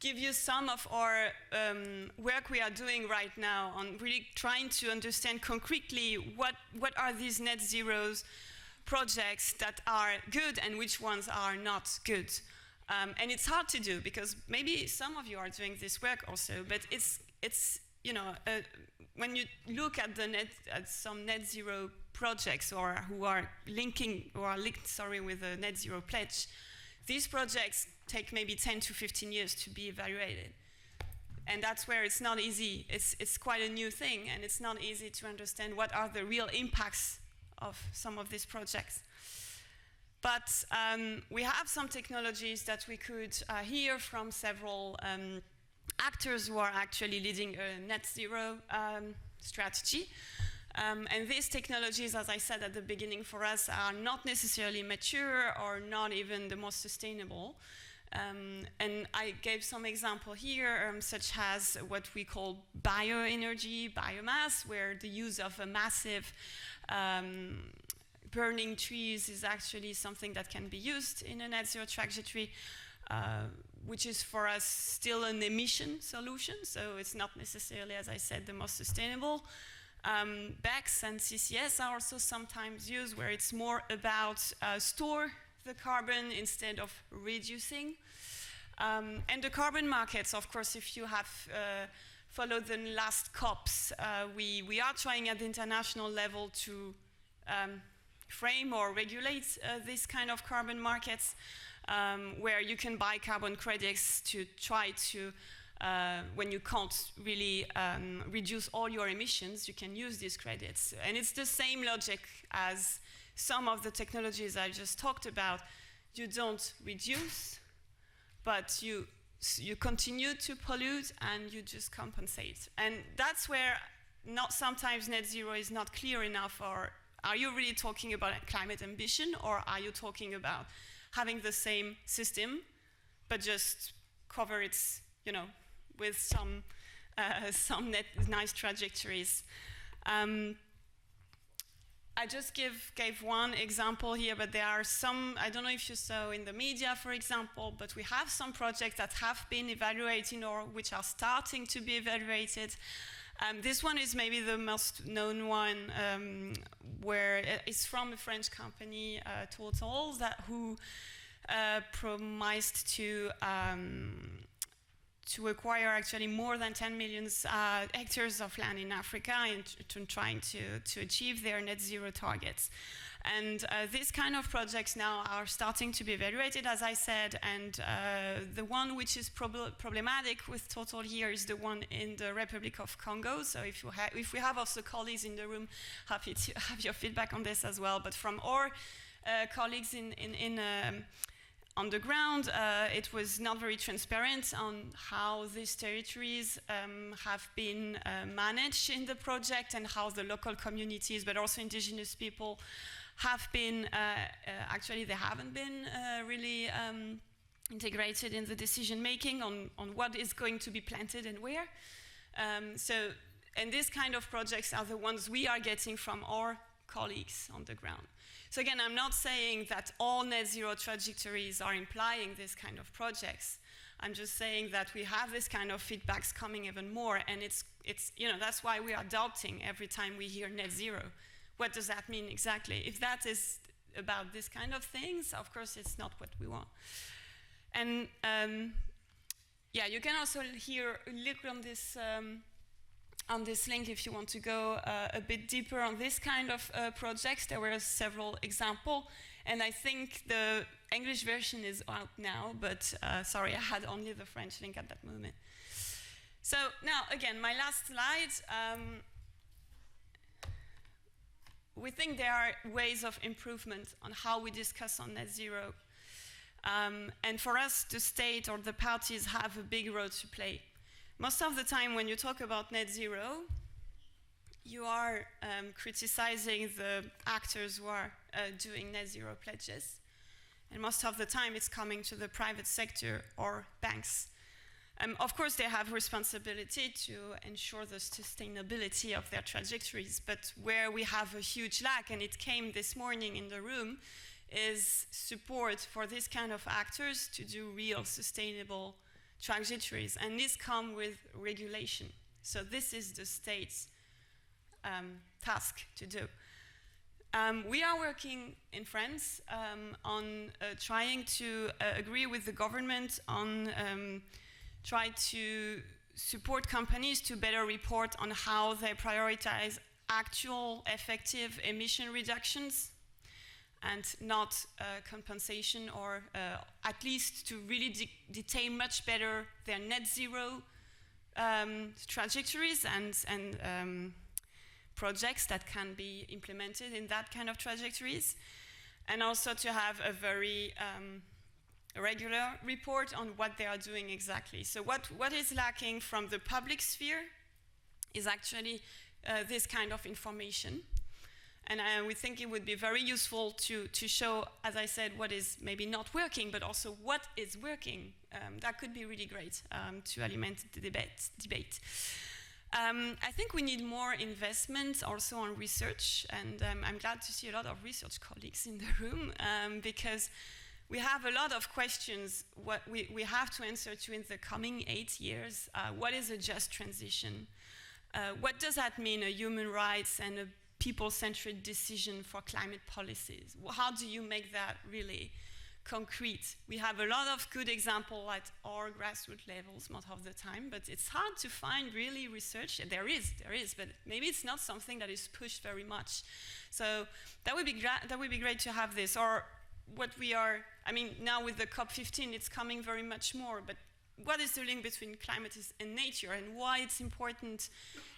give you some of our work we are doing right now on really trying to understand concretely what are these net zeros projects that are good and which ones are not good. And it's hard to do because maybe some of you are doing this work also, but it's you know, when you look at some net zero projects or who are linked with a net zero pledge, these projects take maybe 10 to 15 years to be evaluated. And that's where it's not easy. It's quite a new thing, and it's not easy to understand what are the real impacts of some of these projects. But we have some technologies that we could hear from several actors who are actually leading a net zero strategy. And these technologies, as I said at the beginning, for us are not necessarily mature or not even the most sustainable. And I gave some example here, such as what we call bioenergy, biomass, where the use of a massive burning trees is actually something that can be used in a net zero trajectory, which is for us still an emission solution, so it's not necessarily, as I said, the most sustainable. BECS and CCS are also sometimes used where it's more about store the carbon instead of reducing. And the carbon markets, of course, if you have followed the last COPs, we are trying at the international level to frame or regulate this kind of carbon markets where you can buy carbon credits to try to when you can't really reduce all your emissions, you can use these credits. And it's the same logic as some of the technologies I just talked about. You don't reduce, but you continue to pollute and you just compensate. And that's where sometimes net zero is not clear enough. Or are you really talking about climate ambition, or are you talking about having the same system, but just cover it, with some nice trajectories? I just gave one example here, but there are some, I don't know if you saw in the media, for example, but we have some projects that have been evaluated or which are starting to be evaluated. This one is maybe the most known one, where it's from a French company, Total, who promised to acquire actually more than 10 million hectares of land in Africa and trying to achieve their net zero targets. And these kind of projects now are starting to be evaluated, as I said, and the one which is problematic with Total here is the one in the Republic of Congo. So if we have also colleagues in the room, happy to have your feedback on this as well. But from our colleagues on the ground, it was not very transparent on how these territories have been managed in the project and how the local communities, but also indigenous people, have been, actually they haven't been really integrated in the decision making on what is going to be planted and where. And these kind of projects are the ones we are getting from our colleagues on the ground. So again, I'm not saying that all net zero trajectories are implying this kind of projects. I'm just saying that we have this kind of feedbacks coming even more, and it's that's why we are doubting every time we hear net zero. What does that mean exactly? If that is about this kind of things, of course it's not what we want. And yeah, you can also look on this link if you want to go a bit deeper on this kind of projects. There were several examples, and I think the English version is out now, but sorry, I had only the French link at that moment. So now, again, my last slide. We think there are ways of improvement on how we discuss on net zero. And for us, the state or the parties have a big role to play. Most of the time when you talk about net zero, you are criticizing the actors who are doing net zero pledges. And most of the time it's coming to the private sector or banks. Of course, they have responsibility to ensure the sustainability of their trajectories, but where we have a huge lack, and it came this morning in the room, is support for these kind of actors to do real sustainable trajectories, and this comes with regulation. So this is the state's task to do. We are working in France on trying to agree with the government on try to support companies to better report on how they prioritize actual effective emission reductions and not compensation, or at least to really detail much better their net zero trajectories and projects that can be implemented in that kind of trajectories, and also to have a very regular report on what they are doing exactly. So what is lacking from the public sphere is actually this kind of information. And we think it would be very useful to show, as I said, what is maybe not working, but also what is working. That could be really great to augment the debate. I think we need more investment also on research, and I'm glad to see a lot of research colleagues in the room, because we have a lot of questions what we have to answer to in the coming 8 years. What is a just transition? What does that mean, a human rights and a people-centered decision for climate policies? How do you make that really concrete? We have a lot of good examples at our grassroots levels most of the time, but it's hard to find really research. There is, but maybe it's not something that is pushed very much. So that would be great to have this. Or what we are, I mean, now with the COP15, it's coming very much more, but what is the link between climate and nature, and why it's important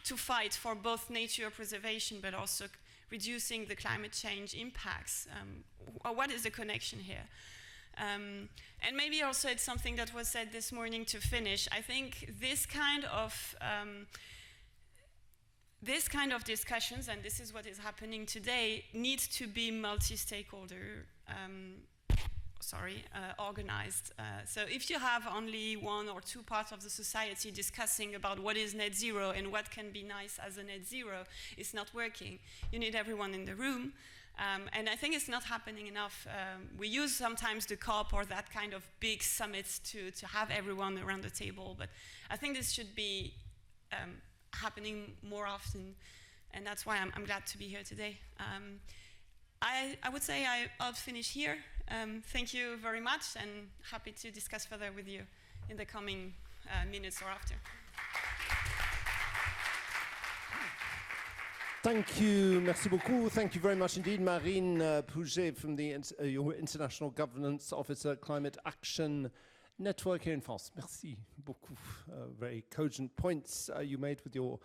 to fight for both nature preservation but also reducing the climate change impacts. What is the connection here? And maybe also it's something that was said this morning to finish. I think this kind of discussions, and this is what is happening today, needs to be multi-stakeholder organized. So if you have only one or two parts of the society discussing about what is net zero and what can be nice as a net zero, it's not working. You need everyone in the room. And I think it's not happening enough. We use sometimes the COP or that kind of big summits to have everyone around the table, but I think this should be happening more often, and that's why I'm glad to be here today. I would say I'll finish here. Thank you very much, and happy to discuss further with you in the coming minutes or after. Thank you, merci beaucoup. Thank you very much indeed, Marine Pouget from the International Governance Officer Climate Action Network here in France. Merci beaucoup. Very cogent points you made with your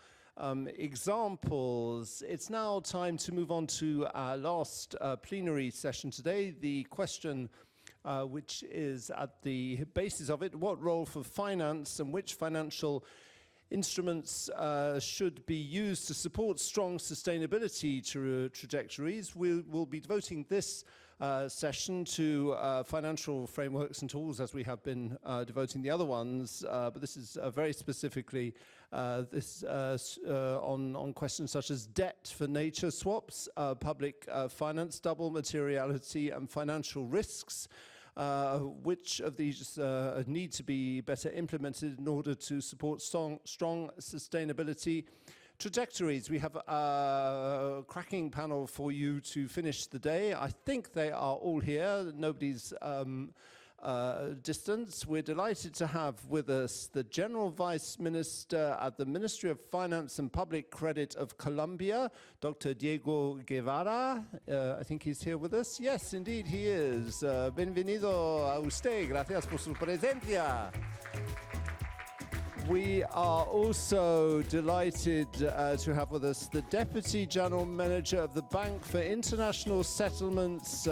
examples. It's now time to move on to our last plenary session today. The question which is at the basis of it, what role for finance and which financial instruments should be used to support strong sustainability trajectories. We'll be devoting this session to financial frameworks and tools, as we have been devoting the other ones, but this is very specifically on questions such as debt for nature swaps, public finance, double materiality and financial risks. Which of these need to be better implemented in order to support strong sustainability trajectories? We have a cracking panel for you to finish the day. I think they are all here. Nobody's distance. We're delighted to have with us the General Vice Minister at the Ministry of Finance and Public Credit of Colombia, Dr. Diego Guivarch. I think he's here with us. Yes, indeed he is. Bienvenido a usted. Gracias por su presencia. We are also delighted to have with us the Deputy General Manager of the Bank for International Settlements,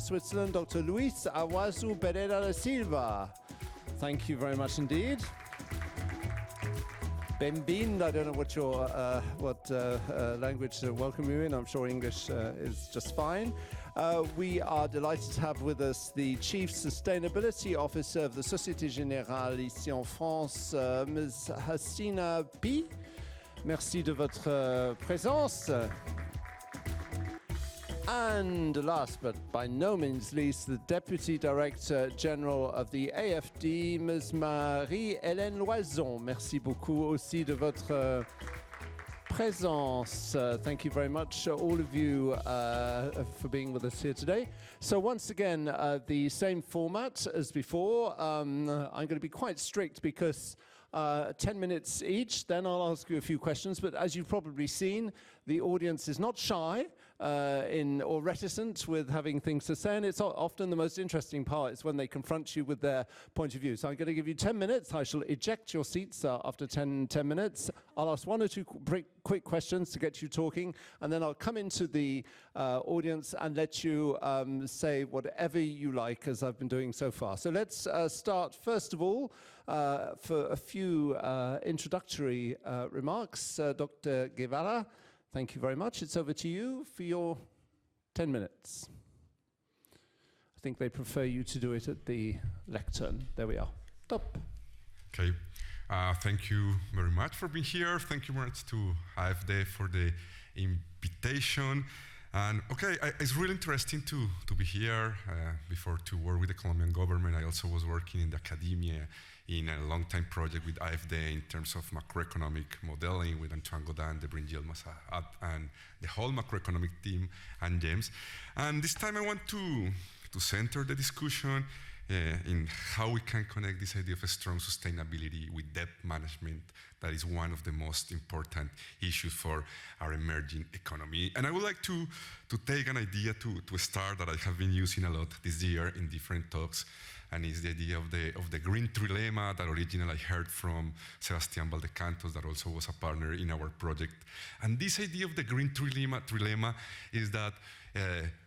Switzerland, Dr. Luis Awazu Pereira da Silva. Thank you very much indeed. Bem-vindo. I don't know what language to welcome you in. I'm sure English is just fine. We are delighted to have with us the Chief Sustainability Officer of the Société Générale ici en France, Ms. Hasina Pi. Merci de votre présence. And last but by no means least, the Deputy Director General of the AFD, Ms. Marie-Hélène Loison. Merci beaucoup aussi de votre présence. Thank you very much, all of you, for being with us here today. So once again, the same format as before. I'm going to be quite strict because 10 minutes each, then I'll ask you a few questions. But as you've probably seen, the audience is not shy or reticent with having things to say, and it's often the most interesting part is when they confront you with their point of view. So I'm going to give you 10 minutes. I shall eject your seats after 10 minutes. I'll ask one or two quick questions to get you talking, and then I'll come into the audience and let you say whatever you like, as I've been doing so far. So let's start, first of all, for a few introductory remarks. Dr. Guivarch, thank you very much. It's over to you for your 10 minutes. I think they prefer you to do it at the lectern. There we are. Top. Okay. Thank you very much for being here. Thank you very much to AFD for the invitation. And okay, it's really interesting to be here. Before to work with the Colombian government, I also was working in the academia in a long-time project with AFD in terms of macroeconomic modeling with Antoine Godin, the Bringil Massaad, and the whole macroeconomic team and James. And this time I want to center the discussion in how we can connect this idea of a strong sustainability with debt management. That is one of the most important issues for our emerging economy. And I would like to take an idea to start that I have been using a lot this year in different talks, and it's the idea of the green trilemma that originally I heard from Sebastián Valdecantos, that also was a partner in our project. And this idea of the green trilemma is that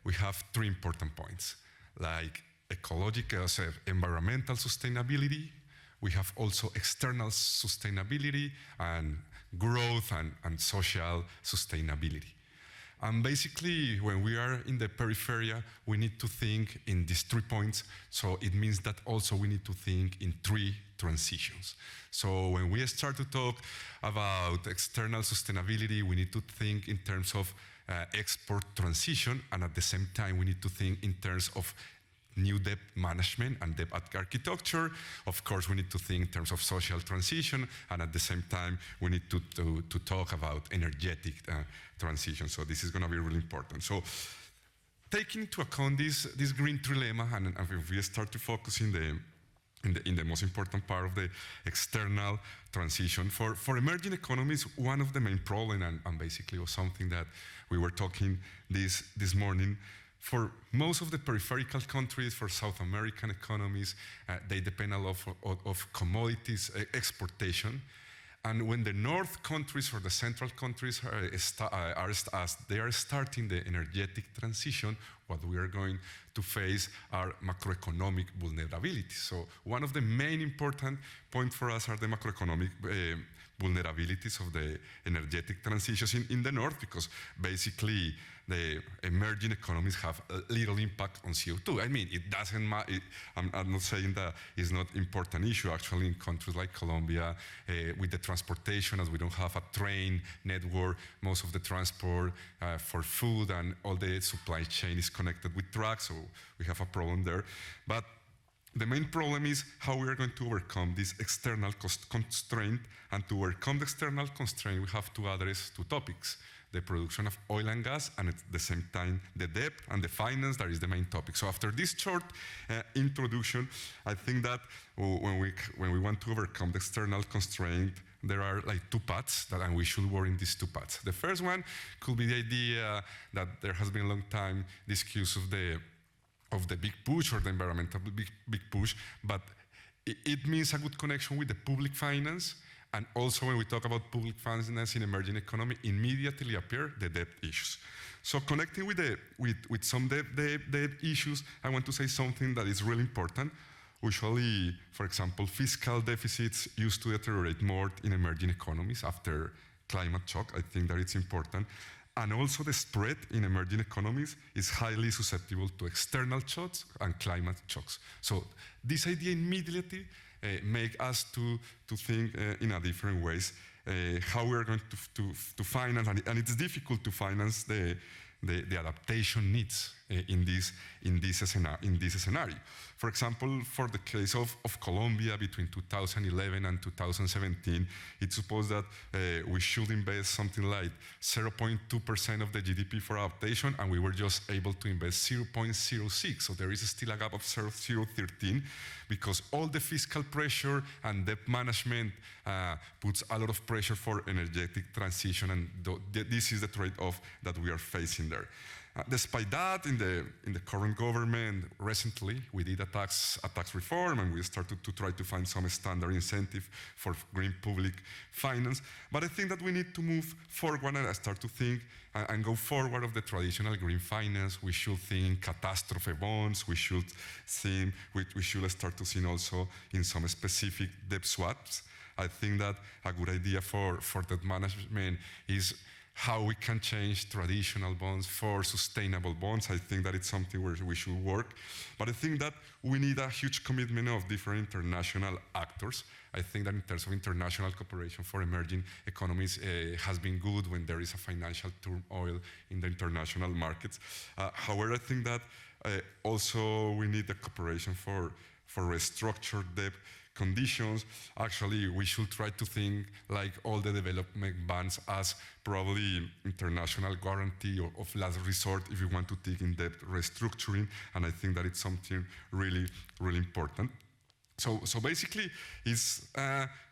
we have three important points, like ecological, environmental sustainability. We have also external sustainability and growth and social sustainability. And basically, when we are in the periphery, we need to think in these 3 points. So it means that also we need to think in 3 transitions. So when we start to talk about external sustainability, we need to think in terms of export transition, and at the same time, we need to think in terms of new debt management and debt architecture. Of course, we need to think in terms of social transition, and at the same time, we need to talk about energetic transition. So this is going to be really important. So taking into account this green trilemma, and if we start to focus in the most important part of the external transition, for emerging economies, one of the main problems, and basically was something that we were talking this morning, for most of the peripheral countries, for South American economies, they depend a lot of commodities exportation. And when the north countries or the central countries they are starting the energetic transition, what we are going to face are macroeconomic vulnerabilities. So one of the main important points for us are the macroeconomic vulnerabilities of the energetic transitions in the north, because basically the emerging economies have a little impact on CO2. I mean, it doesn't matter. I'm not saying that it's not important issue. Actually, in countries like Colombia, with the transportation, as we don't have a train network, most of the transport for food and all the supply chain is connected with trucks, so we have a problem there. But the main problem is how we are going to overcome this external constraint, and to overcome the external constraint, we have to address 2 topics: the production of oil and gas, and at the same time, the debt and the finance. That is the main topic. So after this short introduction, I think that when we want to overcome the external constraint, there are like 2 paths and we should work in these 2 paths. The first one could be the idea that there has been a long time discuss of the big push, or the environmental big push, but it means a good connection with the public finance. And also, when we talk about public finance in emerging economy, immediately appear the debt issues. So connecting with some debt issues, I want to say something that is really important. Usually, for example, fiscal deficits used to deteriorate more in emerging economies after climate shock. I think that it's important. And also the spread in emerging economies is highly susceptible to external shocks and climate shocks. So this idea immediately make us to think in a different ways how we are going to finance, and it's difficult to finance the adaptation needs in this scenario. For example, for the case of Colombia, between 2011 and 2017, it's supposed that we should invest something like 0.2% of the GDP for adaptation, and we were just able to invest 0.06. So there is still a gap of 0.13, because all the fiscal pressure and debt management puts a lot of pressure for energetic transition, and this is the trade-off that we are facing there. Despite that, in the current government, recently, we did a tax reform, and we started to try to find some standard incentive for green public finance. But I think that we need to move forward and start to think and go forward of the traditional green finance. We should think catastrophe bonds. We should start to think also in some specific debt swaps. I think that a good idea for debt management is how we can change traditional bonds for sustainable bonds. I think that it's something where we should work. But I think that we need a huge commitment of different international actors. I think that in terms of international cooperation for emerging economies has been good when there is a financial turmoil in the international markets. However, I think that also we need the cooperation for restructured debt conditions. Actually, we should try to think like all the development bonds as probably international guarantee of last resort if you want to take in-depth restructuring, and I think that it's something really, really important. So basically, it's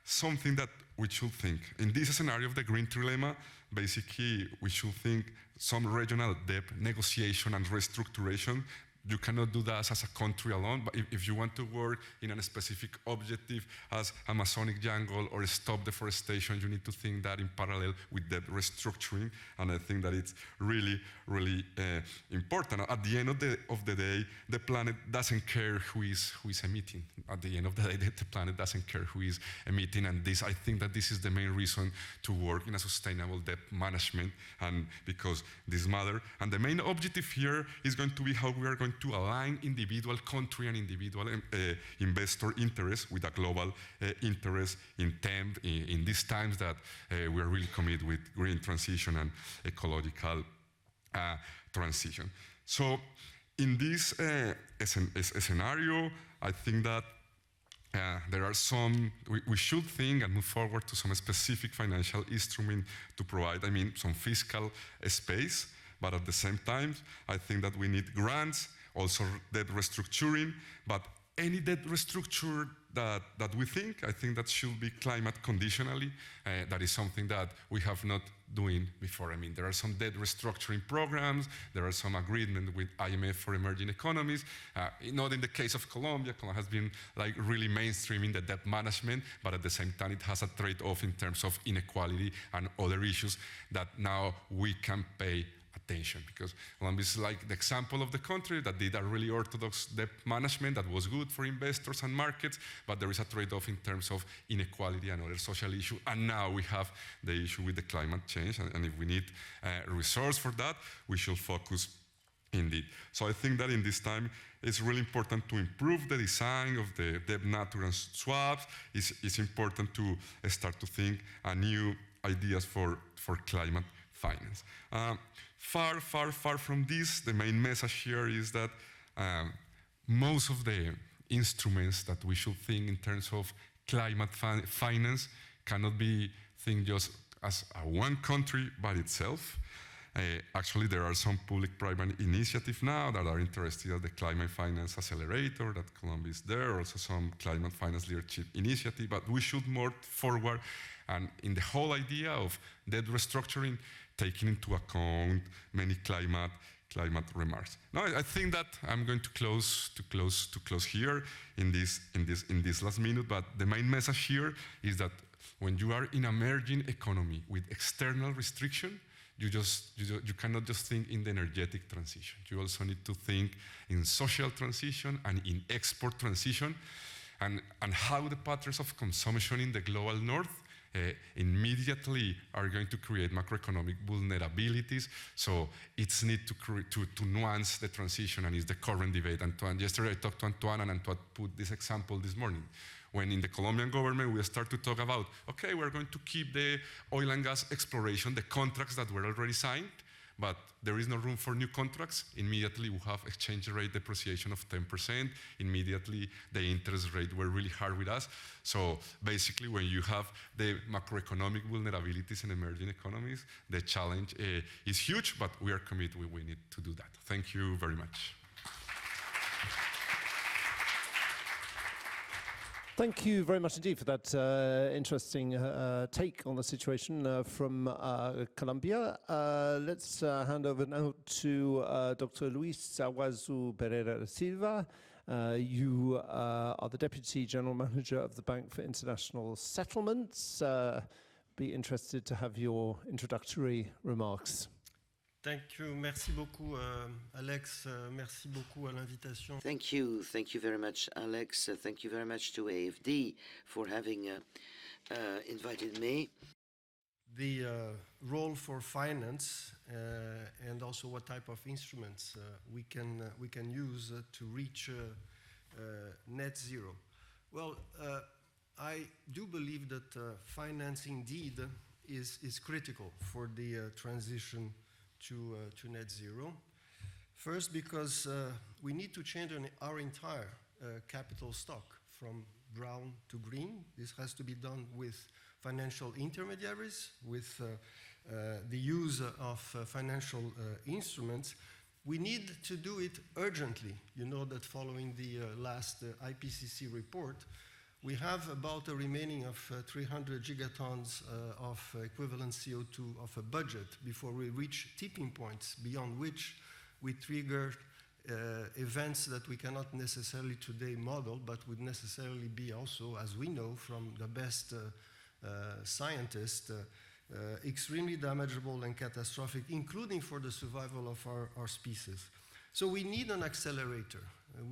something that we should think. In this scenario of the green trilemma, basically, we should think some regional debt negotiation and restructuration. You cannot do that as a country alone, but if you want to work in a specific objective as Amazonic jungle or stop deforestation, you need to think that in parallel with that restructuring, and I think that it's really, really important. At the end of the day, the planet doesn't care who is emitting. At the end of the day, the planet doesn't care who is emitting, and I think that this is the main reason to work in a sustainable debt management, and because this matters. And the main objective here is going to be how we are going to align individual country and individual investor interests with a global interest in these times that we are really committed with green transition and ecological transition. So in this scenario, I think that there are we should think and move forward to some specific financial instrument to provide, some fiscal space, but at the same time, I think that we need grants, also debt restructuring, but any debt restructure that we think, I think that should be climate conditionally. That is something that we have not doing before. There are some debt restructuring programs, there are some agreement with IMF for emerging economies. Not in the case of Colombia. Colombia has been really mainstreaming the debt management, but at the same time it has a trade-off in terms of inequality and other issues that now we can pay attention, because Colombia is like the example of the country that did a really orthodox debt management that was good for investors and markets, but there is a trade-off in terms of inequality and other social issues, and now we have the issue with the climate change, and if we need resource for that, we should focus indeed. So I think that in this time, it's really important to improve the design of the debt natural swaps. It's important to start to think new ideas for climate finance. Far from this, the main message here is that most of the instruments that we should think in terms of climate finance cannot be think just as one country by itself. Actually, there are some public-private initiatives now that are interested in the Climate Finance Accelerator, that Colombia is there, also some Climate Finance Leadership Initiative, but we should move forward and in the whole idea of debt restructuring, taking into account many climate remarks. Now, I think that I'm going to close here in this last minute, but the main message here is that when you are in emerging economy with external restriction, you cannot just think in the energetic transition. You also need to think in social transition and in export transition, and how the patterns of consumption in the global north immediately are going to create macroeconomic vulnerabilities. So it's need to nuance the transition, and it's the current debate. Antoine, yesterday I talked to Antoine, and Antoine put this example this morning. When in the Colombian government we start to talk about, okay, we're going to keep the oil and gas exploration, the contracts that were already signed, but there is no room for new contracts. Immediately we have exchange rate depreciation of 10%. Immediately the interest rate were really hard with us. So basically when you have the macroeconomic vulnerabilities in emerging economies, the challenge is huge, but we are committed, we need to do that. Thank you very much. Thank you very much indeed for that interesting take on the situation from Colombia. Let's hand over now to Dr. Luis Aguazu Pereira Silva. You are the Deputy General Manager of the Bank for International Settlements. Be interested to have your introductory remarks. Thank you. Merci beaucoup, Alex. Merci beaucoup à l'invitation. Thank you very much, Alex. Thank you very much to AFD for having invited me. The role for finance and also what type of instruments we can use to reach net zero. Well, I do believe that finance indeed is critical for the transition to net zero. First, because we need to change our entire capital stock, from brown to green. This has to be done with financial intermediaries, with the use of financial instruments. We need to do it urgently. You know that following the last IPCC report, we have about a remaining of 300 gigatons of equivalent CO2 of a budget before we reach tipping points, beyond which we trigger events that we cannot necessarily today model, but would necessarily be also, as we know from the best scientists, extremely damageable and catastrophic, including for the survival of our species. So we need an accelerator.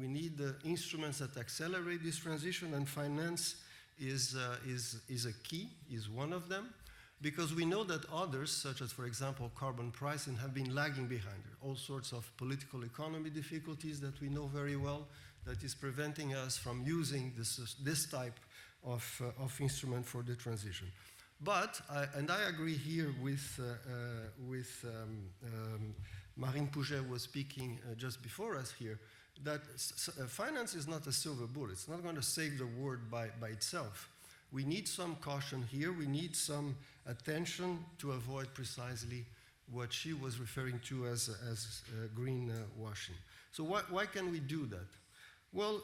We need instruments that accelerate this transition, and finance is a key, is one of them, because we know that others, such as, for example, carbon pricing, have been lagging behind. All sorts of political economy difficulties that we know very well that is preventing us from using this type of instrument for the transition. But, and I agree here with Marine Pouget was speaking just before us here, that finance is not a silver bullet. It's not going to save the world by itself. We need some caution here. We need some attention to avoid precisely what she was referring to as greenwashing. So why can we do that? Well,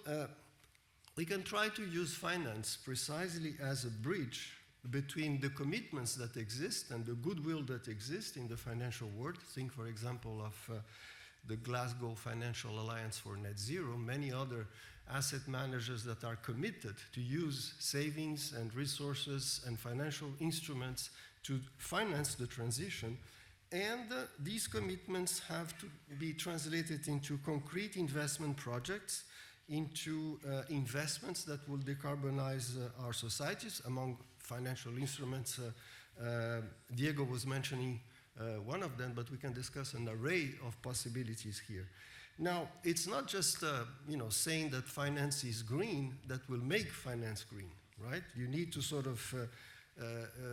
we can try to use finance precisely as a bridge between the commitments that exist and the goodwill that exists in the financial world. Think, for example, of the Glasgow Financial Alliance for Net Zero, many other asset managers that are committed to use savings and resources and financial instruments to finance the transition. And these commitments have to be translated into concrete investment projects, into investments that will decarbonize our societies. Among financial instruments, Diego was mentioning one of them, but we can discuss an array of possibilities here. Now, it's not just saying that finance is green that will make finance green, right? You need to sort of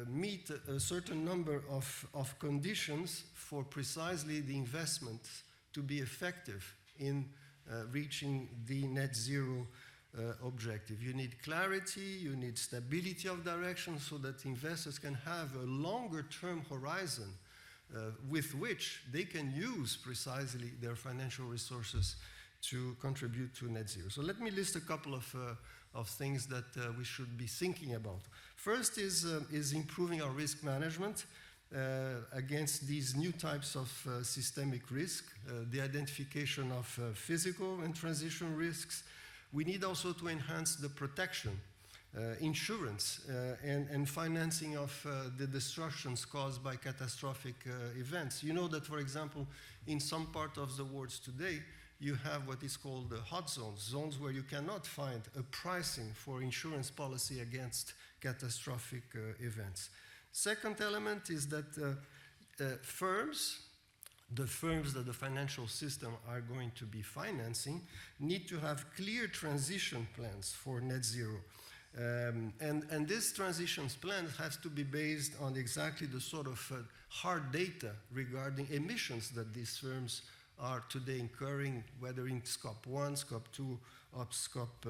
meet a certain number of conditions for precisely the investments to be effective in reaching the net zero objective. You need clarity, you need stability of direction so that investors can have a longer term horizon with which they can use precisely their financial resources to contribute to net zero. So let me list a couple of things that we should be thinking about. First is improving our risk management against these new types of systemic risk, the identification of physical and transition risks. We need also to enhance the protection, insurance, and financing of the destructions caused by catastrophic events. You know that, for example, in some part of the world today, you have what is called the hot zones, zones where you cannot find a pricing for insurance policy against catastrophic events. Second element is that firms, the firms that the financial system are going to be financing, need to have clear transition plans for net zero. And this transition plan has to be based on exactly the sort of hard data regarding emissions that these firms are today incurring, whether in Scope 1, Scope 2, or Scope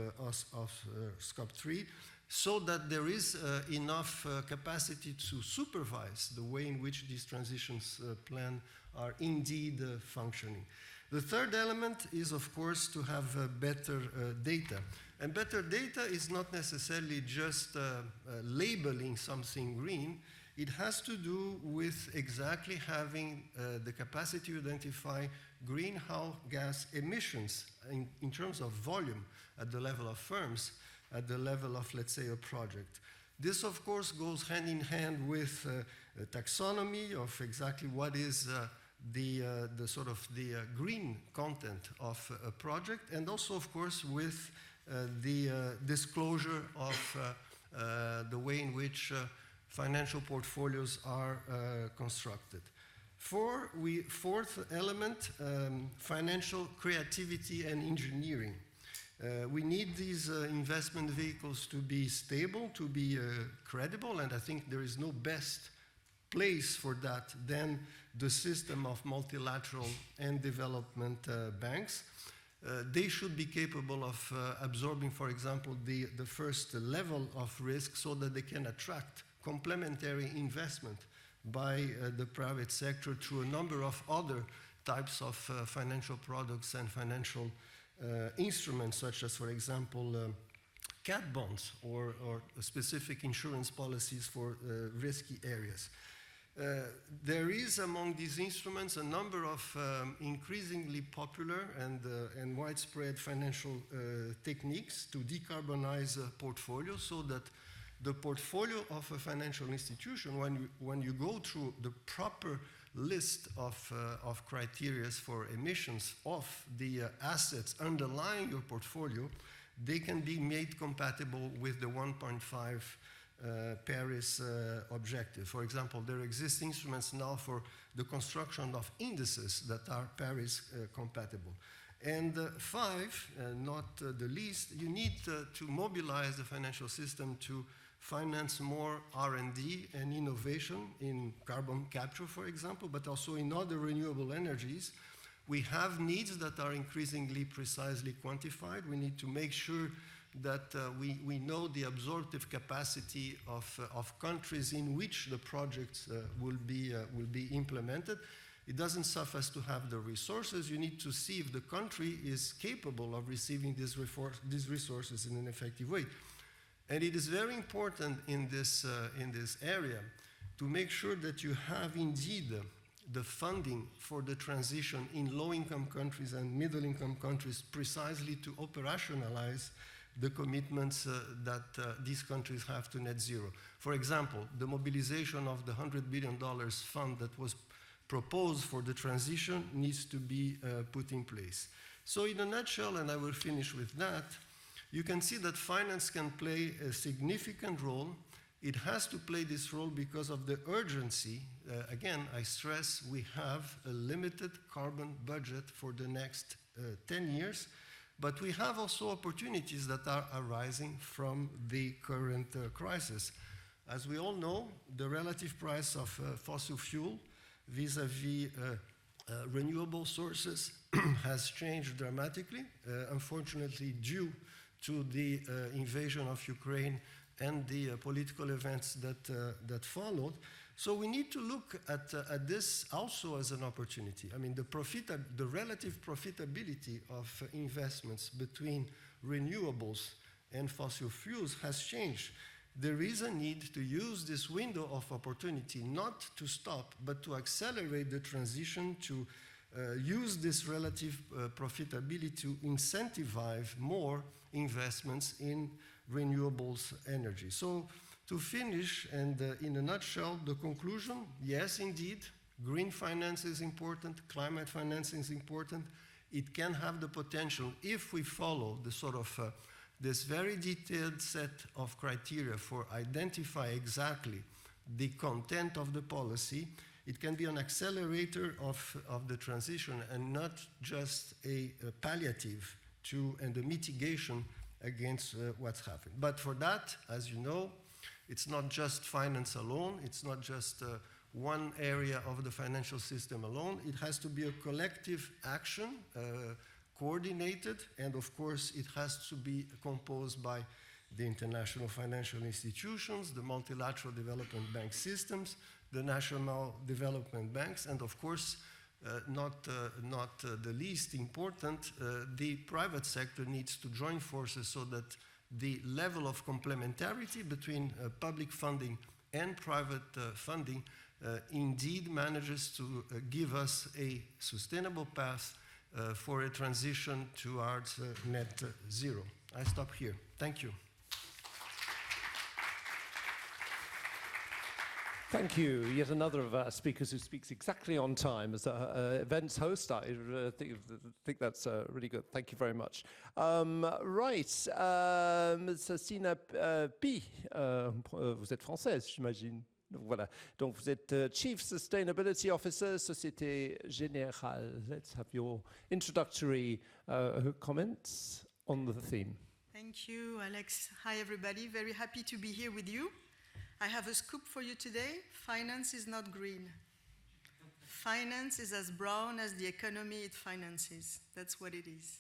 3, so that there is enough capacity to supervise the way in which these transitions plans are indeed functioning. The third element is, of course, to have better data. And better data is not necessarily just labeling something green. It has to do with exactly having the capacity to identify greenhouse gas emissions in terms of volume at the level of firms, at the level of, let's say, a project. This, of course, goes hand in hand with a taxonomy of exactly what is the sort of the green content of a project, and also, of course, with the disclosure of the way in which financial portfolios are constructed. Fourth element, financial creativity and engineering. We need these investment vehicles to be stable, to be credible, and I think there is no best place for that than the system of multilateral and development banks. they should be capable of absorbing, for example, the first level of risk so that they can attract complementary investment by the private sector through a number of other types of financial products and financial instruments, such as, for example, cat bonds or specific insurance policies for risky areas. There is among these instruments a number of increasingly popular and widespread financial techniques to decarbonize a portfolio, so that the portfolio of a financial institution, when you go through the proper list of criteria for emissions of the assets underlying your portfolio, they can be made compatible with the 1.5 Paris objective. For example, there exist instruments now for the construction of indices that are Paris compatible. And five, not the least, you need to mobilize the financial system to finance more R&D and innovation in carbon capture, for example, but also in other renewable energies. We have needs that are increasingly precisely quantified. We need to make sure that we know the absorptive capacity of countries in which the projects will be implemented. It doesn't suffice to have the resources. You need to see if the country is capable of receiving these resources in an effective way. And it is very important in this area to make sure that you have indeed the funding for the transition in low-income countries and middle-income countries precisely to operationalize the commitments that these countries have to net zero. For example, the mobilization of the $100 billion fund that was proposed for the transition needs to be put in place. So in a nutshell, and I will finish with that, you can see that finance can play a significant role. It has to play this role because of the urgency. Again, I stress we have a limited carbon budget for the next 10 years, but we have also opportunities that are arising from the current crisis. As we all know, the relative price of fossil fuel vis-à-vis renewable sources has changed dramatically, unfortunately due to the invasion of Ukraine and the political events that followed. So we need to look at this also as an opportunity. I mean, the relative profitability of investments between renewables and fossil fuels has changed. There is a need to use this window of opportunity not to stop, but to accelerate the transition, to use this relative profitability to incentivize more investments in renewables energy. So to finish, and in a nutshell, the conclusion, yes, indeed, green finance is important, climate financing is important. It can have the potential, if we follow the sort of this very detailed set of criteria for identify exactly the content of the policy, it can be an accelerator of the transition and not just a palliative to and a mitigation against what's happened. But for that, as you know, it's not just finance alone, it's not just one area of the financial system alone. It has to be a collective action, coordinated, and of course it has to be composed by the international financial institutions, the multilateral development bank systems, the national development banks, and of course, not the least important, the private sector needs to join forces so that the level of complementarity between public funding and private funding indeed manages to give us a sustainable path for a transition towards net zero. I stop here. Thank you. Thank you. Yet another of our speakers who speaks exactly on time as an events host. I think that's really good. Thank you very much. Right, Céline Pi, vous êtes française, j'imagine. Voilà. Donc vous êtes Chief Sustainability Officer, Société Générale. Let's have your introductory comments on the theme. Thank you, Alex. Hi, everybody. Very happy to be here with you. I have a scoop for you today. Finance is not green. Finance is as brown as the economy it finances. That's what it is.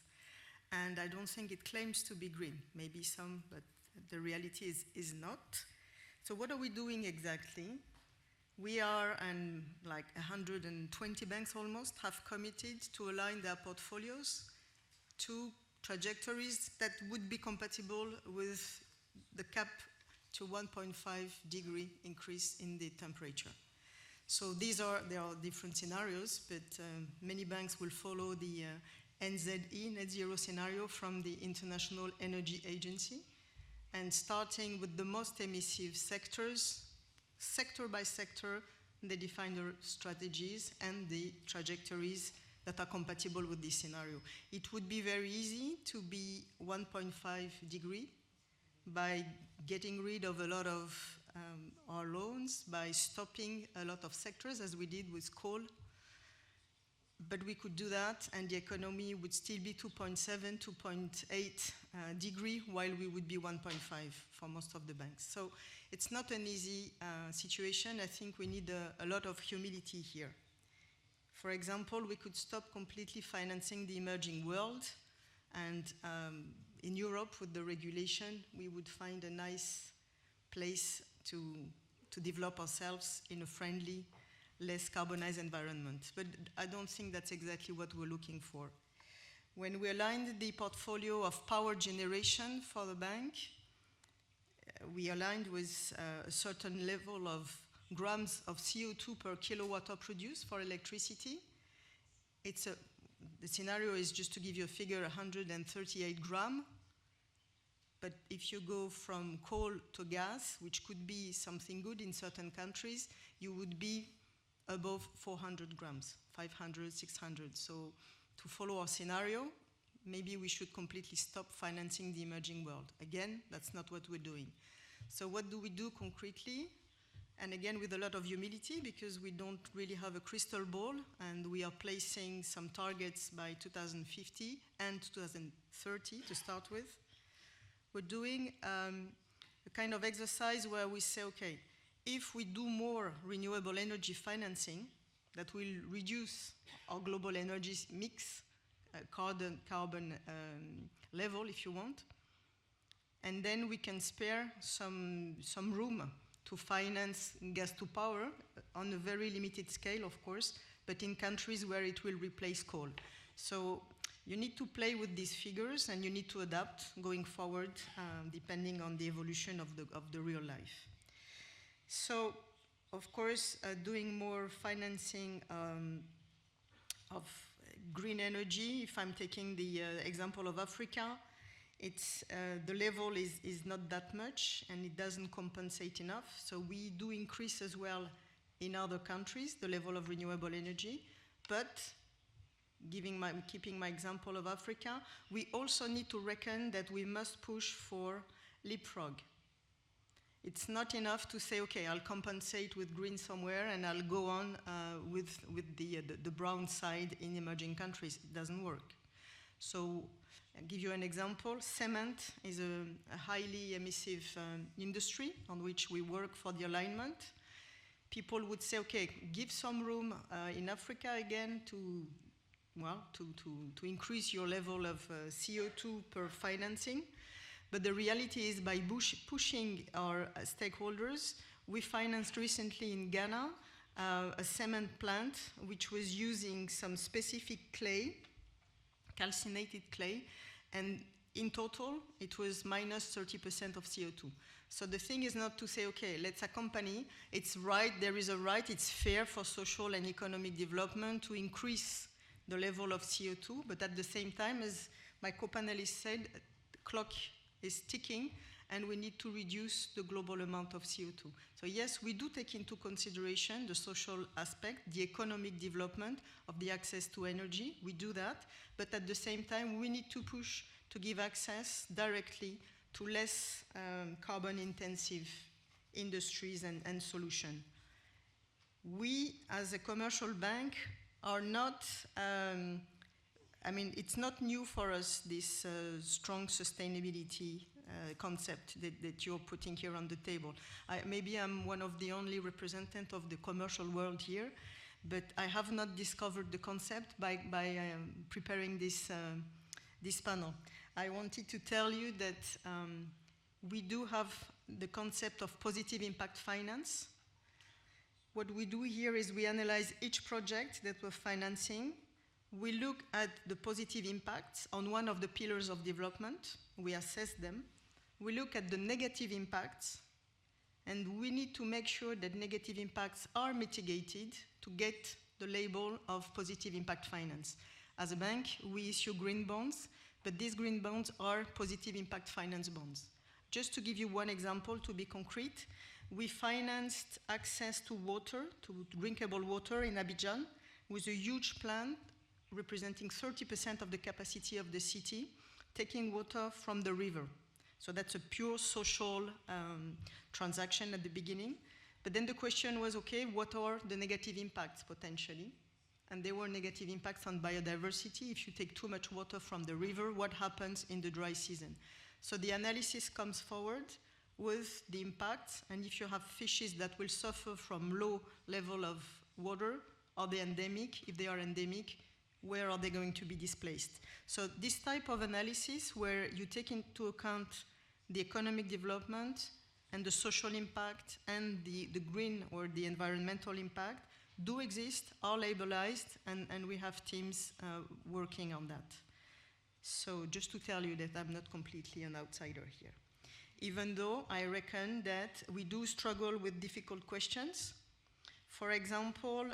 and I don't think it claims to be green. Maybe some, but the reality is not. So what are we doing exactly? We are, and like 120 banks almost, have committed to align their portfolios to trajectories that would be compatible with the cap to 1.5 degree increase in the temperature. So there are different scenarios, but many banks will follow the NZE, net zero scenario from the International Energy Agency, and starting with the most emissive sectors, sector by sector, they define their strategies and the trajectories that are compatible with this scenario. It would be very easy to be 1.5 degree by getting rid of a lot of our loans, by stopping a lot of sectors, as we did with coal. But we could do that, and the economy would still be 2.7, 2.8 degree, while we would be 1.5 for most of the banks. So it's not an easy situation. I think we need a lot of humility here. For example, we could stop completely financing the emerging world, and in Europe, with the regulation, we would find a nice place to develop ourselves in a friendly, less carbonized environment. But I don't think that's exactly what we're looking for. When we aligned the portfolio of power generation for the bank, we aligned with a certain level of grams of CO2 per kilowatt hour produced for electricity. The scenario is, just to give you a figure, 138 grams. But if you go from coal to gas, which could be something good in certain countries, you would be above 400 grams, 500, 600. So to follow our scenario, maybe we should completely stop financing the emerging world. Again, that's not what we're doing. So what do we do concretely? And again, with a lot of humility, because we don't really have a crystal ball, and we are placing some targets by 2050 and 2030 to start with. We're doing a kind of exercise where we say, okay, if we do more renewable energy financing, that will reduce our global energy mix, carbon level, if you want, and then we can spare some room to finance gas to power on a very limited scale, of course, but in countries where it will replace coal. So you need to play with these figures, and you need to adapt going forward, depending on the evolution of the real life. So, of course, doing more financing of green energy, if I'm taking the example of Africa, the level is not that much, and it doesn't compensate enough. So we do increase as well in other countries the level of renewable energy, but keeping my example of Africa, we also need to reckon that we must push for leapfrog. It's not enough to say, okay, I'll compensate with green somewhere and I'll go on with the brown side in emerging countries. It doesn't work. So I'll give you an example. Cement is a highly emissive industry on which we work for the alignment. People would say, okay, give some room in Africa again to increase your level of CO2 per financing. But the reality is, by pushing our stakeholders, we financed recently in Ghana a cement plant which was using some specific clay, calcinated clay, and in total it was minus 30% of CO2. So the thing is not to say, okay, let's accompany, it's right, there is a right, it's fair for social and economic development to increase the level of CO2, but at the same time, as my co-panelist said, the clock is ticking, and we need to reduce the global amount of CO2. So yes, we do take into consideration the social aspect, the economic development of the access to energy. We do that, but at the same time, we need to push to give access directly to less carbon-intensive industries and solutions. We, as a commercial bank, are not, it's not new for us, this strong sustainability concept that you're putting here on the table. Maybe I'm one of the only representatives of the commercial world here, but I have not discovered the concept by preparing this this panel. I wanted to tell you that we do have the concept of positive impact finance. What we do here is we analyze each project that we're financing. We look at the positive impacts on one of the pillars of development. We assess them. We look at the negative impacts, and we need to make sure that negative impacts are mitigated to get the label of positive impact finance. As a bank, we issue green bonds, but these green bonds are positive impact finance bonds. Just to give you one example, to be concrete, we financed access to water, to drinkable water in Abidjan, with a huge plant representing 30% of the capacity of the city, taking water from the river. So that's a pure social transaction at the beginning. But then the question was, okay, what are the negative impacts potentially? And there were negative impacts on biodiversity. If you take too much water from the river, what happens in the dry season? So the analysis comes forward with the impacts, and if you have fishes that will suffer from low level of water, are they endemic? If they are endemic, where are they going to be displaced? So this type of analysis, where you take into account the economic development and the social impact and the green or the environmental impact, do exist, are labelized, and we have teams working on that. So just to tell you that I'm not completely an outsider here. Even though I reckon that we do struggle with difficult questions. For example,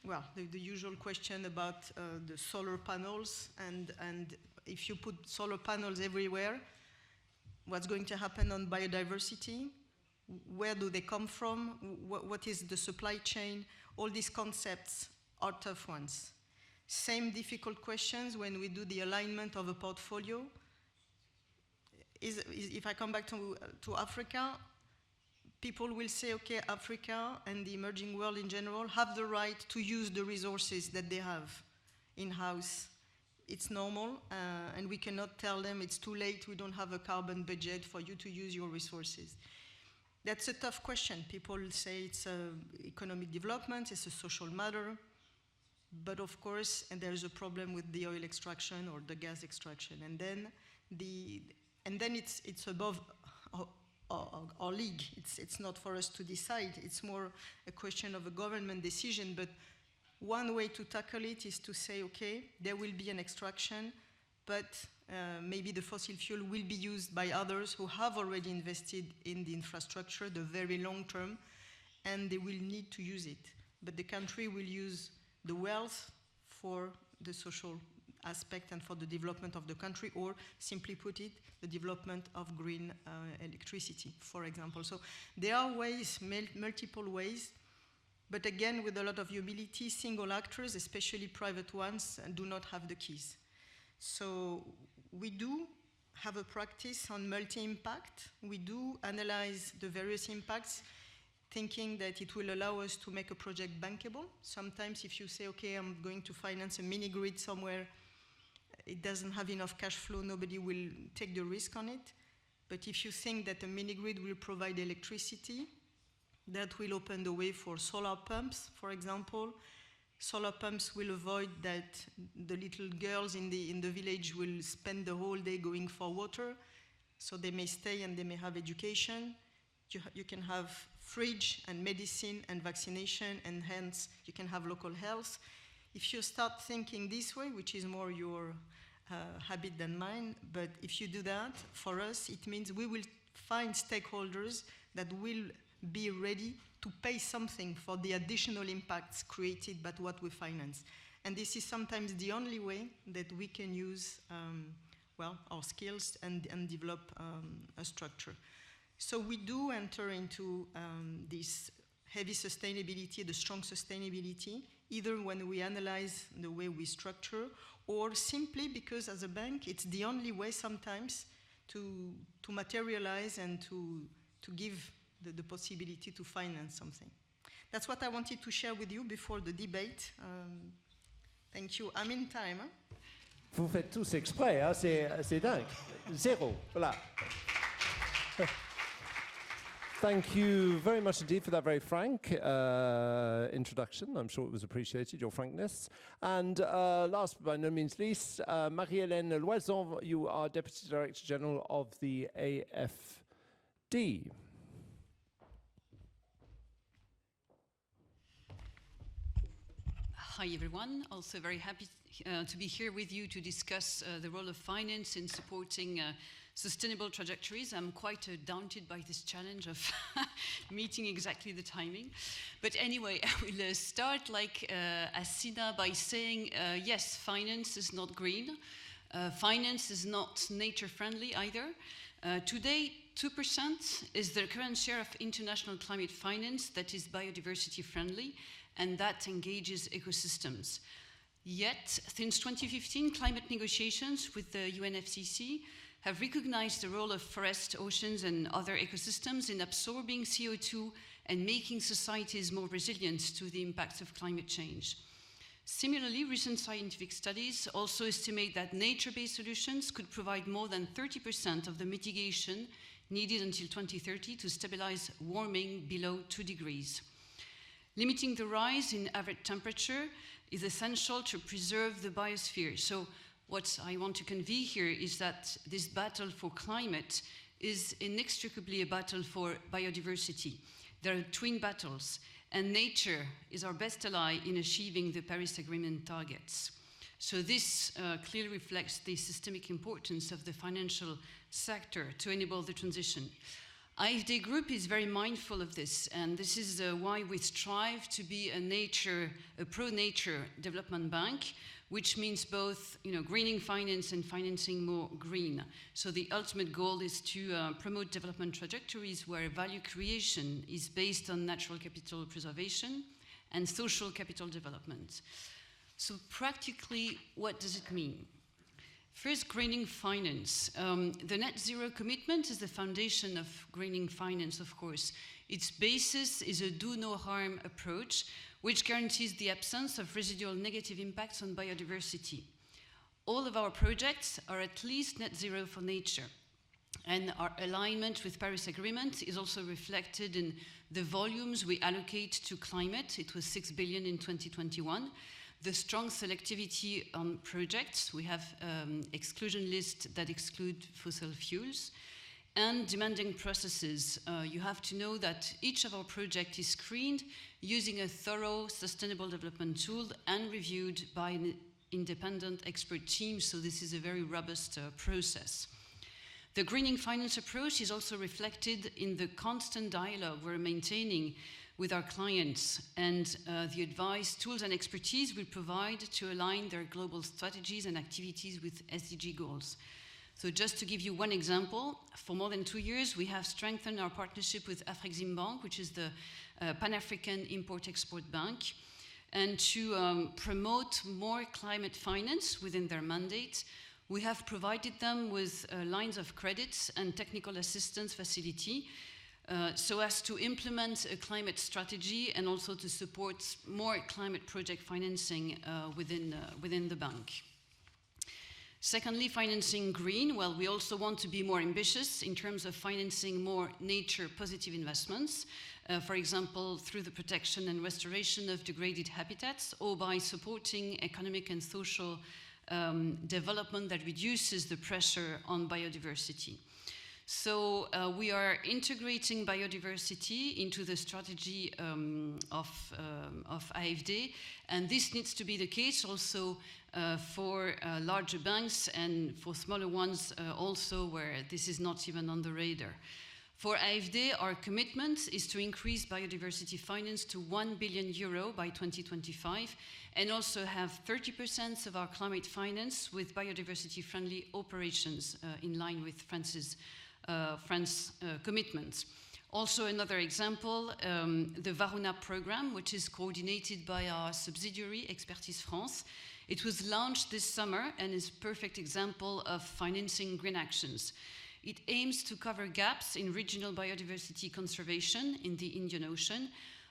well, the usual question about the solar panels, and if you put solar panels everywhere, what's going to happen on biodiversity? Where do they come from? What is the supply chain? All these concepts are tough ones. Same difficult questions when we do the alignment of a portfolio. If I come back to Africa, people will say, okay, Africa and the emerging world in general have the right to use the resources that they have in-house. It's normal, and we cannot tell them it's too late, we don't have a carbon budget for you to use your resources. That's a tough question. People say it's economic development, it's a social matter, but of course, and there's a problem with the oil extraction or the gas extraction, and then it's above our league. It's not for us to decide. It's more a question of a government decision. But one way to tackle it is to say, okay, there will be an extraction, but maybe the fossil fuel will be used by others who have already invested in the infrastructure, the very long term, and they will need to use it. But the country will use the wealth for the social aspect and for the development of the country, or simply put it, the development of green electricity, for example. So there are ways, multiple ways, but again, with a lot of humility, single actors, especially private ones, do not have the keys. So we do have a practice on multi-impact. We do analyze the various impacts, thinking that it will allow us to make a project bankable. Sometimes if you say, okay, I'm going to finance a mini-grid somewhere, it doesn't have enough cash flow, nobody will take the risk on it. But if you think that a mini-grid will provide electricity, that will open the way for solar pumps, for example. Solar pumps will avoid that the little girls in the village will spend the whole day going for water, so they may stay and they may have education. You can have fridge and medicine and vaccination, and hence you can have local health. If you start thinking this way, which is more your habit than mine, but if you do that, for us, it means we will find stakeholders that will be ready to pay something for the additional impacts created by what we finance. And this is sometimes the only way that we can use, well, our skills and develop a structure. So we do enter into this heavy sustainability, the strong sustainability, either when we analyze the way we structure, or simply because as a bank, it's the only way sometimes to materialize and to give the possibility to finance something. That's what I wanted to share with you before the debate. Thank you. I'm in time. Hein? Vous faites tous exprès, hein? C'est dingue. 0, voilà. Thank you very much indeed for that very frank introduction. I'm sure it was appreciated, your frankness. And last but by no means least, Marie-Hélène Loison, you are Deputy Director General of the AFD. Hi everyone, also very happy to be here with you to discuss the role of finance in supporting sustainable trajectories. I'm quite daunted by this challenge of meeting exactly the timing. But anyway, I will start like Asina by saying, yes, finance is not green. Finance is not nature friendly either. Today, 2% is the current share of international climate finance that is biodiversity friendly and that engages ecosystems. Yet, since 2015, climate negotiations with the UNFCCC have recognized the role of forests, oceans, and other ecosystems in absorbing CO2 and making societies more resilient to the impacts of climate change. Similarly, recent scientific studies also estimate that nature-based solutions could provide more than 30% of the mitigation needed until 2030 to stabilize warming below 2 degrees. Limiting the rise in average temperature is essential to preserve the biosphere. So what I want to convey here is that this battle for climate is inextricably a battle for biodiversity. There are twin battles, and nature is our best ally in achieving the Paris Agreement targets. So this clearly reflects the systemic importance of the financial sector to enable the transition. AFD Group is very mindful of this, and this is why we strive to be a pro-nature development bank, which means both greening finance and financing more green. So the ultimate goal is to promote development trajectories where value creation is based on natural capital preservation and social capital development. So practically, what does it mean? First, greening finance. The net zero commitment is the foundation of greening finance, of course. Its basis is a do no harm approach, which guarantees the absence of residual negative impacts on biodiversity. All of our projects are at least net zero for nature. And our alignment with Paris Agreement is also reflected in the volumes we allocate to climate. It was 6 billion in 2021. The strong selectivity on projects. We have exclusion lists that exclude fossil fuels. And demanding processes. You have to know that each of our projects is screened using a thorough sustainable development tool and reviewed by an independent expert team, so this is a very robust process. The greening finance approach is also reflected in the constant dialogue we're maintaining with our clients and the advice, tools and expertise we provide to align their global strategies and activities with SDG goals. So just to give you one example, for more than 2 years, we have strengthened our partnership with Afreximbank, which is the Pan-African Import-Export Bank, and to promote more climate finance within their mandate. We have provided them with lines of credits and technical assistance facility so as to implement a climate strategy and also to support more climate project financing within the bank. Secondly, financing green. Well, we also want to be more ambitious in terms of financing more nature-positive investments, for example, through the protection and restoration of degraded habitats or by supporting economic and social development that reduces the pressure on biodiversity. So we are integrating biodiversity into the strategy of AFD, and this needs to be the case also for larger banks and for smaller ones also where this is not even on the radar. For AFD, our commitment is to increase biodiversity finance to €1 billion by 2025 and also have 30% of our climate finance with biodiversity-friendly operations in line with France's commitments. Also another example, the Varuna program, which is coordinated by our subsidiary Expertise France. It was launched this summer and is a perfect example of financing green actions. It aims to cover gaps in regional biodiversity conservation in the Indian Ocean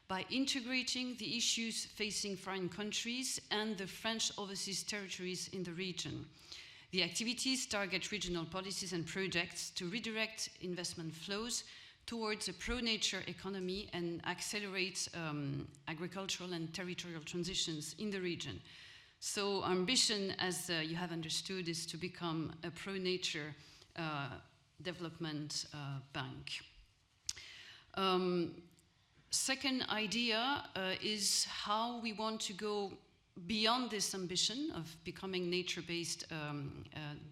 by integrating the issues facing foreign countries and the French overseas territories in the region. The activities target regional policies and projects to redirect investment flows towards a pro-nature economy and accelerate agricultural and territorial transitions in the region. So our ambition, as you have understood, is to become a pro-nature development bank. Second idea is how we want to go beyond this ambition of becoming nature-based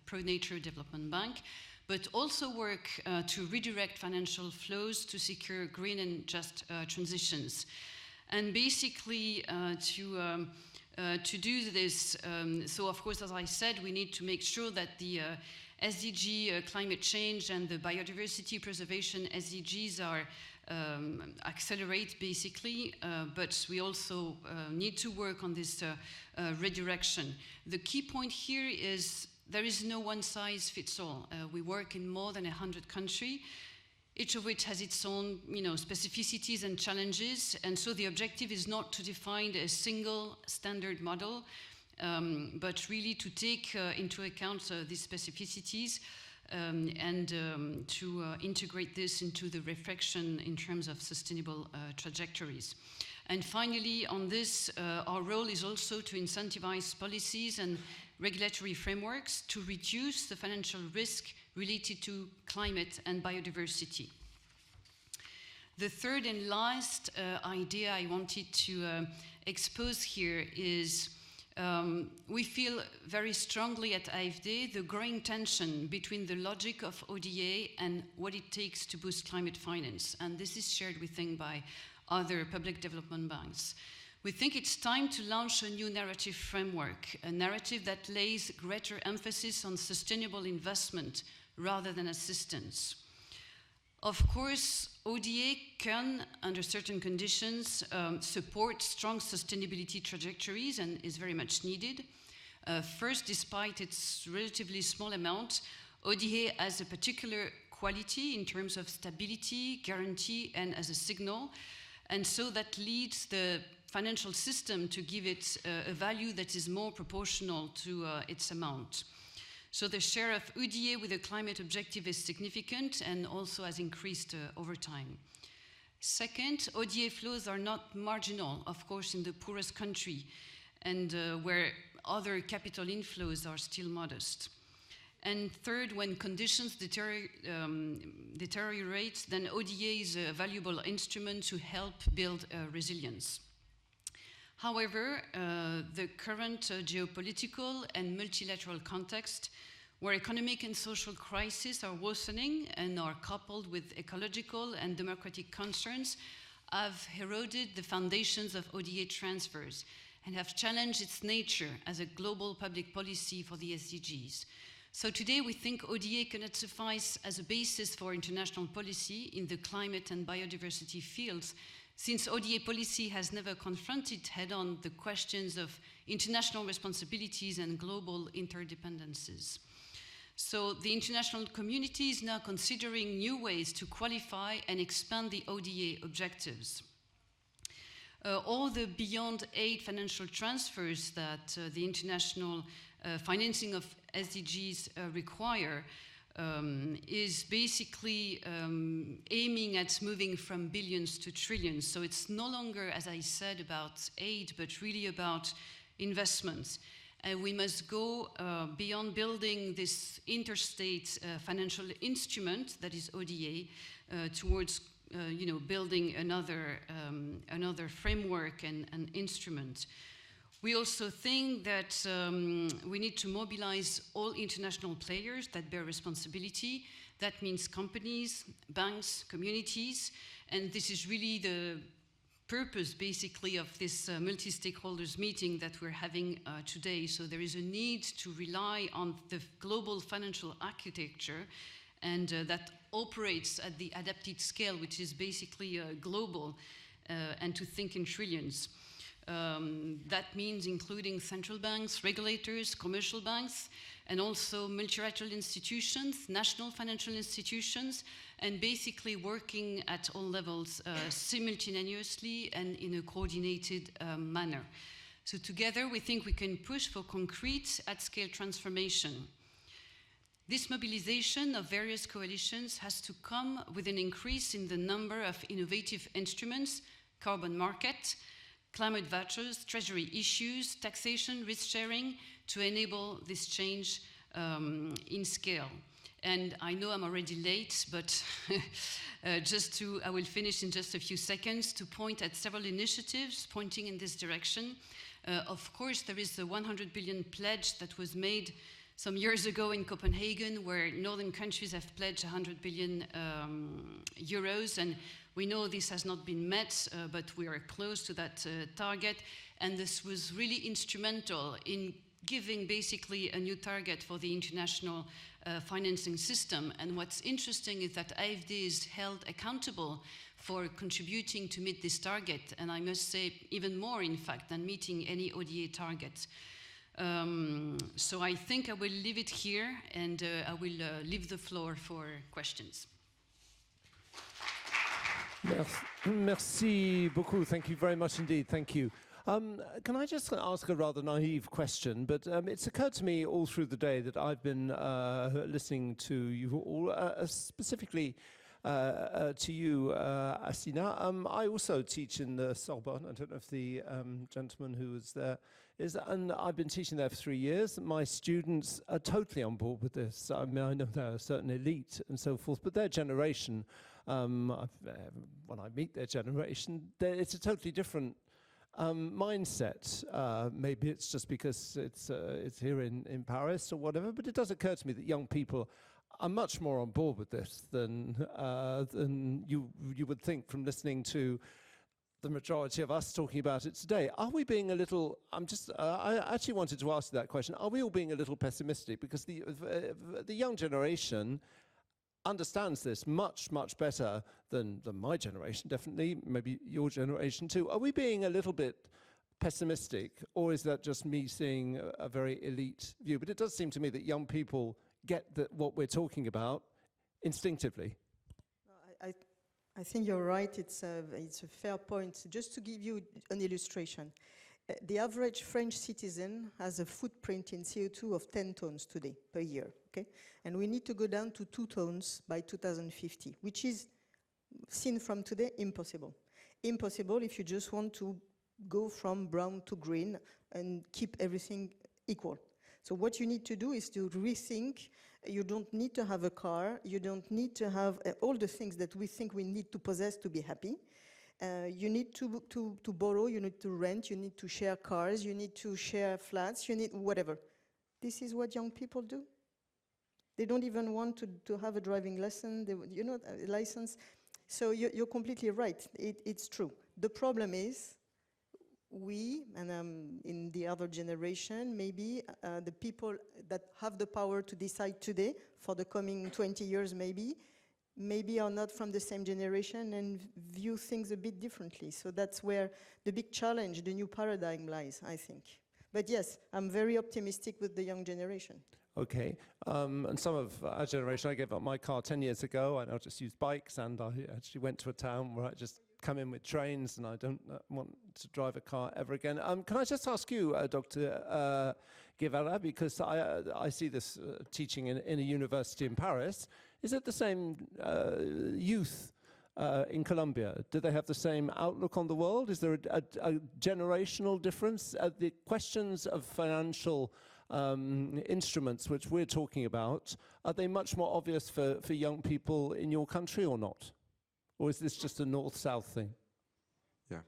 pro-nature development bank, but also work to redirect financial flows to secure green and just transitions. And basically to do this, so of course, as I said, we need to make sure that the SDG, climate change, and the biodiversity preservation SDGs are accelerate basically, but we also need to work on this redirection. The key point here is there is no one size fits all. We work in more than 100 countries, each of which has its own, specificities and challenges, and so the objective is not to define a single standard model, but really to take into account these specificities and to integrate this into the reflection in terms of sustainable trajectories. And finally, on this, our role is also to incentivize policies and regulatory frameworks to reduce the financial risk related to climate and biodiversity. The third and last idea I wanted to expose here is we feel very strongly at AFD the growing tension between the logic of ODA and what it takes to boost climate finance. And this is shared, we think, by other public development banks. We think it's time to launch a new narrative framework, a narrative that lays greater emphasis on sustainable investment rather than assistance. Of course, ODA can, under certain conditions, support strong sustainability trajectories and is very much needed. First, despite its relatively small amount, ODA has a particular quality in terms of stability, guarantee, and as a signal. And so that leads the financial system to give it a value that is more proportional to its amount. So the share of ODA with a climate objective is significant and also has increased over time. Second, ODA flows are not marginal, of course, in the poorest country and where other capital inflows are still modest. And third, when conditions deteriorate, then ODA is a valuable instrument to help build resilience. However, the current geopolitical and multilateral context, where economic and social crises are worsening and are coupled with ecological and democratic concerns, have eroded the foundations of ODA transfers and have challenged its nature as a global public policy for the SDGs. So today we think ODA cannot suffice as a basis for international policy in the climate and biodiversity fields, since ODA policy has never confronted head-on the questions of international responsibilities and global interdependencies. So the international community is now considering new ways to qualify and expand the ODA objectives. All the beyond aid financial transfers that the international financing of SDGs require is basically aiming at moving from billions to trillions. So it's no longer, as I said, about aid, but really about investments. And we must go beyond building this interstate financial instrument that is ODA towards building another framework and an instrument. We also think that we need to mobilize all international players that bear responsibility. That means companies, banks, communities, and this is really the purpose, basically, of this multi-stakeholders meeting that we're having today. So there is a need to rely on the global financial architecture and that operates at the adapted scale, which is basically global, and to think in trillions. That means including central banks, regulators, commercial banks, and also multilateral institutions, national financial institutions, and basically working at all levels simultaneously and in a coordinated manner. So together we think we can push for concrete at-scale transformation. This mobilization of various coalitions has to come with an increase in the number of innovative instruments, carbon market, climate vouchers, treasury issues, taxation, risk sharing, to enable this change in scale. And I know I'm already late, but I will finish in just a few seconds to point at several initiatives pointing in this direction. Of course, there is the 100 billion pledge that was made some years ago in Copenhagen, where northern countries have pledged 100 billion euros, and we know this has not been met, but we are close to that target, and this was really instrumental in giving basically a new target for the international financing system. And what's interesting is that AFD is held accountable for contributing to meet this target, and I must say even more, in fact, than meeting any ODA target. So I think I will leave it here, and I will leave the floor for questions. Merci beaucoup. Thank you very much indeed. Thank you. Can I just ask a rather naive question? But it's occurred to me all through the day that I've been listening to you all, specifically to you, Asina. I also teach in the Sorbonne. I don't know if the gentleman who was there is, and I've been teaching there for 3 years. My students are totally on board with this. I mean, I know they're a certain elite and so forth, but their generation, when I meet their generation, it's a totally different mindset. Maybe it's just because it's here in Paris or whatever, but it does occur to me that young people are much more on board with this than you would think from listening to the majority of us talking about it today. Are we being a little, I actually wanted to ask you that question, are we all being a little pessimistic? Because the young generation understands this much, much better than my generation, definitely, maybe your generation too. Are we being a little bit pessimistic, or is that just me seeing a very elite view? But it does seem to me that young people get what we're talking about instinctively. I think you're right, it's a fair point. Just to give you an illustration, the average French citizen has a footprint in CO2 of 10 tons today per year, okay? And we need to go down to 2 tons by 2050, which is, seen from today, impossible. Impossible if you just want to go from brown to green and keep everything equal. So what you need to do is to rethink. You don't need to have a car. You don't need to have all the things that we think we need to possess to be happy. You need to borrow, you need to rent, you need to share cars, you need to share flats, you need whatever. This is what young people do. They don't even want to have a driving lesson, a license. So you're completely right, it's true. The problem is, we, and in the other generation, maybe the people that have the power to decide today, for the coming 20 years maybe are not from the same generation and view things a bit differently. So that's where the big challenge, the new paradigm lies, I think. But yes, I'm very optimistic with the young generation. Okay, and some of our generation, I gave up my car 10 years ago, and I just used bikes, and I actually went to a town where I just come in with trains, and I don't want to drive a car ever again. Can I just ask you, Dr. Guivarch, because I see this teaching in a university in Paris. Is it the same youth in Colombia? Do they have the same outlook on the world? Is there a generational difference? The questions of financial instruments which we're talking about, are they much more obvious for young people in your country or not? Or is this just a north-south thing? Yeah.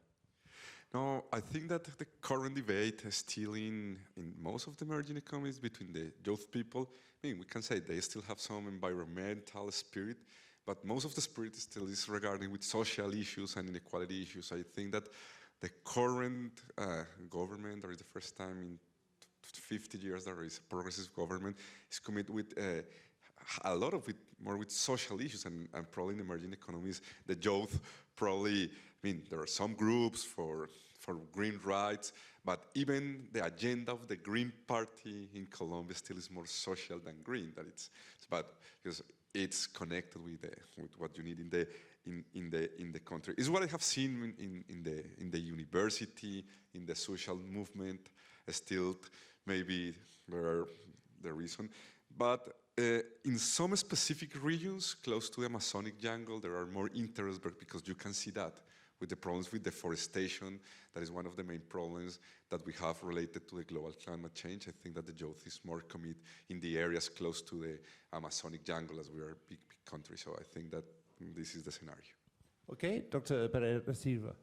No, I think that the current debate is still in most of the emerging economies between the youth people. I mean, we can say they still have some environmental spirit, but most of the spirit still is regarding with social issues and inequality issues. I think that the current government, or is the first time in 50 years there is a progressive government, is committed with a lot of it, more with social issues, and probably in emerging economies, the youth probably, I mean, there are some groups for green rights, but even the agenda of the Green Party in Colombia still is more social than green. But because it's connected with what you need in the country. It's what I have seen in the university, in the social movement. Still, maybe there are the reason. But in some specific regions close to the Amazonic jungle, there are more interest because you can see that with the problems with deforestation. That is one of the main problems that we have related to the global climate change. I think that the youth is more committed in the areas close to the Amazonic jungle, as we are a big country. So I think that this is the scenario. Okay, Dr. Pereira Silva.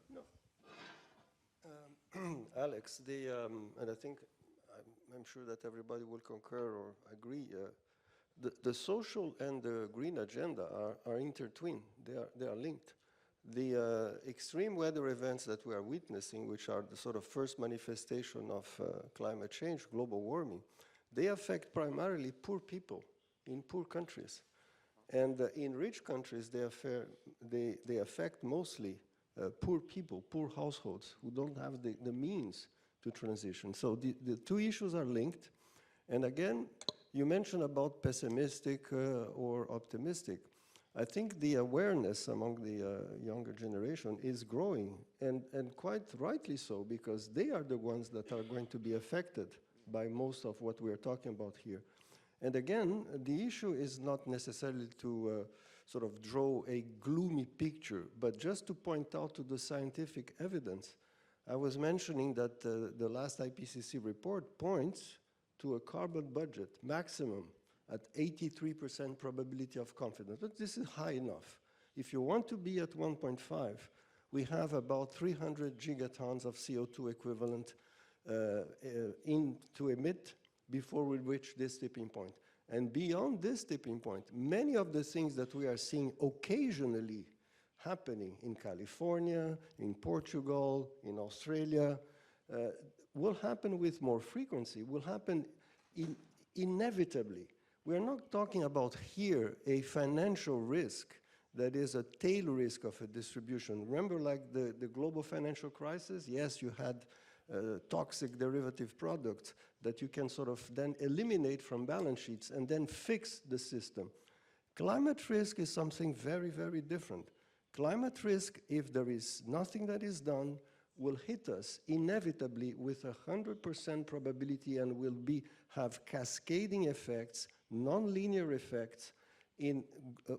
Alex, and I think I'm sure that everybody will concur or agree, the social and the green agenda are intertwined. They are linked. The extreme weather events that we are witnessing, which are the sort of first manifestation of climate change, global warming, they affect primarily poor people in poor countries. And in rich countries, they affect mostly poor people, poor households who don't have the means to transition. So the two issues are linked. And again, you mentioned about pessimistic or optimistic. I think the awareness among the younger generation is growing, and quite rightly so, because they are the ones that are going to be affected by most of what we are talking about here. And again, the issue is not necessarily to sort of draw a gloomy picture, but just to point out to the scientific evidence. I was mentioning that the last IPCC report points to a carbon budget maximum at 83% probability of confidence, but this is high enough. If you want to be at 1.5, we have about 300 gigatons of CO2 equivalent to emit before we reach this tipping point. And beyond this tipping point, many of the things that we are seeing occasionally happening in California, in Portugal, in Australia, will happen with more frequency, will happen inevitably. We're not talking about here a financial risk that is a tail risk of a distribution. Remember, like the global financial crisis? Yes, you had toxic derivative products that you can sort of then eliminate from balance sheets and then fix the system. Climate risk is something very, very different. Climate risk, if there is nothing that is done, will hit us inevitably with 100% probability and will have cascading effects, non-linear effects in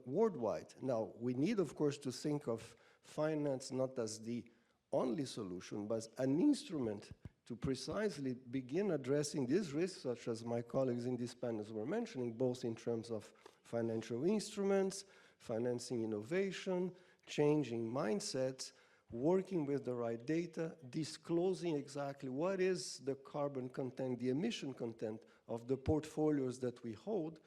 worldwide. Now, we need, of course, to think of finance not as the only solution, but an instrument to precisely begin addressing these risks, such as my colleagues in these panels were mentioning, both in terms of financial instruments, financing innovation, changing mindsets, working with the right data, disclosing exactly what is the carbon content, the emission content of the portfolios that we hold,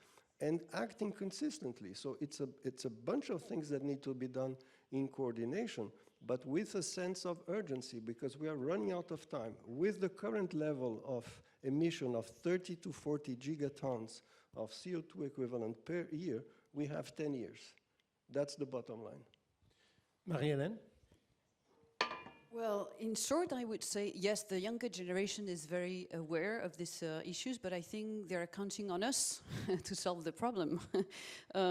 and acting consistently. So it's a bunch of things that need to be done in coordination, but with a sense of urgency, because we are running out of time. With the current level of emission of 30 to 40 gigatons of CO2 equivalent per year, we have 10 years. That's the bottom line. Marie-Hélène? Well, in short, I would say, yes, the younger generation is very aware of these issues, but I think they're counting on us to solve the problem.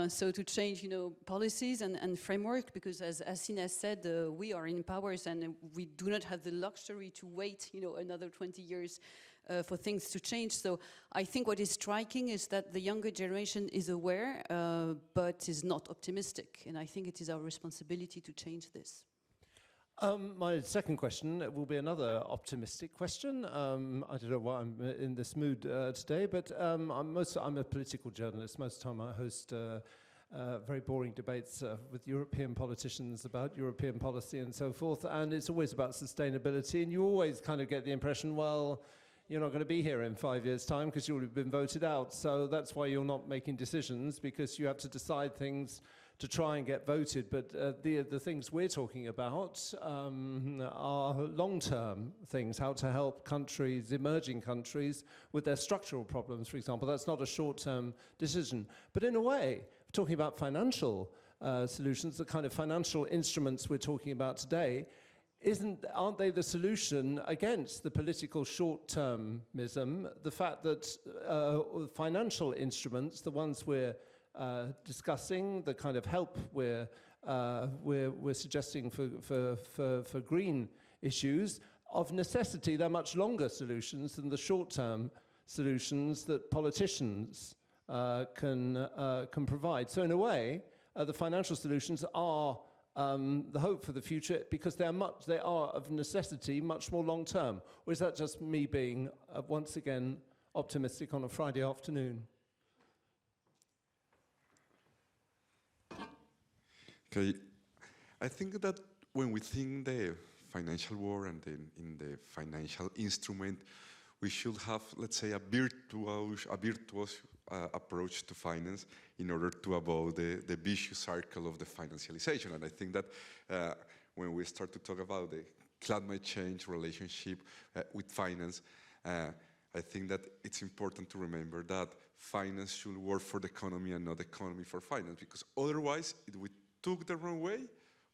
So to change, policies and framework, because as Céline has said, we are in powers and we do not have the luxury to wait, another 20 years for things to change. So I think what is striking is that the younger generation is aware, but is not optimistic. And I think it is our responsibility to change this. My second question will be another optimistic question. I don't know why I'm in this mood today, but I'm a political journalist. Most of the time I host very boring debates with European politicians about European policy and so forth, and it's always about sustainability, and you always kind of get the impression, well, you're not going to be here in 5 years' time because you'll have been voted out, so that's why you're not making decisions, because you have to decide things to try and get voted. But the things we're talking about are long-term things, how to help countries, emerging countries, with their structural problems, for example. That's not a short-term decision. But in a way, talking about financial solutions, the kind of financial instruments we're talking about today, aren't they the solution against the political short-termism? The fact that financial instruments, the ones we're discussing, the kind of help we're suggesting for green issues, of necessity, they're much longer solutions than the short-term solutions that politicians can provide. So in a way, the financial solutions are the hope for the future because they are of necessity much more long term. Or is that just me being once again optimistic on a Friday afternoon? Okay, I think that when we think the financial world and in the financial instrument, we should have, let's say, a virtuous approach to finance in order to avoid the vicious circle of the financialization. And I think that when we start to talk about the climate change relationship with finance, I think that it's important to remember that finance should work for the economy and not the economy for finance, because otherwise, if we took the wrong way,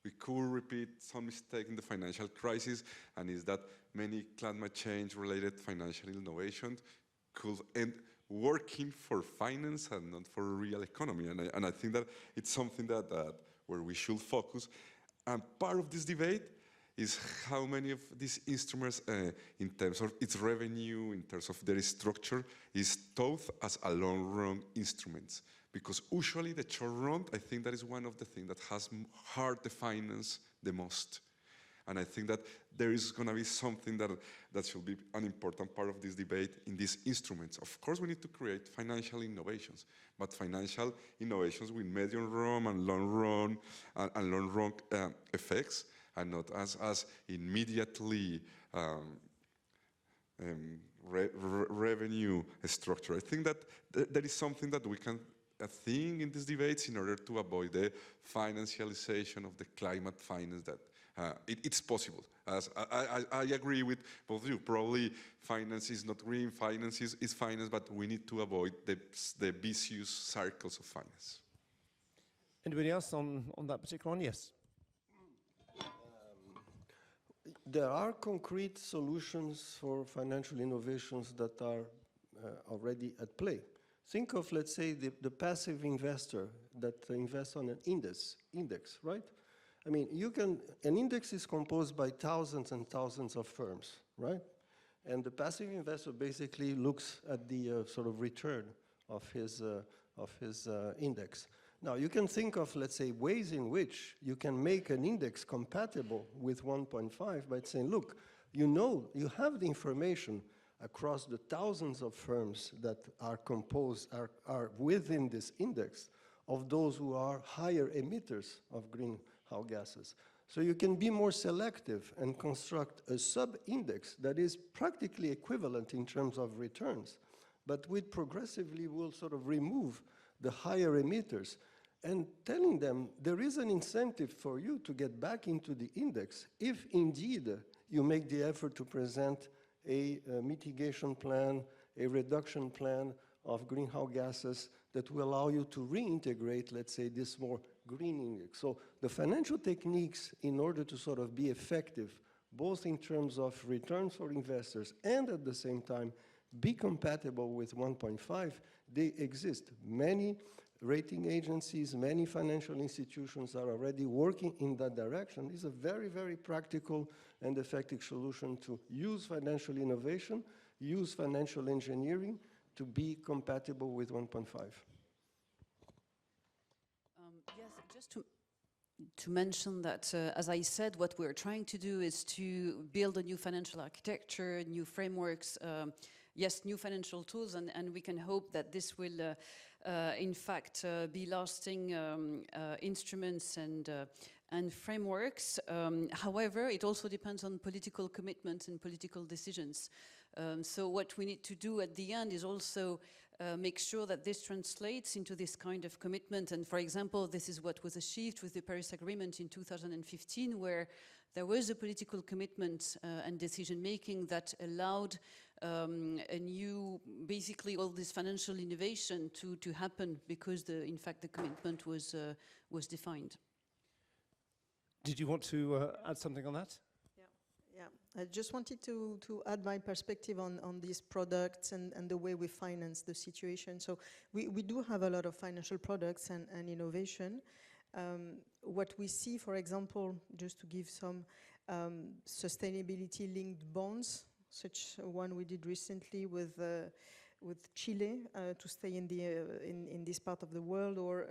we could repeat some mistake in the financial crisis, and is that many climate change related financial innovations could end working for finance and not for real economy. And I think that it's something that where we should focus. And part of this debate is how many of these instruments, in terms of its revenue, in terms of their structure, is thought as a long-run instruments. Because usually the short run, I think that is one of the things that has hurt the finance the most. And I think that there is going to be something that should be an important part of this debate in these instruments. Of course, we need to create financial innovations, but financial innovations with medium run and long run effects, and not as immediately revenue structure. I think that there is something that we can think in these debates in order to avoid the financialization of the climate finance that it's possible. As I agree with both of you. Probably finance is not green, finance is finance, but we need to avoid the vicious circles of finance. Anybody else on that particular one? Yes. There are concrete solutions for financial innovations that are already at play. Think of, let's say, the passive investor that invests on an index, right? I mean, an index is composed by thousands and thousands of firms, right? And the passive investor basically looks at the sort of return of his index. Now, you can think of, let's say, ways in which you can make an index compatible with 1.5 by saying, look, you have the information across the thousands of firms that are within this index of those who are higher emitters of greenhouse gases. So you can be more selective and construct a sub-index that is practically equivalent in terms of returns, but with progressively will sort of remove the higher emitters and telling them there is an incentive for you to get back into the index if indeed you make the effort to present a mitigation plan, a reduction plan of greenhouse gases that will allow you to reintegrate, let's say, this more green index. So the financial techniques, in order to sort of be effective, both in terms of returns for investors and at the same time be compatible with 1.5, they exist. Many rating agencies, many financial institutions are already working in that direction. It's a very, very practical and effective solution to use financial innovation, use financial engineering to be compatible with 1.5. Yes, just to mention that, as I said, what we're trying to do is to build a new financial architecture, new frameworks, yes, new financial tools, and we can hope that this will, in fact, be lasting instruments and frameworks. However, it also depends on political commitment and political decisions. So what we need to do at the end is also make sure that this translates into this kind of commitment. And for example, this is what was achieved with the Paris Agreement in 2015, where there was a political commitment and decision-making that allowed a new, basically all this financial innovation to happen because, in fact, the commitment was defined. Did you want to add something on that? Yeah, I just wanted to add my perspective on these products and the way we finance the situation. So we do have a lot of financial products and innovation. What we see, for example, just to give some sustainability-linked bonds, such one we did recently with with Chile to stay in this part of the world, or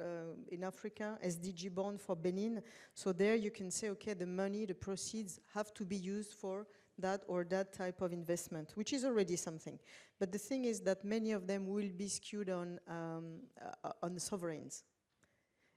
in Africa, SDG bond for Benin. So there you can say, okay, the money, the proceeds have to be used for that or that type of investment, which is already something. But the thing is that many of them will be skewed on sovereigns.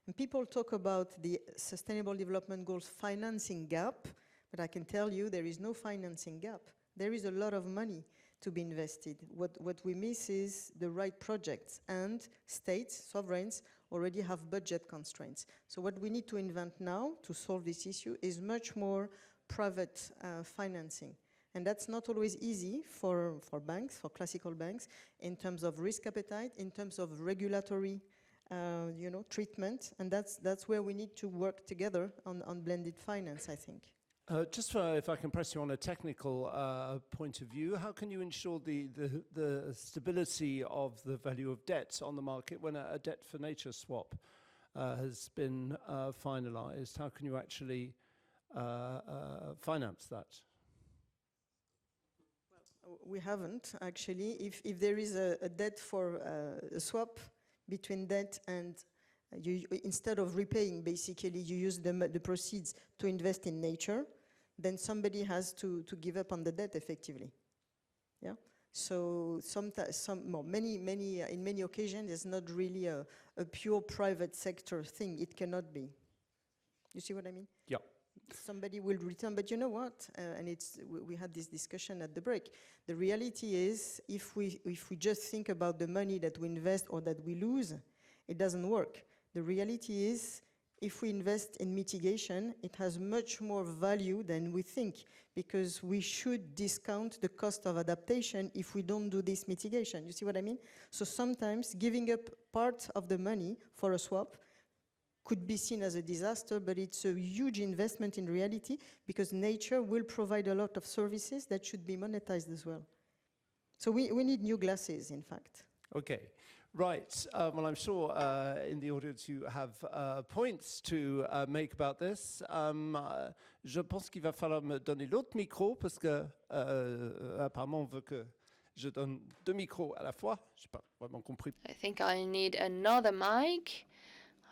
And people talk about the Sustainable Development Goals financing gap, but I can tell you there is no financing gap. There is a lot of money to be invested. What we miss is the right projects, and states, sovereigns, already have budget constraints. So what we need to invent now to solve this issue is much more private financing. And that's not always easy for banks, for classical banks, in terms of risk appetite, in terms of regulatory treatment, and that's where we need to work together on blended finance, I think. Just if I can press you on a technical point of view, how can you ensure the stability of the value of debt on the market when a debt for nature swap has been finalized? How can you actually finance that? Well, we haven't, actually. If there is a debt for a swap between debt and instead of repaying, basically, you use the proceeds to invest in nature, then somebody has to give up on the debt, effectively. Yeah. So in many occasions, it's not really a pure private sector thing. It cannot be. You see what I mean? Yeah. Somebody will return, but you know what? And we had this discussion at the break. The reality is, if we just think about the money that we invest or that we lose, it doesn't work. The reality is, if we invest in mitigation, it has much more value than we think, because we should discount the cost of adaptation if we don't do this mitigation. You see what I mean? So sometimes giving up part of the money for a swap could be seen as a disaster, but it's a huge investment in reality, because nature will provide a lot of services that should be monetized as well. So we need new glasses, in fact. Okay, right. Well, I'm sure in the audience you have points to make about this. Je pense qu'il va falloir me donner l'autre micro, parce que apparemment on veut que je donne deux micros à la fois. Je n'ai pas vraiment compris. I think I need another mic.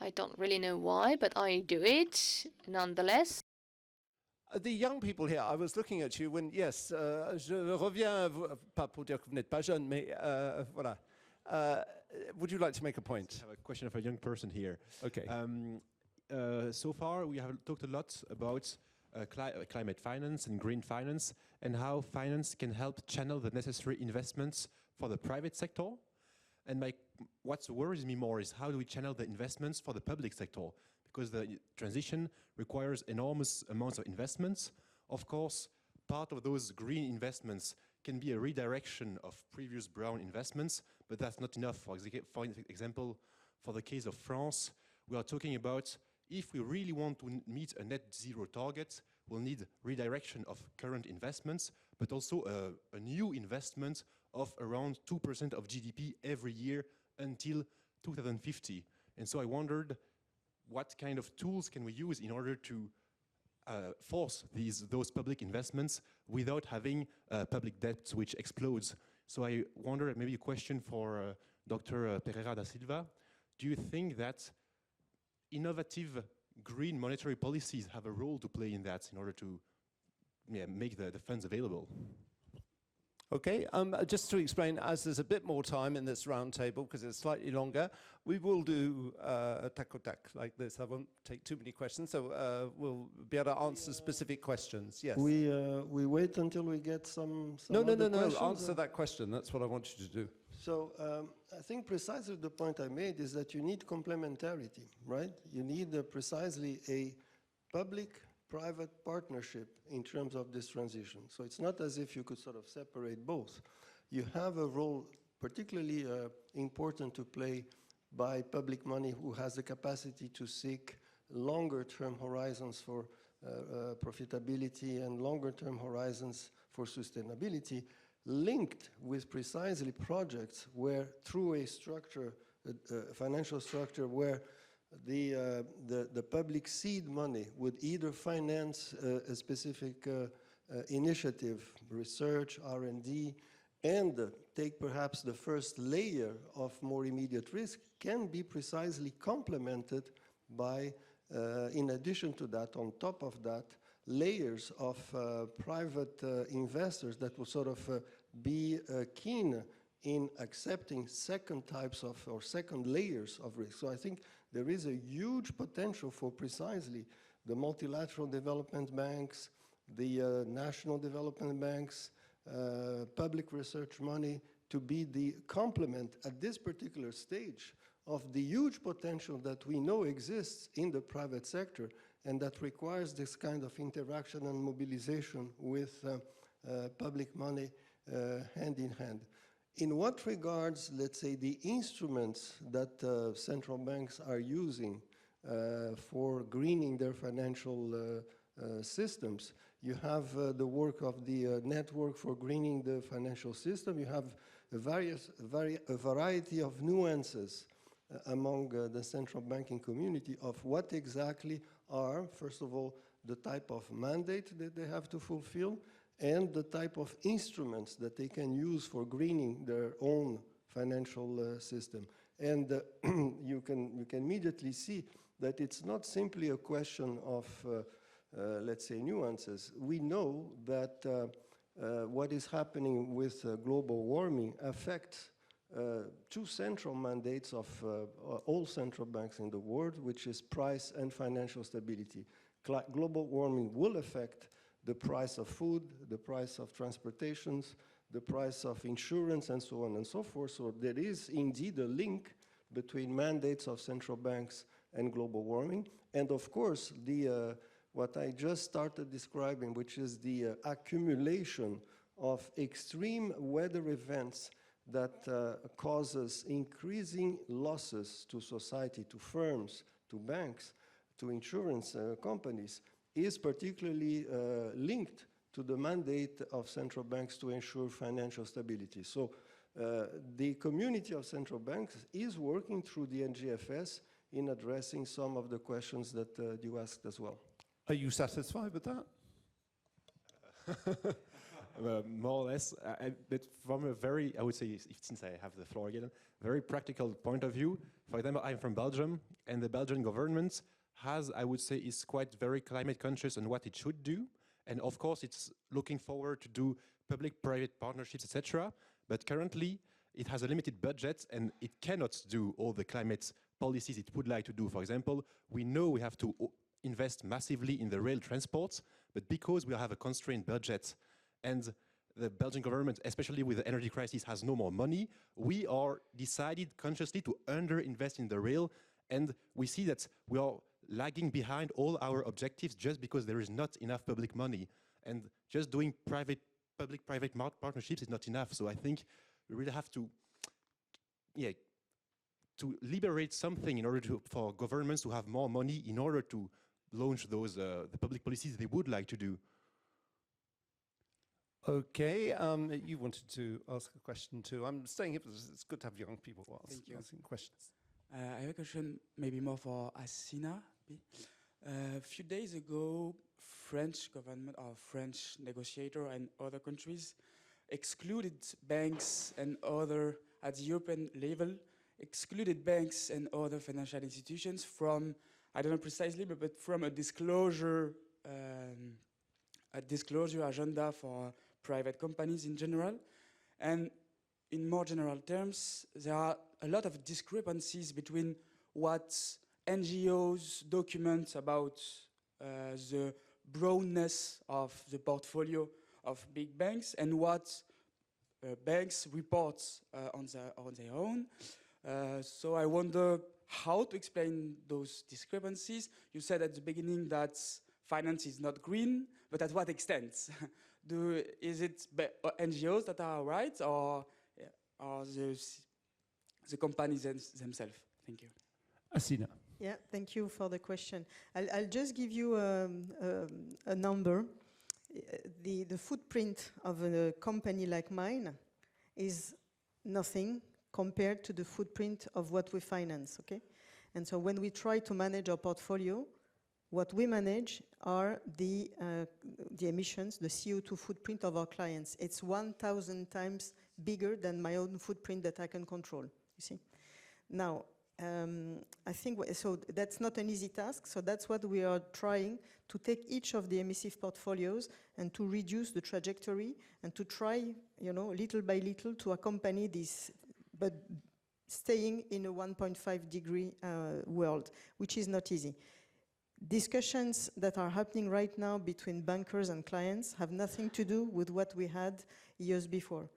I don't really know why, but I do it nonetheless. The young people here, I was looking at you when, yes, je reviens, pas pour dire que vous n'êtes pas jeune, mais voilà. Would you like to make a point? I have a question of a young person here. Okay. So far, we have talked a lot about climate finance and green finance, and how finance can help channel the necessary investments for the private sector. And what worries me more is, how do we channel the investments for the public sector? Because the transition requires enormous amounts of investments. Of course, part of those green investments can be a redirection of previous brown investments, but that's not enough. For example, for the case of France, we are talking about, if we really want to meet a net zero target, we'll need redirection of current investments, but also a new investment of around 2% of GDP every year until 2050. And so I wondered, what kind of tools can we use in order to force those public investments without having public debt which explodes? So I wonder, maybe a question for Dr. Pereira da Silva. Do you think that innovative green monetary policies have a role to play in that, in order to make the funds available? Okay, just to explain, as there's a bit more time in this round table, because it's slightly longer, we will do a tac-o-tac like this. I won't take too many questions, so we'll be able to answer specific questions. Yes. We wait until we get some No, questions, answer that question. That's what I want you to do. So I think precisely the point I made is that you need complementarity, right? You need precisely a public-private partnership in terms of this transition. So it's not as if you could sort of separate both. You have a role particularly important to play by public money, who has the capacity to seek longer-term horizons for profitability and longer-term horizons for sustainability, linked with precisely projects where, through a structure, a financial structure where the public seed money would either finance a specific initiative, research, R&D, and take perhaps the first layer of more immediate risk can be precisely complemented by, in addition to that, on top of that, layers of private investors that will sort of be keen in accepting second types of, or second layers of risk. So I think there is a huge potential for precisely the multilateral development banks, the national development banks, public research money to be the complement at this particular stage of the huge potential that we know exists in the private sector and that requires this kind of interaction and mobilization with public money hand in hand. In what regards, let's say, the instruments that central banks are using for greening their financial systems, you have the work of the Network for Greening the Financial System. You have a variety of nuances among the central banking community of what exactly are, first of all, the type of mandate that they have to fulfill and the type of instruments that they can use for greening their own financial system. And you can immediately see that it's not simply a question of let's say, nuances. We know that what is happening with global warming affects two central mandates of all central banks in the world, which is price and financial stability. Global warming will affect the price of food, the price of transportations, the price of insurance, and so on and so forth. So there is indeed a link between mandates of central banks and global warming. And of course, what I just started describing, which is the accumulation of extreme weather events that causes increasing losses to society, to firms, to banks, to insurance companies, is particularly linked to the mandate of central banks to ensure financial stability. So the community of central banks is working through the NGFS in addressing some of the questions that you asked as well. Are you satisfied with that? More or less, but from a very, I would say, since I have the floor again, very practical point of view. For example, I'm from Belgium, and the Belgian government has, I would say, is quite very climate conscious on what it should do. And of course, it's looking forward to do public-private partnerships, etc. But currently, it has a limited budget, and it cannot do all the climate policies it would like to do. For example, we know we have to invest massively in the rail transport, but because we have a constrained budget and the Belgian government, especially with the energy crisis, has no more money, we are decided consciously to underinvest in the rail, and we see that we are lagging behind all our objectives just because there is not enough public money. And just doing public-private partnerships is not enough. So I think we really have to, to liberate something in order for governments to have more money in order to launch those the public policies they would like to do. Okay, you wanted to ask a question too. I'm staying here because it's good to have young people asking questions. I have a question maybe more for Asina. A few days ago, French government or French negotiator and other countries excluded banks and other, at the European level, excluded banks and other financial institutions from, I don't know precisely, but from a disclosure agenda for private companies in general. And in more general terms, there are a lot of discrepancies between what NGOs document about the broadness of the portfolio of big banks and what banks report on their own. So I wonder how to explain those discrepancies. You said at the beginning that finance is not green, but at what extent? Is it NGOs that are right, or the companies themselves? Thank you. Asina. Yeah, thank you for the question. I'll just give you a number. The footprint of a company like mine is nothing compared to the footprint of what we finance, okay? And so when we try to manage our portfolio, what we manage are the emissions, the CO2 footprint of our clients. It's 1,000 times bigger than my own footprint that I can control, you see. Now, I think, so that's not an easy task, so that's what we are trying, to take each of the emissive portfolios and to reduce the trajectory and to try, you know, little by little to accompany this, but staying in a 1.5 degree world, which is not easy. Discussions that are happening right now between bankers and clients have nothing to do with what we had years before.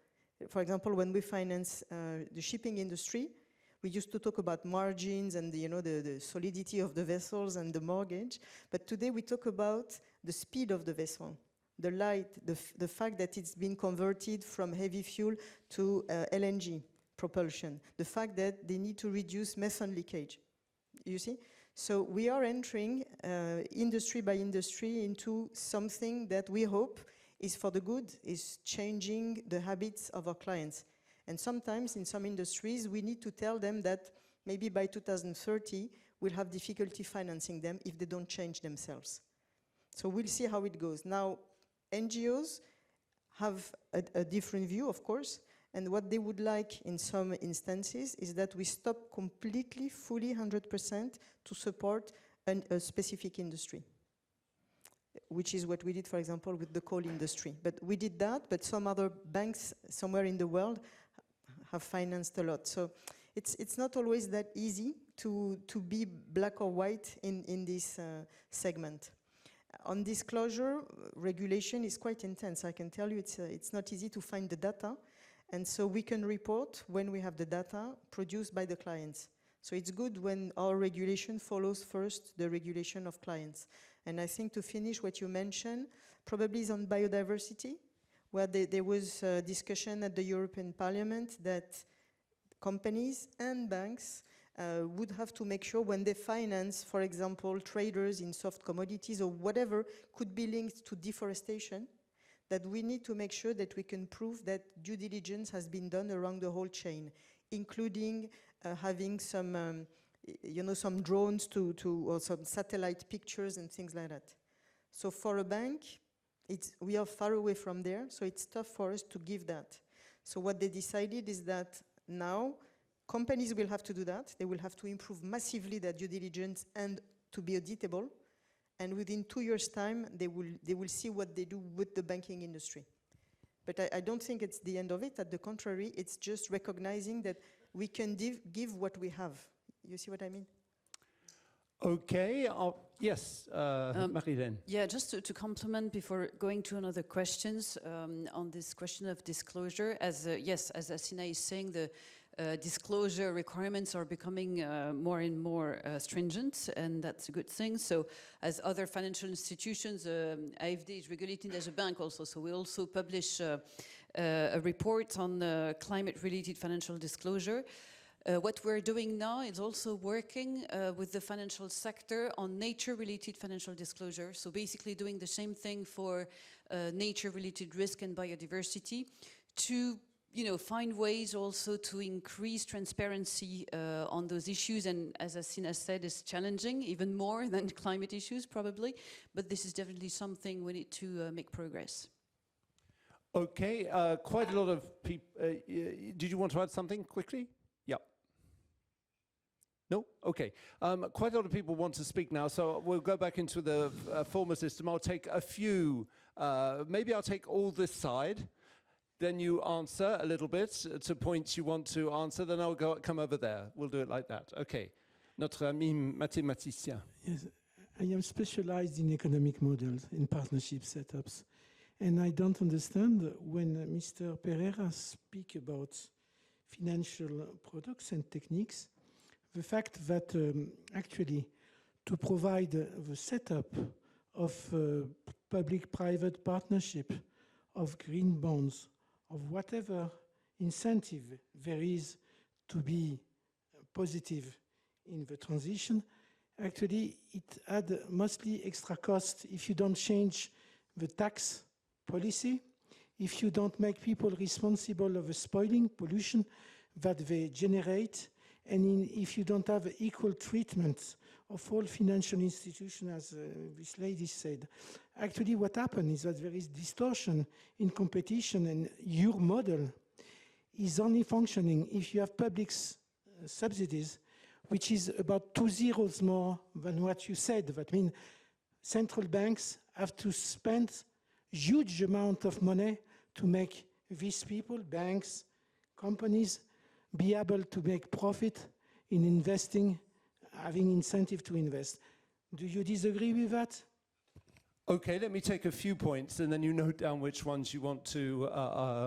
For example, when we finance the shipping industry, we used to talk about margins and the solidity of the vessels and the mortgage, but today we talk about the speed of the vessel, the light, the fact that it's been converted from heavy fuel to LNG propulsion, the fact that they need to reduce methane leakage, you see? So we are entering industry by industry into something that we hope is for the good, is changing the habits of our clients. And sometimes in some industries, we need to tell them that maybe by 2030, we'll have difficulty financing them if they don't change themselves. So we'll see how it goes. Now, NGOs have a different view, of course, and what they would like in some instances is that we stop completely, fully, 100% to support a specific industry, which is what we did, for example, with the coal industry. But we did that, but some other banks somewhere in the world have financed a lot. So it's not always that easy to be black or white in this segment. On disclosure, regulation is quite intense. I can tell you it's not easy to find the data. And so we can report when we have the data produced by the clients. So it's good when our regulation follows first the regulation of clients. And I think to finish what you mentioned, probably is on biodiversity, where there was a discussion at the European Parliament that companies and banks would have to make sure when they finance, for example, traders in soft commodities or whatever could be linked to deforestation, that we need to make sure that we can prove that due diligence has been done around the whole chain, including having some, some drones or some satellite pictures and things like that. So for a bank, we are far away from there, so it's tough for us to give that. So what they decided is that now companies will have to do that. They will have to improve massively their due diligence and to be auditable. And within 2 years' time, they will see what they do with the banking industry. But I don't think it's the end of it. At the contrary, it's just recognizing that we can give what we have. You see what I mean? Okay. Yes, Marie-Hélène. Yeah, just to complement before going to another questions on this question of disclosure. Yes, as Asina is saying, the disclosure requirements are becoming more and more stringent, and that's a good thing. So as other financial institutions, AFD is regulated as a bank also, so we also publish a report on climate-related financial disclosure. What we're doing now is also working with the financial sector on nature-related financial disclosure. So basically doing the same thing for nature-related risk and biodiversity to find ways also to increase transparency on those issues. And as Asina said, it's challenging, even more than climate issues probably. But this is definitely something we need to make progress. Okay, quite a lot of people. Did you want to add something quickly? Yeah. No? Okay. Quite a lot of people want to speak now, so we'll go back into the former system. I'll take a few. Maybe I'll take all this side. Then you answer a little bit to points you want to answer. Then I'll come over there. We'll do it like that. Okay. Notre ami mathématicien. Yes, I am specialized in economic models, in partnership setups. And I don't understand when Mr. Pereira speaks about financial products and techniques, the fact that actually to provide the setup of public-private partnership, of green bonds, of whatever incentive there is to be positive in the transition, actually it had mostly extra cost if you don't change the tax policy, if you don't make people responsible of the spoiling, pollution that they generate, and if you don't have equal treatment of all financial institutions, as this lady said. Actually, what happened is that there is distortion in competition, and your model is only functioning if you have public subsidies, which is about 2 zeros more than what you said. That means central banks have to spend huge amount of money to make these people, banks, companies, be able to make profit in investing, having incentive to invest. Do you disagree with that? Okay, let me take a few points and then you note down which ones you want to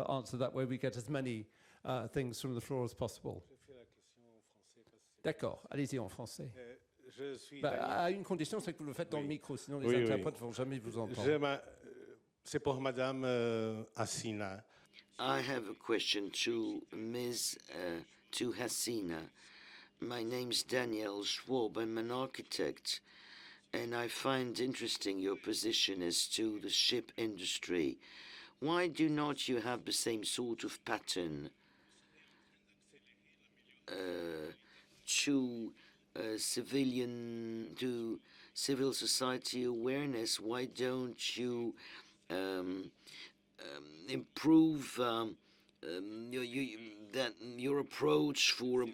answer. That way we get as many things from the floor as possible. D'accord, allez-y en français. À une condition, c'est que vous le faites dans le micro, sinon les interprètes ne vont jamais vous entendre. C'est pour Madame Hassina. I have a question to to Hassina. My name's Daniel Schwab. I'm an architect, and I find interesting your position as to the ship industry. Why do not you have the same sort of pattern to civil society awareness? Why don't you improve your approach for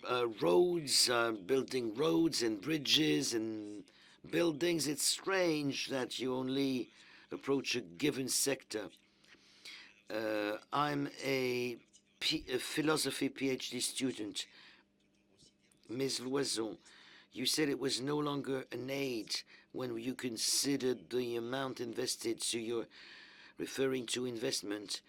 roads, building roads and bridges and buildings? It's strange that you only approach a given sector. I'm a philosophy PhD student. Ms. Loison, you said it was no longer an aid when you considered the amount invested, so you're referring to investment.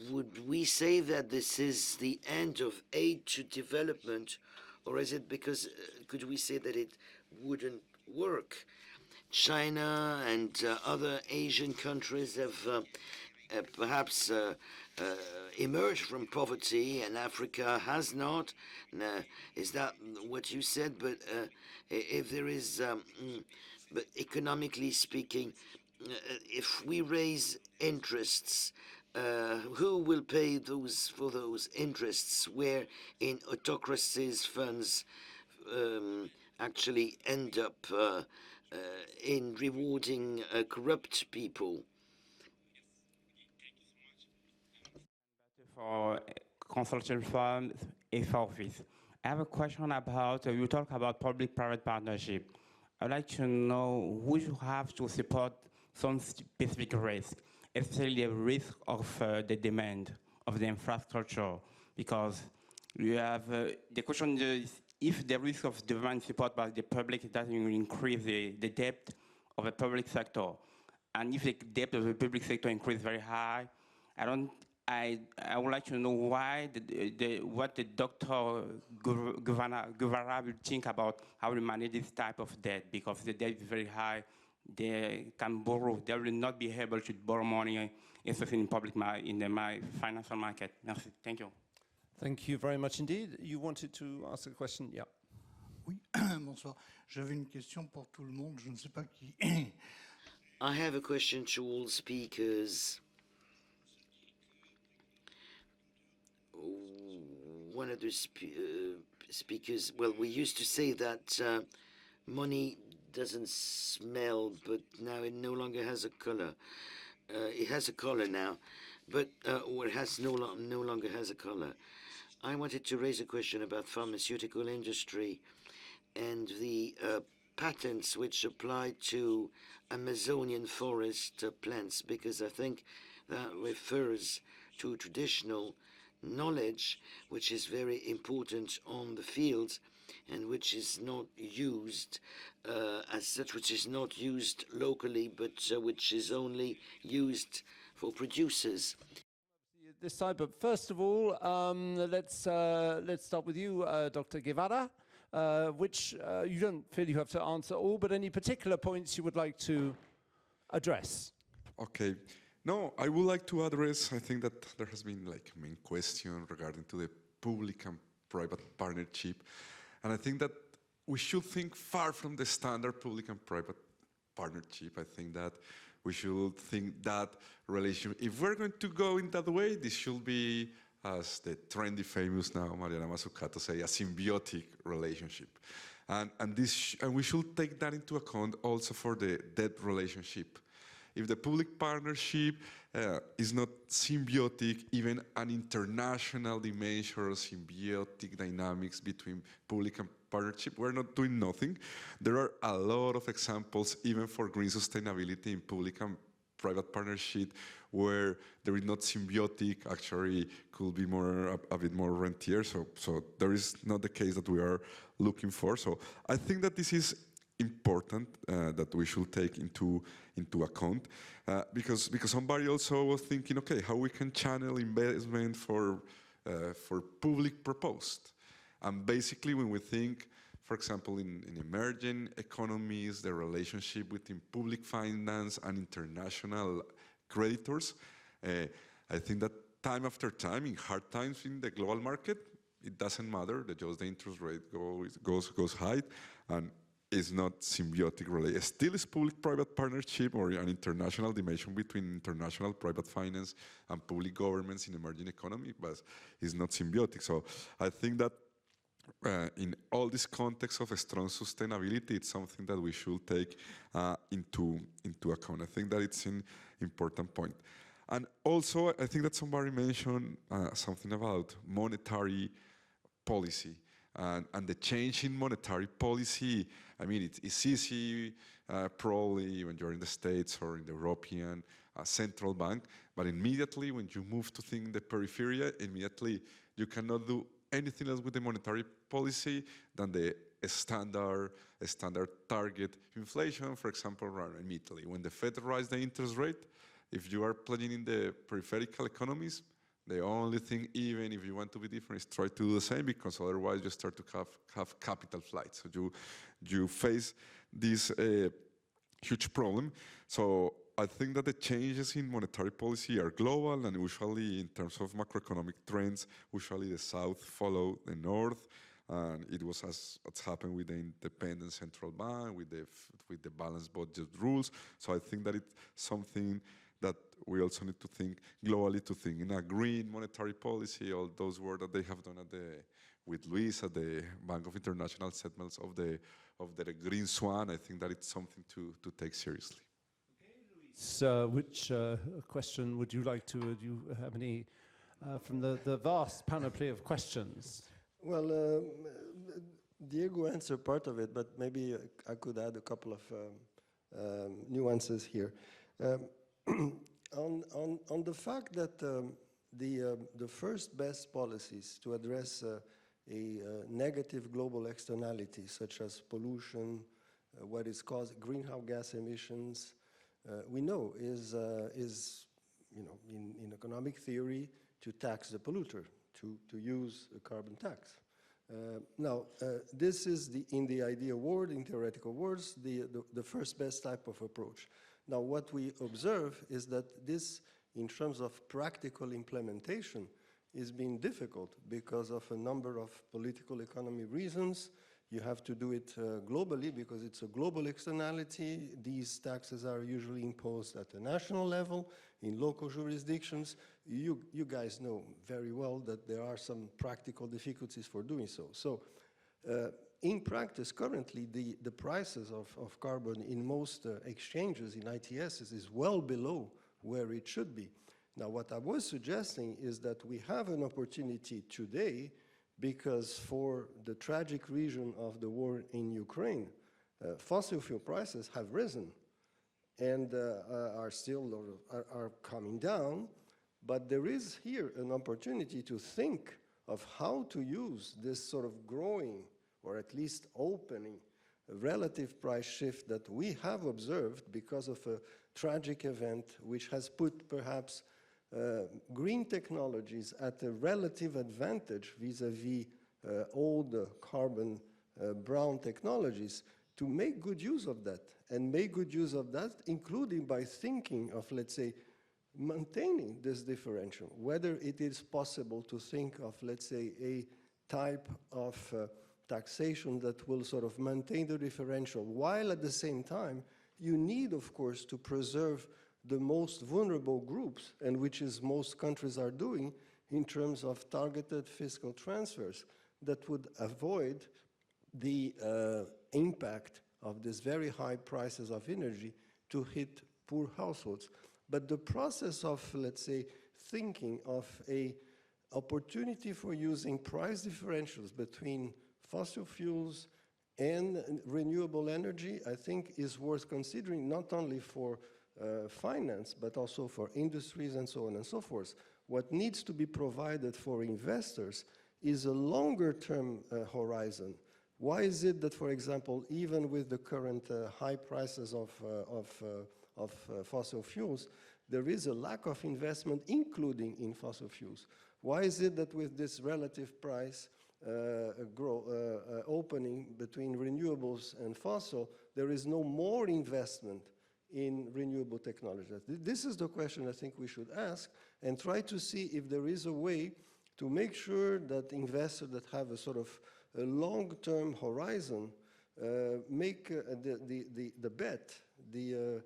Would we say that this is the end of aid to development, or is it because, could we say that it wouldn't work? China and other Asian countries have perhaps emerged from poverty, and Africa has not. Is that what you said? But if there is, but economically speaking, if we raise interests, who will pay for those interests? Where in autocracies funds actually end up in rewarding corrupt people? For consulting firms, office. I have a question about, you talk about public-private partnership. I'd like to know who you have to support some specific risk, especially the risk of the demand of the infrastructure, because you have, the question is, if the risk of demand support by the public doesn't increase the debt of the public sector, and if the debt of the public sector increases very high, I would like to know why what the Dr. Guivarch will think about how to manage this type of debt, because the debt is very high. They can borrow. They will not be able to borrow money, especially in the financial market. Merci. Thank you. Thank you very much indeed. You wanted to ask a question? Yeah. Oui, bonsoir. J'avais une question pour tout le monde. Je ne sais pas qui. I have a question to all speakers. One of the speakers, well, we used to say that money doesn't smell, but now it no longer has a color. It has a color now, but or it has no longer has a color. I wanted to raise a question about pharmaceutical industry and the patents which apply to Amazonian forest plants, because I think that refers to traditional knowledge which is very important on the field and which is not used as such, which is not used locally, but which is only used for producers. This side, but first of all, let's start with you, Dr. Guivarch, which you don't feel you have to answer all, but any particular points you would like to address? Okay. No, I would like to address, I think that there has been like a main question regarding to the public and private partnership. And I think that we should think far from the standard public and private partnership. I think that we should think that relation, if we're going to go in that way, this should be, as the trendy famous now, Mariana Mazzucato say, a symbiotic relationship. And we should take that into account also for the debt relationship. if the public partnership is not symbiotic, even an international dimension or symbiotic dynamics between public and partnership, we're not doing nothing. There are a lot of examples, even for green sustainability in public and private partnership, where there is not symbiotic, actually could be more a bit more rentier. So there is not the case that we are looking for. So I think that this is important that we should take into account because somebody also was thinking, okay, how we can channel investment for public proposed. And basically when we think, for example, in emerging economies, the relationship between public finance and international creditors, I think that time after time, in hard times in the global market, it doesn't matter, just the interest rate goes high, and it's not symbiotic related. Still is public-private partnership or an international dimension between international private finance and public governments in emerging economy, but it's not symbiotic. So I think that in all this context of a strong sustainability, it's something that we should take into account. I think that it's an important point. And also, I think that somebody mentioned something about monetary policy and the change in monetary policy. I mean, it's easy probably when you're in the States or in the European central bank, but immediately when you move to think the periphery, immediately you cannot do anything else with the monetary policy than the standard target inflation, for example, in Italy. When the Fed raised the interest rate, if you are playing in the peripheral economies, the only thing, even if you want to be different, is try to do the same, because otherwise you start to have capital flight. So you face this huge problem. So I think that the changes in monetary policy are global, and usually in terms of macroeconomic trends, usually the South follow the North, and it was as what's happened with the independent central bank, with the balanced budget rules. So I think that it's something that we also need to think globally, to think in a green monetary policy, all those work that they have done with Luis at the Bank of International Settlements of the Green Swan. I think that it's something to take seriously. So which question would you like to, do you have any from the vast panoply of questions? Well, Diego answered part of it, but maybe I could add a couple of nuances here. On the fact that the first best policies to address a negative global externality, such as pollution, what is caused greenhouse gas emissions, we know is in economic theory to tax the polluter, to use a carbon tax. Now, this is in the idea world, in theoretical words, the first best type of approach. Now, what we observe is that this, in terms of practical implementation, is being difficult because of a number of political economy reasons. You have to do it globally because it's a global externality. These taxes are usually imposed at the national level, in local jurisdictions. You guys know very well that there are some practical difficulties for doing so. So in practice, currently, the prices of carbon in most exchanges in ITS is well below where it should be. Now, what I was suggesting is that we have an opportunity today, because for the tragic reason of the war in Ukraine, fossil fuel prices have risen and are still are coming down. But there is here an opportunity to think of how to use this sort of growing, or at least opening, relative price shift that we have observed because of a tragic event which has put perhaps green technologies at a relative advantage vis-a-vis old carbon brown technologies, to make good use of that, and make good use of that, including by thinking of, let's say, maintaining this differential, whether it is possible to think of, let's say, a type of taxation that will sort of maintain the differential, while at the same time you need, of course, to preserve the most vulnerable groups, and which is most countries are doing in terms of targeted fiscal transfers that would avoid the impact of these very high prices of energy to hit poor households. But the process of, let's say, thinking of a opportunity for using price differentials between fossil fuels and renewable energy, I think is worth considering, not only for finance, but also for industries and so on and so forth. What needs to be provided for investors is a longer-term horizon. Why is it that, for example, even with the current high prices of fossil fuels, there is a lack of investment, including in fossil fuels? Why is it that with this relative price opening between renewables and fossil, there is no more investment in renewable technologies? This is the question I think we should ask, and try to see if there is a way to make sure that investors that have a sort of a long-term horizon make the bet, the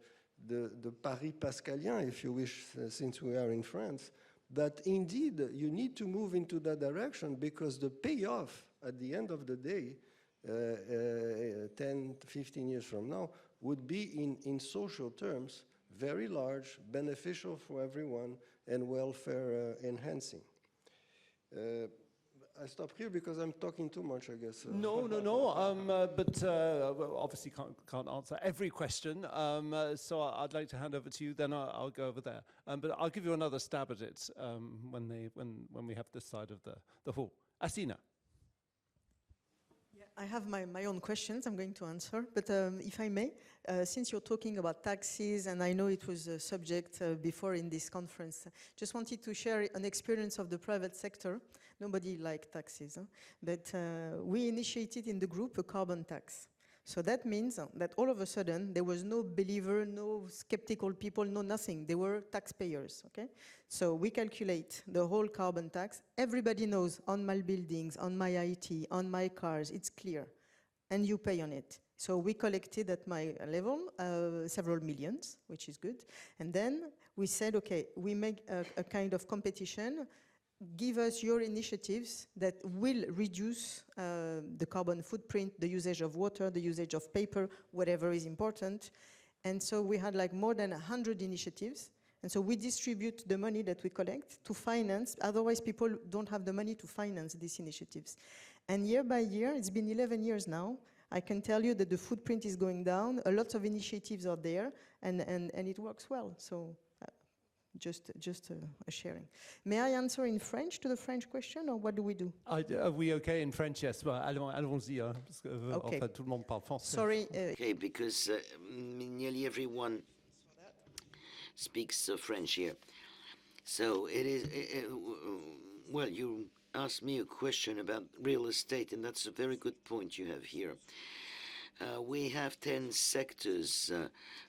Paris Pascalien, if you wish, since we are in France, that indeed you need to move into that direction, because the payoff at the end of the day, 10, 15 years from now, would be in social terms very large, beneficial for everyone, and welfare enhancing. I stop here because I'm talking too much, I guess. No. But obviously can't answer every question. So I'd like to hand over to you. Then I'll go over there. But I'll give you another stab at it when we have this side of the hall. Asina. I have my own questions I'm going to answer, but if I may, since you're talking about taxes, and I know it was a subject before in this conference, just wanted to share an experience of the private sector. Nobody liked taxes, but we initiated in the group a carbon tax. So that means that all of a sudden there was no believer, no skeptical people, no nothing. They were taxpayers, okay? So we calculate the whole carbon tax. Everybody knows on my buildings, on my IT, on my cars, it's clear. And you pay on it. So we collected at my level several millions, which is good. And then we said, okay, we make a kind of competition. Give us your initiatives that will reduce the carbon footprint, the usage of water, the usage of paper, whatever is important. And so we had like more than 100 initiatives. And so we distribute the money that we collect to finance. Otherwise, people don't have the money to finance these initiatives. And year by year, it's been 11 years now, I can tell you that the footprint is going down. A lot of initiatives are there, and it works well. So just a sharing. May I answer in French to the French question, or what do we do? Are we okay in French? Yes. Well, allons-y. Parce que, okay. en fait, tout le monde parle français. Sorry. Okay, because nearly everyone speaks French here. So it is, well, you asked me a question about real estate, and that's a very good point you have here. We have 10 sectors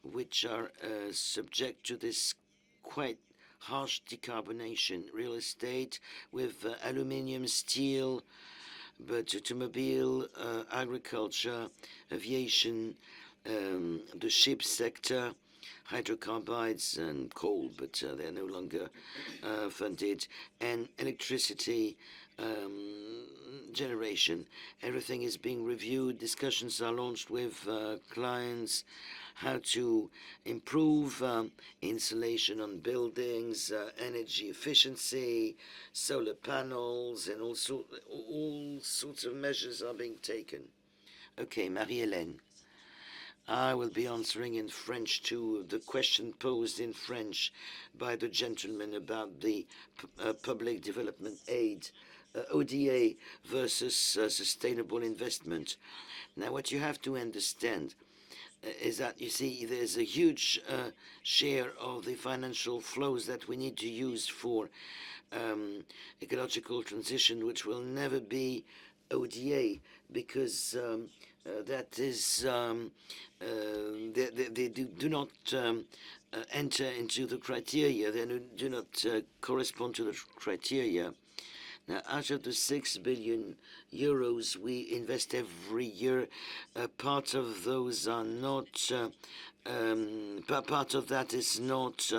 which are subject to this quite harsh decarbonation. Real estate with aluminium, steel, but automobile, agriculture, aviation, the ship sector, hydrocarbons and coal, but they're no longer funded, and electricity generation. Everything is being reviewed. Discussions are launched with clients, how to improve insulation on buildings, energy efficiency, solar panels, and all sorts of measures are being taken. Okay, Marie-Hélène. I will be answering in French to the question posed in French by the gentleman about the public development aid, ODA versus sustainable investment. Now, what you have to understand is that, you see, there's a huge share of the financial flows that we need to use for ecological transition, which will never be ODA, because that is, they do not enter into the criteria, they do not correspond to the criteria. Now, out of the 6 billion euros we invest every year, part of those are not, part of that is not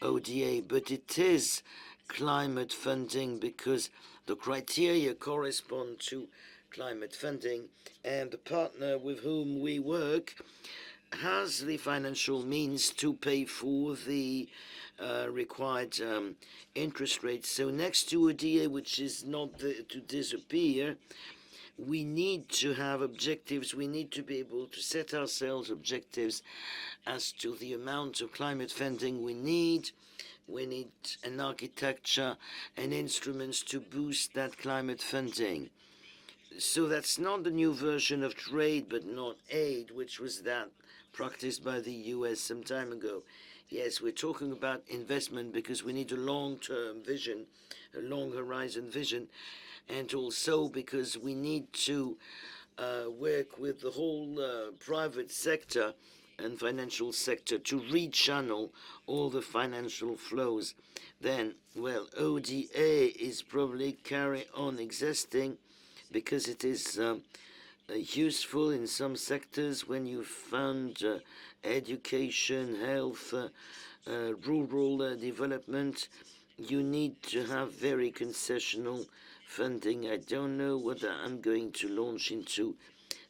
ODA, but it is climate funding, because the criteria correspond to climate funding, and the partner with whom we work has the financial means to pay for the required interest rates. So next to ODA, which is not to disappear, we need to have objectives. We need to be able to set ourselves objectives as to the amount of climate funding we need. We need an architecture and instruments to boost that climate funding. So that's not the new version of trade, but not aid, which was that practiced by the US some time ago. Yes, we're talking about investment because we need a long-term vision, a long horizon vision, and also because we need to work with the whole private sector and financial sector to rechannel all the financial flows. Then, well, ODA is probably carry on existing because it is useful in some sectors when you fund education, health, rural development. You need to have very concessional funding. I don't know whether I'm going to launch into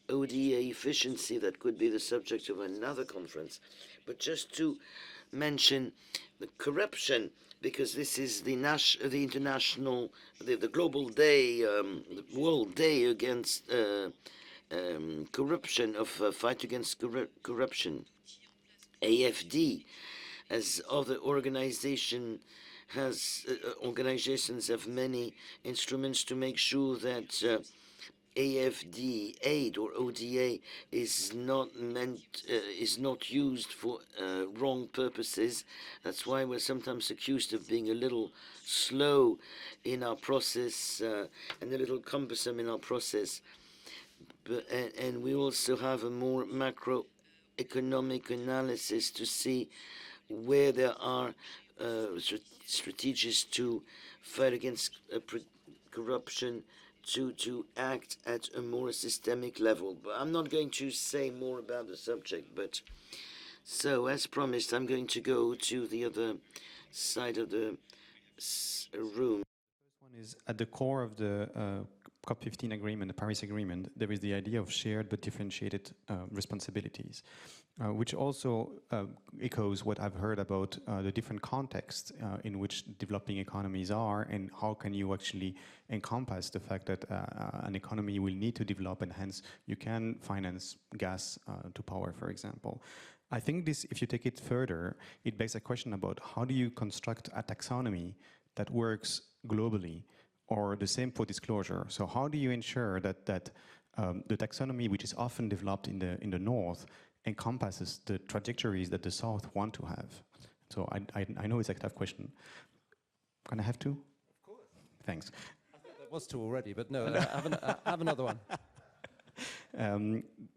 ODA efficiency. That could be the subject of another conference. But just to mention the corruption, because this is the international, the global day, the World Day against corruption, of fight against corruption. AFD, as other organizations have many instruments to make sure that AFD aid or ODA is not used for wrong purposes. That's why we're sometimes accused of being a little slow in our process and a little cumbersome in our process. And we also have a more macroeconomic analysis to see where there are strategies to fight against corruption, to act at a more systemic level. But I'm not going to say more about the subject, but so as promised, I'm going to go to the other side of the room. The first one is at the core of the COP15 agreement, the Paris Agreement, there is the idea of shared but differentiated responsibilities, which also echoes what I've heard about the different contexts in which developing economies are, and how can you actually encompass the fact that an economy will need to develop, and hence you can finance gas to power, for example. I think this, if you take it further, it begs a question about how do you construct a taxonomy that works globally, or the same for disclosure. So how do you ensure that the taxonomy, which is often developed in the north, encompasses the trajectories that the south want to have? So I know it's a tough question. Can I have two? Of course. Thanks. I thought there was two already, but no, have another one.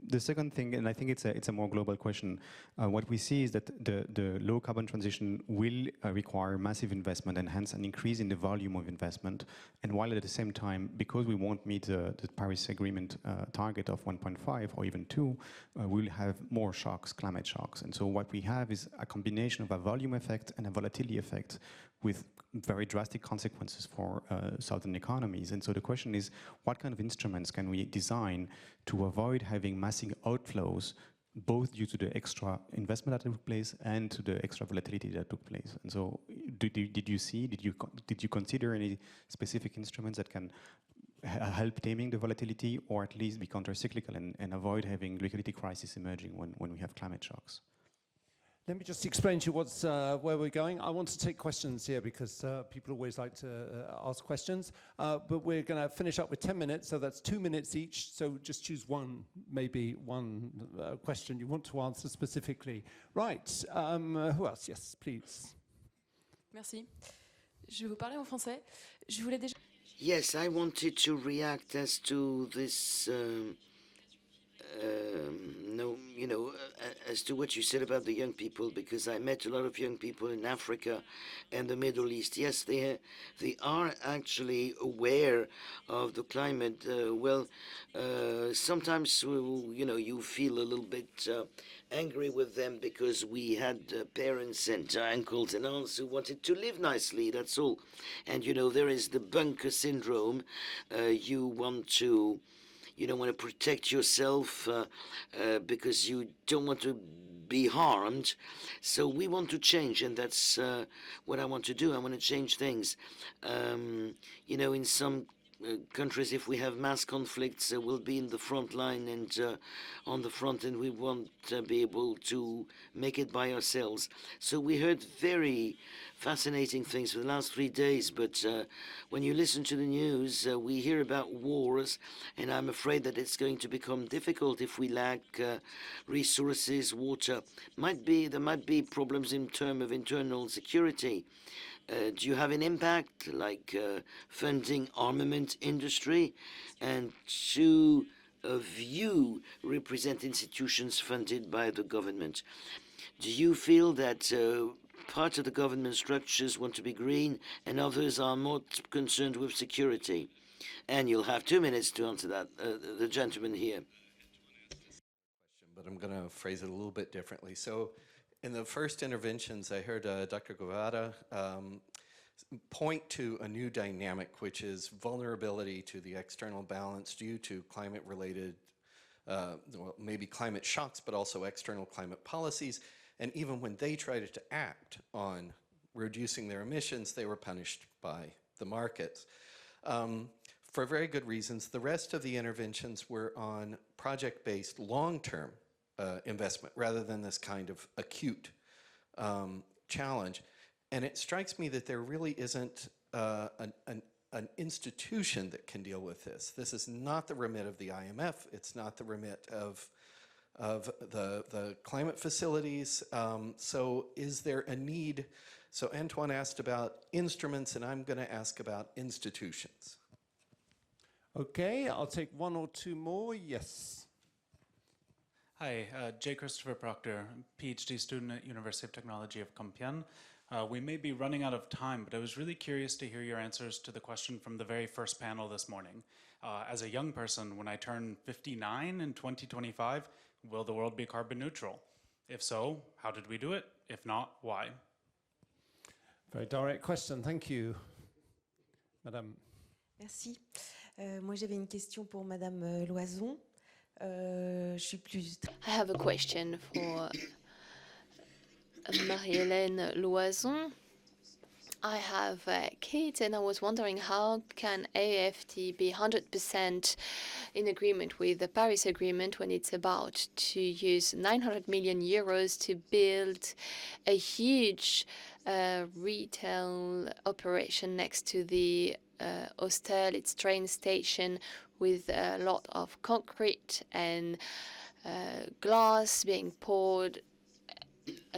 The second thing, and I think it's a more global question, what we see is that the low carbon transition will require massive investment and hence an increase in the volume of investment. And while at the same time, because we won't meet the Paris Agreement target of 1.5 or even 2, we'll have more shocks, climate shocks. And so what we have is a combination of a volume effect and a volatility effect with very drastic consequences for southern economies. And so the question is, what kind of instruments can we design to avoid having massive outflows, both due to the extra investment that took place and to the extra volatility that took place? And so did you consider any specific instruments that can help taming the volatility, or at least be counter-cyclical and avoid having liquidity crisis emerging when we have climate shocks? Let me just explain to you where we're going. I want to take questions here because people always like to ask questions. But we're going to finish up with 10 minutes, so that's 2 minutes each. So just choose maybe one question you want to answer specifically. Right. Who else? Yes, please. Merci. Je vais vous parler en français. Je voulais déjà... Yes, I wanted to react as to this... as to what you said about the young people, because I met a lot of young people in Africa and the Middle East. Yes, they are actually aware of the climate. Sometimes you feel a little bit angry with them because we had parents and uncles and aunts who wanted to live nicely. That's all. And there is the bunker syndrome. you don't want to protect yourself because you don't want to be harmed. So we want to change, and that's what I want to do. I want to change things. You know, in some countries, if we have mass conflicts, we'll be in the front line and on the front, and we won't be able to make it by ourselves. So we heard very fascinating things for the last 3 days, but when you listen to the news, we hear about wars, and I'm afraid that it's going to become difficult if we lack resources, water. There might be problems in terms of internal security. Do you have an impact, like funding armament industry? And two of you represent institutions funded by the government. Do you feel that part of the government structures want to be green and others are more concerned with security? And you'll have 2 minutes to answer that, the gentleman here. But I'm going to phrase it a little bit differently. So in the first interventions, I heard Dr. Guivarch point to a new dynamic, which is vulnerability to the external balance due to climate-related, well, maybe climate shocks, but also external climate policies. And even when they tried to act on reducing their emissions, they were punished by the markets. For very good reasons. The rest of the interventions were on project-based long-term investment rather than this kind of acute challenge. And it strikes me that there really isn't an institution that can deal with this. This is not the remit of the IMF. It's not the remit of the climate facilities. So is there a need? So Antoine asked about instruments, and I'm going to ask about institutions. Okay, I'll take one or two more. Yes. Hi, J. Christopher Proctor, PhD student at University of Technology of Compiègne. We may be running out of time, but I was really curious to hear your answers to the question from the very first panel this morning. As a young person, when I turn 59 in 2025, will the world be carbon neutral? If so, how did we do it? If not, why? Very direct question. Thank you, Madame. Merci. Moi, j'avais une question pour Madame Loison. Je suis plus... I have a question for Marie-Hélène Loison. I have kids, and I was wondering how can AFD be 100% in agreement with the Paris Agreement when it's about to use 900 million euros to build a huge retail operation next to the hostel, its train station, with a lot of concrete and glass being poured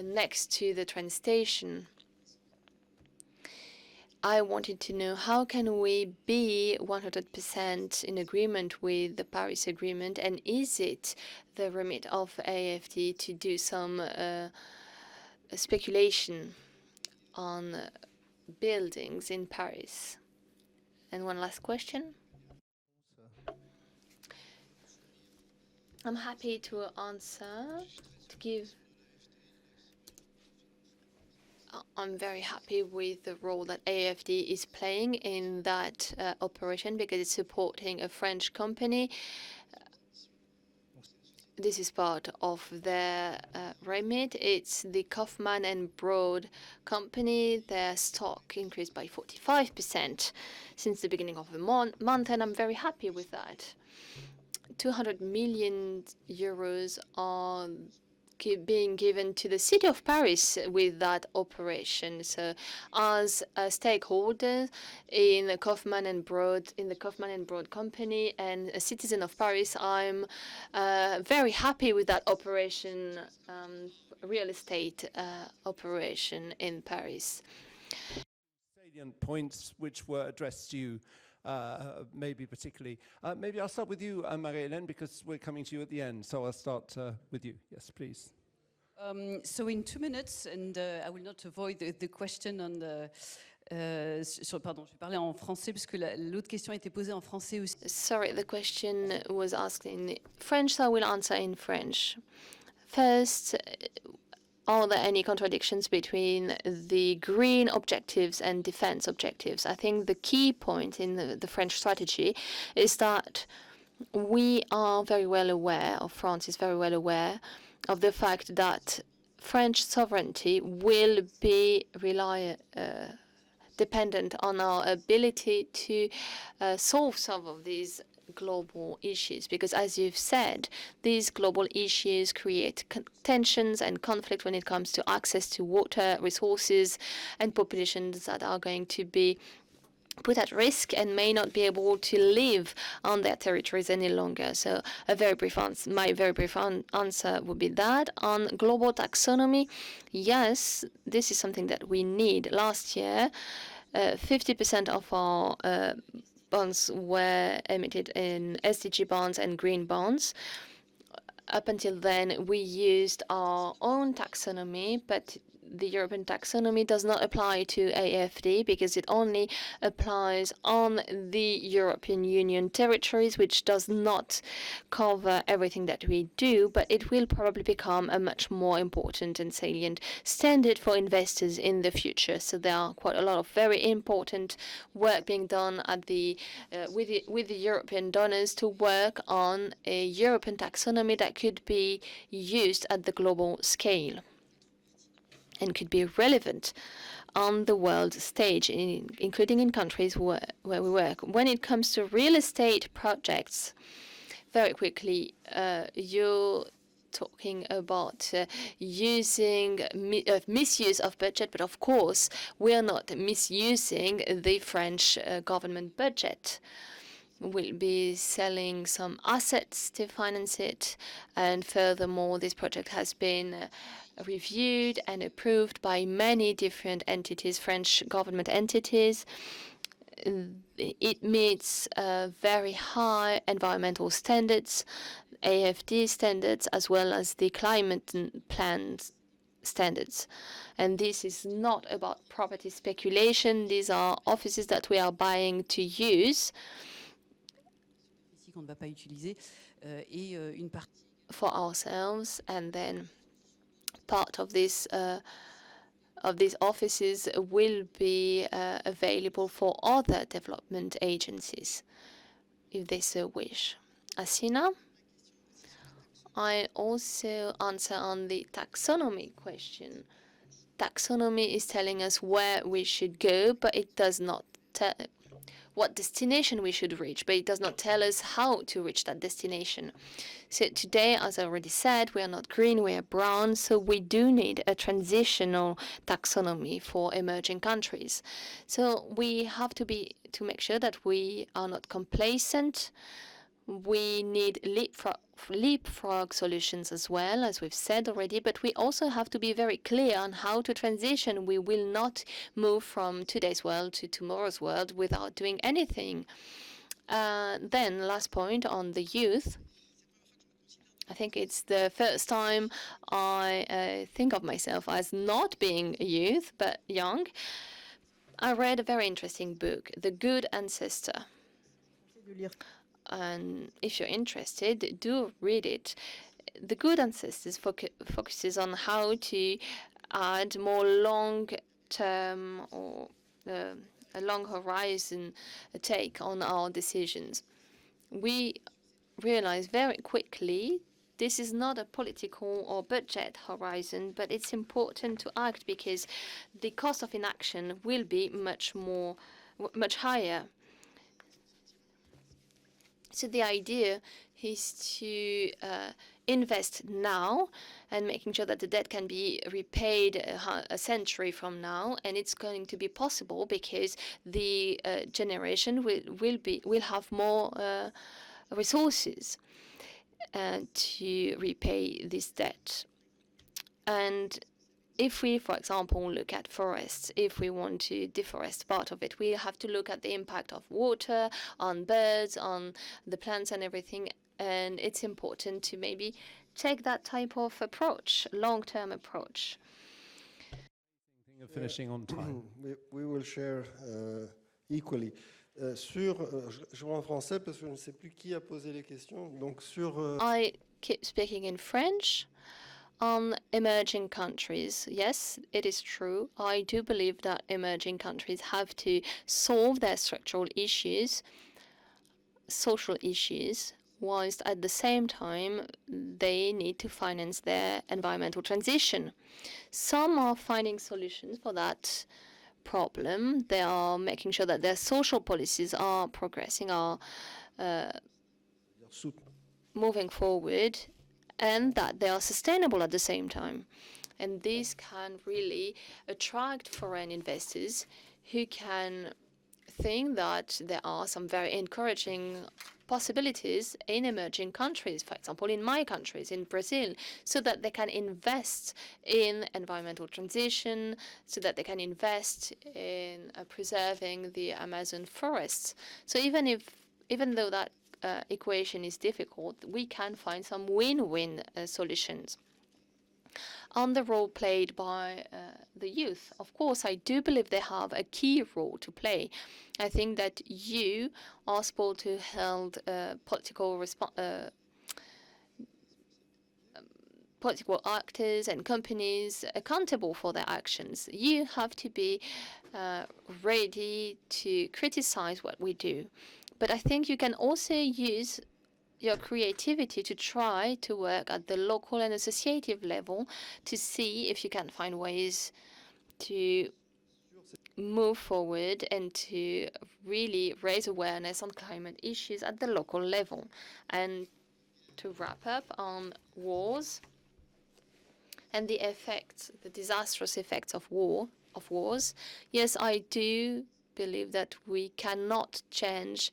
next to the train station. I wanted to know how can we be 100% in agreement with the Paris Agreement, and is it the remit of AFD to do some speculation on buildings in Paris? And one last question. I'm happy to answer, to give. I'm very happy with the role that AFD is playing in that operation, because it's supporting a French company. This is part of their remit. It's the Kaufman and Broad company. Their stock increased by 45% since the beginning of the month, and I'm very happy with that. 200 million euros are being given to the city of Paris with that operation. So, as a stakeholder in the Kaufman and Broad, company, and a citizen of Paris, I'm very happy with that operation, real estate operation in Paris. Salient points which were addressed to you. Maybe particularly. Maybe I'll start with you, Marie-Hélène, because we're coming to you at the end. So I'll start with you. Yes, please. So in 2 minutes, and I will not avoid the question on the... pardon, je vais parler en français parce que l'autre question a été posée en français aussi. Sorry, the question was asked in French, so I will answer in French. First, are there any contradictions between the green objectives and defense objectives? I think the key point in the French strategy is that we are very well aware, or France is very well aware, of the fact that French sovereignty will be dependent on our ability to solve some of these global issues, because as you've said, these global issues create tensions and conflict when it comes to access to water, resources, and populations that are going to be put at risk and may not be able to live on their territories any longer. So my very brief answer would be that. On global taxonomy, yes, this is something that we need. Last year, 50% of our bonds were emitted in SDG bonds and green bonds. Up until then, we used our own taxonomy, but the European taxonomy does not apply to AFD because it only applies on the European Union territories, which does not cover everything that we do, but it will probably become a much more important and salient standard for investors in the future. So there are quite a lot of very important work being done at with the European donors to work on a European taxonomy that could be used at the global scale and could be relevant on the world stage, including in countries where we work. When it comes to real estate projects, very quickly, you're talking about misuse of budget, but of course, we are not misusing the French government budget. We'll be selling some assets to finance it, and furthermore, this project has been reviewed and approved by many different entities, French government entities. It meets very high environmental standards, AFD standards, as well as the climate plan standards. And this is not about property speculation. These are offices that we are buying to use for ourselves, and then part of this of these offices will be available for other development agencies if they so wish. Asina, I also answer on the taxonomy question. Taxonomy is telling us where we should go, but it does not tell what destination we should reach, but it does not tell us how to reach that destination. So today, as I already said, we are not green, we are brown, so we do need a transitional taxonomy for emerging countries. So we have to make sure that we are not complacent. We need leapfrog solutions as well, as we've said already, but we also have to be very clear on how to transition. We will not move from today's world to tomorrow's world without doing anything. Then, last point on the youth. I think it's the first time I think of myself as not being a youth, but young. I read a very interesting book, The Good Ancestor. And if you're interested, do read it. The Good Ancestors focuses on how to add more long-term or a long horizon take on our decisions. We realize very quickly this is not a political or budget horizon, but it's important to act because the cost of inaction will be much higher. So the idea is to invest now and making sure that the debt can be repaid a century from now, and it's going to be possible because the generation will have more resources to repay this debt. And if we, for example, look at forests, if we want to deforest part of it, we have to look at the impact of water, on birds, on the plants and everything. And it's important to maybe take that type of approach, long-term approach. Finishing on time. We will share equally. Je vois en français parce que je ne sais plus qui a posé les questions. Donc I keep speaking in French. On emerging countries, yes, it is true. I do believe that emerging countries have to solve their structural issues, social issues, whilst at the same time they need to finance their environmental transition. Some are finding solutions for that problem. They are making sure that their social policies are progressing, are moving forward, and that they are sustainable at the same time. And this can really attract foreign investors who can think that there are some very encouraging possibilities in emerging countries, for example, in my countries, in Brazil, so that they can invest in environmental transition, so that they can invest in preserving the Amazon forests. So even though that equation is difficult, we can find some win-win solutions. On the role played by the youth, of course, I do believe they have a key role to play. I think that you are supposed to hold political actors and companies accountable for their actions. You have to be ready to criticize what we do. But I think you can also use your creativity to try to work at the local and associative level to see if you can find ways to move forward and to really raise awareness on climate issues at the local level. And to wrap up on wars and the effects, the disastrous effects of wars, yes, I do believe that we cannot change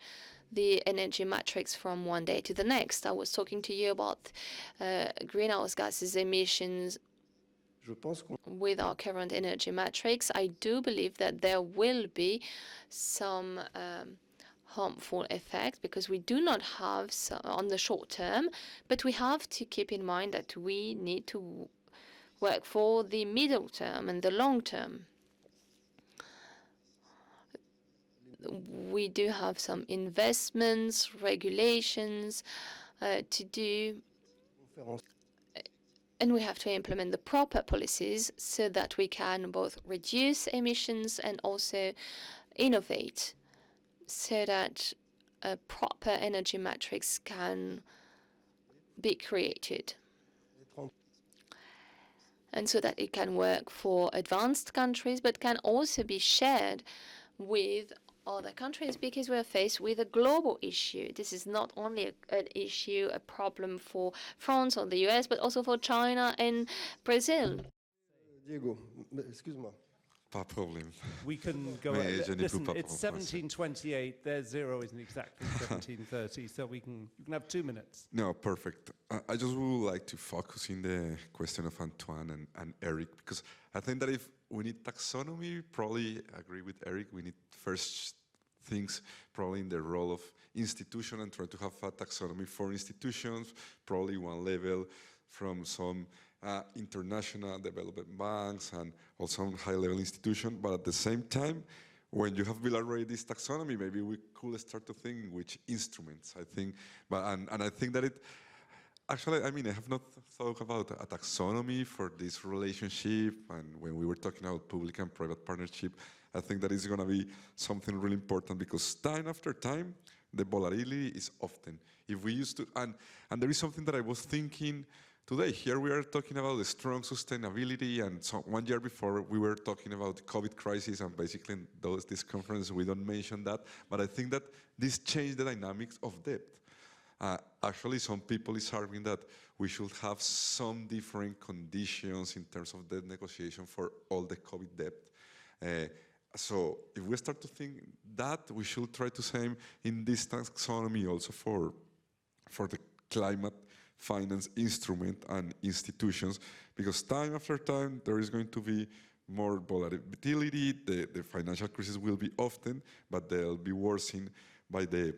the energy matrix from one day to the next. I was talking to you about greenhouse gases emissions with our current energy matrix. I do believe that there will be some harmful effects because we do not have on the short term, but we have to keep in mind that we need to work for the middle term and the long term. We do have some investments, regulations to do, and we have to implement the proper policies so that we can both reduce emissions and also innovate so that a proper energy matrix can be created. And so that it can work for advanced countries, but can also be shared with other countries because we're faced with a global issue. This is not only an issue, a problem for France or the US, but also for China and Brazil. Diego, excuse-moi. Pas problème. We can go ahead. Listen, it's 1728. Their zero isn't exactly 1730, so you can have 2 minutes. No, perfect. I just would like to focus in the question of Antoine and Eric, because I think that if we need taxonomy, probably agree with Eric, we need first things probably in the role of institution and try to have a taxonomy for institutions, probably one level from some international development banks and also high-level institutions, but at the same time, when you have built already this taxonomy, maybe we could start to think which instruments, I think, and I think that it, actually, I mean, I have not thought about a taxonomy for this relationship, and when we were talking about public and private partnership, I think that is going to be something really important because time after time, the volatility is often, if we used to, and there is something that I was thinking today. Here we are talking about the strong sustainability, and so 1 year before we were talking about the COVID crisis, and basically in this conference we don't mention that, but I think that this changed the dynamics of debt. Actually, some people is arguing that we should have some different conditions in terms of debt negotiation for all the COVID debt. So if we start to think that, we should try to same in this taxonomy also for the climate finance instrument and institutions, because time after time there is going to be more volatility, the financial crisis will be often, but they'll be worsened by the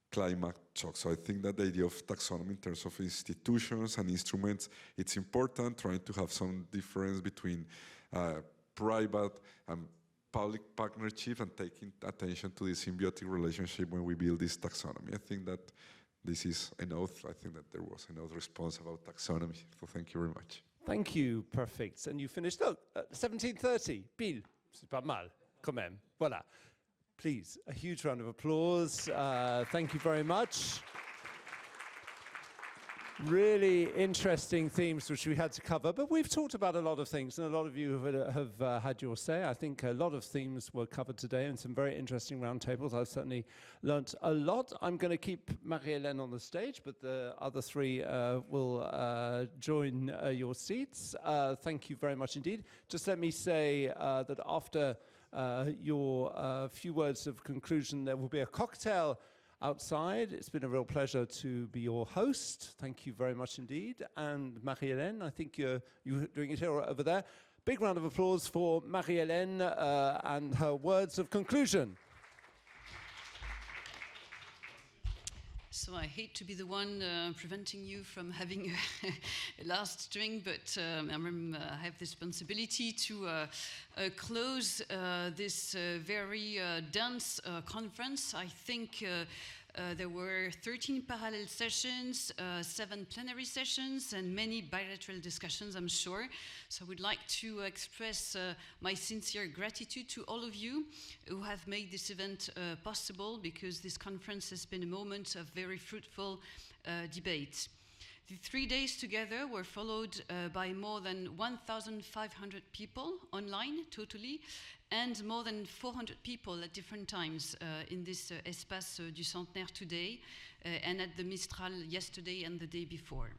climate shock. So I think that the idea of taxonomy in terms of institutions and instruments, it's important, trying to have some difference between private and public partnership and taking attention to the symbiotic relationship when we build this taxonomy. I think that this is enough. I think that there was enough response about taxonomy. So thank you very much. Thank you, perfect. And you finished, 1730, pile. C'est pas mal, quand même. Voilà. Please, a huge round of applause. Thank you very much. really interesting themes which we had to cover, but we've talked about a lot of things, and a lot of you have had your say. I think a lot of themes were covered today, and some very interesting roundtables. I've certainly learnt a lot. I'm going to keep Marie-Hélène on the stage, but the other three will join your seats. Thank you very much indeed. Just let me say that after your few words of conclusion, there will be a cocktail outside. It's been a real pleasure to be your host. Thank you very much indeed. And Marie-Hélène, I think you're doing it here or over there. Big round of applause for Marie-Hélène and her words of conclusion. So I hate to be the one preventing you from having a last drink, but I have the responsibility to close this very dense conference. I think there were 13 parallel sessions, 7 plenary sessions, and many bilateral discussions, I'm sure. So I would like to express my sincere gratitude to all of you who have made this event possible, because this conference has been a moment of very fruitful debate. The 3 days together were followed by more than 1,500 people online totally, and more than 400 people at different times in this Espace du Centenaire today, and at the Mistral yesterday and the day before.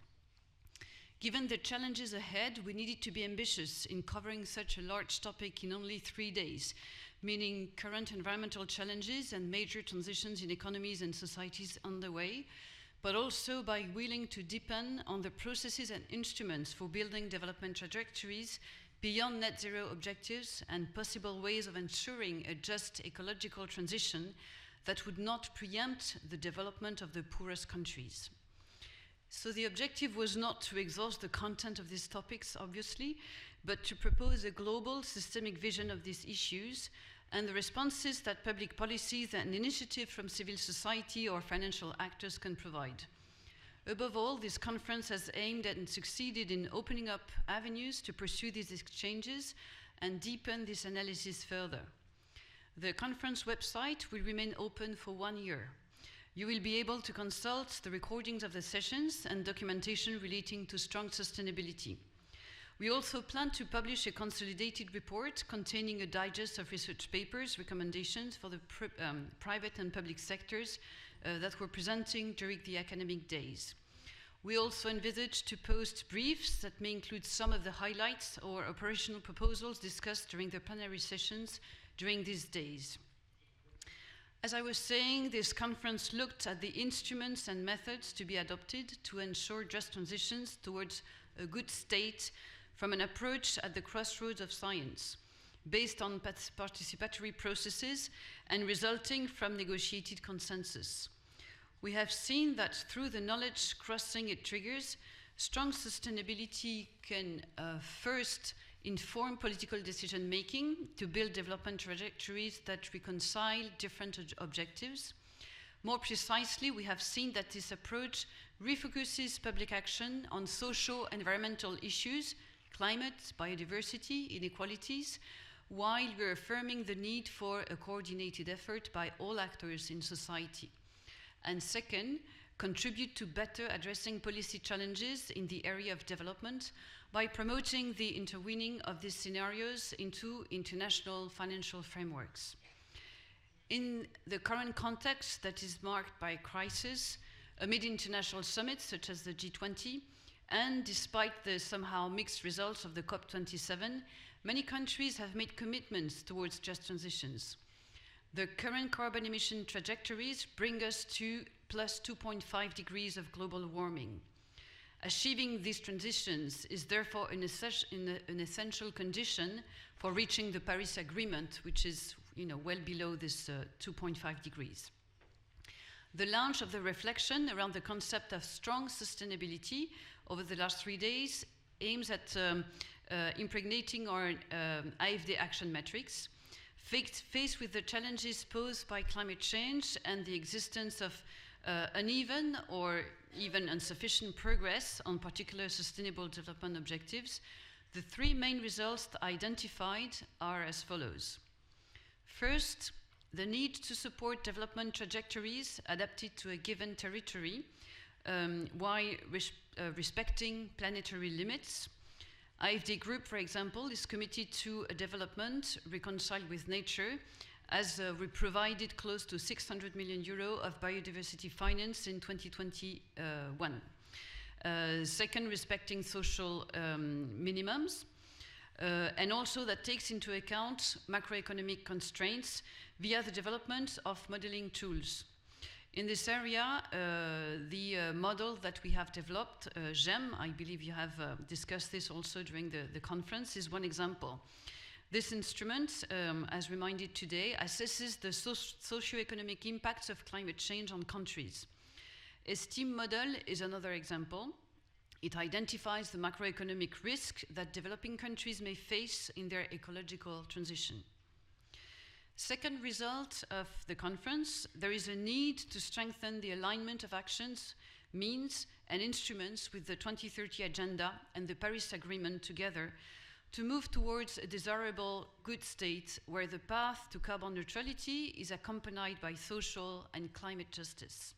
Given the challenges ahead, we needed to be ambitious in covering such a large topic in only 3 days, meaning current environmental challenges and major transitions in economies and societies underway, but also by willing to deepen on the processes and instruments for building development trajectories beyond net zero objectives and possible ways of ensuring a just ecological transition that would not preempt the development of the poorest countries. So the objective was not to exhaust the content of these topics, obviously, but to propose a global systemic vision of these issues and the responses that public policies and initiatives from civil society or financial actors can provide. Above all, this conference has aimed at and succeeded in opening up avenues to pursue these exchanges and deepen this analysis further. The conference website will remain open for 1 year. You will be able to consult the recordings of the sessions and documentation relating to strong sustainability. We also plan to publish a consolidated report containing a digest of research papers, recommendations for the private and public sectors that we're presenting during the academic days. We also envisage to post briefs that may include some of the highlights or operational proposals discussed during the plenary sessions during these days. As I was saying, this conference looked at the instruments and methods to be adopted to ensure just transitions towards a good state from an approach at the crossroads of science, based on participatory processes and resulting from negotiated consensus. We have seen that through the knowledge crossing it triggers, strong sustainability can first inform political decision-making to build development trajectories that reconcile different objectives. More precisely, we have seen that this approach refocuses public action on socio-environmental issues, climate, biodiversity, inequalities, while we're affirming the need for a coordinated effort by all actors in society. And second, contribute to better addressing policy challenges in the area of development by promoting the interweaving of these scenarios into international financial frameworks. In the current context that is marked by crisis, amid international summits such as the G20, and despite the somehow mixed results of the COP27, many countries have made commitments towards just transitions. The current carbon emission trajectories bring us to plus 2.5 degrees of global warming. Achieving these transitions is therefore an essential condition for reaching the Paris Agreement, which is well below this 2.5 degrees. The launch of the reflection around the concept of strong sustainability over the last 3 days aims at impregnating our AFD action metrics. Faced with the challenges posed by climate change and the existence of uneven or even insufficient progress on particular sustainable development objectives, the 3 main results identified are as follows. First, the need to support development trajectories adapted to a given territory while respecting planetary limits. AFD Group, for example, is committed to a development reconciled with nature, as we provided close to 600 million euro of biodiversity finance in 2021. Second, respecting social minimums, and also that takes into account macroeconomic constraints via the development of modeling tools. In this area, the model that we have developed, GEM, I believe you have discussed this also during the conference, is one example. This instrument, as reminded today, assesses the socio-economic impacts of climate change on countries. A STEAM model is another example. It identifies the macroeconomic risk that developing countries may face in their ecological transition. Second result of the conference, there is a need to strengthen the alignment of actions, means, and instruments with the 2030 Agenda and the Paris Agreement together to move towards a desirable good state where the path to carbon neutrality is accompanied by social and climate justice.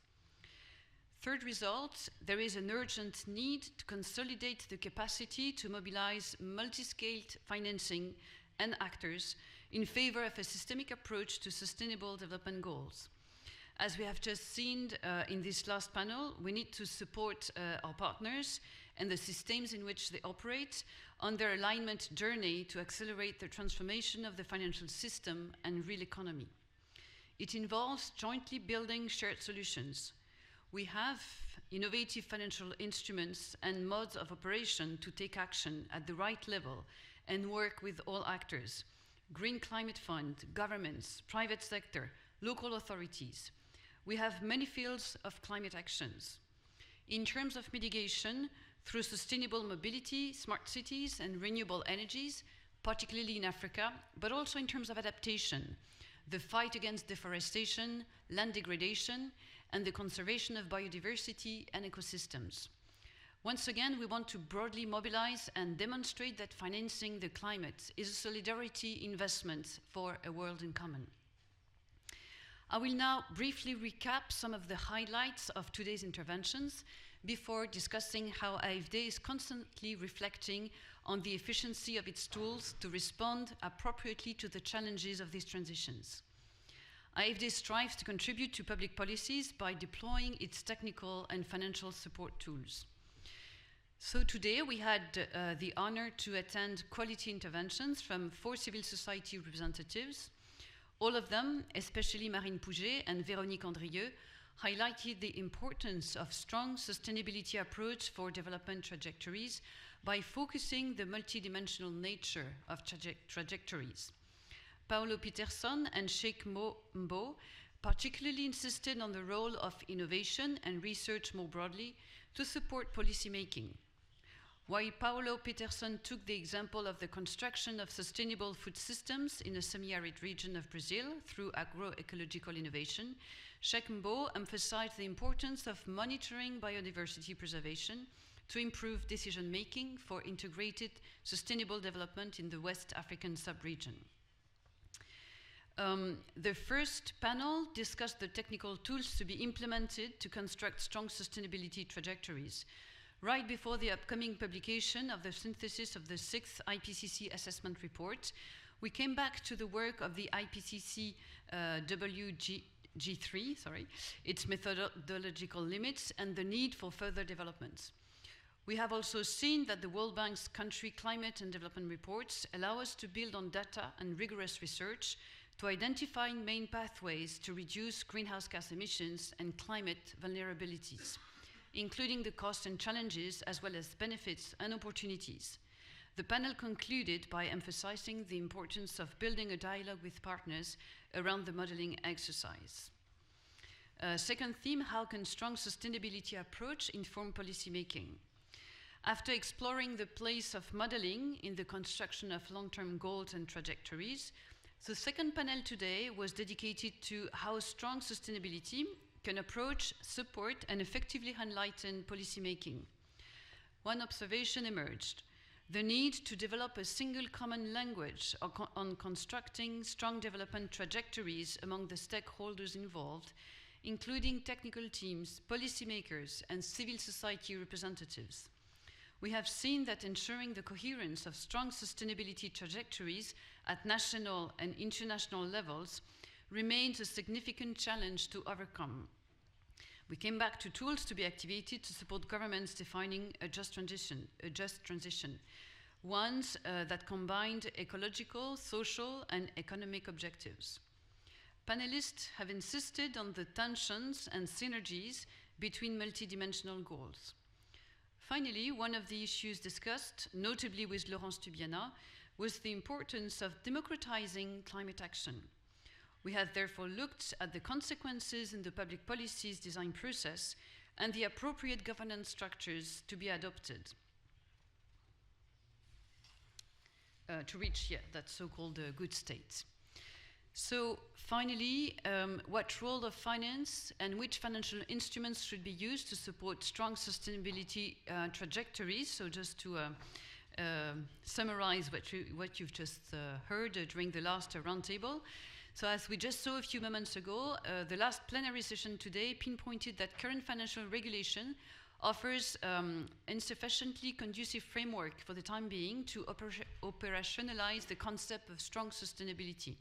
Third result, there is an urgent need to consolidate the capacity to mobilize multi-scaled financing and actors in favor of a systemic approach to sustainable development goals. As we have just seen in this last panel, we need to support our partners and the systems in which they operate on their alignment journey to accelerate the transformation of the financial system and real economy. It involves jointly building shared solutions. We have innovative financial instruments and modes of operation to take action at the right level and work with all actors: Green Climate Fund, governments, private sector, local authorities. We have many fields of climate actions. In terms of mitigation, through sustainable mobility, smart cities, and renewable energies, particularly in Africa, but also in terms of adaptation, the fight against deforestation, land degradation, and the conservation of biodiversity and ecosystems. Once again, we want to broadly mobilize and demonstrate that financing the climate is a solidarity investment for a world in common. I will now briefly recap some of the highlights of today's interventions before discussing how AFD is constantly reflecting on the efficiency of its tools to respond appropriately to the challenges of these transitions. AFD strives to contribute to public policies by deploying its technical and financial support tools. So today we had the honor to attend quality interventions from 4 civil society representatives. All of them, especially Marine Pouget and Véronique Andrieux, highlighted the importance of strong sustainability approach for development trajectories by focusing the multidimensional nature of trajectories. Paolo Peterson and Cheick Mbow particularly insisted on the role of innovation and research more broadly to support policy making. While Paolo Peterson took the example of the construction of sustainable food systems in a semi-arid region of Brazil through agroecological innovation, Cheick Mbow emphasized the importance of monitoring biodiversity preservation to improve decision-making for integrated sustainable development in the West African sub-region. The first panel discussed the technical tools to be implemented to construct strong sustainability trajectories. Right before the upcoming publication of the synthesis of the 6th IPCC assessment report, we came back to the work of the IPCC WG3, its methodological limits, and the need for further developments. We have also seen that the World Bank's country climate and development reports allow us to build on data and rigorous research to identify main pathways to reduce greenhouse gas emissions and climate vulnerabilities, including the costs and challenges as well as benefits and opportunities. The panel concluded by emphasizing the importance of building a dialogue with partners around the modeling exercise. Second theme, how can strong sustainability approach inform policy making? After exploring the place of modeling in the construction of long-term goals and trajectories, the second panel today was dedicated to how strong sustainability can approach, support, and effectively enlighten policymaking. One observation emerged: the need to develop a single common language on constructing strong development trajectories among the stakeholders involved including technical teams, policymakers, and civil society representatives. We have seen that ensuring the coherence of strong sustainability trajectories at national and international levels remains a significant challenge to overcome. We came back to tools to be activated to support governments defining a just transition, ones that combined ecological, social, and economic objectives. Panelists have insisted on the tensions and synergies between multidimensional goals. Finally, one of the issues discussed, notably with Laurence Tubiana, was the importance of democratizing climate action. We have therefore looked at the consequences in the public policies design process and the appropriate governance structures to be adopted to reach that so-called good state. So finally, what role of finance and which financial instruments should be used to support strong sustainability trajectories? So just to summarize what you've just heard during the last roundtable. So as we just saw a few moments ago, the last plenary session today pinpointed that current financial regulation offers insufficiently conducive framework for the time being to operationalize the concept of strong sustainability.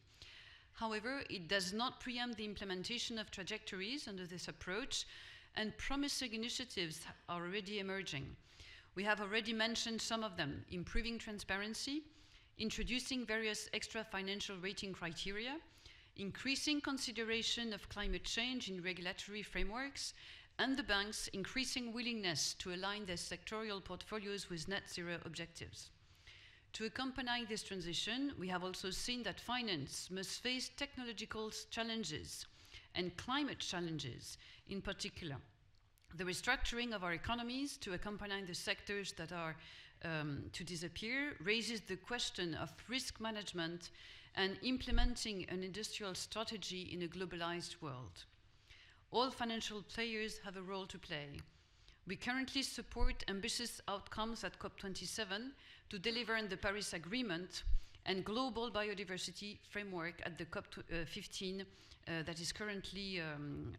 However, it does not preempt the implementation of trajectories under this approach, and promising initiatives are already emerging. We have already mentioned some of them: improving transparency, introducing various extra financial rating criteria, increasing consideration of climate change in regulatory frameworks, and the banks' increasing willingness to align their sectorial portfolios with net zero objectives. To accompany this transition, we have also seen that finance must face technological challenges and climate challenges in particular. The restructuring of our economies to accompany the sectors that are to disappear raises the question of risk management and implementing an industrial strategy in a globalized world. All financial players have a role to play. We currently support ambitious outcomes at COP27 to deliver on the Paris Agreement and global biodiversity framework at the COP15 that is currently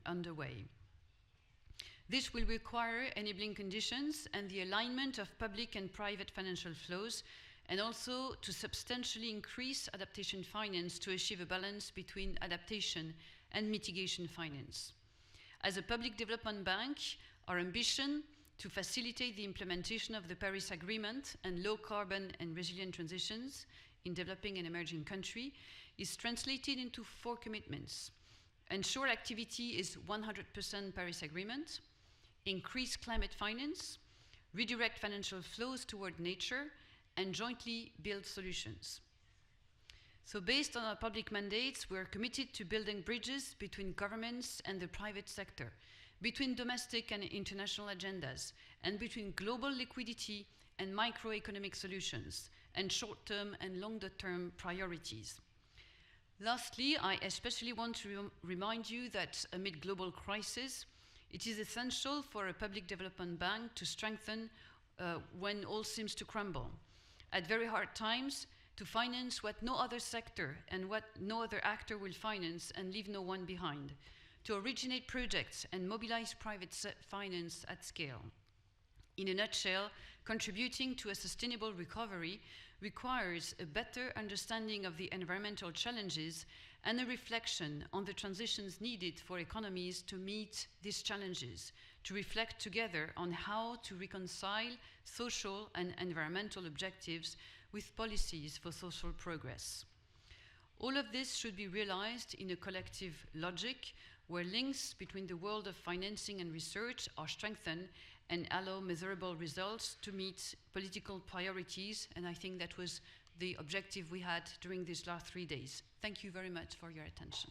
underway. This will require enabling conditions and the alignment of public and private financial flows, and also to substantially increase adaptation finance to achieve a balance between adaptation and mitigation finance. As a public development bank, our ambition to facilitate the implementation of the Paris Agreement and low carbon and resilient transitions in developing and emerging countries is translated into 4 commitments. Ensure activity is 100% Paris Agreement, increase climate finance, redirect financial flows toward nature, and jointly build solutions. So based on our public mandates, we are committed to building bridges between governments and the private sector, between domestic and international agendas, and between global liquidity and microeconomic solutions, and short-term and longer-term priorities. Lastly, I especially want to remind you that amid global crisis, it is essential for a public development bank to strengthen when all seems to crumble. At very hard times, to finance what no other sector and what no other actor will finance and leave no one behind. To originate projects and mobilize private finance at scale. In a nutshell, contributing to a sustainable recovery requires a better understanding of the environmental challenges and a reflection on the transitions needed for economies to meet these challenges, to reflect together on how to reconcile social and environmental objectives with policies for social progress. All of this should be realized in a collective logic where links between the world of financing and research are strengthened and allow measurable results to meet political priorities, and I think that was the objective we had during these last 3 days. Thank you very much for your attention.